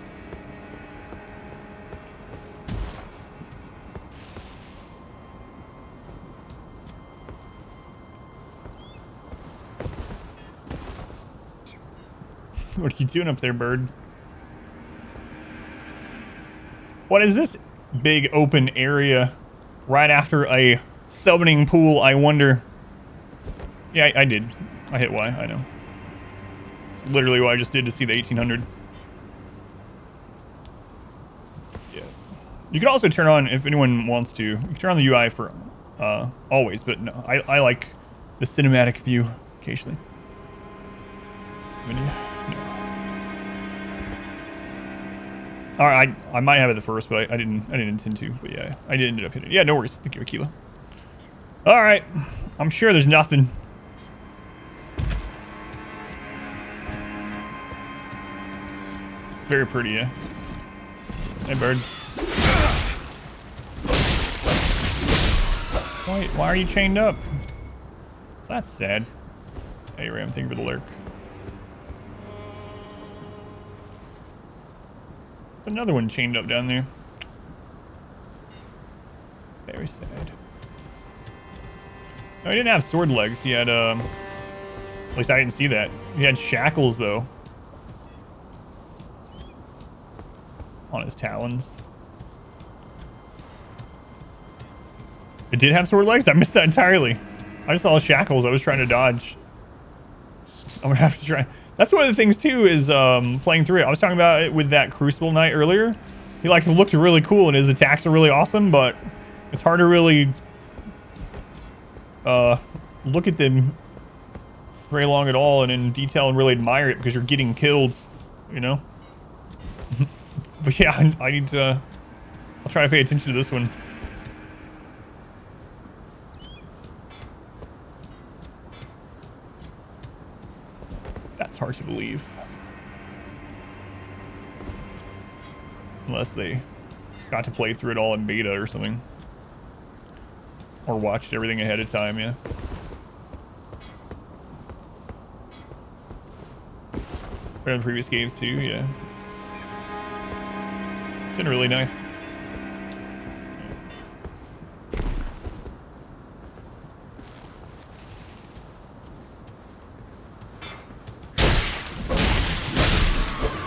[SPEAKER 1] What are you doing up there, bird? What is this big open area right after a summoning pool, I wonder? Yeah, I did. I hit Y, I know. It's literally what I just did to see the 1,800. Yeah. You can also turn on, if anyone wants to, you can turn on the UI for always, but no, I like the cinematic view occasionally. Menu? No. Alright, I might have it the first, but I didn't intend to. But yeah, I did end up hitting it. Yeah, no worries. Thank you, Aquila. Alright. I'm sure there's nothing. It's very pretty, yeah. Hey, bird. Why are you chained up? That's sad. Hey, Ram, thank you for the lurk. There's another one chained up down there. Very sad. No, he didn't have sword legs. He had, at least I didn't see that. He had shackles, though. On his talons. It did have sword legs? I missed that entirely. I just saw shackles. I was trying to dodge. I'm gonna have to try. That's one of the things too is playing through it. I was talking about it with that Crucible Knight earlier. He like looked really cool and his attacks are really awesome, but it's hard to really look at them very long at all and in detail and really admire it because you're getting killed, you know. But yeah, I need to. I'll try to pay attention to this one. That's hard to believe. Unless they got to play through it all in beta or something. or watched everything ahead of time, yeah. Better than previous games too, yeah. It's been really nice.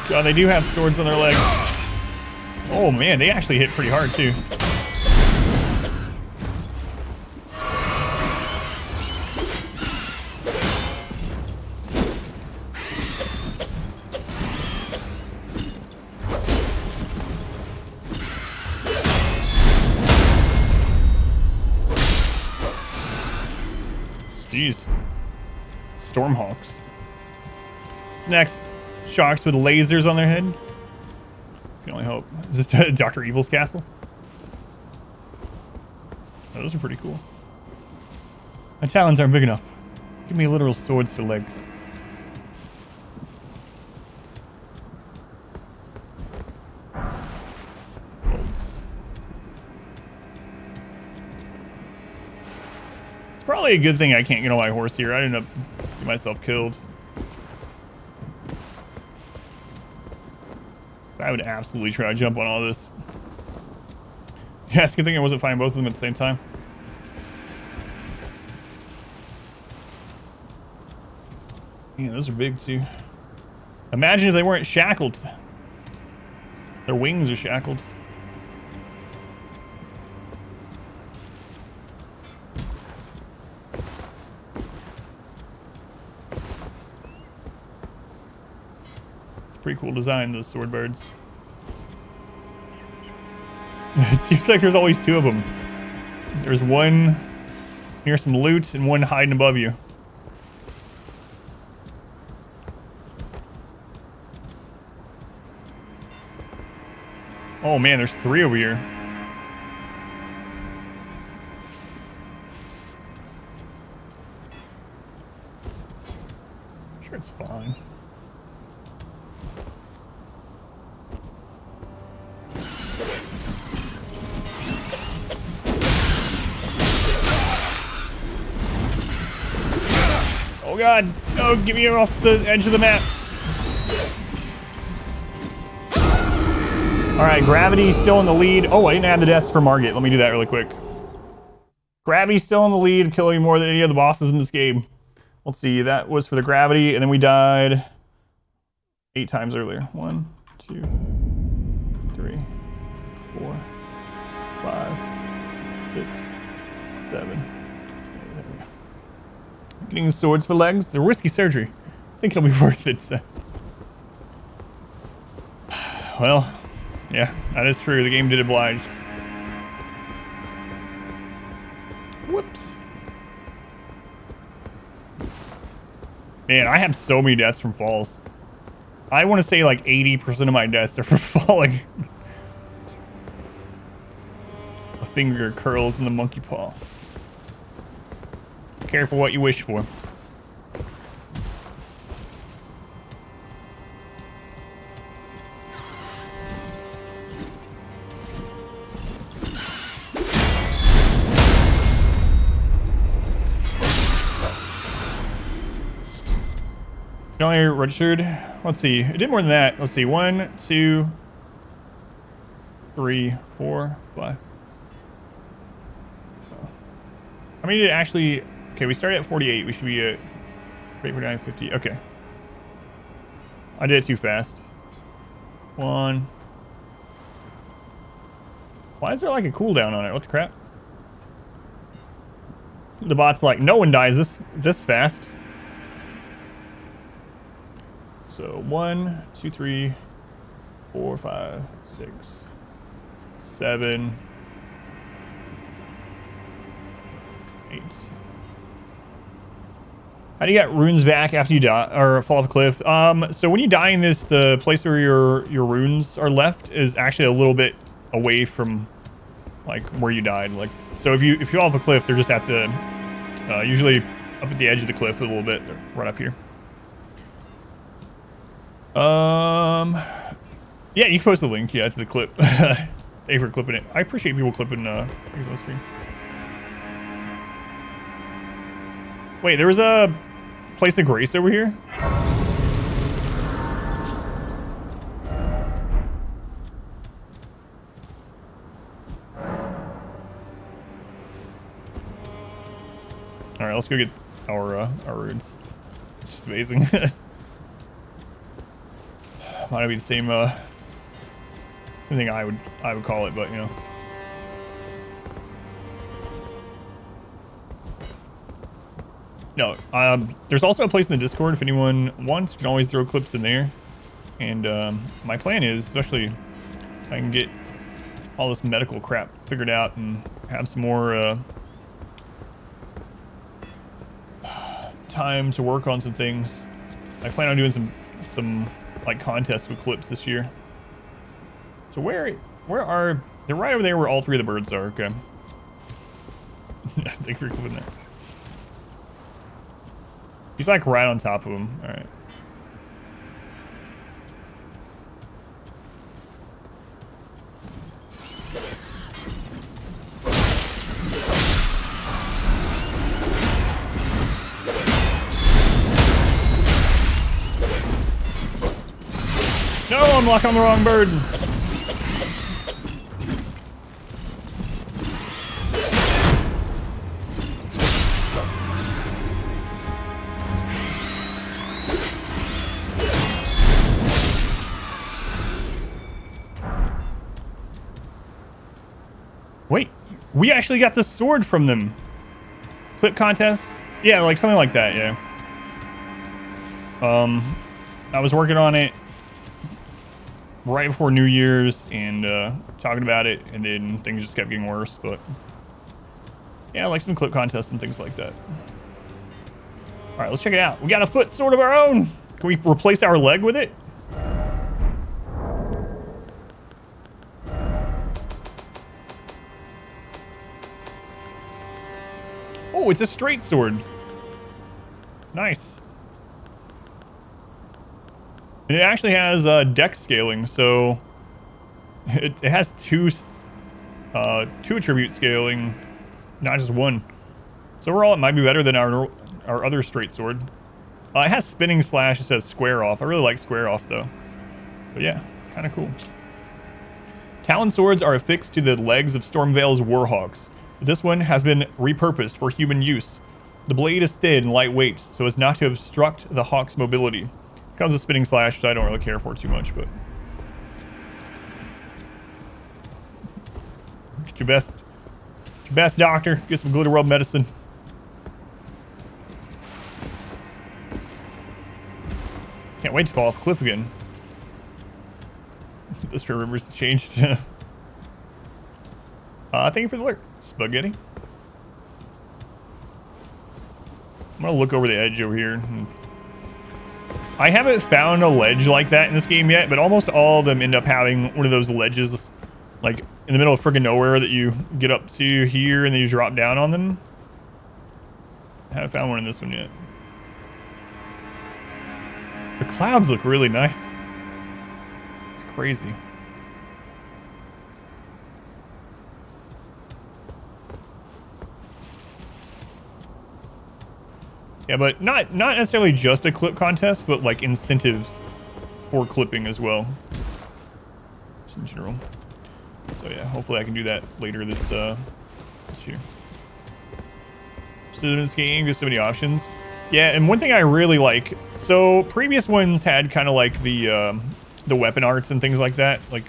[SPEAKER 1] God, they do have swords on their legs. Oh man, they actually hit pretty hard too. Jeez. Stormhawks. What's next? Sharks with lasers on their head? Can only hope. Is this Dr. Evil's castle? Oh, those are pretty cool. My talons aren't big enough. Give me literal swords to legs. Bolts. It's probably a good thing I can't get on my horse here. I'd end up getting myself killed. I would absolutely try to jump on all this. Yeah, it's a good thing I wasn't fighting both of them at the same time. Yeah, those are big too. Imagine if they weren't shackled. Their wings are shackled. Pretty cool design, those sword birds. It seems like there's always two of them. There's one near some loot and one hiding above you. Oh man, there's three over here. Sure, it's fine. Oh god, no, get me off the edge of the map. Alright, Gravity's still in the lead. Oh, I didn't add the deaths for Margit. Let me do that really quick. Gravity's still in the lead, killing more than any of the bosses in this game. Let's see, that was for the Gravity, and then we died 8 times earlier. 1, 2, 3, 4, 5, 6, 7. Getting the swords for legs. The risky surgery. I think it'll be worth it. So. Well, yeah, that is true. The game did oblige. Whoops. Man, I have so many deaths from falls. I want to say like 80% of my deaths are from falling. A finger curls in the monkey paw. Careful what you wish for. You only registered. Let's see. It did more than that. Let's see. 1, 2, 3, 4, 5. How many did it actually? Okay, we started at 48. We should be at 49, 50. Okay. I did it too fast. 1. Why is there like a cooldown on it? What the crap? The bot's like, no one dies this fast. So 1, 2, 3, 4, 5, 6, 7, 8. How do you get runes back after you die or fall off a cliff? So when you die in this, the place where your runes are left is actually a little bit away from like where you died. Like, so if you fall off a cliff, they're just at the usually up at the edge of the cliff a little bit. They're right up here. Yeah, you can post the link, yeah, to the clip. Thank you for clipping it. I appreciate people clipping things on the stream. Wait, there was a place of grace over here? All right, let's go get our runes. It's just amazing. Might not be the same same thing I would call it, but you know. No, there's also a place in the Discord if anyone wants. You can always throw clips in there. And my plan is, especially if I can get all this medical crap figured out and have some more time to work on some things. I plan on doing some like contests with clips this year. So where are they're right over there where all three of the birds are? Okay. Thanks for clipping that. He's like right on top of him. All right. No, I'm locking on the wrong bird. Wait, we actually got the sword from them. Clip contest? Yeah, like something like that, yeah. I was working on it right before New Year's and talking about it, and then things just kept getting worse, but yeah, like some clip contests and things like that. All right, let's check it out. We got a foot sword of our own. Can we replace our leg with it? Oh, it's a straight sword. Nice. And it actually has deck scaling, so it has two attribute scaling, not just one. So overall, it might be better than our other straight sword. It has spinning slash instead of square off. I really like square off though. But yeah, kind of cool. Talon swords are affixed to the legs of Stormveil's warhogs. This one has been repurposed for human use. The blade is thin and lightweight, so as not to obstruct the hawk's mobility. Comes with spinning slash, so I don't really care for it too much, but get your best doctor. Get some glitter rub medicine. Can't wait to fall off a cliff again. This remembers to change to thank you for the alert, Spaghetti. I'm gonna look over the edge over here. I haven't found a ledge like that in this game yet, but almost all of them end up having one of those ledges like in the middle of friggin' nowhere that you get up to here and then you drop down on them. I haven't found one in this one yet. The clouds look really nice. It's crazy. Yeah, but not necessarily just a clip contest, but like incentives for clipping as well. Just in general. So yeah, hopefully I can do that later this year. So in this game, there's so many options. Yeah, and one thing I really like, so previous ones had kind of like the weapon arts and things like that. Like,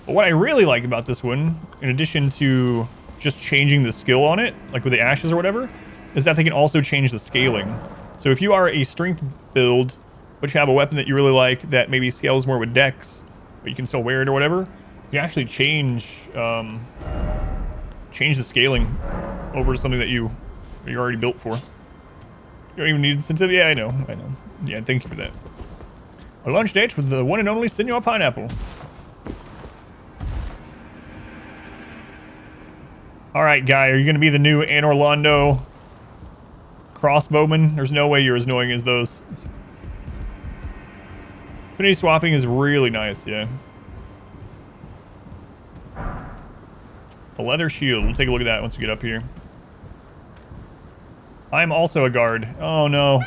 [SPEAKER 1] but what I really like about this one, in addition to just changing the skill on it, like with the ashes or whatever, is that they can also change the scaling. So if you are a strength build, but you have a weapon that you really like that maybe scales more with dex, but you can still wear it or whatever, you can actually change the scaling over to something that you're already built for. You don't even need incentive. Yeah, I know. Yeah, thank you for that. A lunch date with the one and only Senor Pineapple. All right, guy, are you going to be the new Anne Orlando crossbowman? There's no way you're as annoying as those. Affinity swapping is really nice, yeah. A leather shield. We'll take a look at that once we get up here. I'm also a guard. Oh no.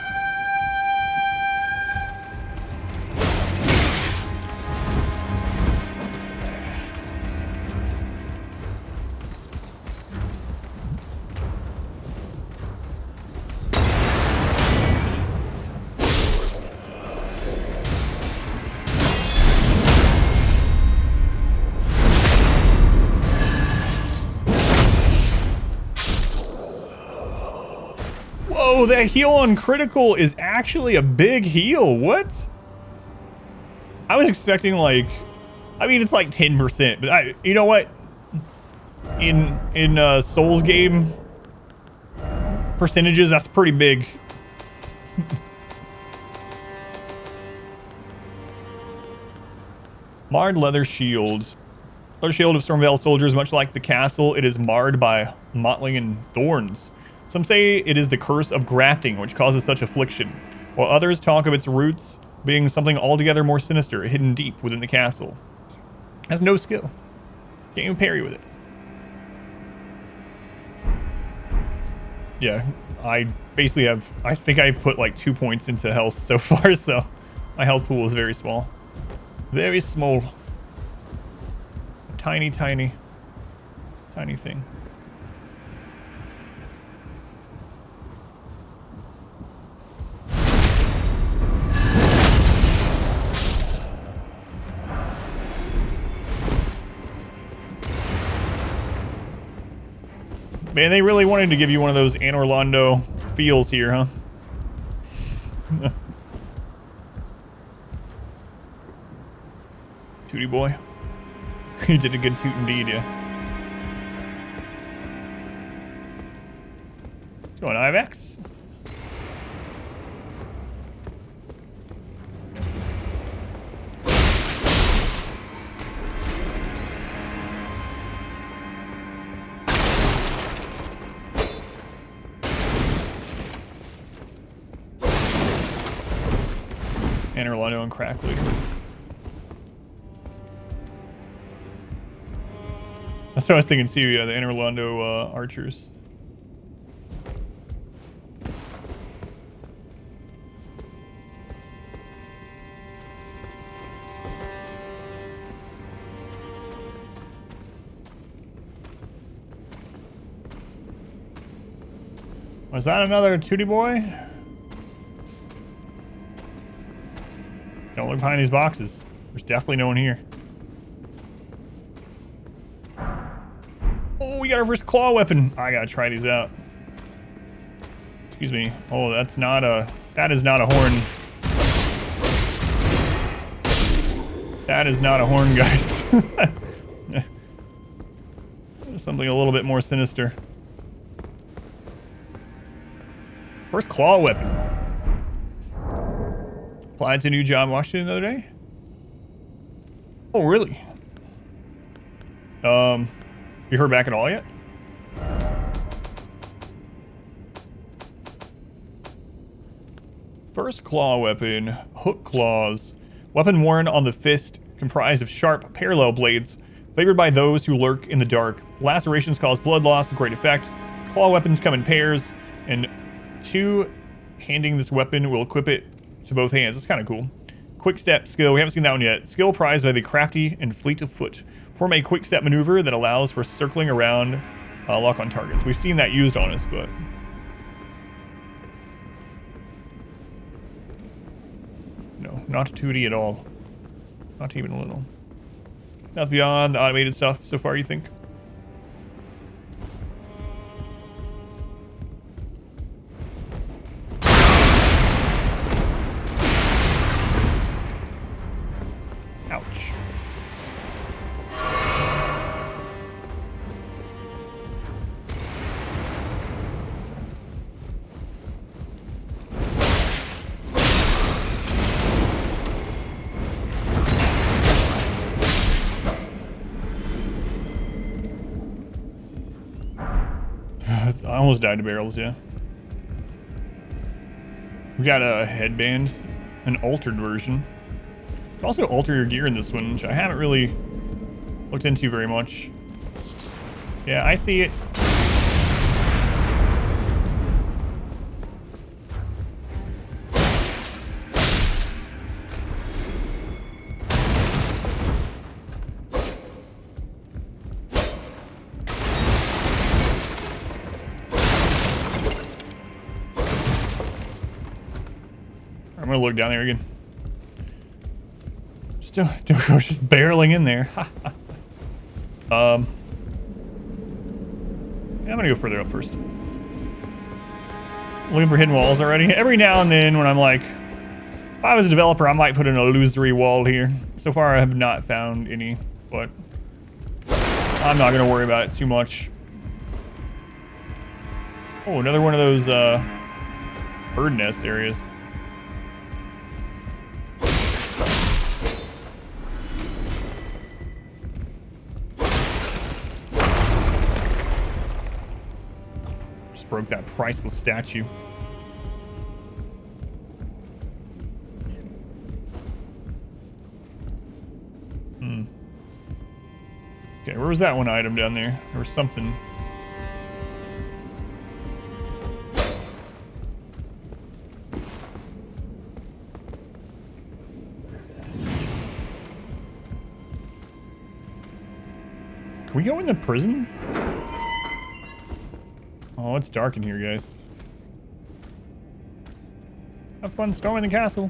[SPEAKER 1] Whoa, that heal on critical is actually a big heal. What? I was expecting like, I mean, it's like 10%, but you know what? In Souls game percentages, that's pretty big. Marred leather shields. Leather shield of Stormveil soldiers, much like the castle, it is marred by mottling and thorns. Some say it is the curse of grafting which causes such affliction, while others talk of its roots being something altogether more sinister, hidden deep within the castle. Has no skill. Can't even parry with it. Yeah, I basically have, I think I've put like 2 points into health so far, so my health pool is very small. Very small. Tiny, tiny, tiny thing. Man, they really wanted to give you one of those Anne Orlando feels here, huh? Tootie boy. He did a good toot indeed, yeah. Let's go on Ivex. Anne Orlando and Crackley. That's what I was thinking too, yeah, the Anne Orlando archers. Was that another Tootie boy? Don't look behind these boxes. There's definitely no one here. Oh, we got our first claw weapon. I gotta try these out. Excuse me. Oh, that is not a horn. That is not a horn, guys. There's something a little bit more sinister. First claw weapon. Applied to a new job in Washington the other day. Oh, really? You heard back at all yet? First claw weapon, hook claws. Weapon worn on the fist, comprised of sharp, parallel blades, favored by those who lurk in the dark. Lacerations cause blood loss with great effect. Claw weapons come in pairs, and two handing this weapon will equip it to both hands. That's kind of cool. Quick step skill, we haven't seen that one yet. Skill prized by the crafty and fleet of foot. Form a quick step maneuver that allows for circling around lock on targets. We've seen that used on us, but... no, not Tootie at all. Not even a little. That's beyond the automated stuff so far, you think? Ouch. I almost died to barrels, yeah. We got a headband, an altered version. You can also alter your gear in this one, which I haven't really looked into very much. Yeah, I see it. I'm gonna look down there again. Just don't go just barreling in there. Yeah, I'm gonna go further up first. Looking for hidden walls already. Every now and then when I'm like, if I was a developer, I might put an illusory wall here. So far, I have not found any, but I'm not gonna worry about it too much. Oh, another one of those bird nest areas. Just broke that priceless statue. Okay, where was that one item down there? There was something. Can we go in the prison? Oh, it's dark in here, guys. Have fun storming the castle.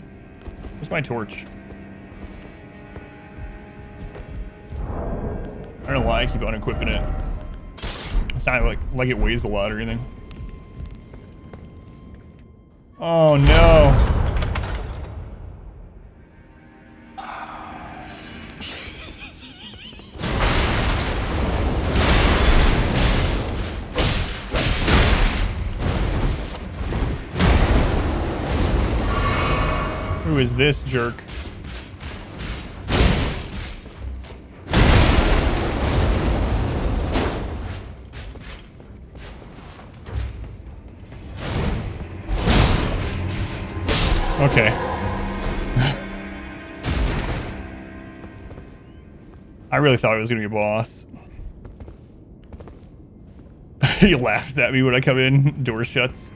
[SPEAKER 1] Where's my torch? I don't know why I keep on equipping it. It's not like it weighs a lot or anything. Oh no. Who is this jerk? Okay. I really thought it was gonna be a boss. He laughs at me when I come in, door shuts.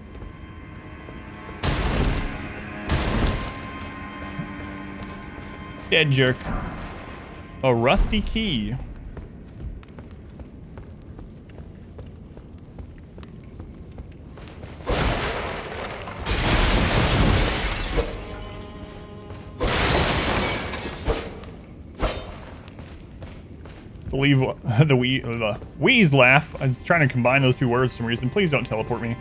[SPEAKER 1] Dead jerk. A rusty key. Leave the wheeze laugh. I was trying to combine those two words for some reason. Please don't teleport me.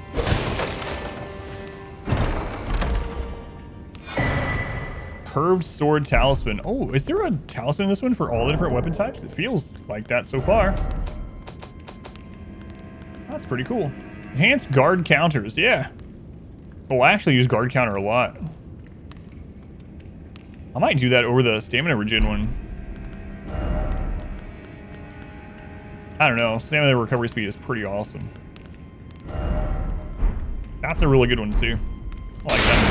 [SPEAKER 1] Curved sword talisman. Oh, is there a talisman in this one for all the different weapon types? It feels like that so far. That's pretty cool. Enhanced guard counters. Yeah. Oh, I actually use guard counter a lot. I might do that over the stamina regen one. I don't know. Stamina recovery speed is pretty awesome. That's a really good one too. I like that.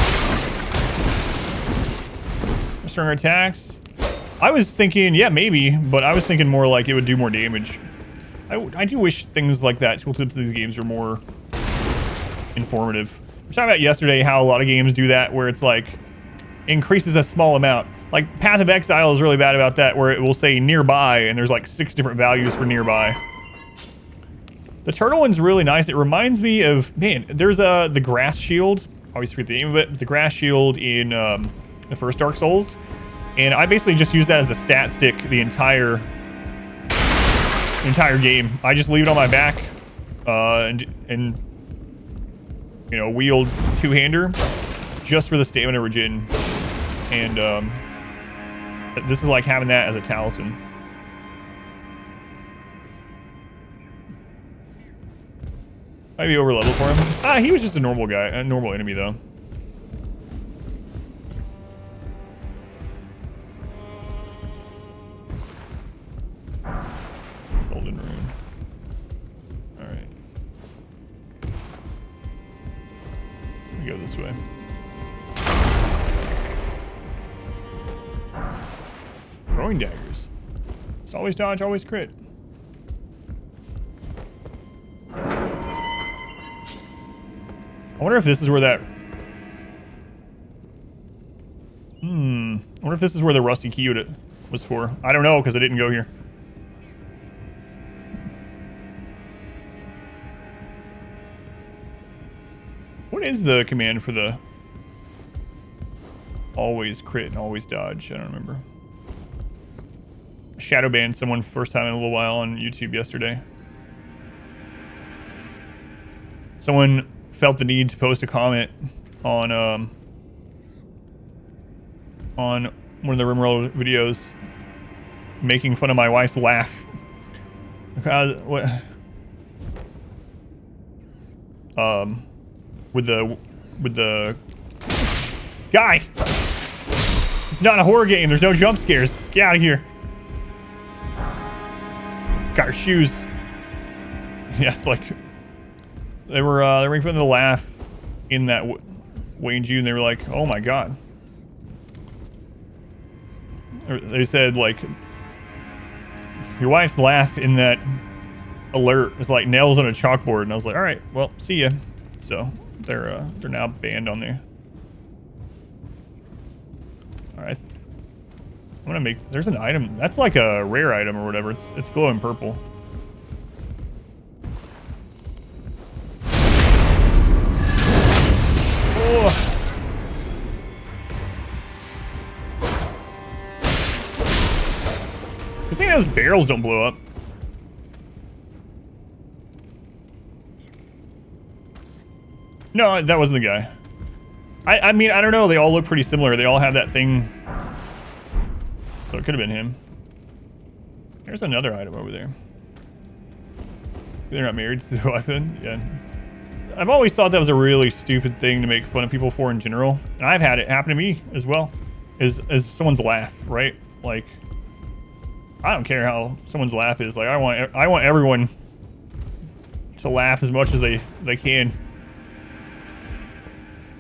[SPEAKER 1] Stronger attacks. I was thinking, yeah, maybe, but I was thinking more like it would do more damage. I do wish things like that, tooltips of these games are more informative. We were talking about yesterday how a lot of games do that, where it's like increases a small amount. Like Path of Exile is really bad about that, where it will say nearby, and there's like 6 different values for nearby. The turtle one's really nice. It reminds me of, man, there's the grass shield. I always forget the name of it. The grass shield in the first Dark Souls. And I basically just use that as a stat stick the entire game. I just leave it on my back and you know, wield two-hander just for the stamina regen. And this is like having that as a talisman. Might be over level for him. Ah, he was just a normal guy, a normal enemy though. Golden rune. All right. Let me go this way. Throwing daggers. It's always dodge, always crit. I wonder if this is where that... I wonder if this is where the rusty key was for. I don't know, because I didn't go here. What is the command for the... always crit and always dodge. I don't remember. Shadow banned someone first time in a little while on YouTube yesterday. Someone felt the need to post a comment on one of the RimWorld videos making fun of my wife's laugh. What? With the guy. It's not a horror game. There's no jump scares. Get out of here. Got her shoes. Yeah, like they were making fun of the laugh in that way in June. They were like, "Oh my god." They said like, "Your wife's laugh in that alert is like nails on a chalkboard," and I was like, "All right, well, see ya." So they're now banned on there. All right, I'm gonna make. There's an item that's like a rare item or whatever. It's glowing purple. Oh. I think those barrels don't blow up. No, that wasn't the guy. I mean, I don't know. They all look pretty similar. They all have that thing. So it could have been him. There's another item over there. They're not married to the wife then? Yeah. I've always thought that was a really stupid thing to make fun of people for in general. And I've had it happen to me as well. Is someone's laugh, right? Like, I don't care how someone's laugh is. Like, I want everyone to laugh as much as they can.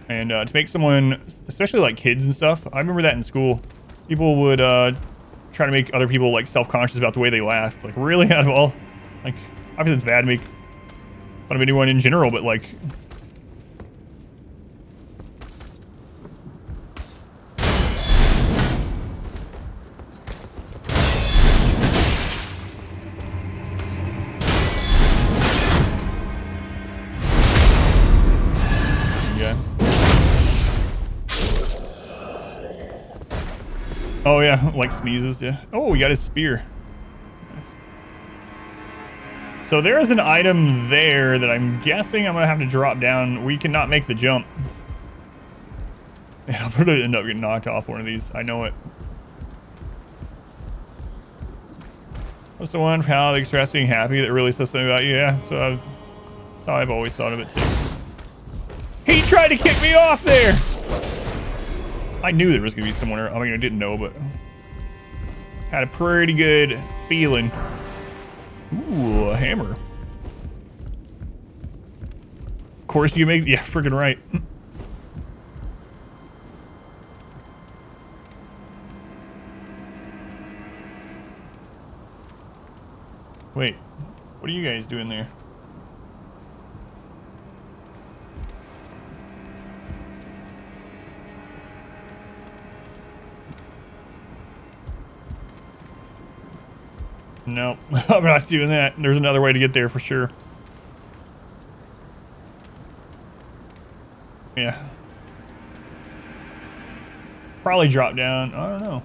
[SPEAKER 1] And to make someone, especially like kids and stuff, I remember that in school. People would try to make other people like self-conscious about the way they laugh. It's like, really, out of all, like, obviously it's bad to make fun of anyone in general, but like, oh yeah, like sneezes, yeah. Oh, we got his spear. Nice. So there is an item there that I'm guessing I'm gonna have to drop down. We cannot make the jump. Yeah, I'm gonna end up getting knocked off one of these. I know it. What's the one for how they express being happy that really says something about you? Yeah, so that's how I've always thought of it too. He tried to kick me off there! I knew there was gonna be someone, I mean, I didn't know, but had a pretty good feeling. Ooh, a hammer. Of course you make, yeah, freaking right. Wait, what are you guys doing there? No, I'm not doing that. There's another way to get there for sure. Yeah. Probably drop down. I don't know.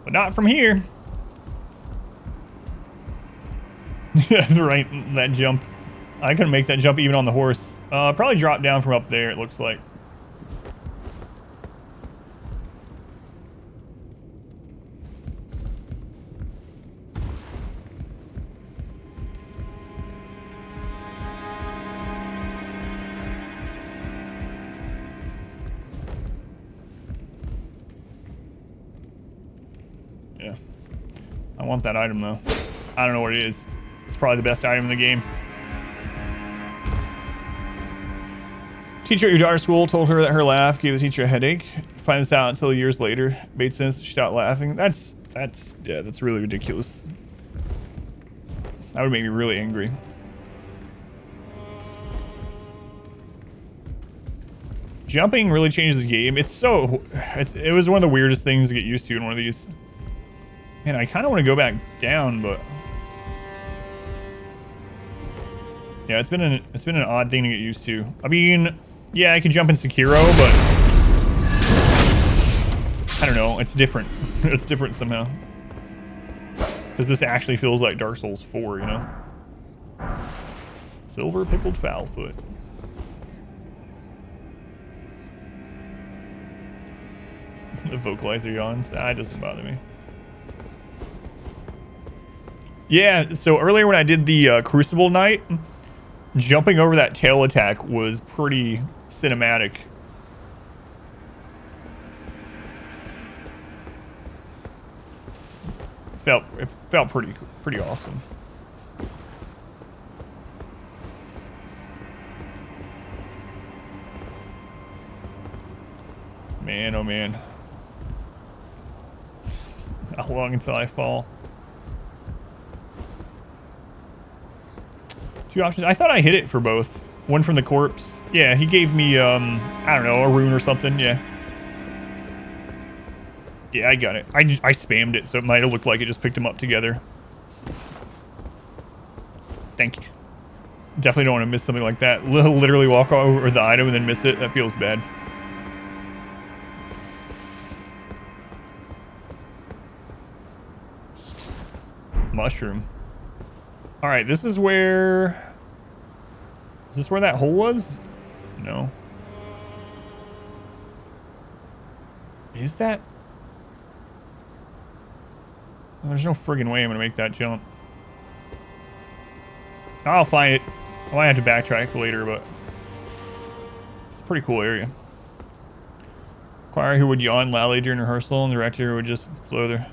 [SPEAKER 1] But not from here. Yeah, right. That jump. I couldn't make that jump even on the horse. Probably drop down from up there, it looks like. Yeah. I want that item though. I don't know what it is. It's probably the best item in the game. Teacher at your daughter's school told her that her laugh gave the teacher a headache. Find this out until years later. Made sense. She stopped laughing. That's really ridiculous. That would make me really angry. Jumping really changes the game. It was one of the weirdest things to get used to in one of these. Man, I kind of want to go back down, but yeah, it's been an odd thing to get used to. I mean, yeah, I can jump in Sekiro, but I don't know. It's different. It's different somehow. Because this actually feels like Dark Souls 4, you know? Silver pickled fowl foot. The vocalizer yawns. That doesn't bother me. Yeah, so earlier when I did the Crucible night, jumping over that tail attack was pretty cinematic. It felt pretty awesome. Man, oh man. How long until I fall? Two options. I thought I hit it for both. One from the corpse. Yeah, he gave me, I don't know, a rune or something. Yeah. Yeah, I got it. I spammed it, so it might have looked like it just picked them up together. Thank you. Definitely don't want to miss something like that. Literally walk over the item and then miss it. That feels bad. Mushroom. All right, this is where... Is this where that hole was? No. Is that... Well, there's no friggin' way I'm gonna make that jump. I'll find it. I might have to backtrack later, but... It's a pretty cool area. Choir who would yawn loudly during rehearsal, and the director would just blow their...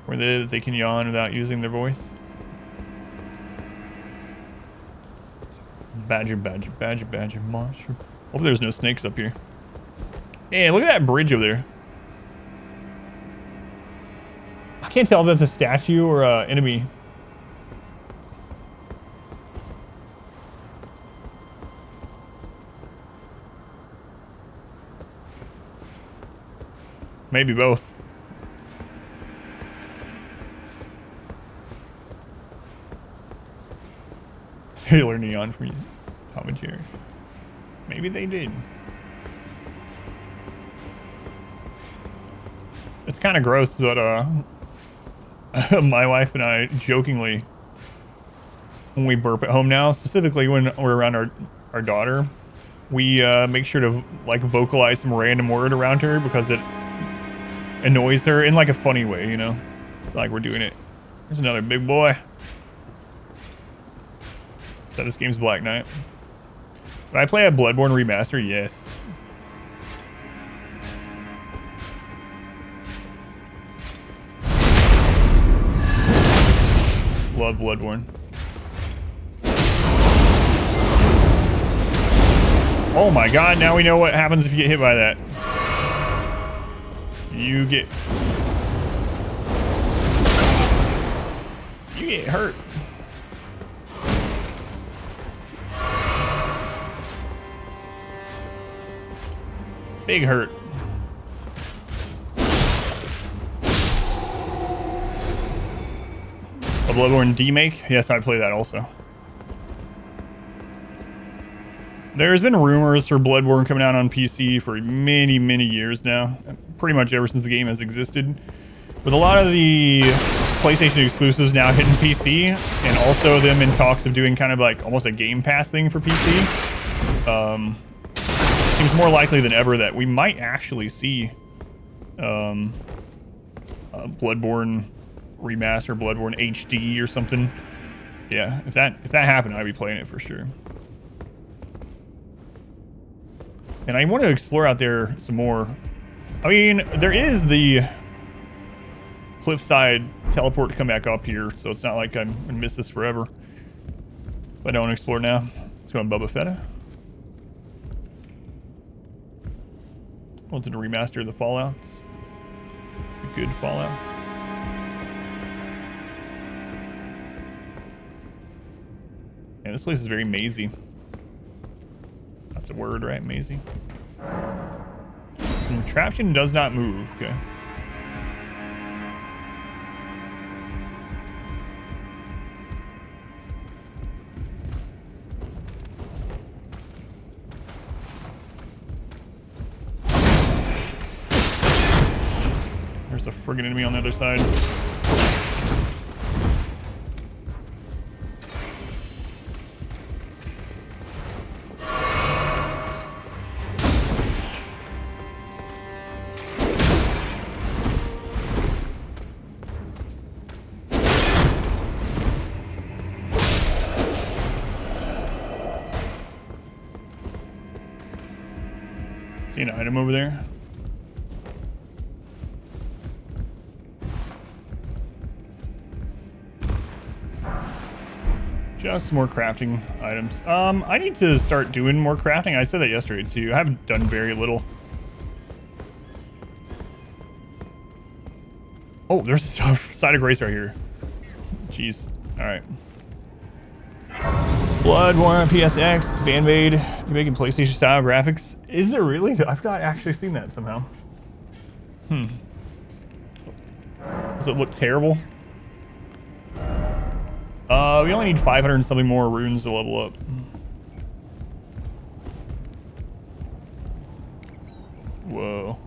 [SPEAKER 1] Where they can yawn without using their voice. Badger, badger, badger, badger, mushroom. Hopefully there's no snakes up here. Hey, look at that bridge over there. I can't tell if that's a statue or an enemy. Maybe both. They learned neon from you, Tom and Jerry. Maybe they did. It's kind of gross, but my wife and I jokingly, when we burp at home now, specifically when we're around our daughter, we make sure to like vocalize some random word around her because it annoys her in like a funny way, you know? It's like we're doing it. There's another big boy. So this game's Black Knight. Would I play a Bloodborne remaster? Yes. Love Bloodborne. Oh my god, now we know what happens if you get hit by that. You get hurt. Big hurt. A Bloodborne demake? Yes, I play that also. There's been rumors for Bloodborne coming out on PC for many, many years now. Pretty much ever since the game has existed. With a lot of the PlayStation exclusives now hitting PC, and also them in talks of doing kind of like almost a Game Pass thing for PC. Seems more likely than ever that we might actually see Bloodborne remaster, Bloodborne HD or something. Yeah, if that happened, I'd be playing it for sure. And I want to explore out there some more. I mean, there is the cliffside teleport to come back up here, so it's not like I'm gonna miss this forever. But I don't want to explore now. Let's go on Boba Fett. Wanted to remaster the Fallouts. The good Fallouts. And this place is very mazy. That's a word, right? Mazy. And Contraption does not move. Okay. There's a friggin' enemy on the other side. See an item over there? Just some more crafting items. I need to start doing more crafting. I said that yesterday too. I haven't done very little. Oh, there's a side of grace right here. Jeez. All right. Bloodborne PSX, Fanmade, you're making PlayStation style graphics. Is there really? I've not actually seen that somehow. Does it look terrible? We only need 500 and something more runes to level up. Whoa.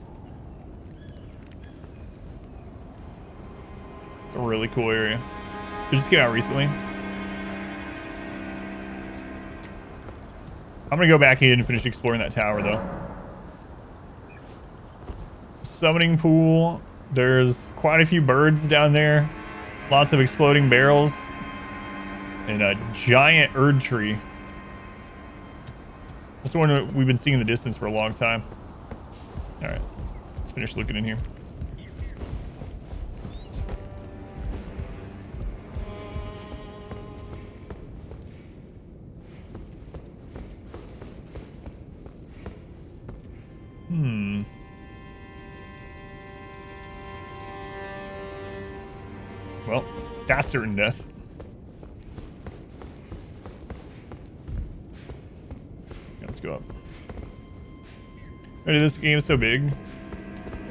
[SPEAKER 1] It's a really cool area. Did it just get out recently? I'm gonna go back in and finish exploring that tower though. Summoning pool. There's quite a few birds down there. Lots of exploding barrels. And a giant Erd tree. That's the one we've been seeing in the distance for a long time. Alright. Let's finish looking in here. Well, that's certain death. Let's go up. This game is so big.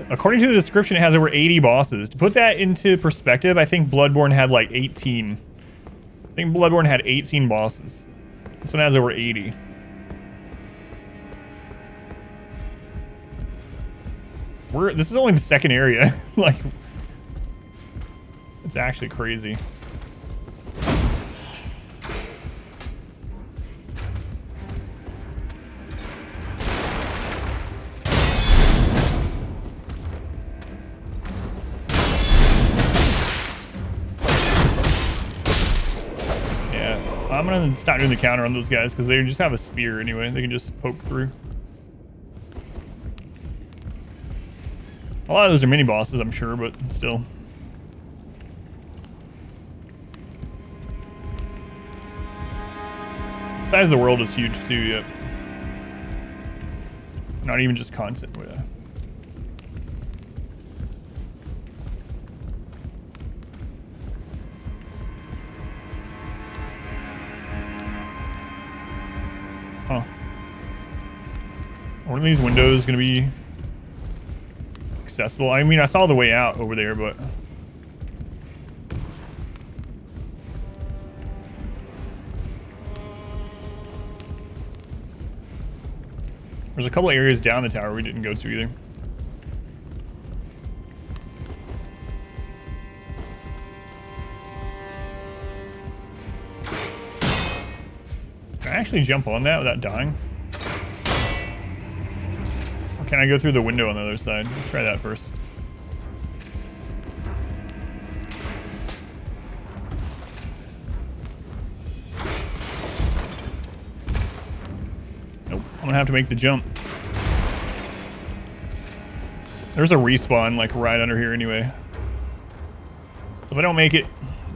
[SPEAKER 1] According to the description, it has over 80 bosses. To put that into perspective, I think Bloodborne had like 18. I think Bloodborne had 18 bosses. This one has over 80. This is only the second area. Like, it's actually crazy. Yeah, I'm gonna stop doing the counter on those guys because they just have a spear anyway. They can just poke through. A lot of those are mini bosses, I'm sure, but still. The size of the world is huge too, yep. Not even just concept, but yeah. Huh. One of these windows gonna be accessible? I mean, I saw the way out over there, but there's a couple areas down the tower we didn't go to either. Can I actually jump on that without dying? Or can I go through the window on the other side? Let's try that first. Nope, I'm gonna have to make the jump. There's a respawn like right under here anyway. So if I don't make it,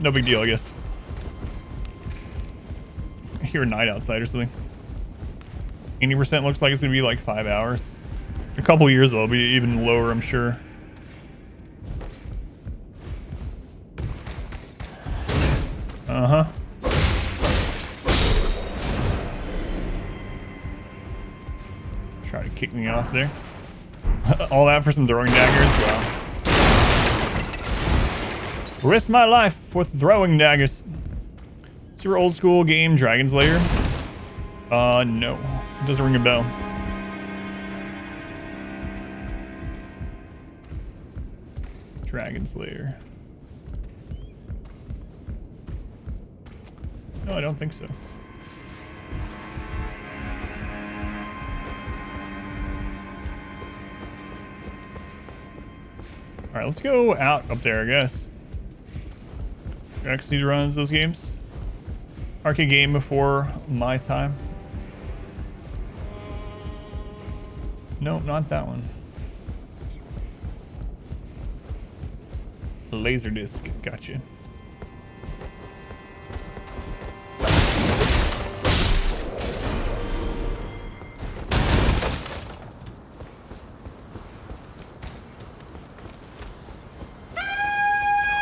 [SPEAKER 1] no big deal, I guess. I hear a night outside or something. 80% looks like it's gonna be like 5 hours. A couple years it'll be even lower, I'm sure. Uh-huh. Try to kick me off there. All that for some throwing daggers? Wow. Risk my life with throwing daggers. Super old school game, Dragon's Lair? No. It doesn't ring a bell. Dragon Slayer. No, I don't think so. Alright, let's go out up there, I guess. Rex need to run those games. Arcade game before my time. Nope, not that one. Laserdisc, gotcha.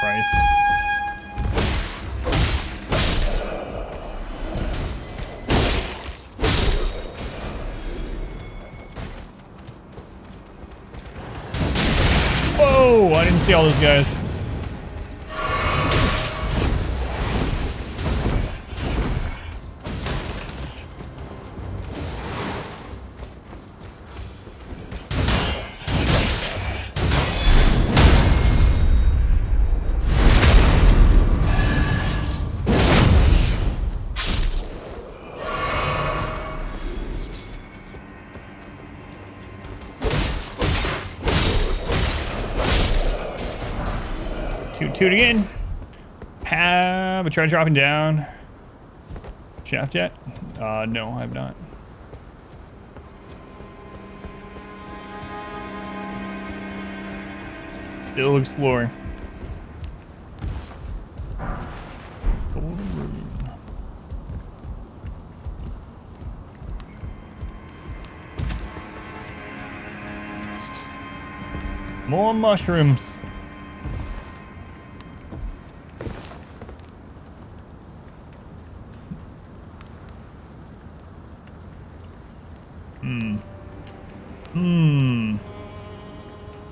[SPEAKER 1] Christ. Whoa, I didn't see all those guys. Toot again. Have I tried dropping down shaft yet? No, I have not. Still exploring. Golden Rune. More mushrooms.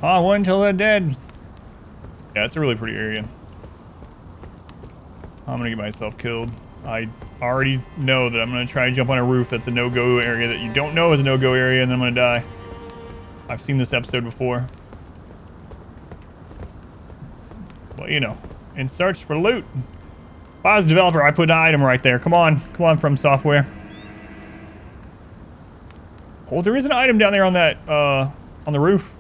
[SPEAKER 1] I wait until they're dead. Yeah, it's a really pretty area. I'm gonna get myself killed. I already know that I'm gonna try to jump on a roof that's a no-go area that you don't know is a no-go area, and then I'm gonna die. I've seen this episode before. Well, you know, in search for loot. If I was a developer, I put an item right there. Come on, From Software. Oh, there is an item down there on that, on the roof.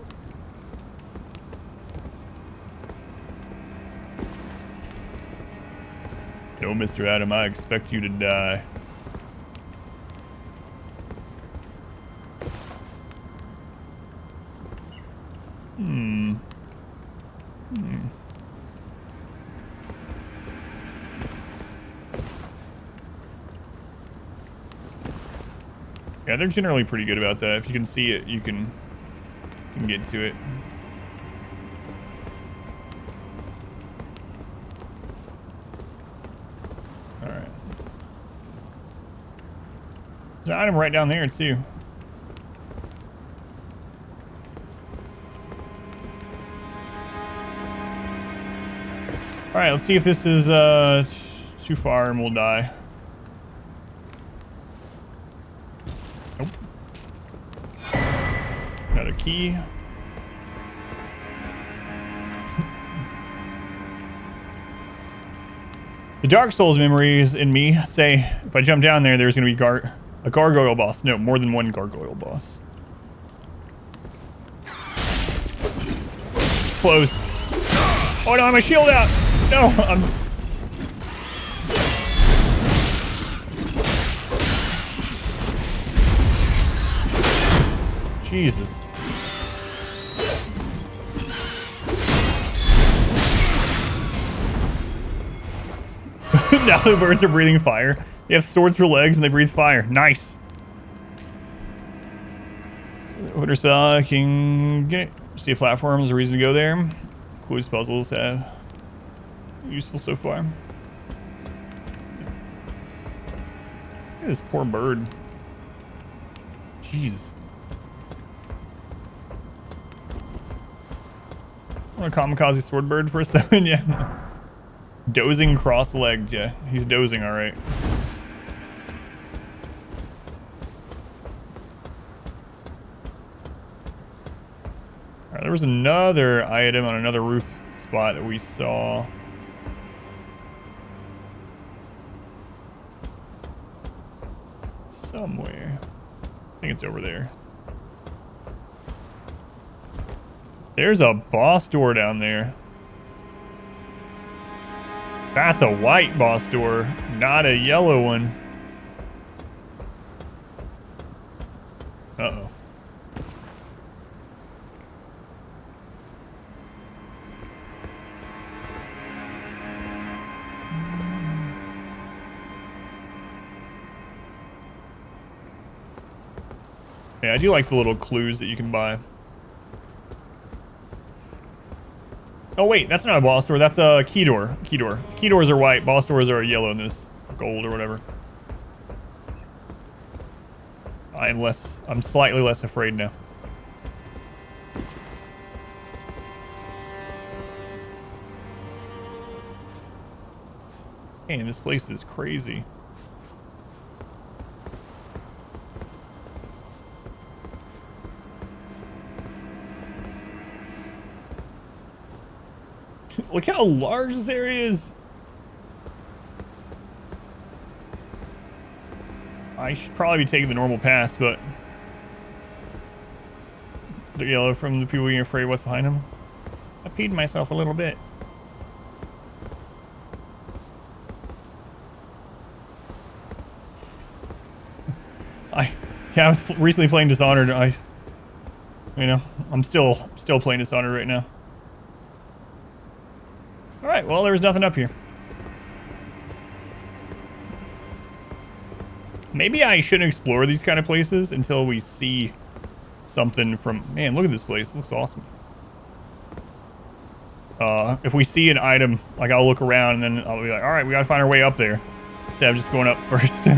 [SPEAKER 1] No, Mr. Adam, I expect you to die. Yeah, they're generally pretty good about that. If you can see it, you can get to it. Alright. There's an item right down there, too. Alright, let's see if this is too far and we'll die. Nope. Another key. The Dark Souls memories in me say if I jump down there, there's going to be a gargoyle boss. No, more than one gargoyle boss. Close. Oh no, I have my shield out. No, I'm... Jesus. Now the birds are breathing fire. They have swords for legs and they breathe fire. Nice. Order spell, I can get it. See a platform is a reason to go there. Clues puzzles have useful so far. Look at this poor bird. Jeez. I want a kamikaze sword bird for a second, yeah. Dozing cross-legged, yeah. He's dozing, alright. Alright, there was another item on another roof spot that we saw. Somewhere. I think it's over there. There's a boss door down there. That's a white boss door, not a yellow one. Uh-oh. Yeah, I do like the little clues that you can buy. Oh wait, that's not a boss door, that's a key door. Key door. Key doors are white, boss doors are yellow and this gold or whatever. I'm slightly less afraid now. Man, this place is crazy. Look how large this area is. I should probably be taking the normal paths, but the yellow from the people being afraid of what's behind them. I peed myself a little bit. Yeah, I was recently playing Dishonored. I'm still playing Dishonored right now. All right, well, there's nothing up here. Maybe I shouldn't explore these kind of places until we see something from... Man, look at this place. It looks awesome. If we see an item, like, I'll look around and then I'll be like, all right, we gotta find our way up there. Instead of just going up first.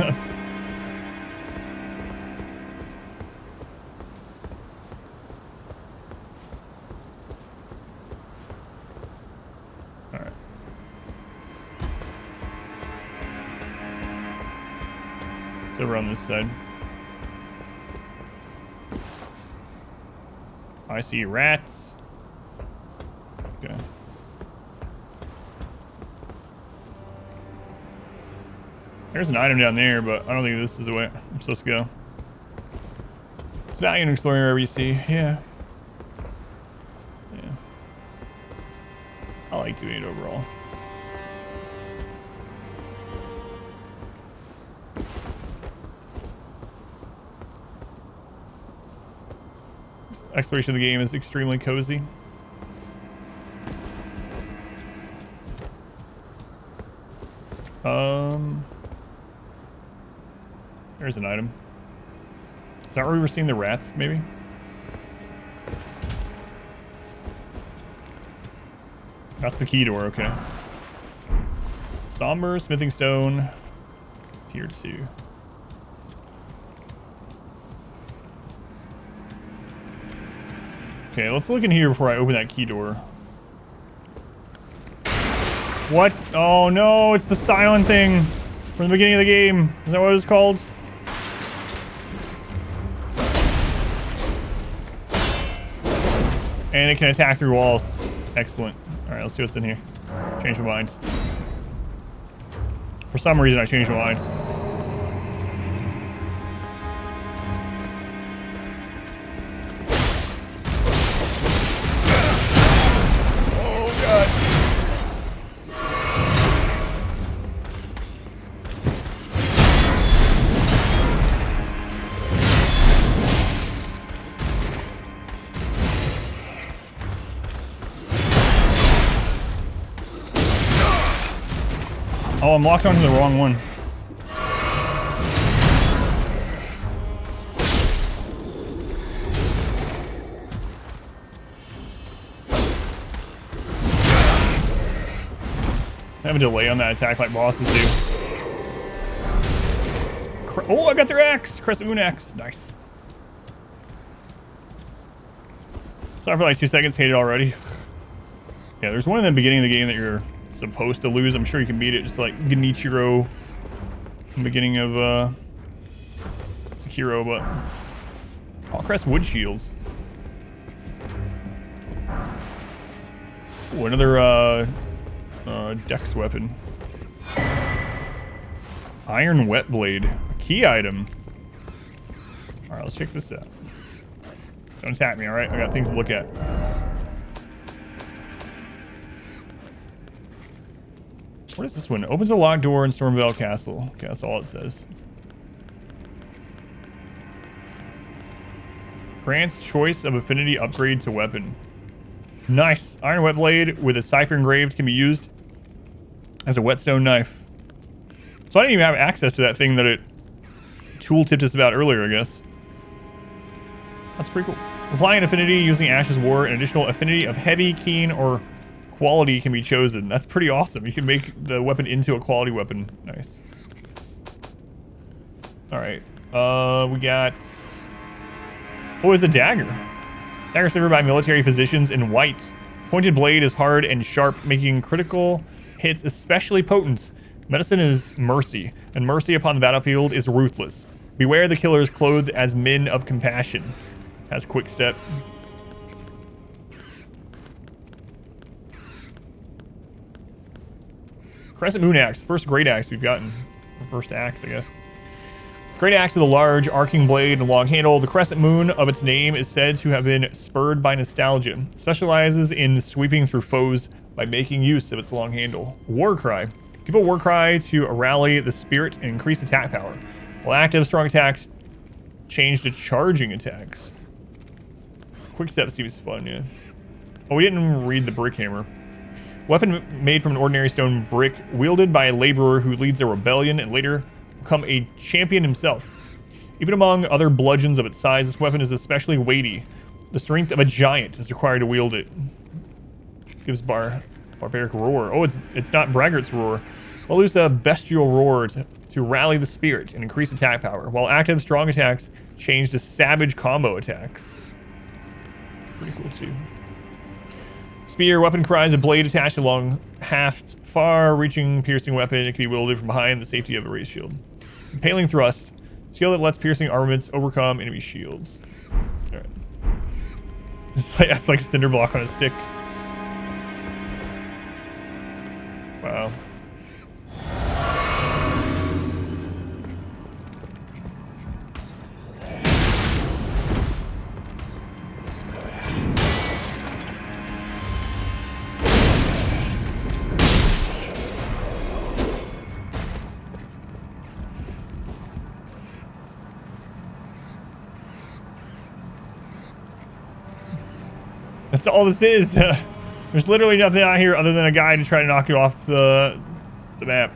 [SPEAKER 1] Over on this side. I see rats. Okay. There's an item down there, but I don't think this is the way I'm supposed to go. It's value in exploring wherever you see. Yeah. Yeah. I like doing it overall. Exploration of the game is extremely cozy. There's an item. Is that where we were seeing the rats, maybe? That's the key door, okay. Somber, smithing stone, tier 2. Okay, let's look in here before I open that key door. What? Oh no, it's the silent thing from the beginning of the game. Is that what it was called? And it can attack through walls. Excellent. Alright, let's see what's in here. Change my mind. For some reason, I changed my mind. Oh, I'm locked onto the wrong one. I have a delay on that attack like bosses do. Oh, I got their axe! Crest of Moon axe. Nice. Sorry for like 2 seconds. Hate it already. Yeah, there's one in the beginning of the game that you're supposed to lose. I'm sure you can beat it just like Genichiro in the beginning of Sekiro, but Hawk Crest wood shields. Ooh, another dex weapon. Iron wet blade. A key item. Alright, let's check this out. Don't attack me, alright? I got things to look at. What is this one? Opens a locked door in Stormvale Castle. Okay, that's all it says. Grants choice of affinity upgrade to weapon. Nice. Iron wet blade with a cipher engraved can be used as a whetstone knife. So I didn't even have access to that thing that it tooltipped us about earlier, I guess. That's pretty cool. Applying an affinity using Ash's War, an additional affinity of heavy, keen, or quality can be chosen. That's pretty awesome. You can make the weapon into a quality weapon. Nice. Alright. We got... Oh, it's a dagger. Dagger favored by military physicians in white. Pointed blade is hard and sharp, making critical hits especially potent. Medicine is mercy, and mercy upon the battlefield is ruthless. Beware the killers clothed as men of compassion. Has quick step. Crescent Moon Axe, first great axe we've gotten. Or first axe, I guess. Great axe with a large arcing blade and long handle. The crescent moon of its name is said to have been spurred by nostalgia. Specializes in sweeping through foes by making use of its long handle. War cry. Give a war cry to rally the spirit and increase attack power. While active, strong attacks change to charging attacks. Quick step seems fun, yeah. Oh, we didn't read the brick hammer. Weapon made from an ordinary stone brick, wielded by a laborer who leads a rebellion and later become a champion himself. Even among other bludgeons of its size, this weapon is especially weighty. The strength of a giant is required to wield it. Gives barbaric roar. Oh, it's not braggart's roar. Will loose a bestial roar to rally the spirit and increase attack power. While active, strong attacks change to savage combo attacks. Pretty cool too. Spear weapon cries a blade attached along haft, far-reaching piercing weapon. It can be wielded from behind the safety of a raised shield. Impaling thrust, skill that lets piercing armaments overcome enemy shields. All right. It's like a cinder block on a stick. Wow. That's all this is. There's literally nothing out here other than a guy to try to knock you off the map.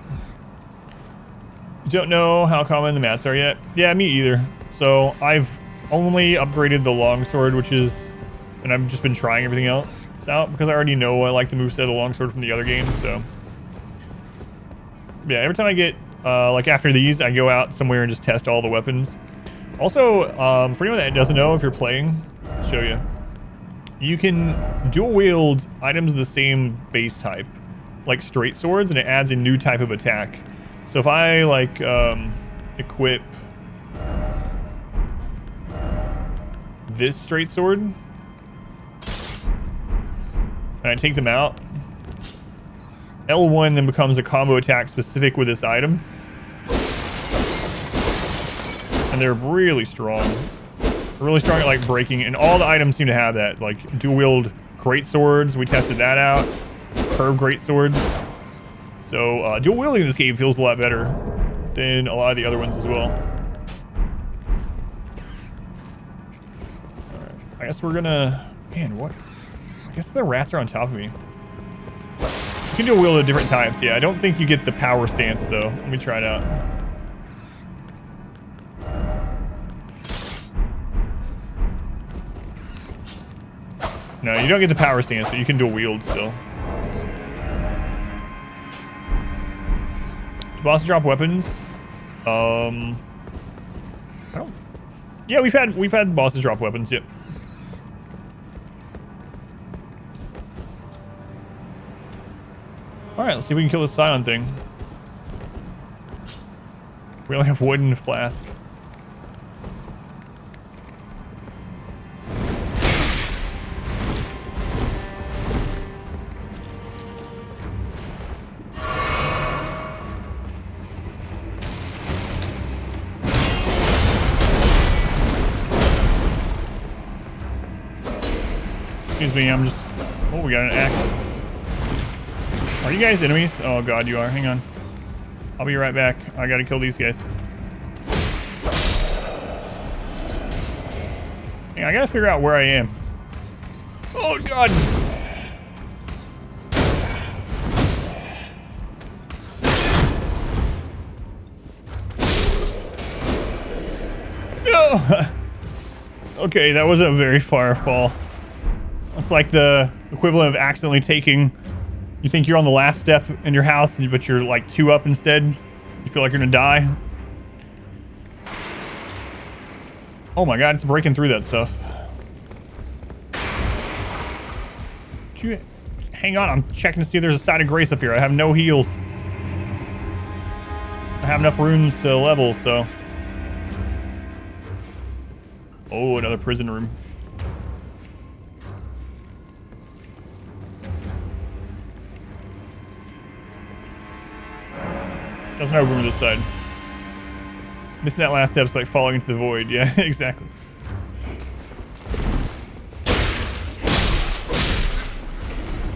[SPEAKER 1] Don't know how common the mats are yet. Yeah, me either. So I've only upgraded the longsword, and I've just been trying everything else out because I already know I like the moveset of the longsword from the other games. So yeah, every time I get like after these, I go out somewhere and just test all the weapons. Also, for anyone that doesn't know, if you're playing, I'll show you. You can dual wield items of the same base type, like straight swords, and it adds a new type of attack. So if I like equip this straight sword and I take them out, L1 then becomes a combo attack specific with this item, and they're really strong. Really strong at like breaking, and all the items seem to have that. Like dual wield great swords, we tested that out. Curved great swords. So dual wielding in this game feels a lot better than a lot of the other ones as well. Alright, I guess we're gonna... Man, what? I guess the rats are on top of me. You can dual wield at different times. Yeah, I don't think you get the power stance though. Let me try it out. No, you don't get the power stance, but you can dual wield still. Do bosses drop weapons? I don't. Yeah, we've had bosses drop weapons. Yep. All right, let's see if we can kill this Scion thing. We only have wood and a flask. Excuse me, I'm just... Oh, we got an axe. Are you guys enemies? Oh god, you are. Hang on. I'll be right back. I gotta kill these guys. Hang on, I gotta figure out where I am. Oh god! No! Okay, that wasn't a very far fall. It's like the equivalent of accidentally taking... You think you're on the last step in your house, but you're like 2 up instead. You feel like you're gonna die. Oh my god, it's breaking through that stuff. Hang on, I'm checking to see if there's a side of grace up here. I have no heals. I have enough runes to level, so... Oh, another prison room. Doesn't have room this side. Missing that last step's like falling into the void. Yeah, exactly.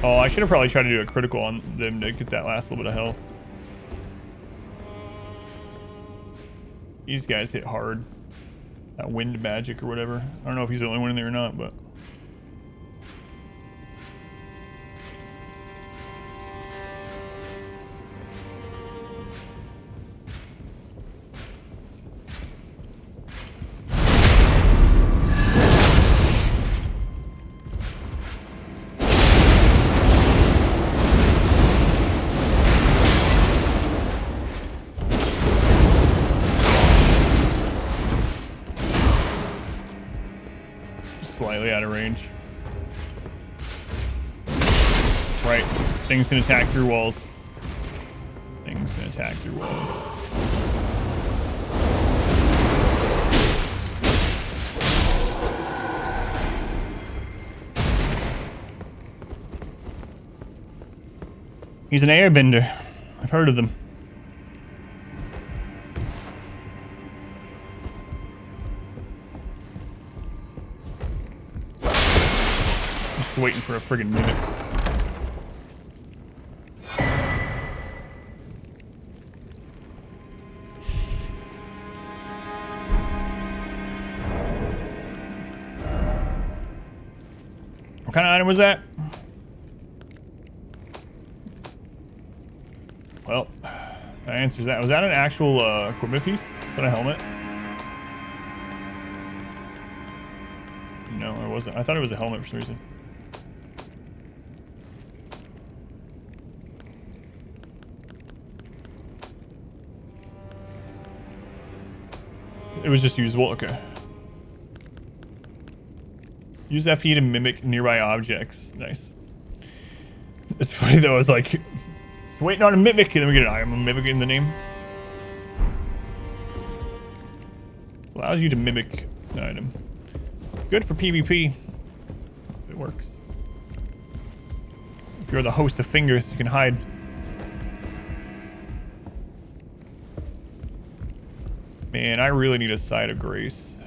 [SPEAKER 1] Oh, I should have probably tried to do a critical on them to get that last little bit of health. These guys hit hard. That wind magic or whatever. I don't know if he's the only one in there or not, but... Slightly out of range. Right. Things can attack through walls. Things can attack through walls. He's an airbender. I've heard of them. Waiting for a friggin' mimic. What kind of item was that? Well, that answers that. Was that an actual equipment piece? Is that a helmet? No, it wasn't. I thought it was a helmet for some reason. It was just usable. Okay. Use FE to mimic nearby objects. Nice. It's funny though. I was like, just waiting on a mimic, and then we get an item, a mimic in the name. It allows you to mimic an item. Good for PvP. It works. If you're the host of fingers, you can hide. Man, I really need a side of grace.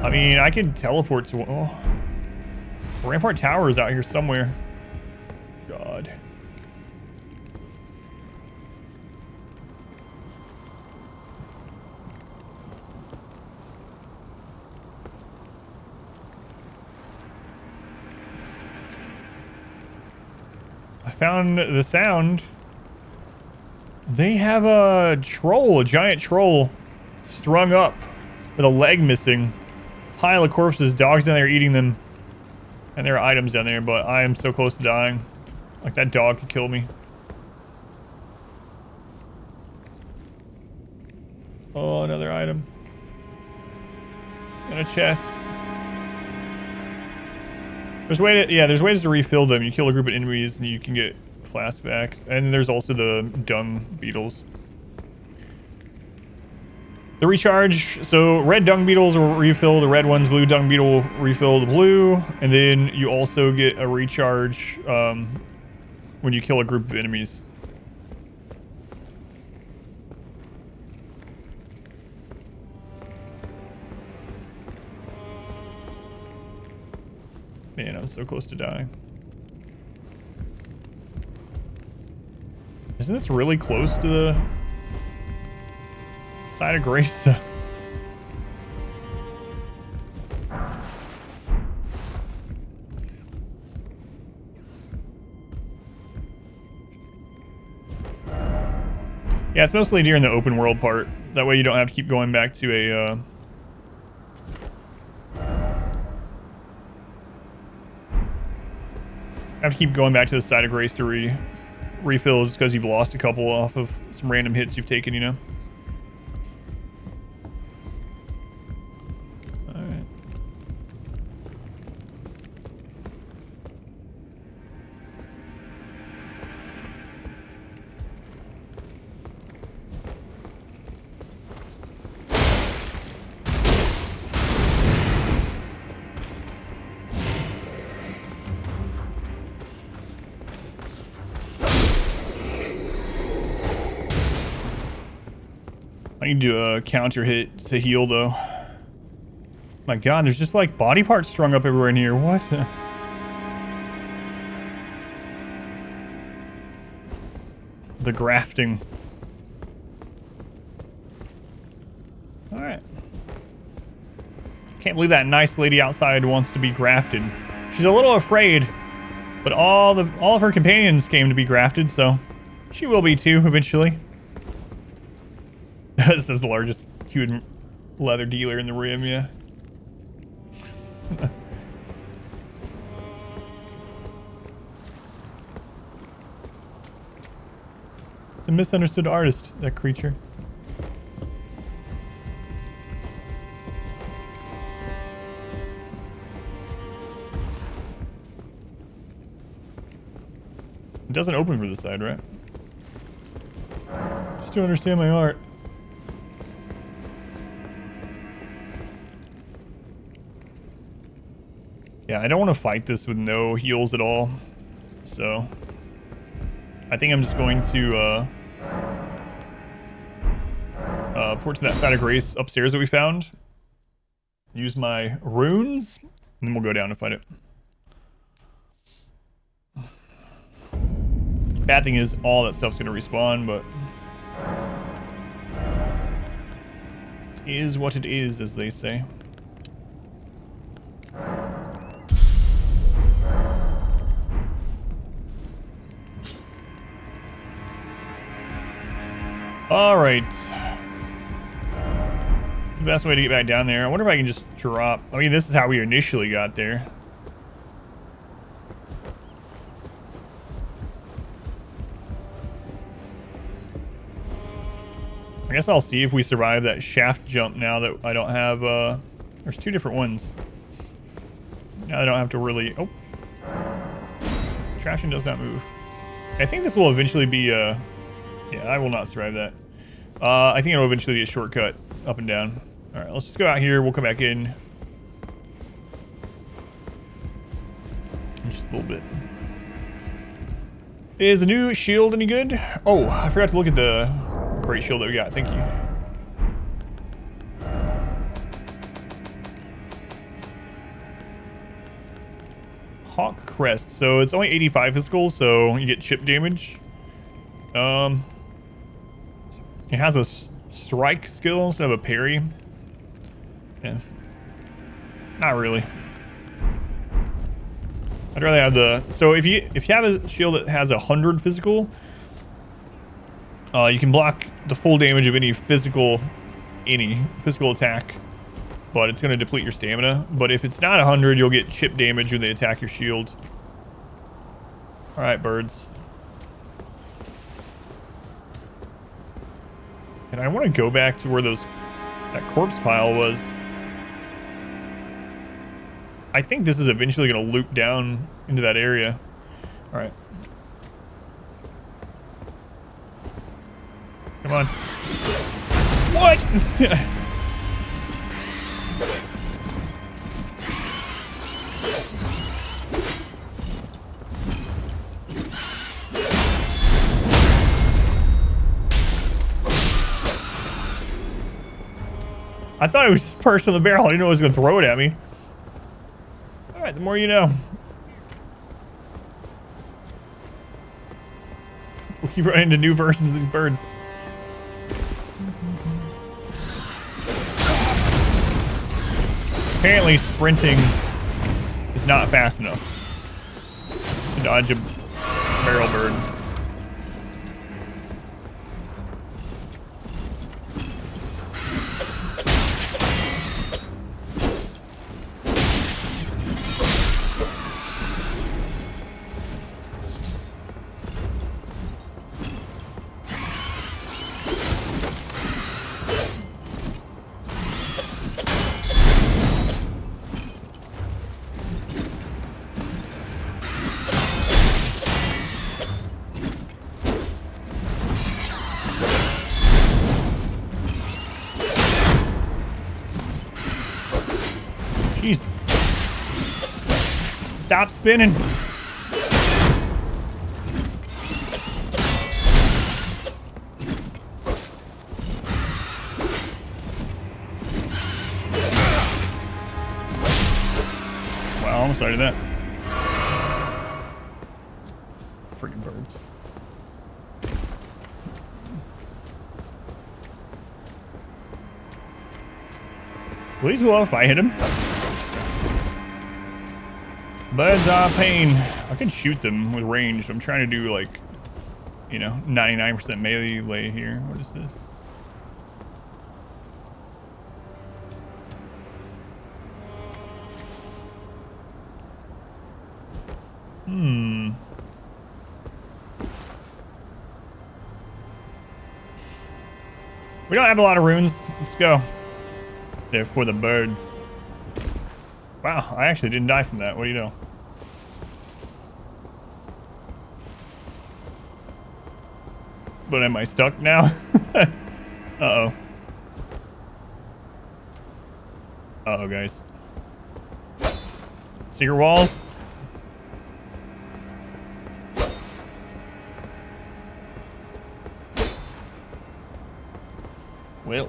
[SPEAKER 1] I mean, I can teleport to... Oh. Rampart Tower is out here somewhere. God. I found the sound. They have a troll, a giant troll, strung up with a leg missing. Pile of corpses, dogs down there eating them. And there are items down there, but I am so close to dying. Like that dog could kill me. Oh, another item. And a chest. There's ways to refill them. You kill a group of enemies and you can get flasks back. And there's also the dung beetles. The recharge, so red dung beetles will refill the red ones, blue dung beetle will refill the blue, and then you also get a recharge when you kill a group of enemies. Man, I was so close to dying. Isn't this really close to the side of Grace? Yeah, it's mostly during the open world part. That way you don't have to keep going back to a, have to keep going back to the side of Grace to refill just because you've lost a couple off of some random hits you've taken, you know? Alright. I need to counter hit to heal though. My god, there's just like body parts strung up everywhere in here. What? The grafting. Alright. Can't believe that nice lady outside wants to be grafted. She's a little afraid, but all of her companions came to be grafted, so she will be too eventually. This is the largest human leather dealer in the rim, yeah. It's a misunderstood artist, that creature. It doesn't open for the side, right? Just to understand my art. Yeah, I don't want to fight this with no heals at all. So I think I'm just going to port to that side of Grace upstairs that we found. Use my runes, and then we'll go down and fight it. Bad thing is all that stuff's going to respawn, but it is what it is, as they say. Alright. It's the best way to get back down there. I wonder if I can just drop. I mean, this is how we initially got there. I guess I'll see if we survive that shaft jump now that I don't have, there's two different ones. Now I don't have to really, oh. Traction does not move. I think this will eventually be, yeah, I will not survive that. I think it'll eventually be a shortcut up and down. Alright, let's just go out here. We'll come back in just a little bit. Is the new shield any good? Oh, I forgot to look at the great shield that we got. Thank you. Hawk Crest. So it's only 85 physical, so you get chip damage. It has a strike skill instead of a parry. Yeah. Not really. I'd rather have the... So if you have a shield that has 100 physical, you can block the full damage of any physical attack, but it's going to deplete your stamina. But if it's not 100, you'll get chip damage when they attack your shield. Alright, birds. And I want to go back to where that corpse pile was. I think this is eventually going to loop down into that area. All right. Come on. What? I thought it was just perched on the barrel. I didn't know it was going to throw it at me. Alright, the more you know. We keep running into new versions of these birds. Apparently sprinting is not fast enough to dodge a barrel bird. Jesus. Stop spinning. Wow, almost started that. Freaking birds. Will these blow up if I hit him? Birds are pain. I can shoot them with range. I'm trying to do like, you know, 99% melee here. What is this? We don't have a lot of runes. Let's go. They're for the birds. Wow, I actually didn't die from that. What do you know? But am I stuck now? Uh-oh. Uh-oh, guys. Secret walls. Well.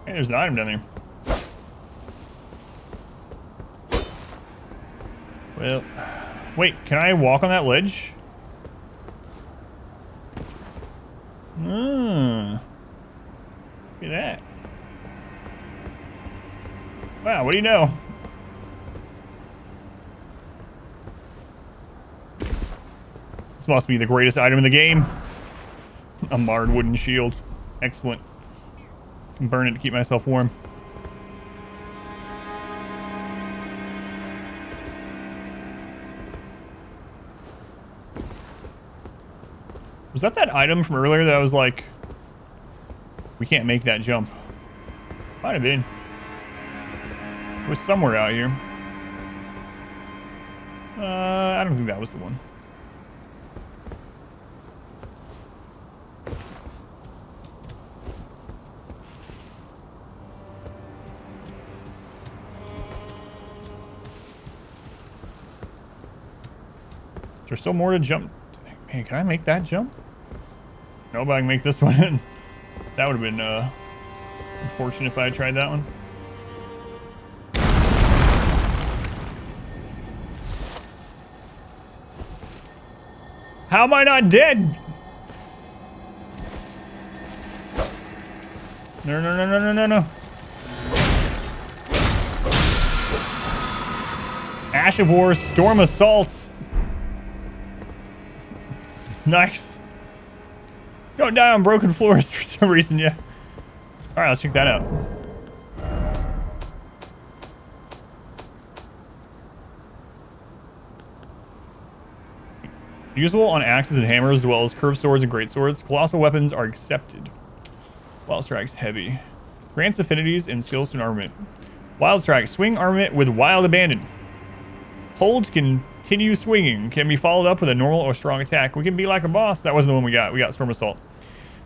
[SPEAKER 1] Hey, there's an item down there. Well, wait, can I walk on that ledge? Look at that. Wow, what do you know? This must be the greatest item in the game. A marred wooden shield. Excellent. Can burn it to keep myself warm. Was that item from earlier that I was like, we can't make that jump? Might have been. It was somewhere out here. I don't think that was the one. Is there still more to jump? Man, can I make that jump? No, but I can make this one. That would have been unfortunate if I had tried that one. How am I not dead? No, no, no, no, no, no, no. Ash of War, Storm Assaults. Nice. Don't die on broken floors for some reason, yeah. Alright, let's check that out. Usable on axes and hammers as well as curved swords and great swords. Colossal weapons are accepted. Wild Strike's heavy. Grants affinities and skills to an armament. Wild Strike. Swing armament with wild abandon. Hold to continue swinging. Can be followed up with a normal or strong attack. We can be like a boss. That wasn't the one we got. We got Storm Assault.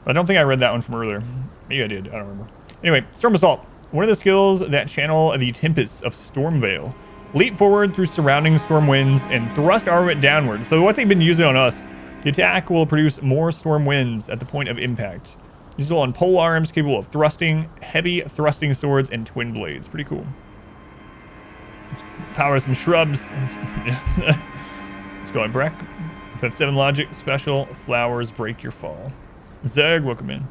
[SPEAKER 1] But I don't think I read that one from earlier. Maybe I did. I don't remember. Anyway, Storm Assault. One of the skills that channel the tempests of Stormvale. Leap forward through surrounding storm winds and thrust armament downward. So what they've been using on us, the attack will produce more storm winds at the point of impact. Usable on pole arms, capable of thrusting, heavy thrusting swords, and twin blades. Pretty cool. Let's power some shrubs. Let's go on Breck. Have 7 logic, special, flowers, break your fall. Zerg, welcome in.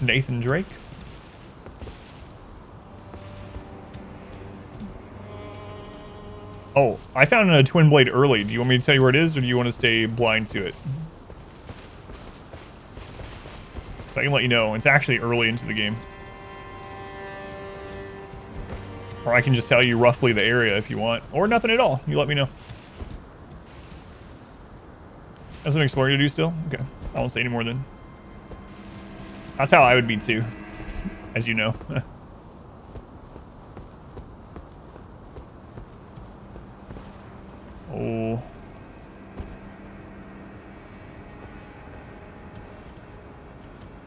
[SPEAKER 1] Nathan Drake. Oh, I found a twin blade early. Do you want me to tell you where it is, or do you want to stay blind to it? So I can let you know. It's actually early into the game. Or I can just tell you roughly the area if you want. Or nothing at all. You let me know. Have some exploring to do still? Okay. I won't say any more then. That's how I would be too. As you know. Oh.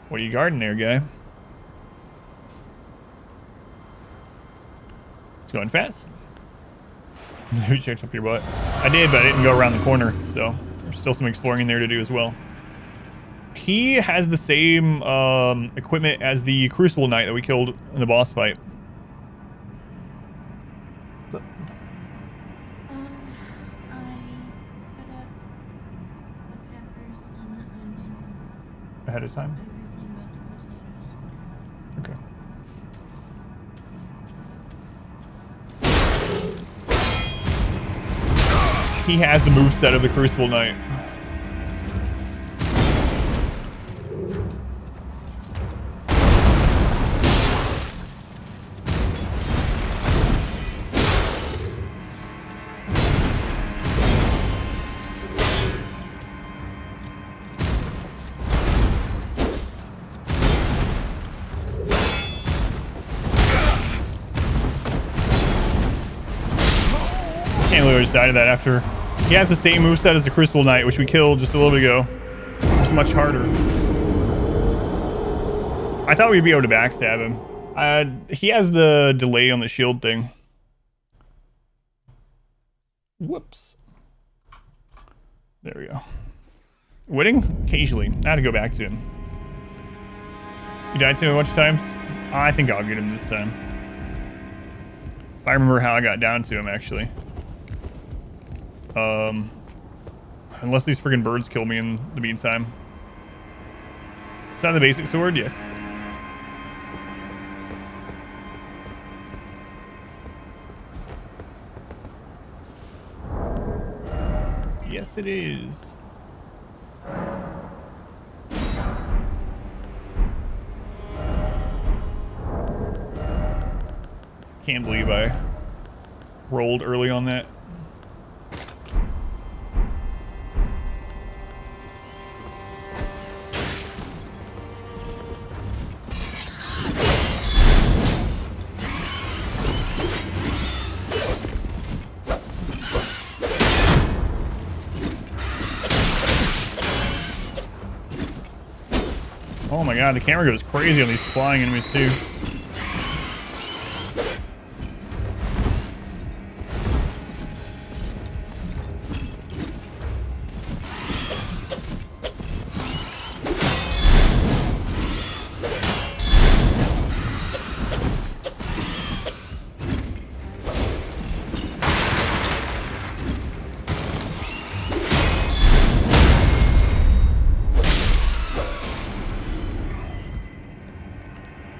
[SPEAKER 1] What are you guarding there, guy? It's going fast. Who checked up your butt? I did, but I didn't go around the corner, so there's still some exploring in there to do as well. He has the same equipment as the Crucible Knight that we killed in the boss fight. So. Ahead of time? Okay. He has the moveset of the Crucible Knight. Can't believe I decided that after. He has the same moveset as the Crucible Knight, which we killed just a little bit ago. It's much harder. I thought we'd be able to backstab him. He has the delay on the shield thing. Whoops. There we go. Winning? Occasionally. I had to go back to him. You died to him a bunch of times? I think I'll get him this time. If I remember how I got down to him, actually. Unless these friggin' birds kill me in the meantime. Is that the basic sword? Yes. Yes, it is. Can't believe I rolled early on that. Oh my god, the camera goes crazy on these flying enemies too.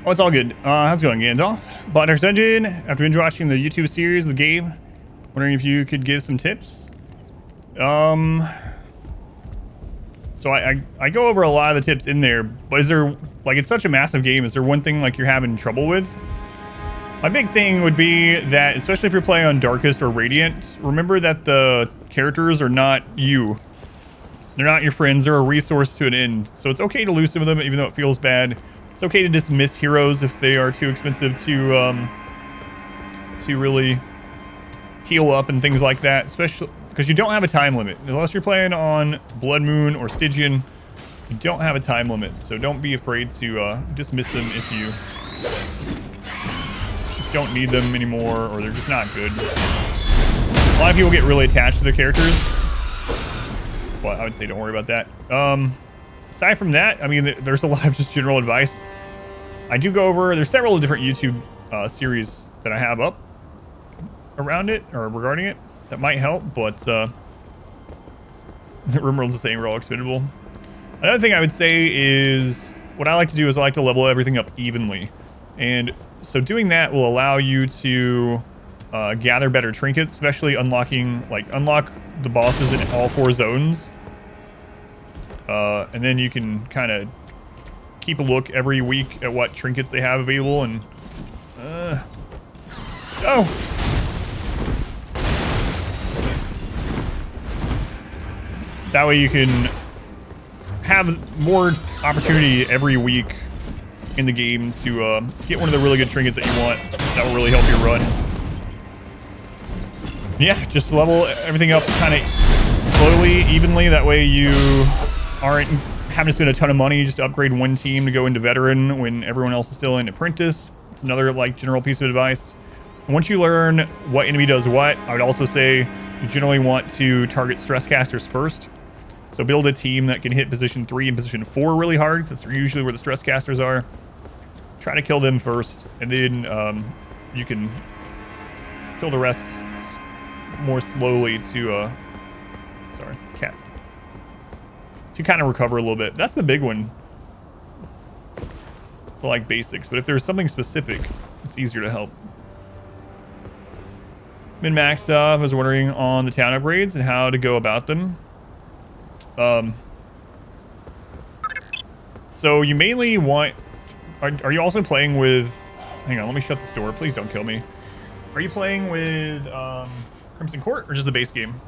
[SPEAKER 1] Oh, it's all good. How's it going, Gandalf? Botner's Dungeon. After binge watching the YouTube series, the game, wondering if you could give some tips. So I go over a lot of the tips in there, but is there, like, it's such a massive game, is there one thing like you're having trouble with? My big thing would be that, especially if you're playing on Darkest or Radiant, remember that the characters are not you. They're not your friends, they're a resource to an end. So it's okay to lose some of them, even though it feels bad. It's okay to dismiss heroes if they are too expensive to really heal up and things like that, especially because you don't have a time limit. Unless you're playing on Blood Moon or Stygian, you don't have a time limit. So don't be afraid to dismiss them if you don't need them anymore or they're just not good. A lot of people get really attached to their characters. Well, I would say don't worry about that. aside from that, I mean, there's a lot of just general advice. I do go over, there's several different YouTube series that I have up around it or regarding it that might help, but the rumor is the same, we're all expendable. Another thing I would say is what I like to do is I like to level everything up evenly. And so doing that will allow you to gather better trinkets, especially unlock the bosses in all 4 zones. And then you can kind of keep a look every week at what trinkets they have available and that way you can have more opportunity every week in the game to get one of the really good trinkets that you want that will really help you run. Yeah, just level everything up kind of slowly, evenly. That way you aren't having to spend a ton of money just to upgrade one team to go into veteran when everyone else is still in apprentice. It's another like general piece of advice. And once you learn what enemy does what, I would also say you generally want to target stress casters first. So build a team that can hit position 3 and position 4 really hard. That's usually where the stress casters are. Try to kill them first, and then you can kill the rest more slowly to to kind of recover a little bit. That's the big one to like basics, but if there's something specific, it's easier to help. Min-max stuff. I was wondering on the town upgrades and how to go about them. So you mainly want... Are you also playing with... Hang on, let me shut this door. Please don't kill me. Are you playing with Crimson Court or just the base game?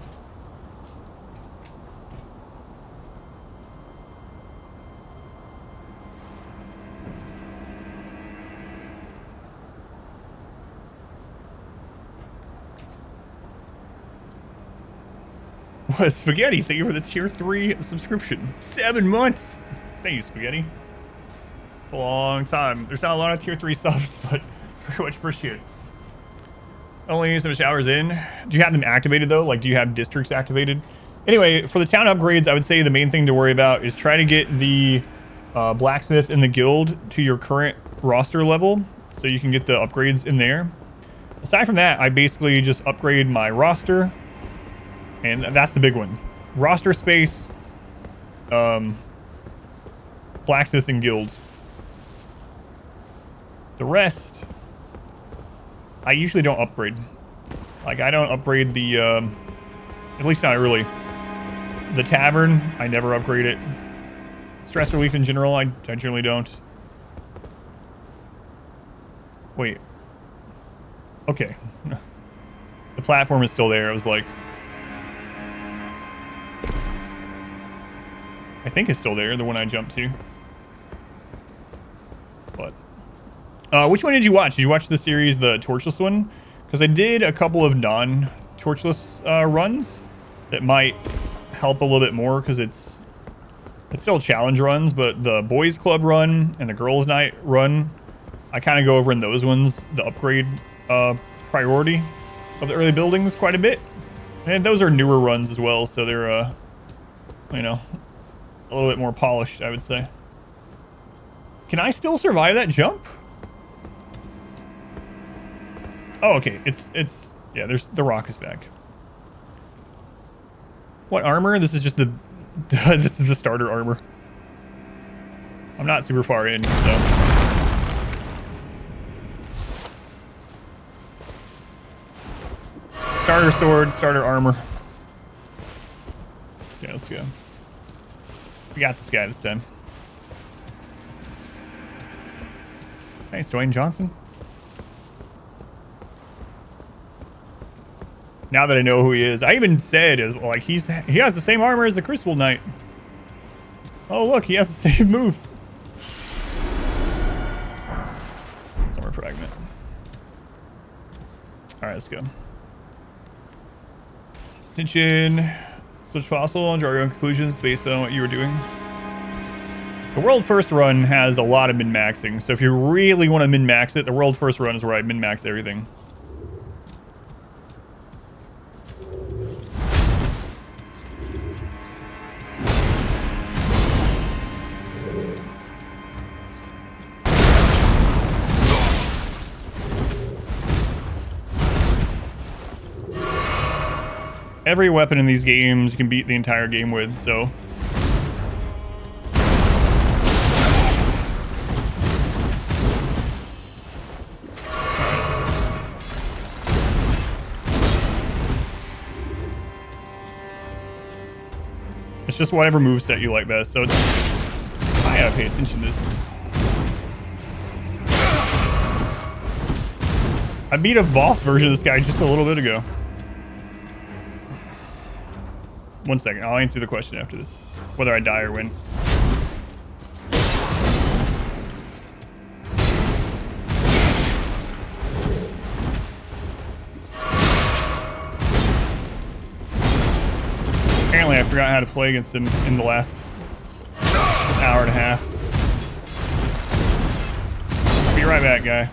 [SPEAKER 1] What, Spaghetti? Thank you for the tier 3 subscription. 7 months! Thank you, Spaghetti. It's a long time. There's not a lot of tier 3 subs, but very much appreciate it. Only so much hours in. Do you have them activated, though? Like, do you have districts activated? Anyway, for the town upgrades, I would say the main thing to worry about is try to get the blacksmith in the guild to your current roster level so you can get the upgrades in there. Aside from that, I basically just upgrade my roster. And that's the big one. Roster space, blacksmith and guilds. The rest, I usually don't upgrade. Like, I don't upgrade the, at least not really. The tavern, I never upgrade it. Stress relief in general, I generally don't. Wait. Okay. The platform is still there. I was like... I think it's still there, the one I jumped to. But which one did you watch? Did you watch the series, the torchless one? Because I did a couple of non-torchless runs that might help a little bit more because it's still challenge runs, but the boys club run and the girls night run, I kind of go over in those ones the upgrade priority of the early buildings quite a bit. And those are newer runs as well, so they're you know, a little bit more polished, I would say. Can I still survive that jump? Oh, okay. It's yeah, there's the rock is back. What armor? This is just the this is the starter armor. I'm not super far in, so. Starter sword, starter armor. Yeah, let's go. We got this guy this time. Thanks, Dwayne Johnson. Now that I know who he is, I even said is like he has the same armor as the Crucible Knight. Oh look, he has the same moves. Summer fragment. All right, let's go. Attention. Such possible and draw your own conclusions based on what you were doing. The world first run has a lot of min-maxing, so if you really want to min-max it, the world first run is where I min-max everything. every weapon in these games you can beat the entire game with, so. It's just whatever moveset you like best, so I gotta pay attention to this. I beat a boss version of this guy just a little bit ago. 1 second, I'll answer the question after this. Whether I die or win. Apparently I forgot how to play against him in the last hour and a half. I'll be right back, guy.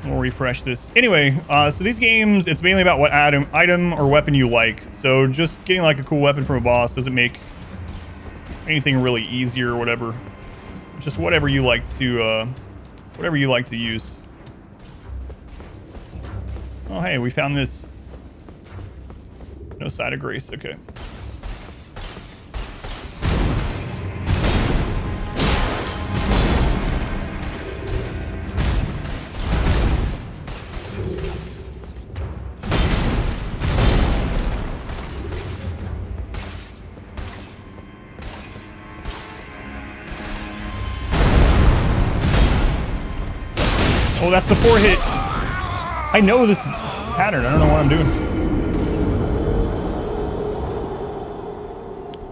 [SPEAKER 1] We'll refresh this. Anyway, so these games, it's mainly about what item or weapon you like. So just getting like a cool weapon from a boss doesn't make anything really easier or whatever. Just whatever you like to use. Oh, hey, we found this. No side of grace. Okay. Oh, that's the 4-hit. I know this pattern. I don't know what I'm doing.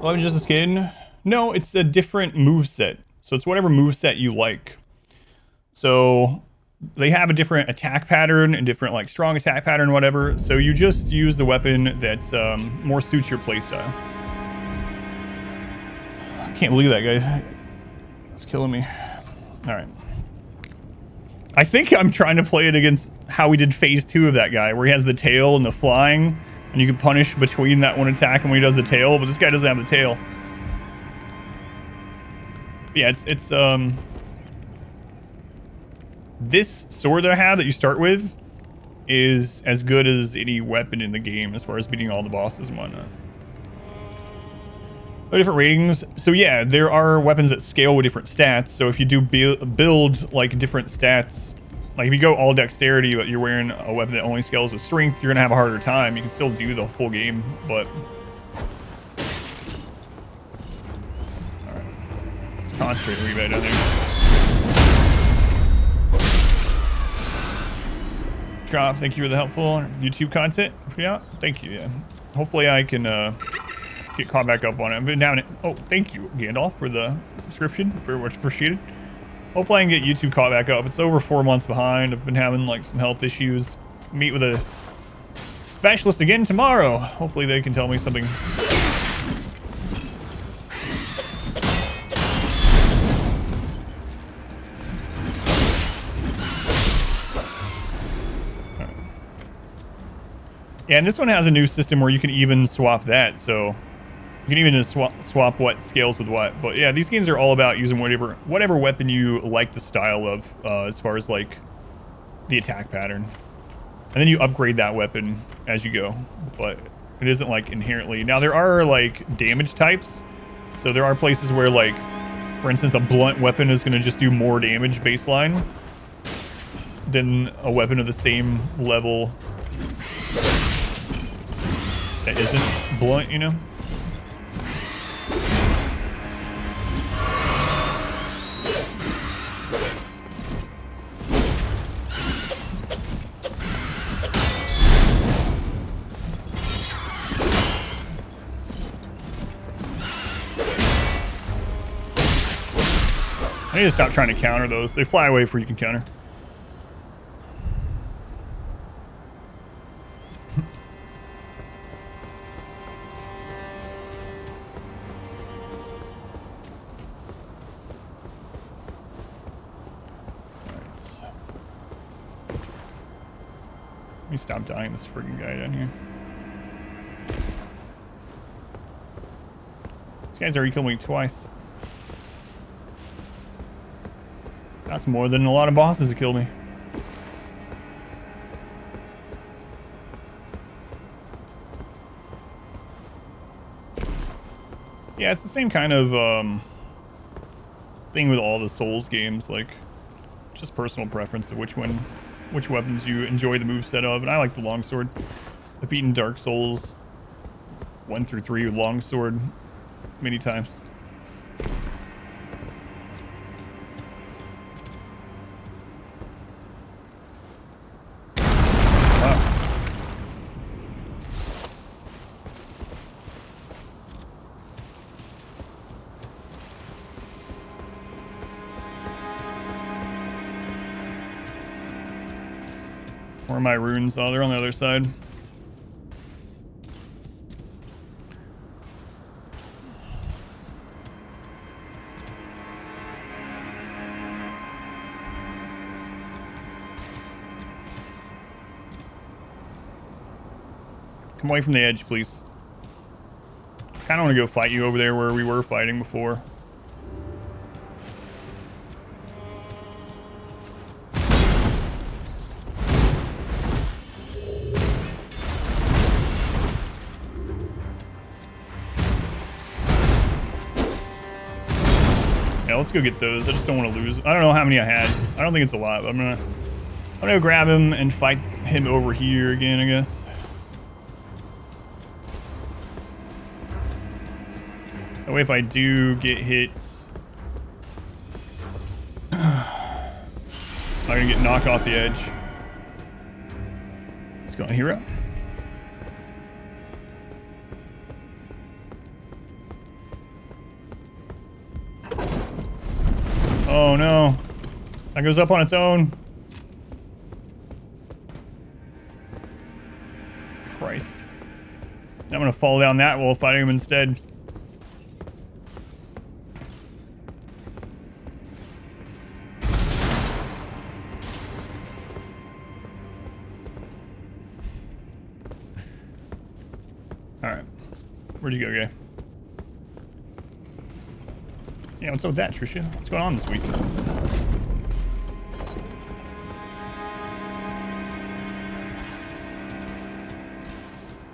[SPEAKER 1] Oh, I'm just a skin. No, it's a different moveset. So it's whatever moveset you like. So they have a different attack pattern and different like strong attack pattern, whatever. So you just use the weapon that more suits your playstyle. I can't believe that, guy. It's killing me. All right. I think I'm trying to play it against how we did phase 2 of that guy, where he has the tail and the flying, and you can punish between that one attack and when he does the tail, but this guy doesn't have the tail. Yeah, it's this sword that I have that you start with is as good as any weapon in the game as far as beating all the bosses and whatnot. Different ratings. So yeah, there are weapons that scale with different stats. So if you do build like different stats, like if you go all dexterity, but you're wearing a weapon that only scales with strength, you're gonna have a harder time. You can still do the full game, but all right. Let's concentrate a wee bit down there. Drop. Thank you for the helpful YouTube content. Yeah, thank you. Yeah, hopefully I can get caught back up on it. I've been down it. Oh, thank you, Gandalf, for the subscription. Very much appreciated. Hopefully I can get YouTube caught back up. It's over 4 months behind. I've been having like some health issues. Meet with a specialist again tomorrow. Hopefully they can tell me something. Yeah, and this one has a new system where you can even swap that. So you can even swap what scales with what. But yeah, these games are all about using whatever weapon you like the style of, as far as like the attack pattern. And then you upgrade that weapon as you go. But it isn't like inherently. Now there are like damage types. So there are places where like, for instance, a blunt weapon is going to just do more damage baseline than a weapon of the same level that isn't blunt, you know? I need to stop trying to counter those. They fly away before you can counter. Alright. Let me stop dying this friggin' guy down here. These guys already killed me twice. That's more than a lot of bosses have killed me. Yeah, it's the same kind of thing with all the Souls games, like just personal preference of which weapons you enjoy the moveset of. And I like the longsword. I've beaten Dark Souls 1 through 3 with longsword many times. Where are my runes? Oh, they're on the other side. Come away from the edge, please. Kind of want to go fight you over there where we were fighting before. Yeah, let's go get those. I just don't want to lose. I don't know how many I had. I don't think it's a lot, but I'm gonna go grab him and fight him over here again, I guess. That way if I do get hit, I'm gonna get knocked off the edge. Let's go on hero. Oh no. That goes up on its own. Christ. I'm gonna fall down that while fighting him instead. Alright. Where'd you go, guy? Yeah, what's up with that, Trisha? What's going on this week?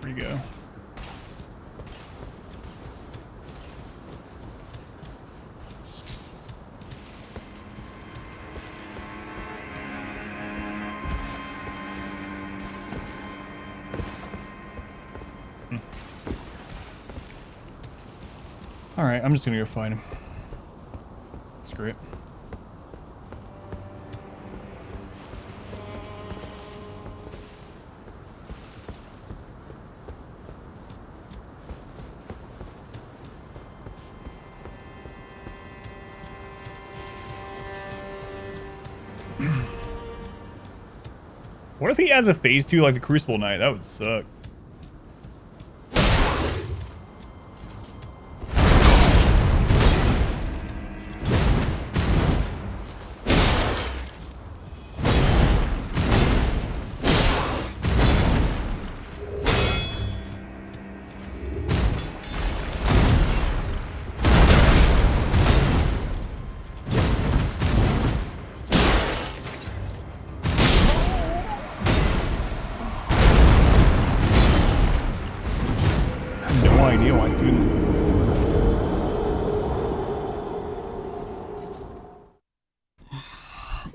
[SPEAKER 1] Where you go? Alright, I'm just gonna go find him. Screw it. What if he has a phase 2 like the Crucible Knight? That would suck.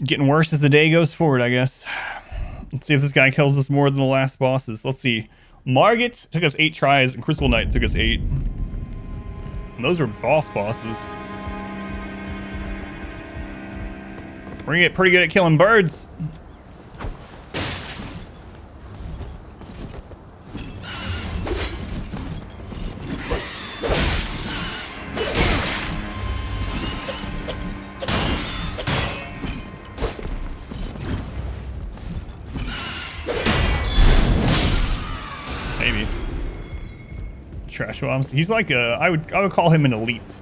[SPEAKER 1] Getting worse as the day goes forward, I guess. Let's see if this guy kills us more than the last bosses. Let's see. Margit took us 8 tries, and Crucible Knight took us 8. And those are bosses. We're gonna get pretty good at killing birds. Trash bombs. He's like a, I would call him an elite.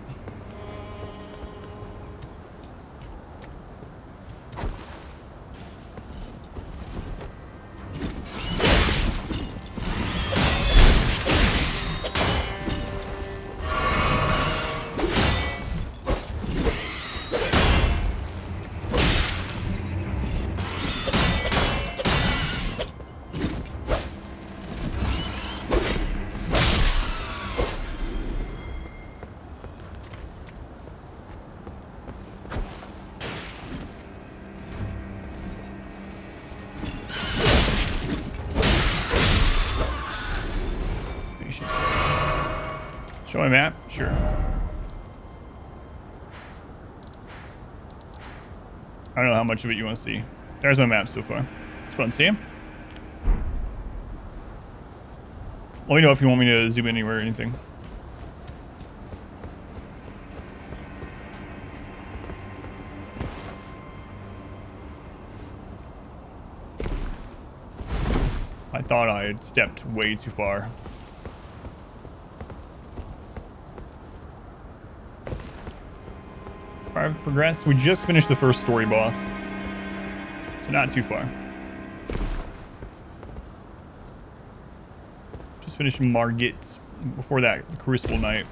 [SPEAKER 1] Show my map? Sure. I don't know how much of it you want to see. There's my map so far. Let's go and see him. Let me know if you want me to zoom in anywhere or anything. I thought I had stepped way too far. Alright, progress. We just finished the first story boss. So not too far. Just finished Margit. Before that, the Crucible Knight.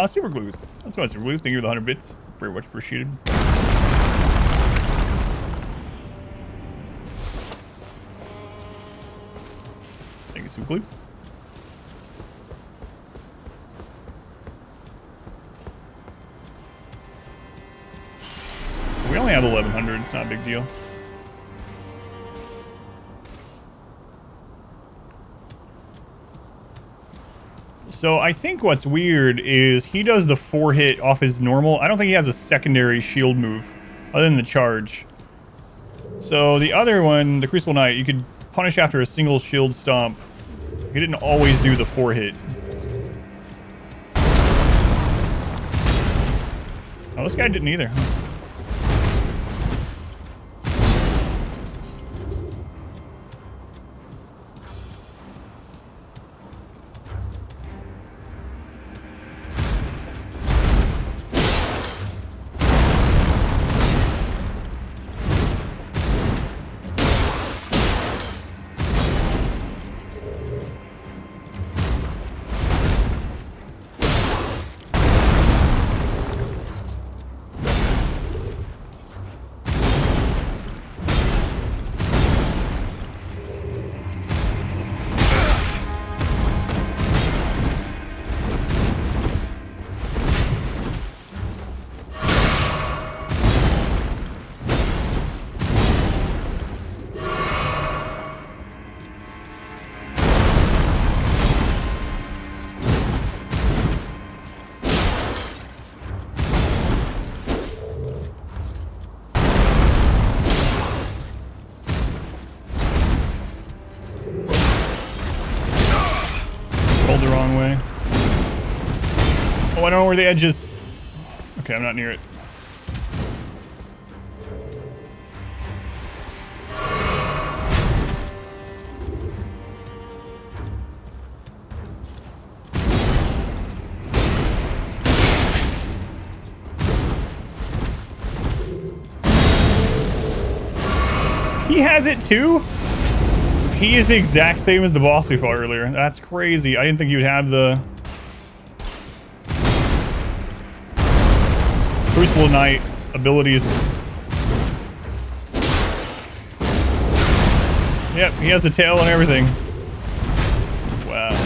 [SPEAKER 1] Super glue. Let's go on super glue. Thank you for the 100 bits. Very much appreciated. Thank you, super glue. We only have 1100. It's not a big deal. So I think what's weird is he does the 4-hit off his normal. I don't think he has a secondary shield move other than the charge. So the other one, the Crucible Knight, you could punish after a single shield stomp. He didn't always do the 4-hit. Oh, this guy didn't either. The wrong way. Oh, I don't know where the edge is. Okay, I'm not near it. He has it too? He is the exact same as the boss we fought earlier. That's crazy. I didn't think you would have the Crucible Knight abilities. Yep, he has the tail and everything. Wow.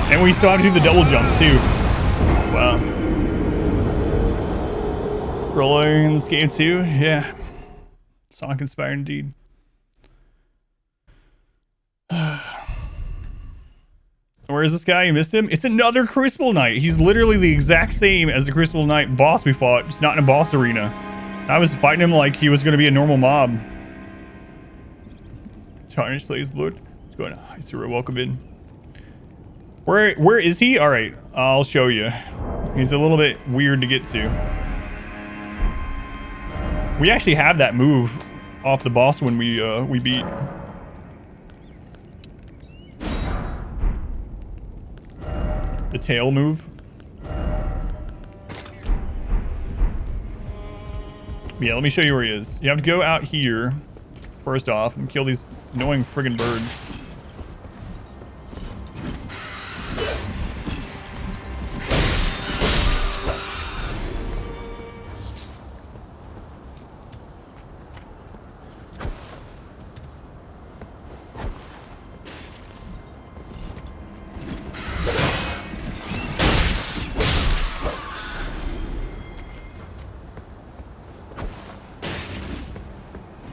[SPEAKER 1] And we still have to do the double jump too. Wow. Rolling in this game too? Yeah. Sonic inspired indeed. Where is this guy? You missed him? It's another Crucible Knight. He's literally the exact same as the Crucible Knight boss we fought, just not in a boss arena. I was fighting him like he was going to be a normal mob. Tarnish plays Lord. What's going on? Hi, Sura. Welcome in. Where is he? All right, I'll show you. He's a little bit weird to get to. We actually have that move off the boss when we beat. The tail move. Yeah, let me show you where he is. You have to go out here, first off, and kill these annoying friggin' birds.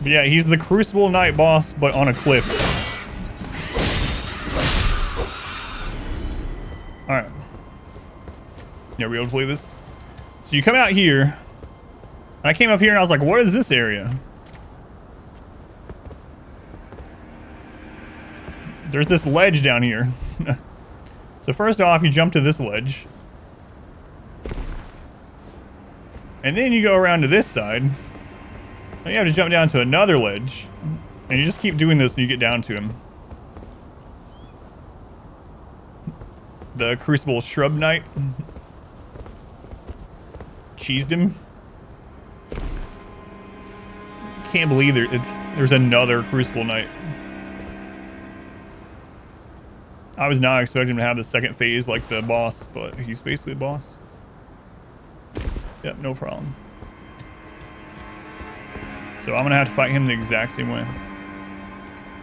[SPEAKER 1] But yeah, he's the Crucible Knight boss, but on a cliff. Alright. Yeah, we able to play this? So you come out here. And I came up here and I was like, what is this area? There's this ledge down here. So first off, you jump to this ledge. And then you go around to this side. You have to jump down to another ledge. And you just keep doing this and you get down to him. The Crucible Shrub Knight. Cheesed him. Can't believe there's another Crucible Knight. I was not expecting him to have the second phase like the boss, but he's basically the boss. Yep, no problem. So I'm gonna have to fight him the exact same way.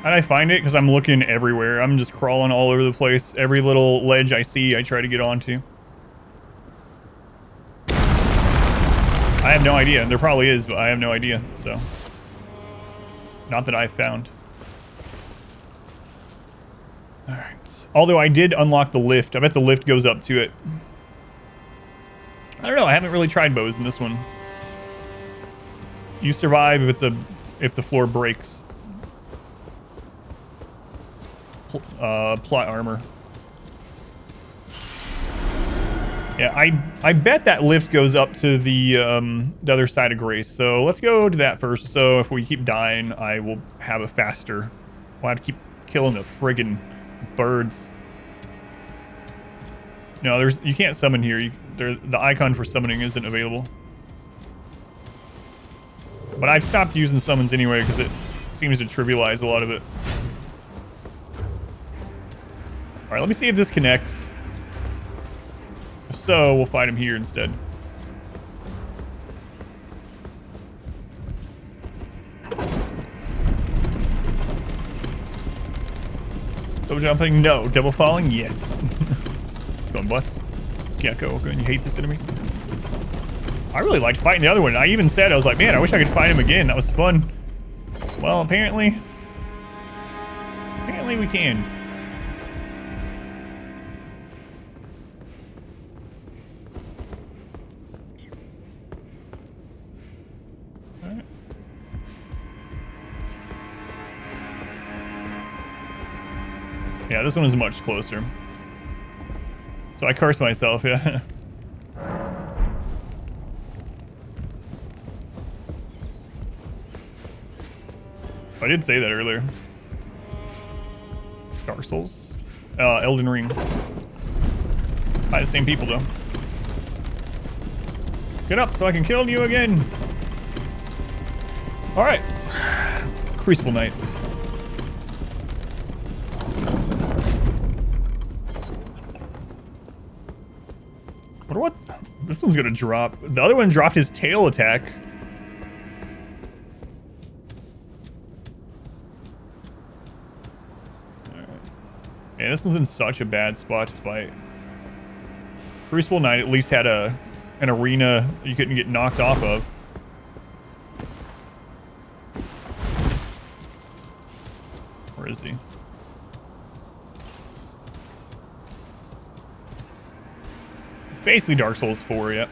[SPEAKER 1] How'd I find it? Because I'm looking everywhere. I'm just crawling all over the place. Every little ledge I see, I try to get onto. I have no idea. There probably is, but I have no idea, so. Not that I've found. Alright. Although I did unlock the lift. I bet the lift goes up to it. I don't know. I haven't really tried bows in this one. You survive if the floor breaks. Plot armor. Yeah, I bet that lift goes up to the other side of Grace. So let's go to that first. So if we keep dying, I will have a faster. We'll have to keep killing the friggin' birds. No, you can't summon here. The icon for summoning isn't available. But I've stopped using summons anyway because it seems to trivialize a lot of it. Alright, let me see if this connects. If so, we'll fight him here instead. Double jumping? No. Double falling? Yes. Let's go and bust. Gecko, okay, you hate this enemy? I really liked fighting the other one. I even said, I was like, man, I wish I could fight him again. That was fun. Well, apparently we can. All right. Yeah, this one is much closer. So I cursed myself, yeah. I did say that earlier. Dark Souls. Elden Ring. By the same people, though. Get up so I can kill you again. Alright. Crucible Knight. Wonder what? This one's gonna drop. The other one dropped his tail attack. Man, this one's in such a bad spot to fight. Crucible Knight at least had an arena you couldn't get knocked off of. Where is he? It's basically Dark Souls 4, yeah.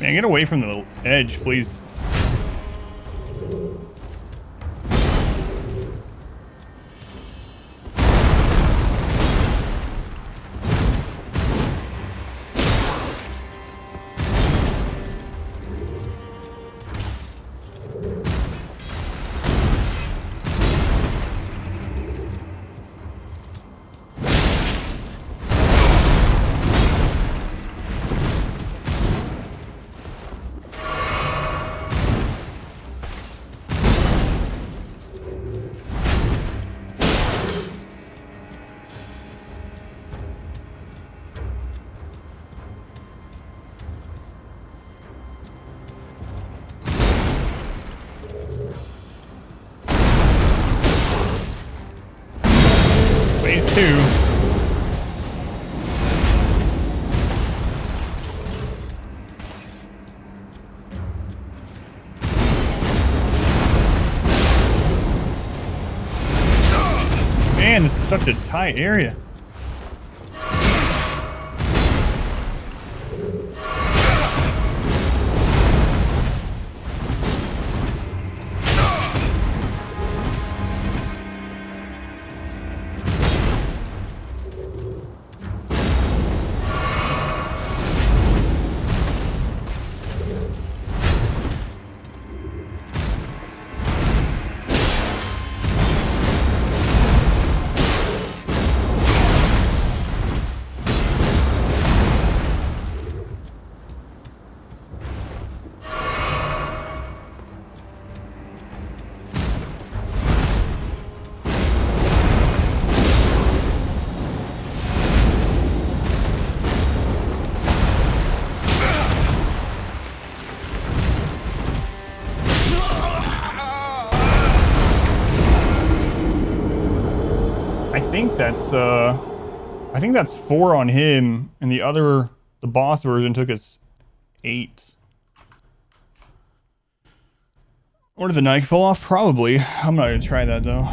[SPEAKER 1] Man, get away from the edge, please. Phase 2. Man, this is such a tight area. I think that's 4 on him, and the boss version took us 8. Or did the knife fall off? Probably. I'm not gonna try that though.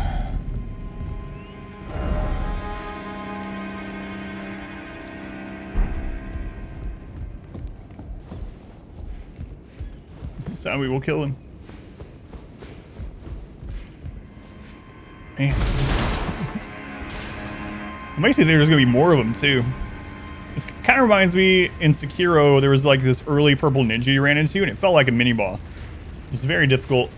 [SPEAKER 1] This time we will kill him. Man. It makes me think there's gonna be more of them too. It kind of reminds me in Sekiro, there was like this early purple ninja you ran into, and it felt like a mini boss. It was very difficult,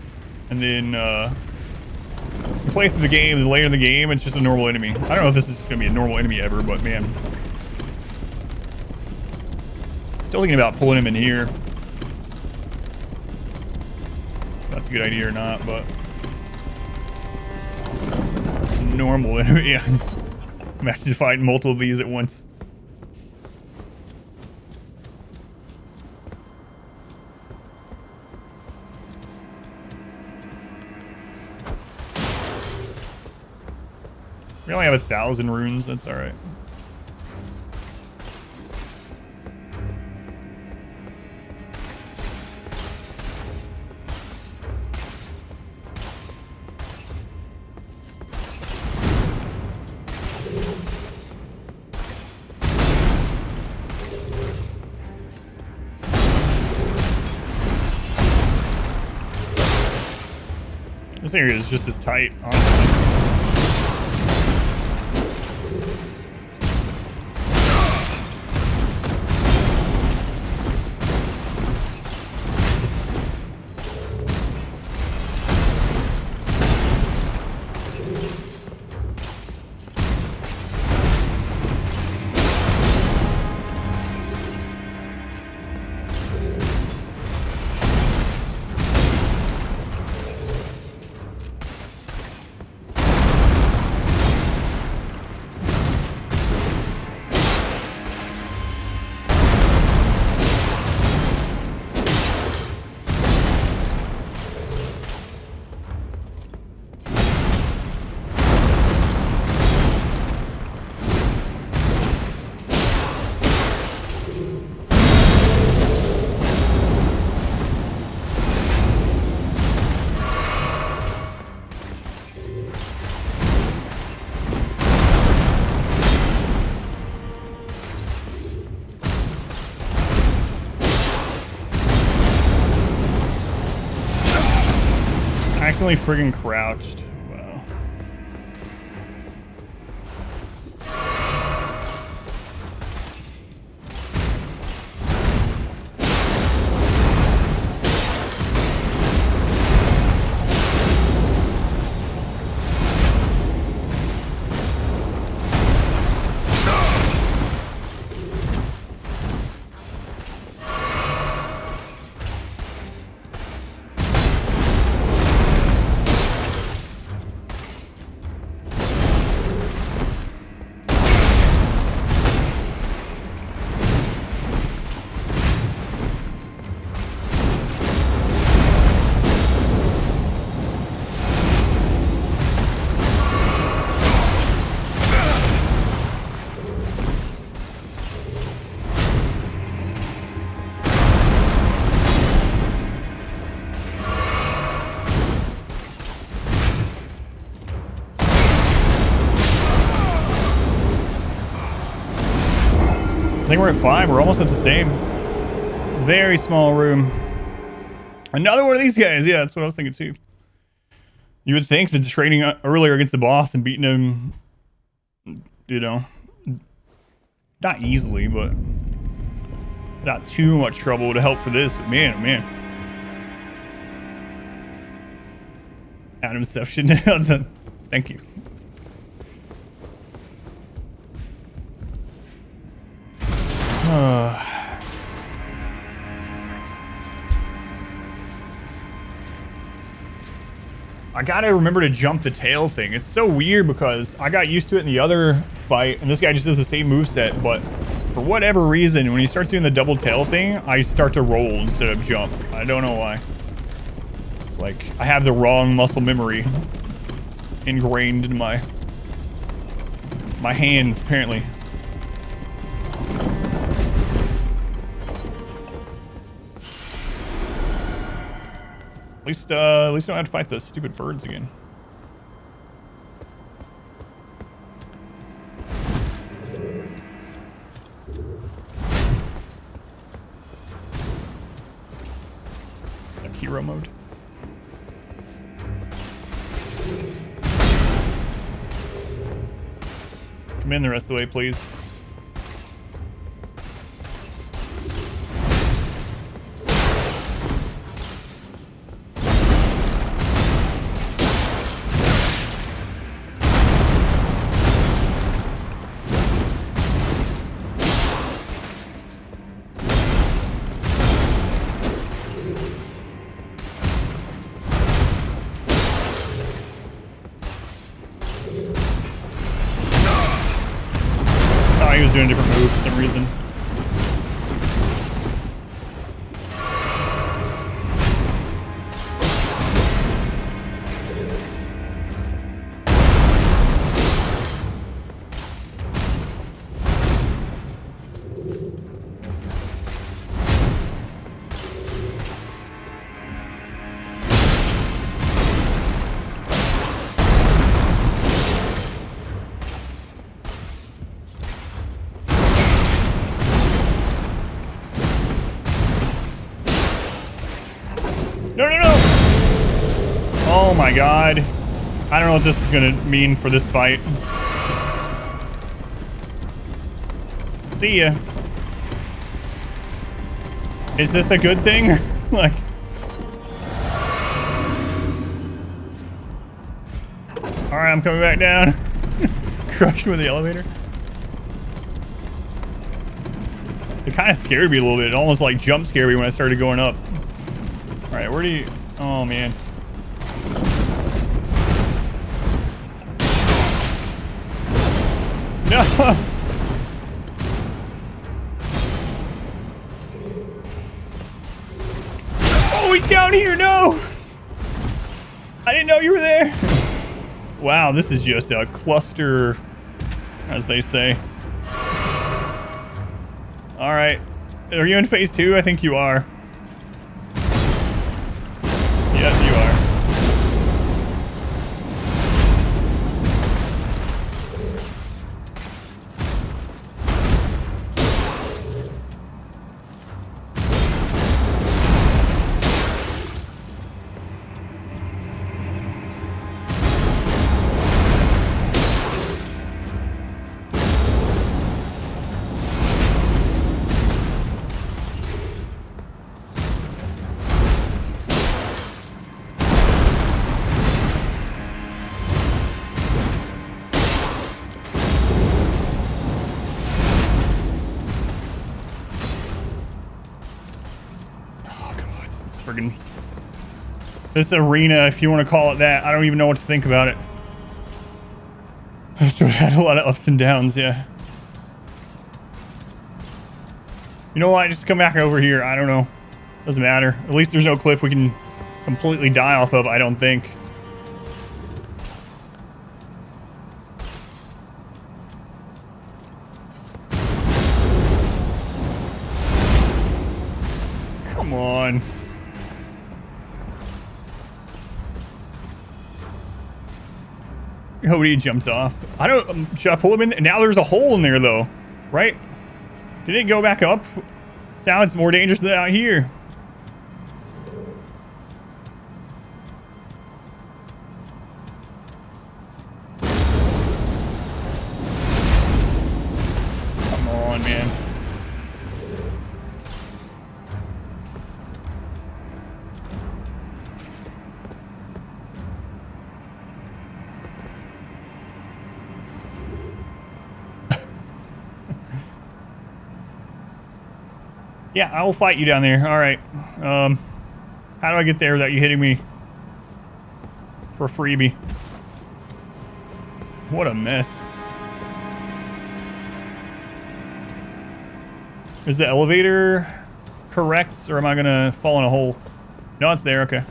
[SPEAKER 1] and then you play through the game, and later in the game, it's just a normal enemy. I don't know if this is gonna be a normal enemy ever, but man, still thinking about pulling him in here. If that's a good idea or not, but normal enemy. Yeah. Imagine fighting multiple of these at once. We only have 1,000 runes, that's alright. This area is just as tight, honestly. Accidentally friggin' crouched. Wow. I think we're at 5. We're almost at the same. Very small room. Another one of these guys. Yeah, that's what I was thinking too. You would think that training earlier against the boss and beating him, you know, not easily, but not too much trouble to help for this. But man, oh man. AdamVsEverything. Thank you. I gotta remember to jump the tail thing. It's so weird because I got used to it in the other fight, and this guy just does the same moveset, but for whatever reason, when he starts doing the double tail thing, I start to roll instead of jump. I don't know why. It's like I have the wrong muscle memory ingrained in my hands, apparently. At least I don't have to fight those stupid birds again. Sekiro mode. Come in the rest of the way, please. He was doing a different move for some reason. No, no, no! Oh my god. I don't know what this is gonna mean for this fight. See ya. Is this a good thing? Like... Alright, I'm coming back down. Crushed with the elevator. It kind of scared me a little bit. It almost like jump scared me when I started going up. Alright, where do you... Oh, man. No! Oh, he's down here! No! I didn't know you were there! Wow, this is just a cluster, as they say. Alright. Are you in phase 2? I think you are. Yes, you are. friggin' this arena, if you want to call it that. I don't even know what to think about it. So it had a lot of ups and downs, yeah. You know what? Just come back over here. I don't know. Doesn't matter. At least there's no cliff we can completely die off of, I don't think. Come on. Oh, he jumped off. I don't. Should I pull him in? Now there's a hole in there, though, right? Did it go back up? Now it's more dangerous than out here. Come on, man. Yeah, I will fight you down there. All right. How do I get there without you hitting me for a freebie? What a mess. Is the elevator correct, or am I gonna fall in a hole? No, it's there. Okay.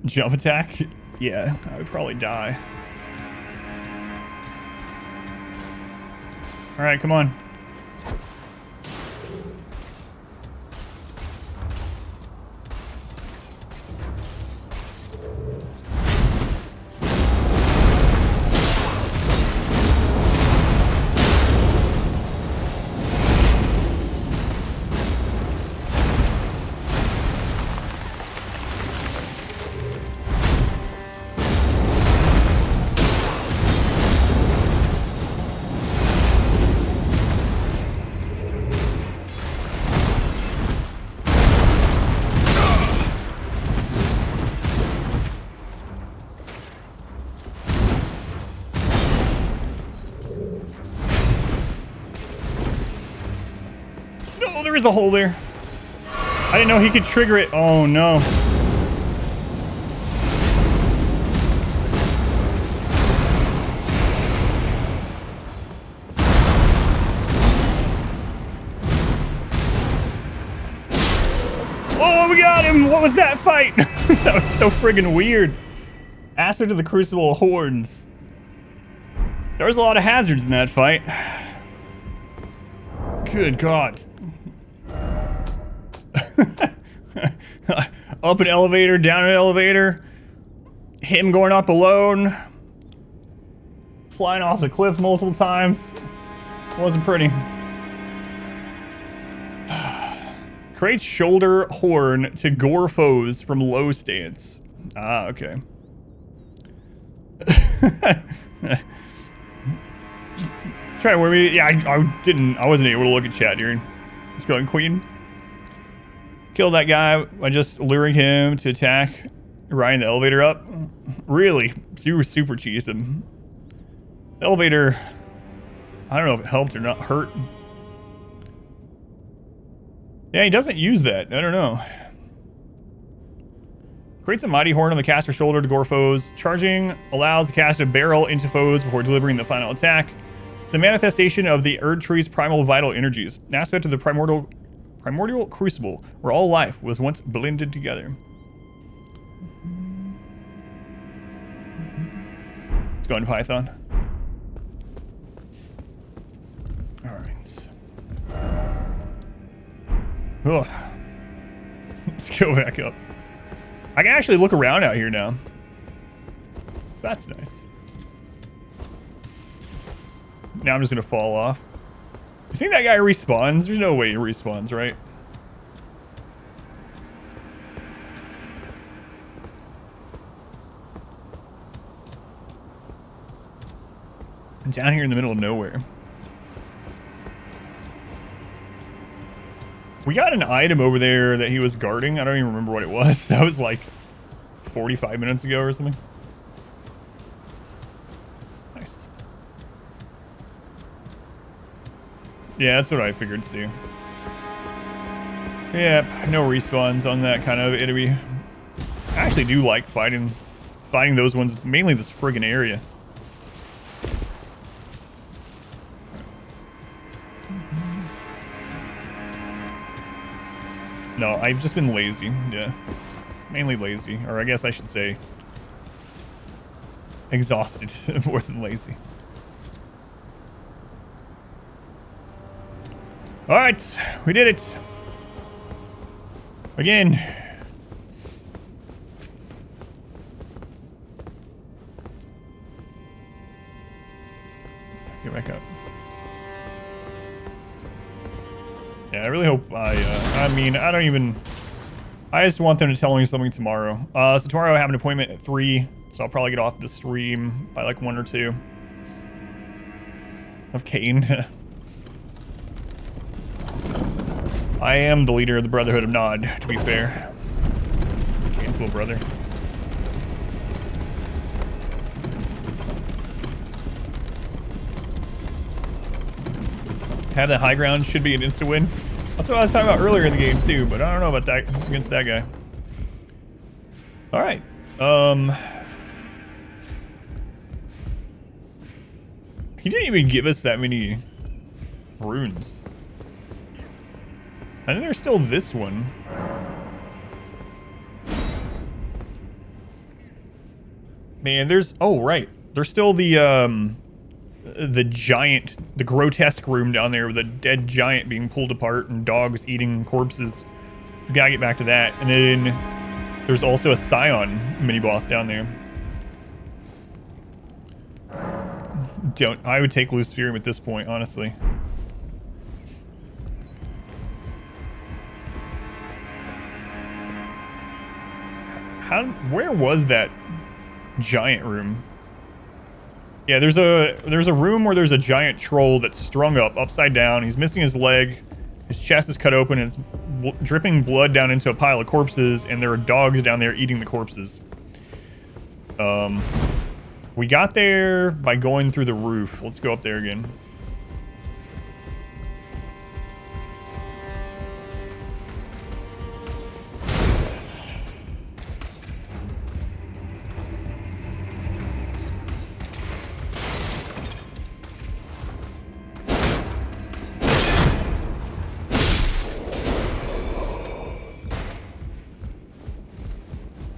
[SPEAKER 1] Jump attack? Yeah, I would probably die. All right, come on. No, there is a hole there. I didn't know he could trigger it. Oh, no. Oh, we got him. What was that fight? That was so friggin' weird. Aspect of the Crucible Horns. There was a lot of hazards in that fight. Good God. Up an elevator, down an elevator. Him going up alone. Flying off the cliff multiple times. Wasn't pretty. Creates shoulder horn to gore foes from low stance. Ah, okay. Trying to worry me. Yeah, I wasn't able to look at chat during. Let's go, Queen. Kill that guy by just luring him to attack, riding the elevator up. Really, you were super cheesed him. The elevator, I don't know if it helped or not hurt. Yeah, he doesn't use that. I don't know. Creates a mighty horn on the caster's shoulder to gore foes. Charging allows the caster to barrel into foes before delivering the final attack. It's a manifestation of the Erd Tree's primal vital energies, an aspect of the primordial crucible, where all life was once blended together. Let's go into Python. All right. Ugh. Let's go back up. I can actually look around out here now. So that's nice. Now I'm just gonna fall off. You think that guy respawns? There's no way he respawns, right? I'm down here in the middle of nowhere. We got an item over there that he was guarding. I don't even remember what it was. That was like 45 minutes ago or something. Nice. Yeah, that's what I figured too. Yep, no respawns on that kind of enemy. I actually do like fighting those ones. It's mainly this friggin' area. No, I've just been lazy. Yeah, mainly lazy, or I guess I should say exhausted more than lazy. All right, we did it again. Get back up. Yeah, I really hope I mean, I just want them to tell me something tomorrow. So tomorrow I have an appointment at 3, so I'll probably get off the stream by like 1 or 2. Of Kane. I am the leader of the Brotherhood of Nod, to be fair. Kane's little brother. Have that high ground should be an insta win. That's what I was talking about earlier in the game too, but I don't know about that against that guy. All right. He didn't even give us that many runes. I think there's still this one. Man, there's, oh right, there's still the giant, the grotesque room down there with a dead giant being pulled apart and dogs eating corpses. We gotta get back to that. And then there's also a Scion mini boss down there. I would take Luciferium at this point, honestly. Where was that giant room? Yeah, there's a room where there's a giant troll that's strung up upside down. He's missing his leg. His chest is cut open and it's dripping blood down into a pile of corpses, and there are dogs down there eating the corpses. We got there by going through the roof. Let's go up there again.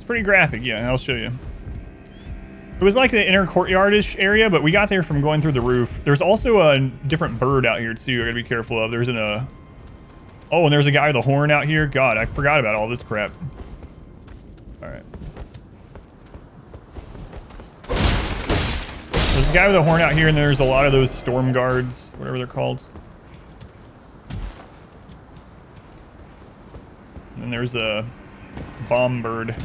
[SPEAKER 1] Pretty graphic, yeah, I'll show you. It was like the inner courtyard-ish area, but we got there from going through the roof. There's also a different bird out here too I gotta be careful of. There's oh, and there's a guy with a horn out here. God, I forgot about all this crap. Alright. There's a guy with a horn out here, and there's a lot of those storm guards, whatever they're called. And there's a bomb bird.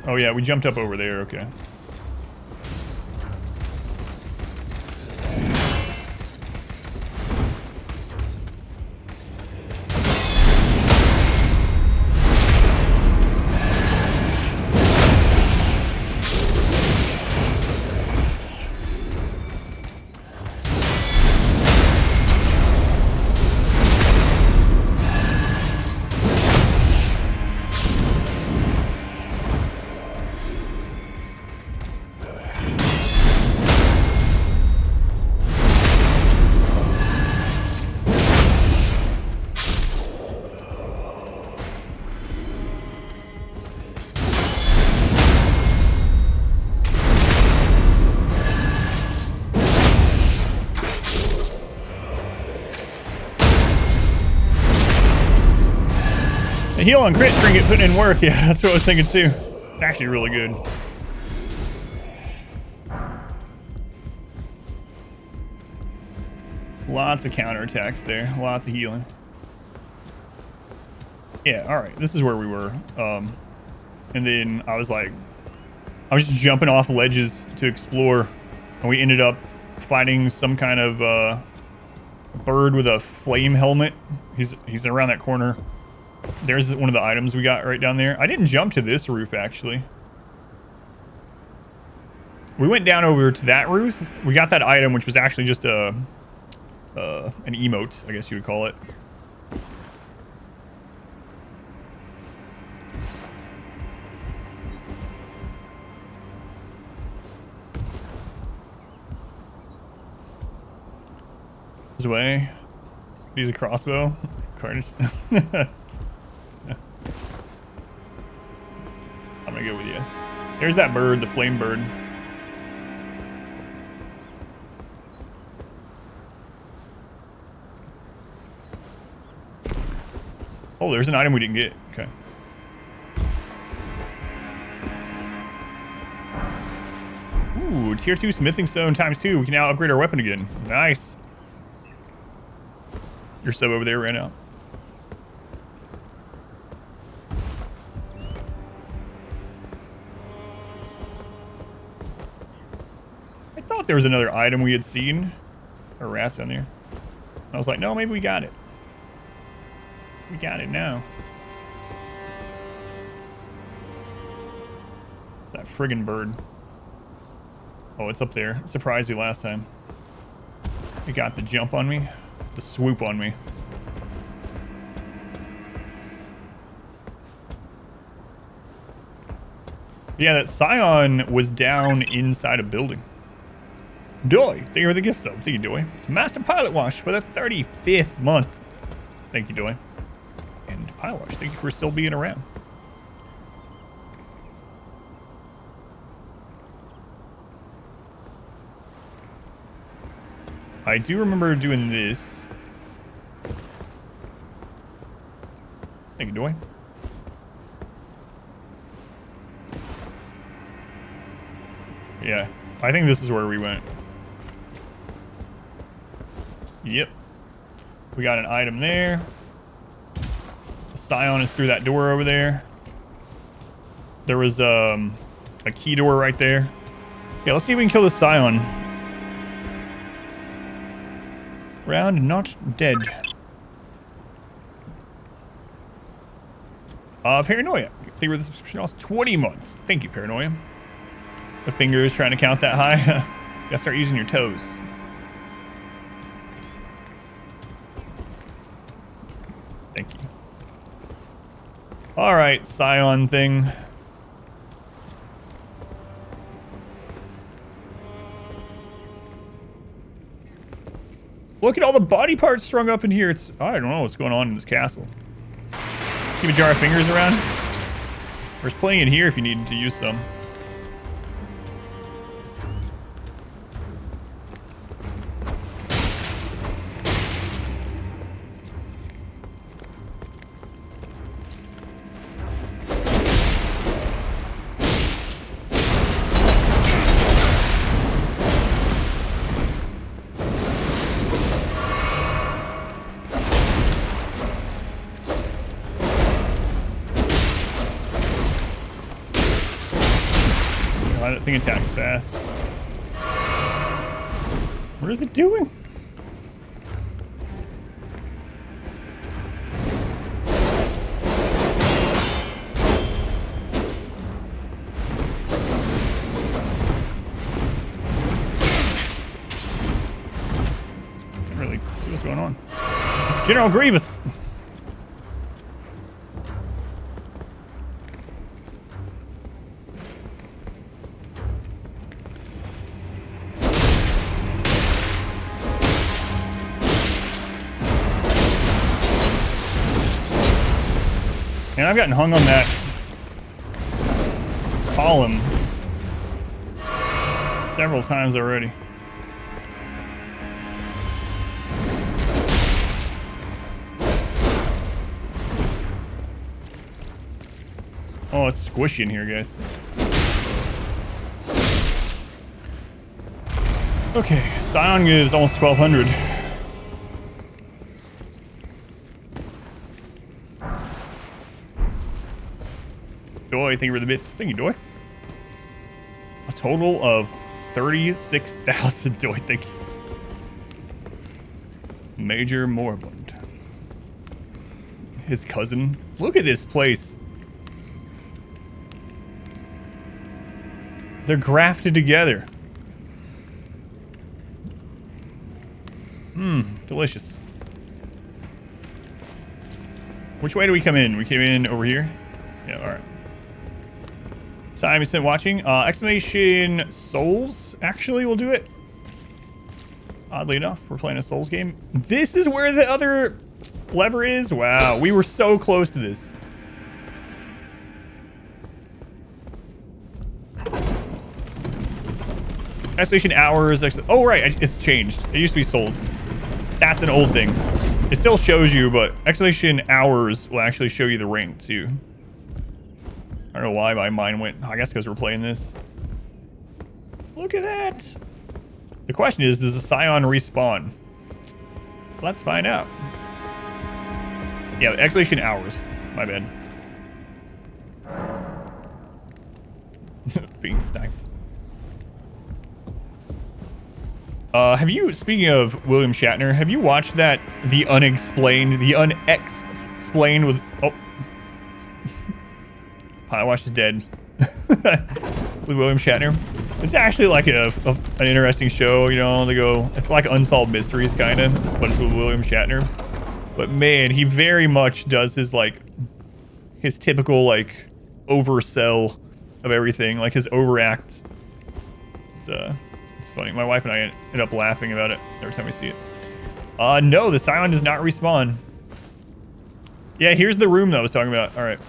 [SPEAKER 1] Oh yeah, we jumped up over there, okay. Heal on crit trinket putting in work. Yeah, that's what I was thinking too. It's actually really good. Lots of counterattacks there. Lots of healing. Yeah, alright. This is where we were. And then I was just jumping off ledges to explore. And we ended up finding some kind of bird with a flame helmet. He's around that corner. There's one of the items we got right down there. I didn't jump to this roof, actually. We went down over to that roof. We got that item, which was actually just a an emote, I guess you would call it. This way. Use a crossbow. Carnage. I'm gonna go with yes. There's that bird, the flame bird. Oh, there's an item we didn't get. Okay. Ooh, tier 2 smithing stone ×2. We can now upgrade our weapon again. Nice. Your sub over there ran out. I thought there was another item we had seen. Or rats down there. I was like, no, maybe we got it. We got it now. It's that friggin' bird. Oh, it's up there. It surprised me last time. It got the jump on me. The swoop on me. Yeah, that Scion was down inside a building. Doy, thank you for the gift sub. Thank you, Doy. Master Pilot Wash for the 35th month. Thank you, Doy. And Pilot Wash, thank you for still being around. I do remember doing this. Thank you, Doy. Yeah, I think this is where we went. Yep. We got an item there. The Scion is through that door over there. There was a key door right there. Yeah, let's see if we can kill the Scion. Round not dead. Paranoia. I think we're the subscription also 20 months. Thank you, Paranoia. The finger is trying to count that high. You gotta start using your toes. Thank you. Alright, Scion thing. Look at all the body parts strung up in here. It's I don't know what's going on in this castle. Keep a jar of fingers around. There's plenty in here if you need to use some. That thing attacks fast. What is it doing? Can't really see what's going on. It's General Grievous. And I've gotten hung on that column several times already. Oh, it's squishy in here, guys. Okay, Scion gives almost 1,200. Doy, thank you for the bits. Thank you, Doy. A total of 36,000. Doy, thank you. Major Moribund. His cousin. Look at this place. They're grafted together. Delicious. Which way do we come in? We came in over here? Yeah, alright. Time you spent watching. Exclamation Souls, actually, will do it. Oddly enough, we're playing a Souls game. This is where the other lever is? Wow, we were so close to this. Exclamation hours. Oh, right. It's changed. It used to be souls. That's an old thing. It still shows you, but exclamation hours will actually show you the rank, too. I don't know why my mind went. I guess because we're playing this. Look at that. The question is, does the Scion respawn? Let's find out. Yeah, exclamation hours. My bad. Being sniped. Have you, speaking of William Shatner, have you watched that, The Unexplained with, oh. Pilotwatch is dead. With William Shatner. It's actually like an interesting show, you know, they go, it's like Unsolved Mysteries kind of, but it's with William Shatner. But man, he very much does his like, his typical like, oversell of everything, like his overact. It's funny. My wife and I end up laughing about it every time we see it. No, the Scion does not respawn. Yeah, here's the room that I was talking about. All right.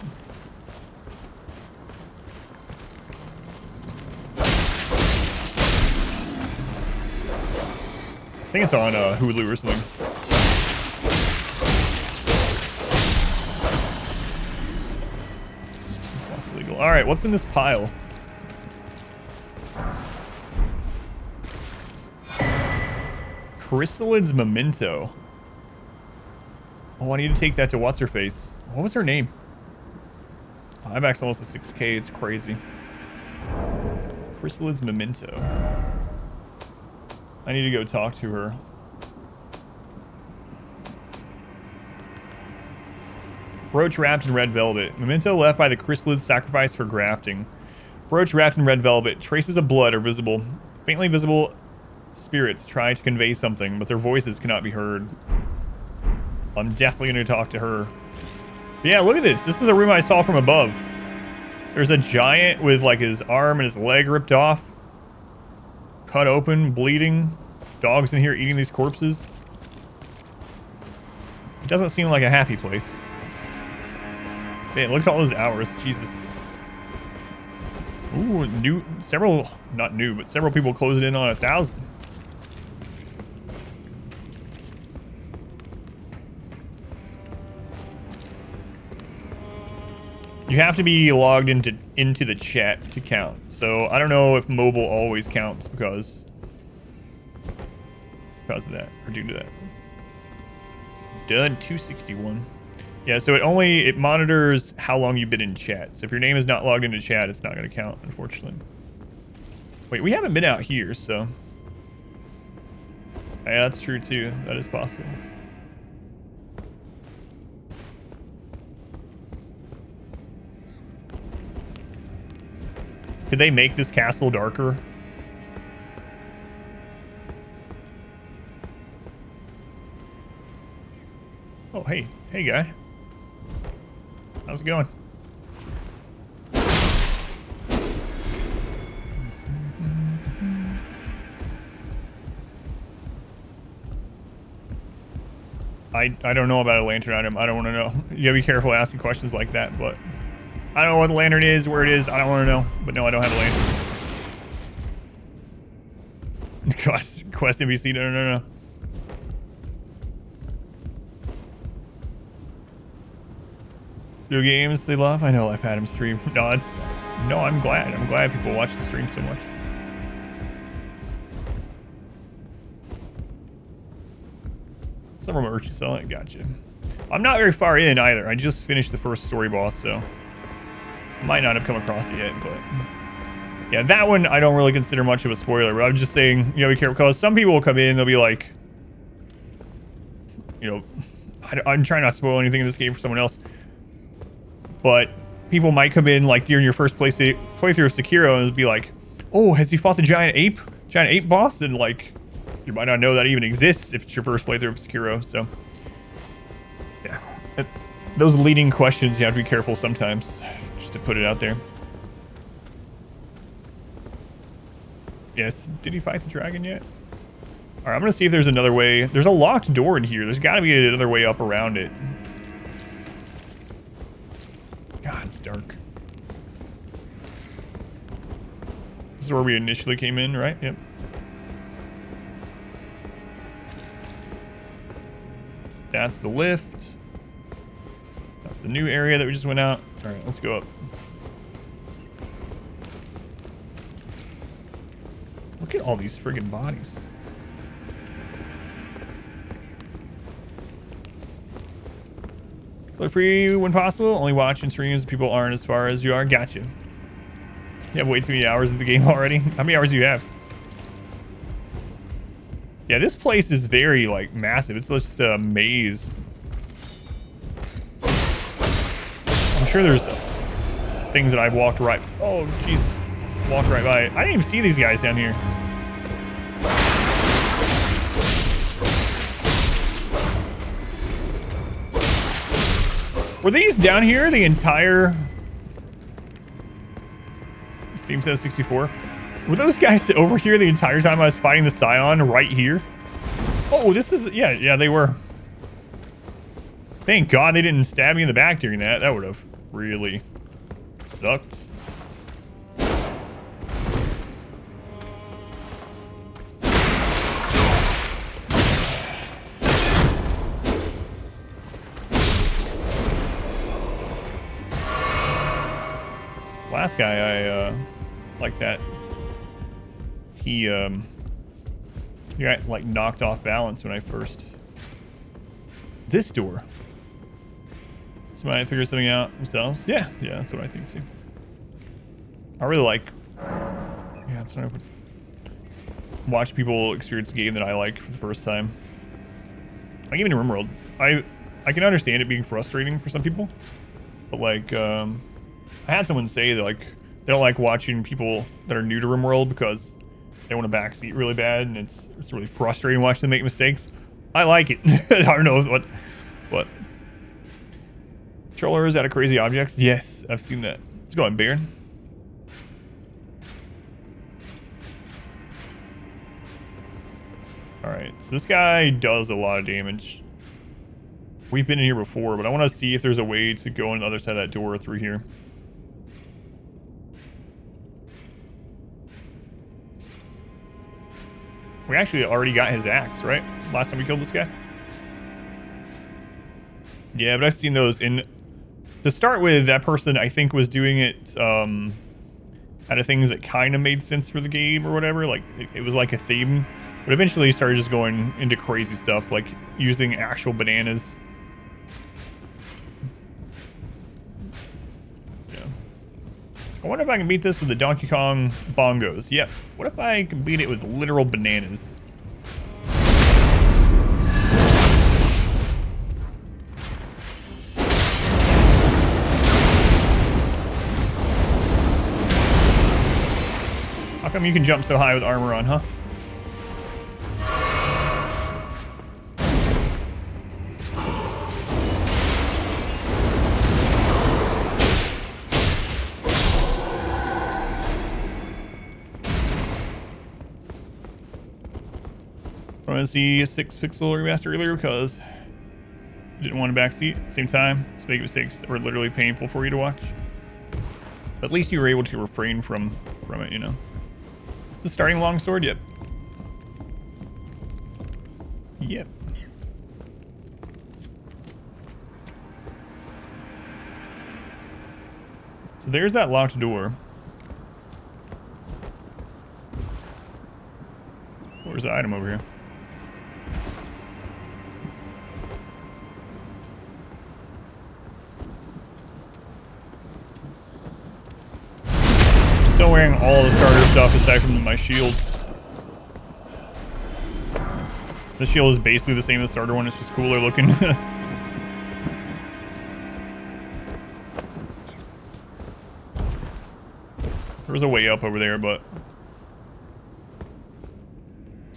[SPEAKER 1] I think it's on Hulu or something. That's illegal. All right, what's in this pile? Chrysalids Memento. Oh, I need to take that to what's-her-face. What was her name? Oh, I've actually almost a 6K. It's crazy. Chrysalids Memento. I need to go talk to her. Brooch wrapped in red velvet. Memento left by the chrysalids sacrificed for grafting. Brooch wrapped in red velvet. Traces of blood are visible. Faintly visible spirits try to convey something, but their voices cannot be heard. I'm definitely going to talk to her. But yeah, look at this. This is the room I saw from above. There's a giant with like his arm and his leg ripped off. Cut open, bleeding. Dogs in here eating these corpses. It doesn't seem like a happy place. Man, look at all those hours. Jesus. Ooh, not new, but several people closed in on 1,000. You have to be logged into the chat to count. So I don't know if mobile always counts because of that, or due to that. Done 261. Yeah, so it monitors how long you've been in chat. So if your name is not logged into chat, it's not going to count, unfortunately. Wait, we haven't been out here, so yeah, that's true too. That is possible. Could they make this castle darker? Oh, hey guy. How's it going? I don't know about a lantern item. I don't want to know. You gotta be careful asking questions like that, but I don't know what the lantern is, where it is. I don't want to know. But no, I don't have a lantern. Quest NBC. No. Video games they love. I know I've had them stream. No, I'm glad. I'm glad people watch the stream so much. Several merch selling. Gotcha. I'm not very far in either. I just finished the first story boss, so might not have come across it yet, but yeah, that one I don't really consider much of a spoiler, but I'm just saying, you know, be careful, because some people will come in, they'll be like, you know, I'm trying not to spoil anything in this game for someone else, but people might come in like during your first playthrough of Sekiro and be like, oh, has he fought the giant ape boss? And like, You might not know that even exists if it's your first playthrough of Sekiro, so... Yeah. Those leading questions, you have to be careful sometimes, just to put it out there. Yes, did he fight the dragon yet? Alright, I'm gonna see if there's another way. There's a locked door in here. There's gotta be another way up around it. God, it's dark. This is where we initially came in, right? Yep. That's the lift. That's the new area that we just went out. Alright, let's go up. Look at all these friggin' bodies. Play free when possible. Only watch and streams. People aren't as far as you are. Gotcha. You have way too many hours of the game already. How many hours do you have? Yeah, this place is very, like, massive. It's just a maze. I'm sure there's things that I've walked right... Oh, jeez. Walked right by. I didn't even see these guys down here. Were these down here the entire... Steam says 64. Were those guys over here the entire time I was fighting the Scion right here? Oh, this is... Yeah, they were. Thank God they didn't stab me in the back during that. That would have really sucked. Last guy, I like that. He got like knocked off balance when I first. This door. Somebody figure something out themselves. Yeah, that's what I think too. I really like. Yeah, it's not. Watch people experience a game that I like for the first time. Like even in RimWorld, I can understand it being frustrating for some people, but like I had someone say that like they don't like watching people that are new to RimWorld because they want to backseat really bad, and it's really frustrating watching them make mistakes. I like it. I don't know what. Controllers out of crazy objects. Yes, I've seen that. Let's go on, Baron. All right, so this guy does a lot of damage. We've been in here before, but I want to see if there's a way to go on the other side of that door through here. We actually already got his axe, right? Last time we killed this guy. Yeah, but I've seen those in... To start with, that person, I think, was doing it out of things that kind of made sense for the game or whatever. Like, it was like a theme. But eventually he started just going into crazy stuff, like using actual bananas. Yeah. I wonder if I can beat this with the Donkey Kong bongos. Yep. What if I can beat it with literal bananas? How come you can jump so high with armor on, huh? I want to see a 6-pixel remaster earlier because I didn't want a backseat at the same time. It's making mistakes that were literally painful for you to watch. But at least you were able to refrain from it, you know. The starting longsword? Yep. Yep. So there's that locked door. Where's the item over here? Still wearing all the starter stuff aside from my shield. The shield is basically the same as the starter one, it's just cooler looking. There was a way up over there, but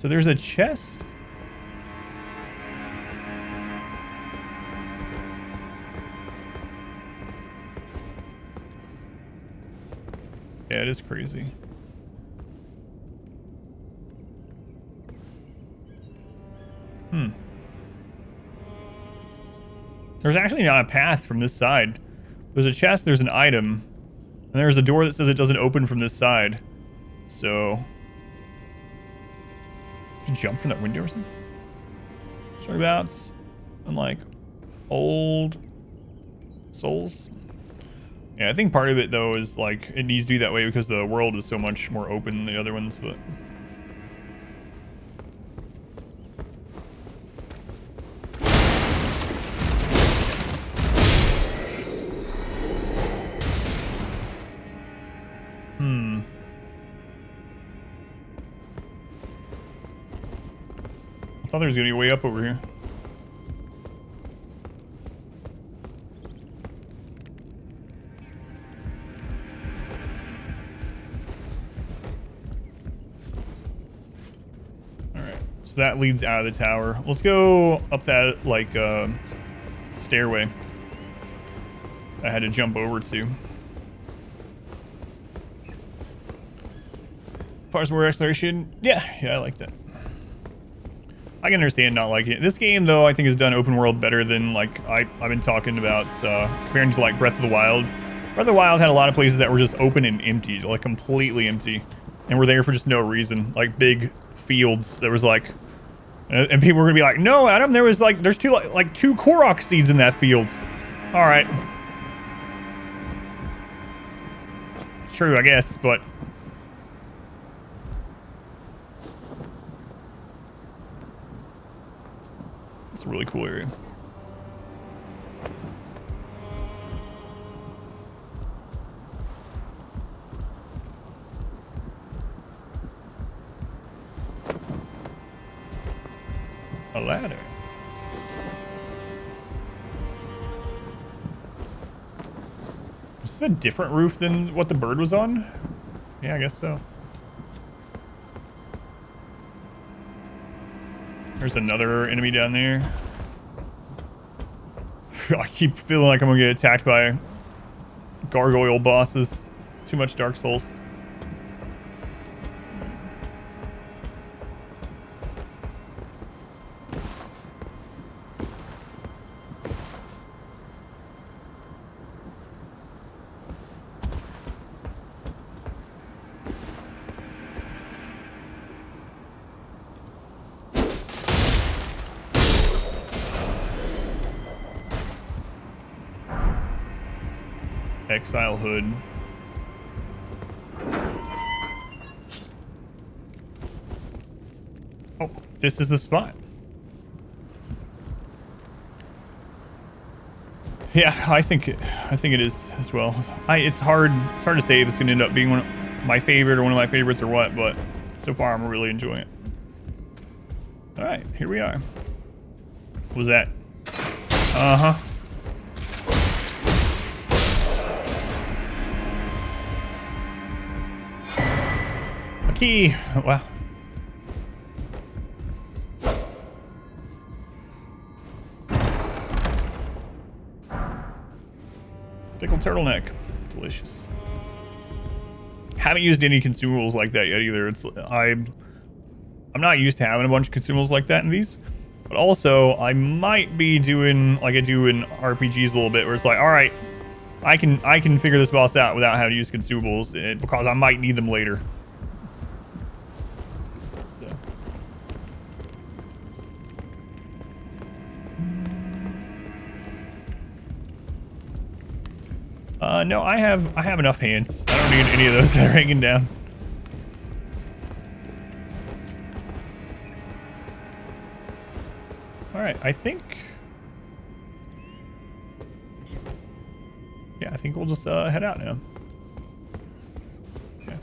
[SPEAKER 1] So there's a chest. Yeah, it is crazy. There's actually not a path from this side. There's a chest, there's an item, and there's a door that says it doesn't open from this side. So... you jump from that window or something? Sorry about, unlike old souls. Yeah, I think part of it though is like it needs to be that way because the world is so much more open than the other ones, but... I thought there was gonna be way up over here. Alright, so that leads out of the tower. Let's go up that, like, stairway I had to jump over to. As far as more exploration, yeah, I like that. I can understand not liking it. This game, though, I think has done open world better than, like, I've been talking about, comparing to, like, Breath of the Wild. Breath of the Wild had a lot of places that were just open and empty, like, completely empty. And were there for just no reason. Like, big fields. There was, like... and people were gonna be like, no, Adam, there was, like, there's two Korok seeds in that field. Alright. True, I guess, but... it's a really cool area. A ladder. Is this a different roof than what the bird was on? Yeah, I guess so. There's another enemy down there. I keep feeling like I'm gonna get attacked by gargoyle bosses. Too much Dark Souls. Exile hood. Oh, this is the spot. Yeah, I think it is as well. It's hard to say if it's gonna end up being one of my favorite or one of my favorites or what, but so far I'm really enjoying it. All right, here we are. What was that? Uh-huh. Key. Wow. Pickled turtleneck. Delicious. Haven't used any consumables like that yet either. I'm not used to having a bunch of consumables like that in these. But also, I might be doing like I do in RPGs a little bit, where it's like, all right, I can figure this boss out without having to use consumables because I might need them later. No, I have enough hands. I don't need any of those that are hanging down. All right, I think. Yeah, I think we'll just head out now. Okay.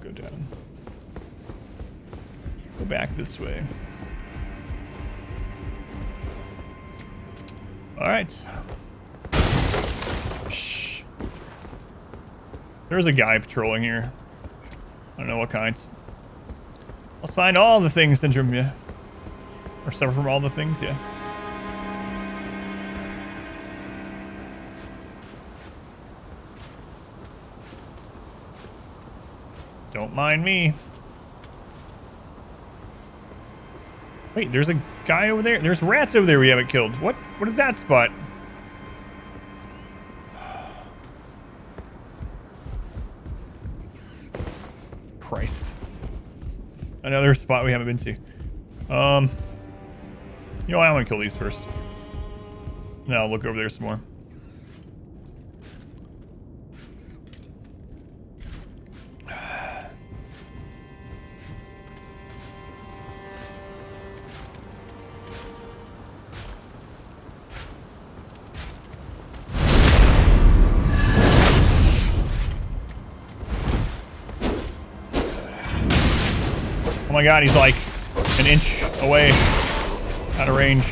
[SPEAKER 1] Go down. Go back this way. All right. shh. There's a guy patrolling here. I don't know what kinds. Let's find all the things syndrome, yeah. Or suffer from all the things, yeah. Don't mind me. Wait, there's a guy over there. There's rats over there we haven't killed. What is that spot? Christ. Another spot we haven't been to. You know what? I want to kill these first. Then I'll look over there some more. Oh my god, he's like an inch away, out of range.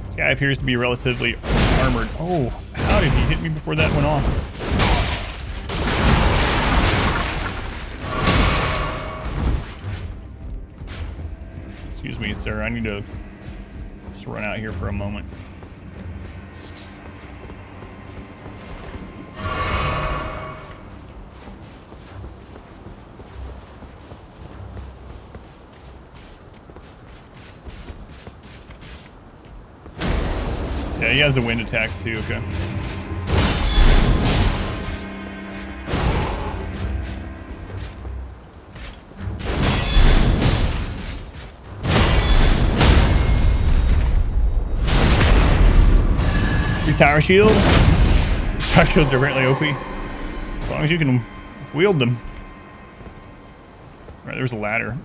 [SPEAKER 1] This guy appears to be relatively armored. Oh, how did he hit me before that went off? Excuse me, sir. I need to just run out here for a moment. Yeah, he has the wind attacks too, okay. Tower shield. Tower shields are apparently OP. As long as you can wield them. Alright, there's a ladder.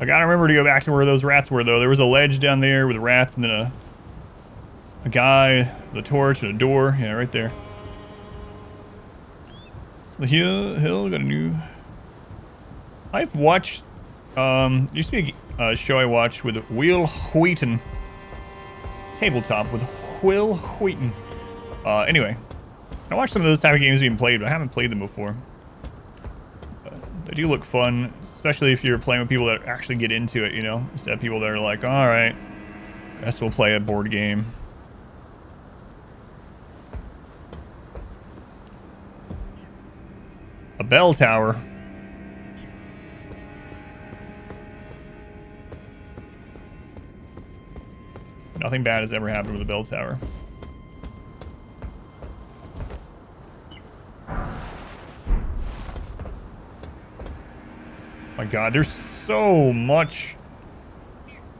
[SPEAKER 1] I gotta remember to go back to where those rats were, though. There was a ledge down there with rats and then a guy with a torch and a door. Yeah, right there. So the hill got a new... I've watched... used to be a show I watched with Will Wheaton. Tabletop with Will Wheaton. Anyway, I watched some of those type of games being played, but I haven't played them before. They do look fun, especially if you're playing with people that actually get into it, you know, instead of people that are like, all right, guess we'll play a board game. A bell tower. Nothing bad has ever happened with a bell tower. My god, there's so much.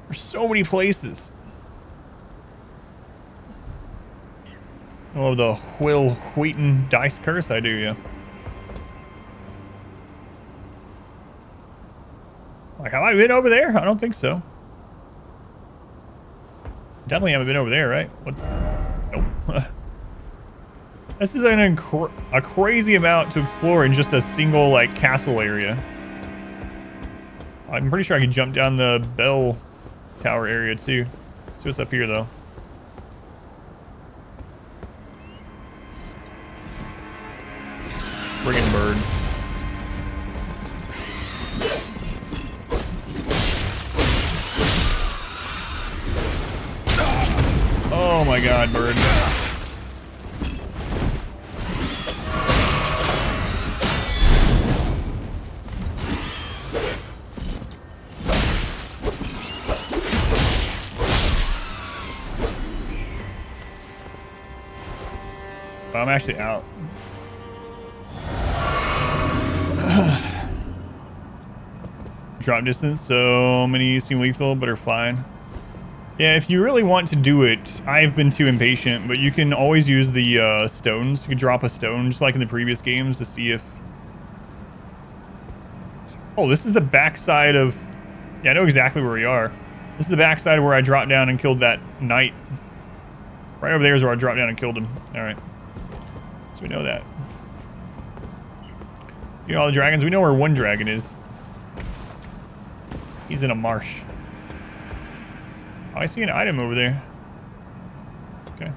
[SPEAKER 1] There's so many places. Oh, the Will Wheaton dice curse? I do, yeah. Like, have I been over there? I don't think so. Definitely haven't been over there, right? What? Nope. This is a crazy amount to explore in just a single, like, castle area. I'm pretty sure I can jump down the bell tower area, too. Let's see what's up here, though. Friggin' birds. Oh my god, bird. I'm actually out. Drop distance, so many seem lethal, but are fine. Yeah, if you really want to do it, I've been too impatient, but you can always use the stones. You can drop a stone, just like in the previous games, to see if... Oh, this is the backside of... Yeah, I know exactly where we are. This is the backside of where I dropped down and killed that knight. Right over there is where I dropped down and killed him. Alright. So we know that. You know all the dragons. We know where one dragon is. He's in a marsh. Oh, I see an item over there. Okay.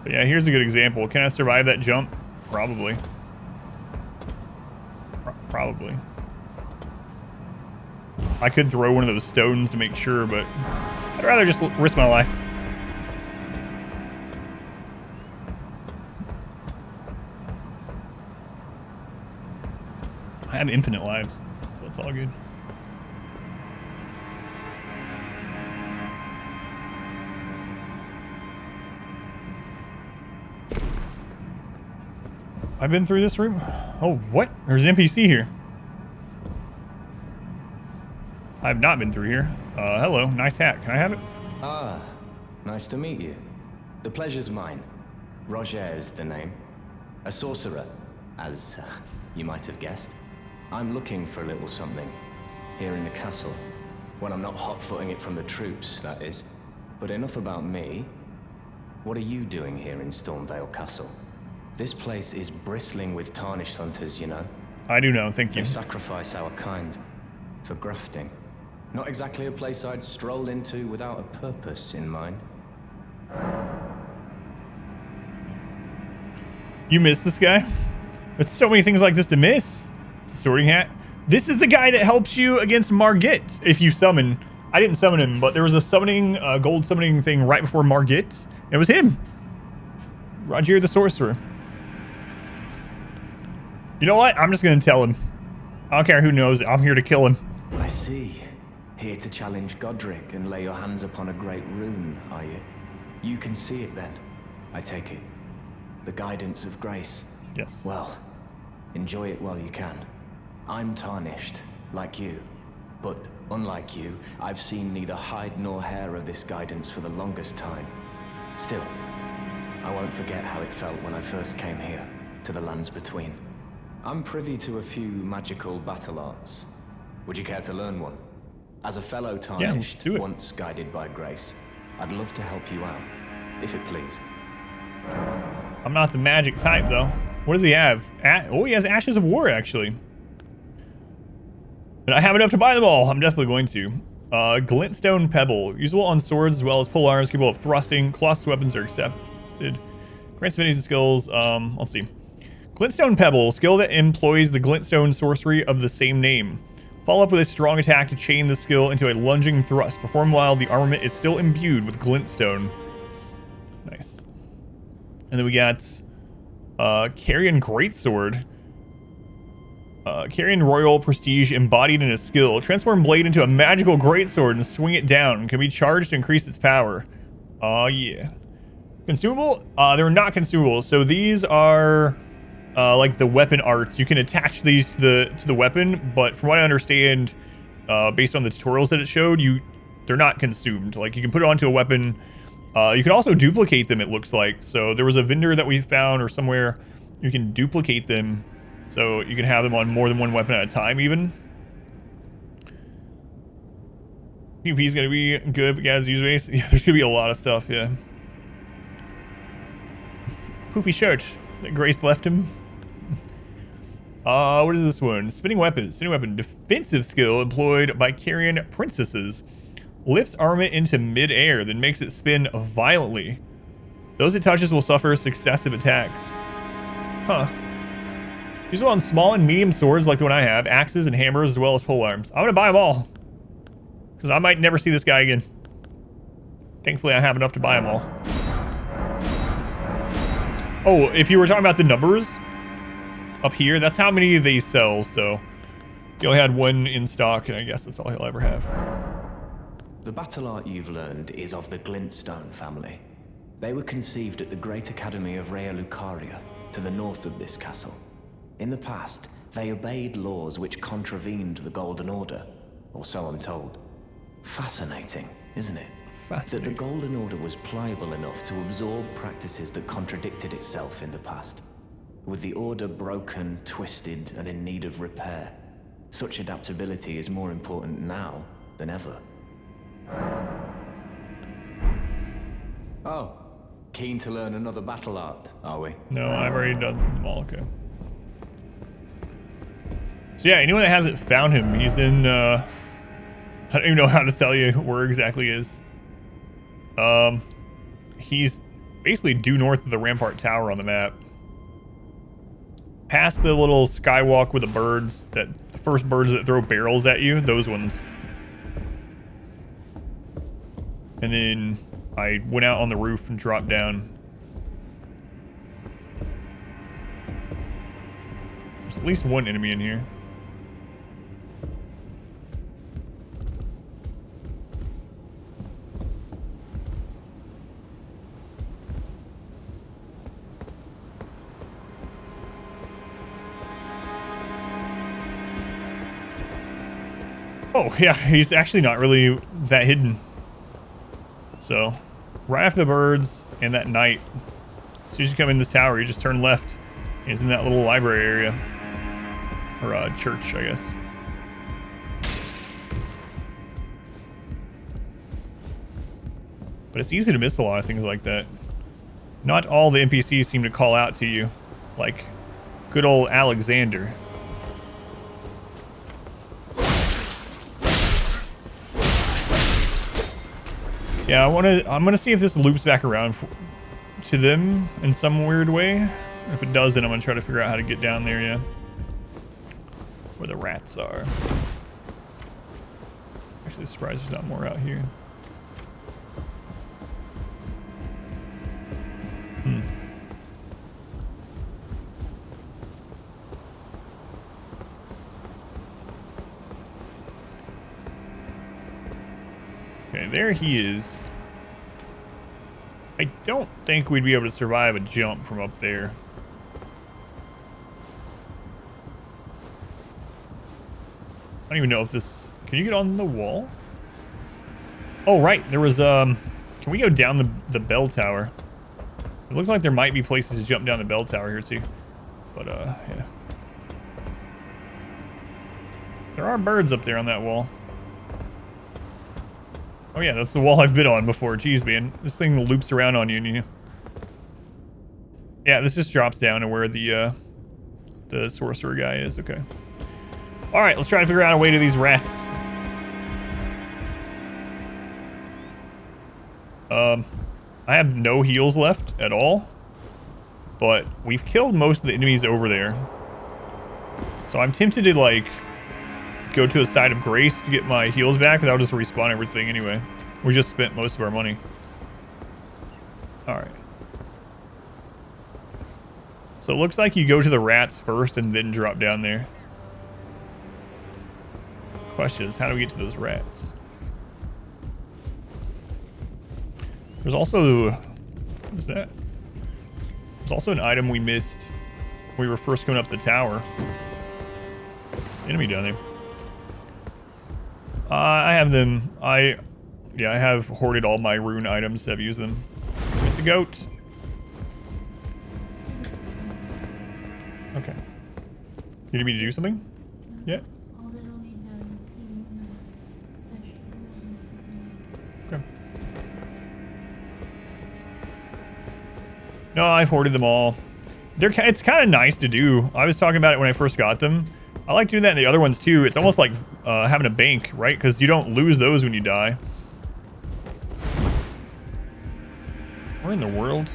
[SPEAKER 1] But yeah, here's a good example. Can I survive that jump? Probably. Probably. I could throw one of those stones to make sure, but I'd rather just risk my life. I have infinite lives, so it's all good. I've been through this room. Oh, what? There's an NPC here. I've not been through here. Hello, nice hat. Can I have it?
[SPEAKER 9] Ah, nice to meet you. The pleasure's mine. Roger is the name. A sorcerer, as you might have guessed. I'm looking for a little something here in the castle. When I'm not hot-footing it from the troops, that is. But enough about me. What are you doing here in Stormvale Castle? This place is bristling with tarnished hunters, you know.
[SPEAKER 1] I do know, thank you.
[SPEAKER 9] They sacrifice our kind for grafting. Not exactly a place I'd stroll into without a purpose in mind.
[SPEAKER 1] You missed this guy? There's so many things like this to miss. Sorting hat. This is the guy that helps you against Margit if you summon. I didn't summon him, but there was a summoning, gold summoning thing right before Margit. It was him. Roger the Sorcerer. You know what? I'm just gonna tell him. I don't care who knows it. I'm here to kill him.
[SPEAKER 9] I see. Here to challenge Godric and lay your hands upon a great rune, are you? You can see it then, I take it. The guidance of grace.
[SPEAKER 1] Yes.
[SPEAKER 9] Well, enjoy it while you can. I'm tarnished, like you. But unlike you, I've seen neither hide nor hair of this guidance for the longest time. Still, I won't forget how it felt when I first came here, to the lands between. I'm privy to a few magical battle arts. Would you care to learn one? As a fellow tarnished, once guided by grace, I'd love to help you out, if it please.
[SPEAKER 1] I'm not the magic type, though. What does he have? Oh, he has Ashes of War, actually. And I have enough to buy them all. I'm definitely going to. Glintstone Pebble. Usable on swords as well as pole arms, capable of thrusting. Colossus weapons are accepted. Grants abilities and skills. Let's see. Glintstone Pebble. Skill that employs the Glintstone sorcery of the same name. Follow up with a strong attack to chain the skill into a lunging thrust. Perform while the armament is still imbued with glintstone. Nice. And then we got Carrion Greatsword. Carrion Royal Prestige embodied in a skill. Transform blade into a magical greatsword and swing it down. Can be charged to increase its power. Oh yeah. Consumable? They're not consumable. So these are like the weapon arts. You can attach these to the weapon, but from what I understand, based on the tutorials that it showed, they're not consumed. Like you can put it onto a weapon. You can also duplicate them, it looks like. So there was a vendor that we found or somewhere you can duplicate them. So you can have them on more than one weapon at a time, even. PvP is going to be good if it has user base. Yeah, there's going to be a lot of stuff, yeah. Poofy shirt that Grace left him. What is this one? Spinning weapon. Spinning weapon. Defensive skill employed by Carrion princesses. Lifts armament into mid-air, then makes it spin violently. Those it touches will suffer successive attacks. Huh. Usable on small and medium swords like the one I have, axes and hammers as well as polearms. I'm gonna buy them all. Because I might never see this guy again. Thankfully I have enough to buy them all. Oh, if you were talking about the numbers up here, that's how many they sell, so he only had one in stock, and I guess that's all he'll ever have.
[SPEAKER 9] The battle art you've learned is of the Glintstone family. They were conceived at the Great Academy of Rea Lucaria, to the north of this castle. In the past, they obeyed laws which contravened the Golden Order, or so I'm told. Fascinating, isn't it? That the Golden Order was pliable enough to absorb practices that contradicted itself in the past. With the Order broken, twisted, and in need of repair, Such adaptability is more important now than ever. Oh, keen to learn another battle art, are we?
[SPEAKER 1] No, I've already done them all. Okay. So yeah, anyone that hasn't found him, he's in, I don't even know how to tell you where exactly he is. He's basically due north of the Rampart Tower on the map. Past the little skywalk with the birds, the first birds that throw barrels at you, those ones. And then I went out on the roof and dropped down. There's at least one enemy in here. Oh, yeah, he's actually not really that hidden. So, right after the birds and that night, as soon as you come in this tower, you just turn left. He's in that little library area. Or church, I guess. But it's easy to miss a lot of things like that. Not all the NPCs seem to call out to you, like good old Alexander. Yeah, I'm gonna see if this loops back around to them in some weird way. If it doesn't, I'm gonna try to figure out how to get down there, yeah. Where the rats are. Actually, surprised there's not more out here. Okay, there he is. I don't think we'd be able to survive a jump from up there. I don't even know if this... Can you get on the wall? Oh, right. There was, Can we go down the bell tower? It looks like there might be places to jump down the bell tower here, too. But, yeah. There are birds up there on that wall. Oh yeah, that's the wall I've been on before. Jeez, man. This thing loops around on you, and you... Yeah, this just drops down to where the sorcerer guy is. Okay. Alright, let's try to figure out a way to these rats. I have no heals left at all. But we've killed most of the enemies over there. So I'm tempted to, like... go to a side of grace to get my heals back, but that'll just respawn everything anyway. We just spent most of our money. Alright. So it looks like you go to the rats first and then drop down there. Question is, how do we get to those rats? There's also... What is that? There's also an item we missed when we were first coming up the tower. Enemy down there. I have them. I have hoarded all my rune items. I've used them. It's a goat. Okay. You need me to do something? Yeah. Okay. No, I've hoarded them all. It's kind of nice to do. I was talking about it when I first got them. I like doing that in the other ones too. It's almost like having a bank, right? Because you don't lose those when you die. Where in the world?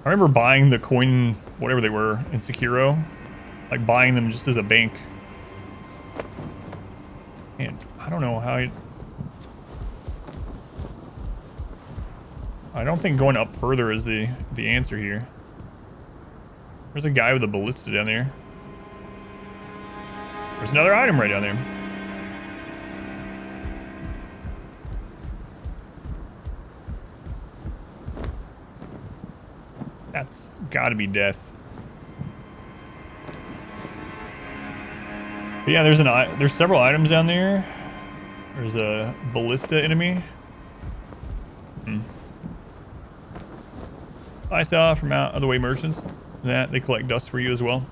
[SPEAKER 1] I remember buying the coin, whatever they were, in Sekiro. Like buying them just as a bank. And I don't know how I don't think going up further is the answer here. There's a guy with a ballista down there. There's another item right down there. That's gotta be death. But yeah, there's several items down there. There's a ballista enemy. Buy stuff from out of the way merchants. that. They collect dust for you as well.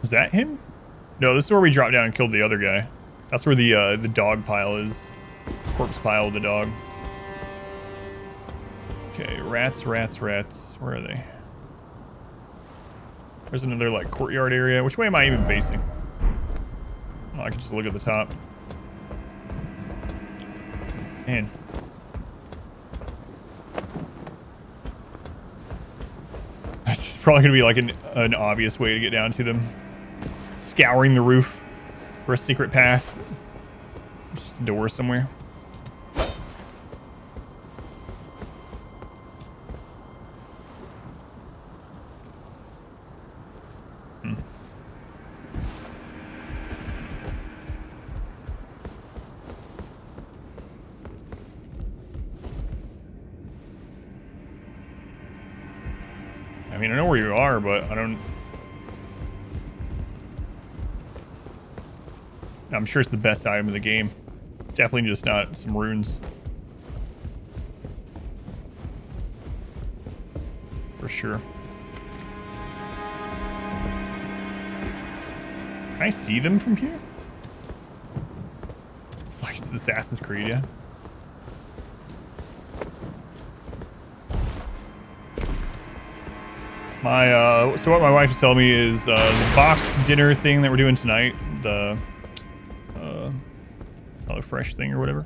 [SPEAKER 1] Is that him? No, this is where we dropped down and killed the other guy. That's where the dog pile is. Corpse pile of the dog. Okay, rats. Where are they? There's another, like, courtyard area. Which way am I even facing? Oh, I can just look at the top. Man. That's probably going to be, like, an obvious way to get down to them. Scouring the roof for a secret path. There's just a door somewhere. I mean, I know where you are, but I don't... I'm sure it's the best item in the game. It's definitely just not some runes. For sure. Can I see them from here? It's like it's Assassin's Creed, yeah. So what my wife is telling me is the box dinner thing that we're doing tonight, the fresh thing or whatever,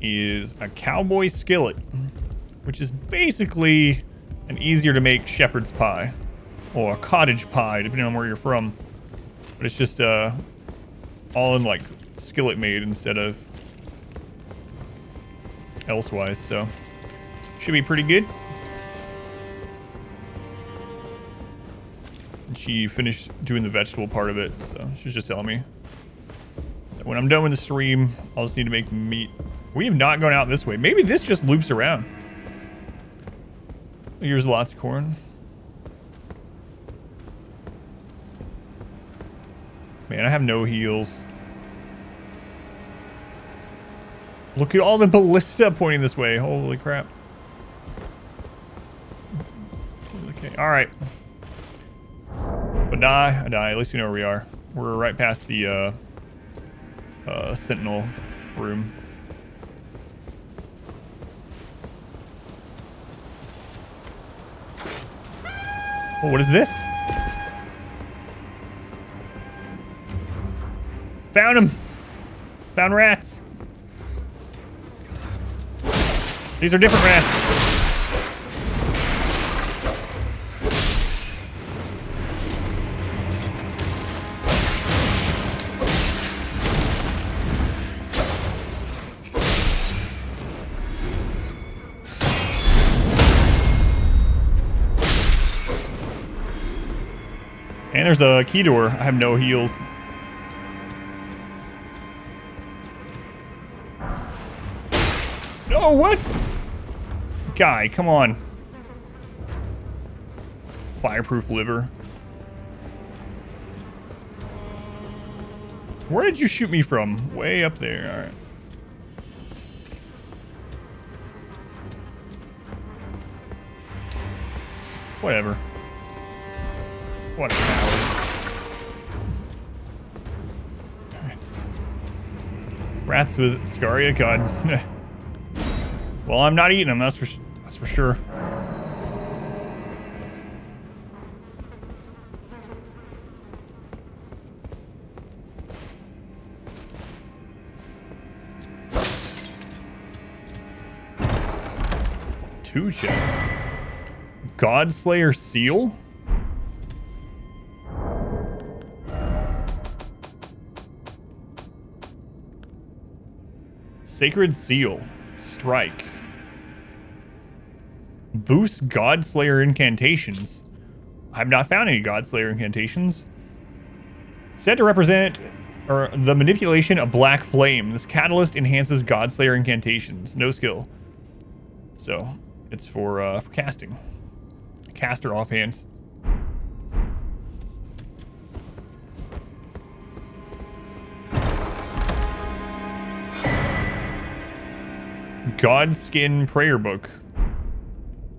[SPEAKER 1] is a cowboy skillet, which is basically an easier to make shepherd's pie or a cottage pie, depending on where you're from. But it's just all in like skillet made instead of elsewise, so should be pretty good. And she finished doing the vegetable part of it, so she was just telling me that when I'm done with the stream, I'll just need to make the meat. We have not gone out this way. Maybe this just loops around. Here's lots of corn. Man, I have no heals. Look at all the ballista pointing this way. Holy crap. Okay, alright. But die. At least we know where we are. We're right past the sentinel room. Oh, what is this? Found him! Found rats. These are different rats. And there's a key door. I have no heals. No, what? Guy, come on. Fireproof liver. Where did you shoot me from? Way up there. All right. Whatever. What a coward. Alright. Rats with Scaria? God. Well, I'm not eating them, that's for sure. Two chests. Godslayer seal? Sacred seal. Strike. Boost Godslayer incantations. I have not found any Godslayer incantations. Said to represent the manipulation of black flame. This catalyst enhances Godslayer incantations. No skill. So it's for casting. Caster offhand. God's Skin prayer book.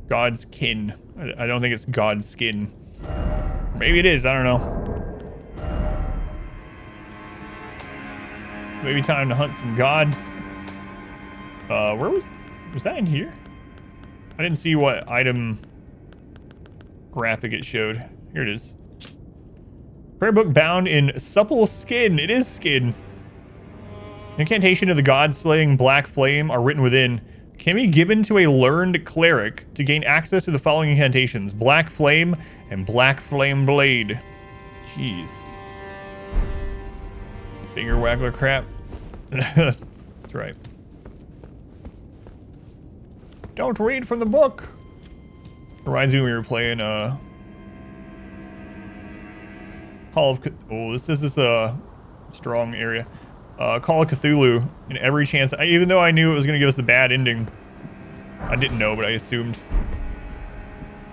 [SPEAKER 1] God's kin. I don't think it's God's skin. Maybe it is. I don't know. Maybe time to hunt some gods. Where was that in here? I didn't see what item graphic it showed. Here it is. Prayer book bound in supple skin. It is skin. Incantation of the god-slaying black flame are written within. Can be given to a learned cleric to gain access to the following incantations: Black Flame and Black Flame Blade. Jeez. Finger waggler crap. That's right. Don't read from the book. Reminds me when we were playing Call of... Oh, this is strong area. Call of Cthulhu, and every chance, even though I knew it was going to give us the bad ending, I didn't know, but I assumed.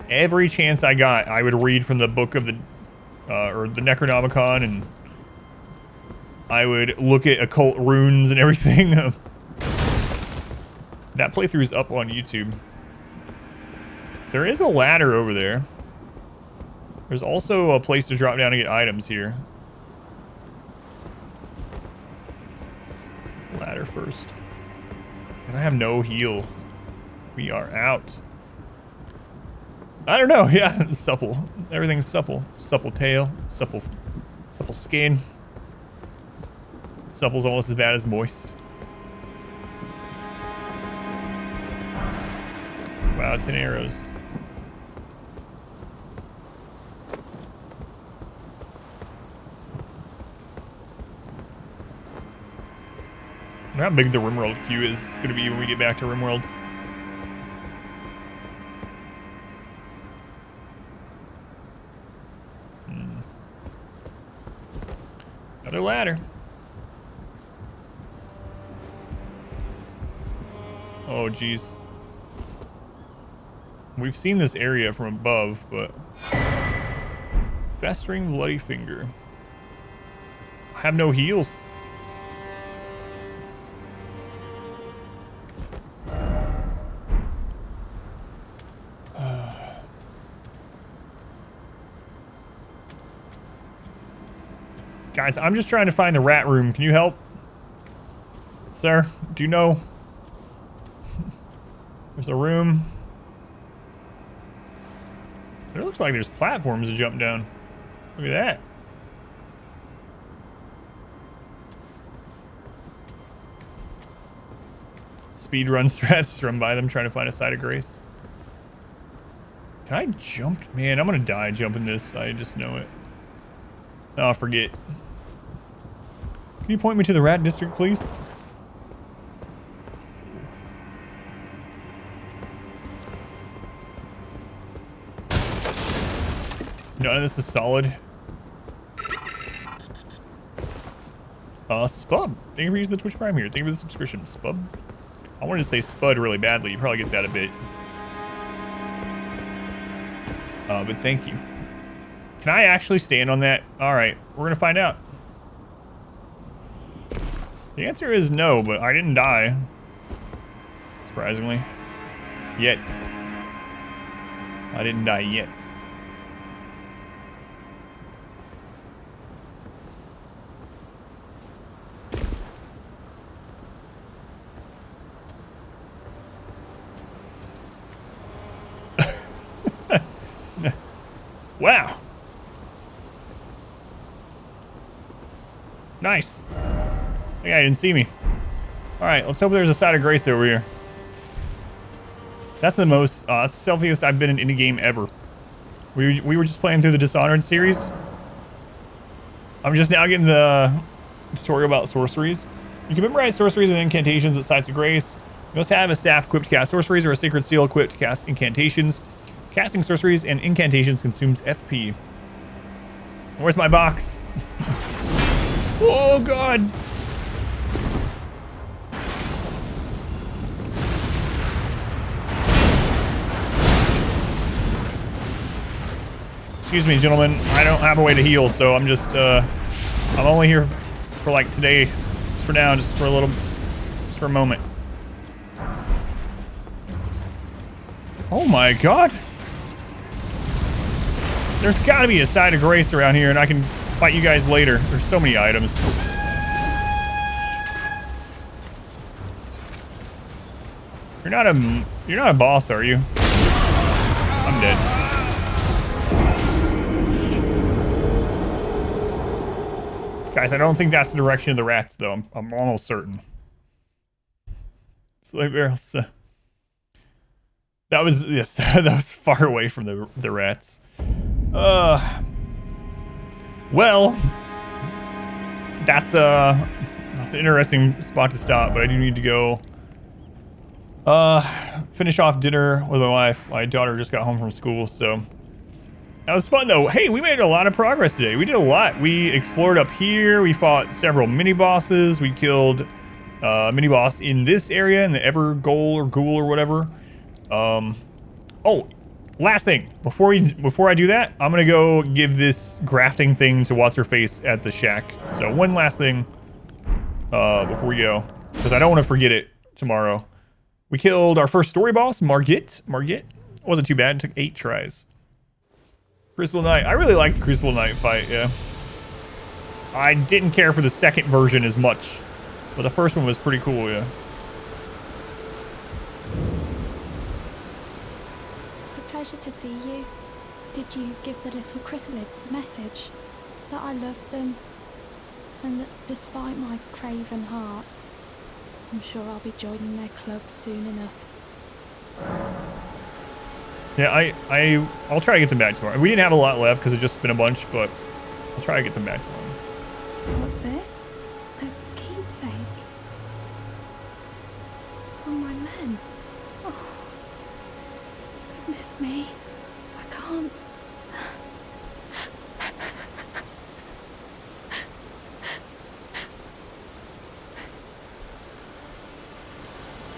[SPEAKER 1] Every chance I got, I would read from the book of the, or the Necronomicon, and I would look at occult runes and everything. That playthrough is up on YouTube. There is a ladder over there. There's also a place to drop down and get items here. Ladder first. And I have no heals. We are out. I don't know. Yeah, supple. Everything's supple. Supple tail. Supple skin. Supple's almost as bad as moist. Wow, 10 arrows. I wonder how big the RimWorld queue is going to be when we get back to RimWorld. Another ladder. Oh, geez. We've seen this area from above, but... Festering bloody finger. I have no heals. Guys, I'm just trying to find the rat room. Can you help? Sir, do you know? There's a room. There looks like there's platforms to jump down. Look at that. Speedrun strats, run by them trying to find a site of grace. Can I jump? Man, I'm gonna die jumping this. I just know it. Oh, forget. Can you point me to the rat district, please? None of this is solid. Spub. Thank you for using the Twitch Prime here. Thank you for the subscription, Spub. I wanted to say Spud really badly. You probably get that a bit. But thank you. Can I actually stand on that? Alright, we're gonna find out. The answer is no, but I didn't die. Surprisingly. Yet. I didn't die yet. Wow. Nice. The guy didn't see me. Alright, let's hope there's a side of grace over here. That's the most stealthiest I've been in any game ever. We were just playing through the Dishonored series. I'm just now getting the tutorial about sorceries. You can memorize sorceries and incantations at sites of grace. You must have a staff equipped to cast sorceries or a sacred seal equipped to cast incantations. Casting sorceries and incantations consumes FP. Where's my box? Oh, God. Excuse me, gentlemen. I don't have a way to heal, so I'm just, I'm only here for, like, today. Just for now, just for a little, just for a moment. Oh my god. There's got to be a side of grace around here, and I can fight you guys later. There's so many items. You're not a boss, are you? I'm dead. Guys, I don't think that's the direction of the rats, though. I'm almost certain. Slave barrels. That was, yes, that was far away from the rats. Well, that's an interesting spot to stop, but I do need to go finish off dinner with my wife. My daughter just got home from school, so that was fun though. Hey, we made a lot of progress today. We did a lot. We explored up here. We fought several mini bosses. We killed mini boss in this area, in the Ever Goal or Ghoul or whatever. Oh, last thing before I do that, I'm gonna go give this grafting thing to what's her face at the shack. So one last thing before we go, because I don't want to forget it tomorrow. We killed our first story boss, Margit. It wasn't too bad. It took 8 tries. Crucible Knight. I really liked the Crucible Knight fight. Yeah. I didn't care for the second version as much, but the first one was pretty cool. Yeah.
[SPEAKER 2] Pleasure to see you. Did you give the little chrysalids the message that I love them, and that despite my craven heart, I'm sure I'll be joining their club soon enough?
[SPEAKER 1] Yeah, I'll try to get them back tomorrow. We didn't have a lot left because it just been a bunch, but I'll try to get them back tomorrow.
[SPEAKER 2] What's this? A keepsake from my men. Oh, goodness me. I can't.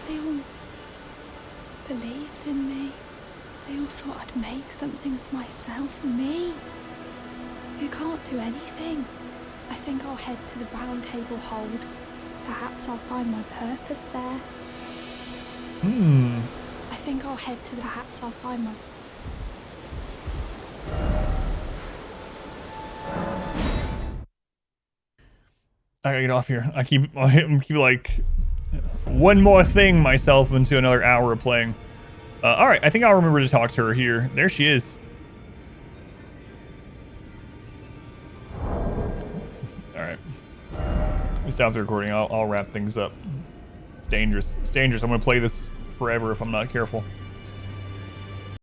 [SPEAKER 2] They all believed in me. They all thought I'd make something of myself. Me, who can't do anything. I think I'll head to the round table hold. Perhaps I'll find my purpose there. I think I'll head to the... Perhaps I'll find my...
[SPEAKER 1] I gotta get off here. I keep like one more thing myself into another hour of playing. All right, I think I'll remember to talk to her here. There she is. All right. Let me stop the recording. I'll wrap things up. It's dangerous. It's dangerous. I'm gonna play this forever if I'm not careful.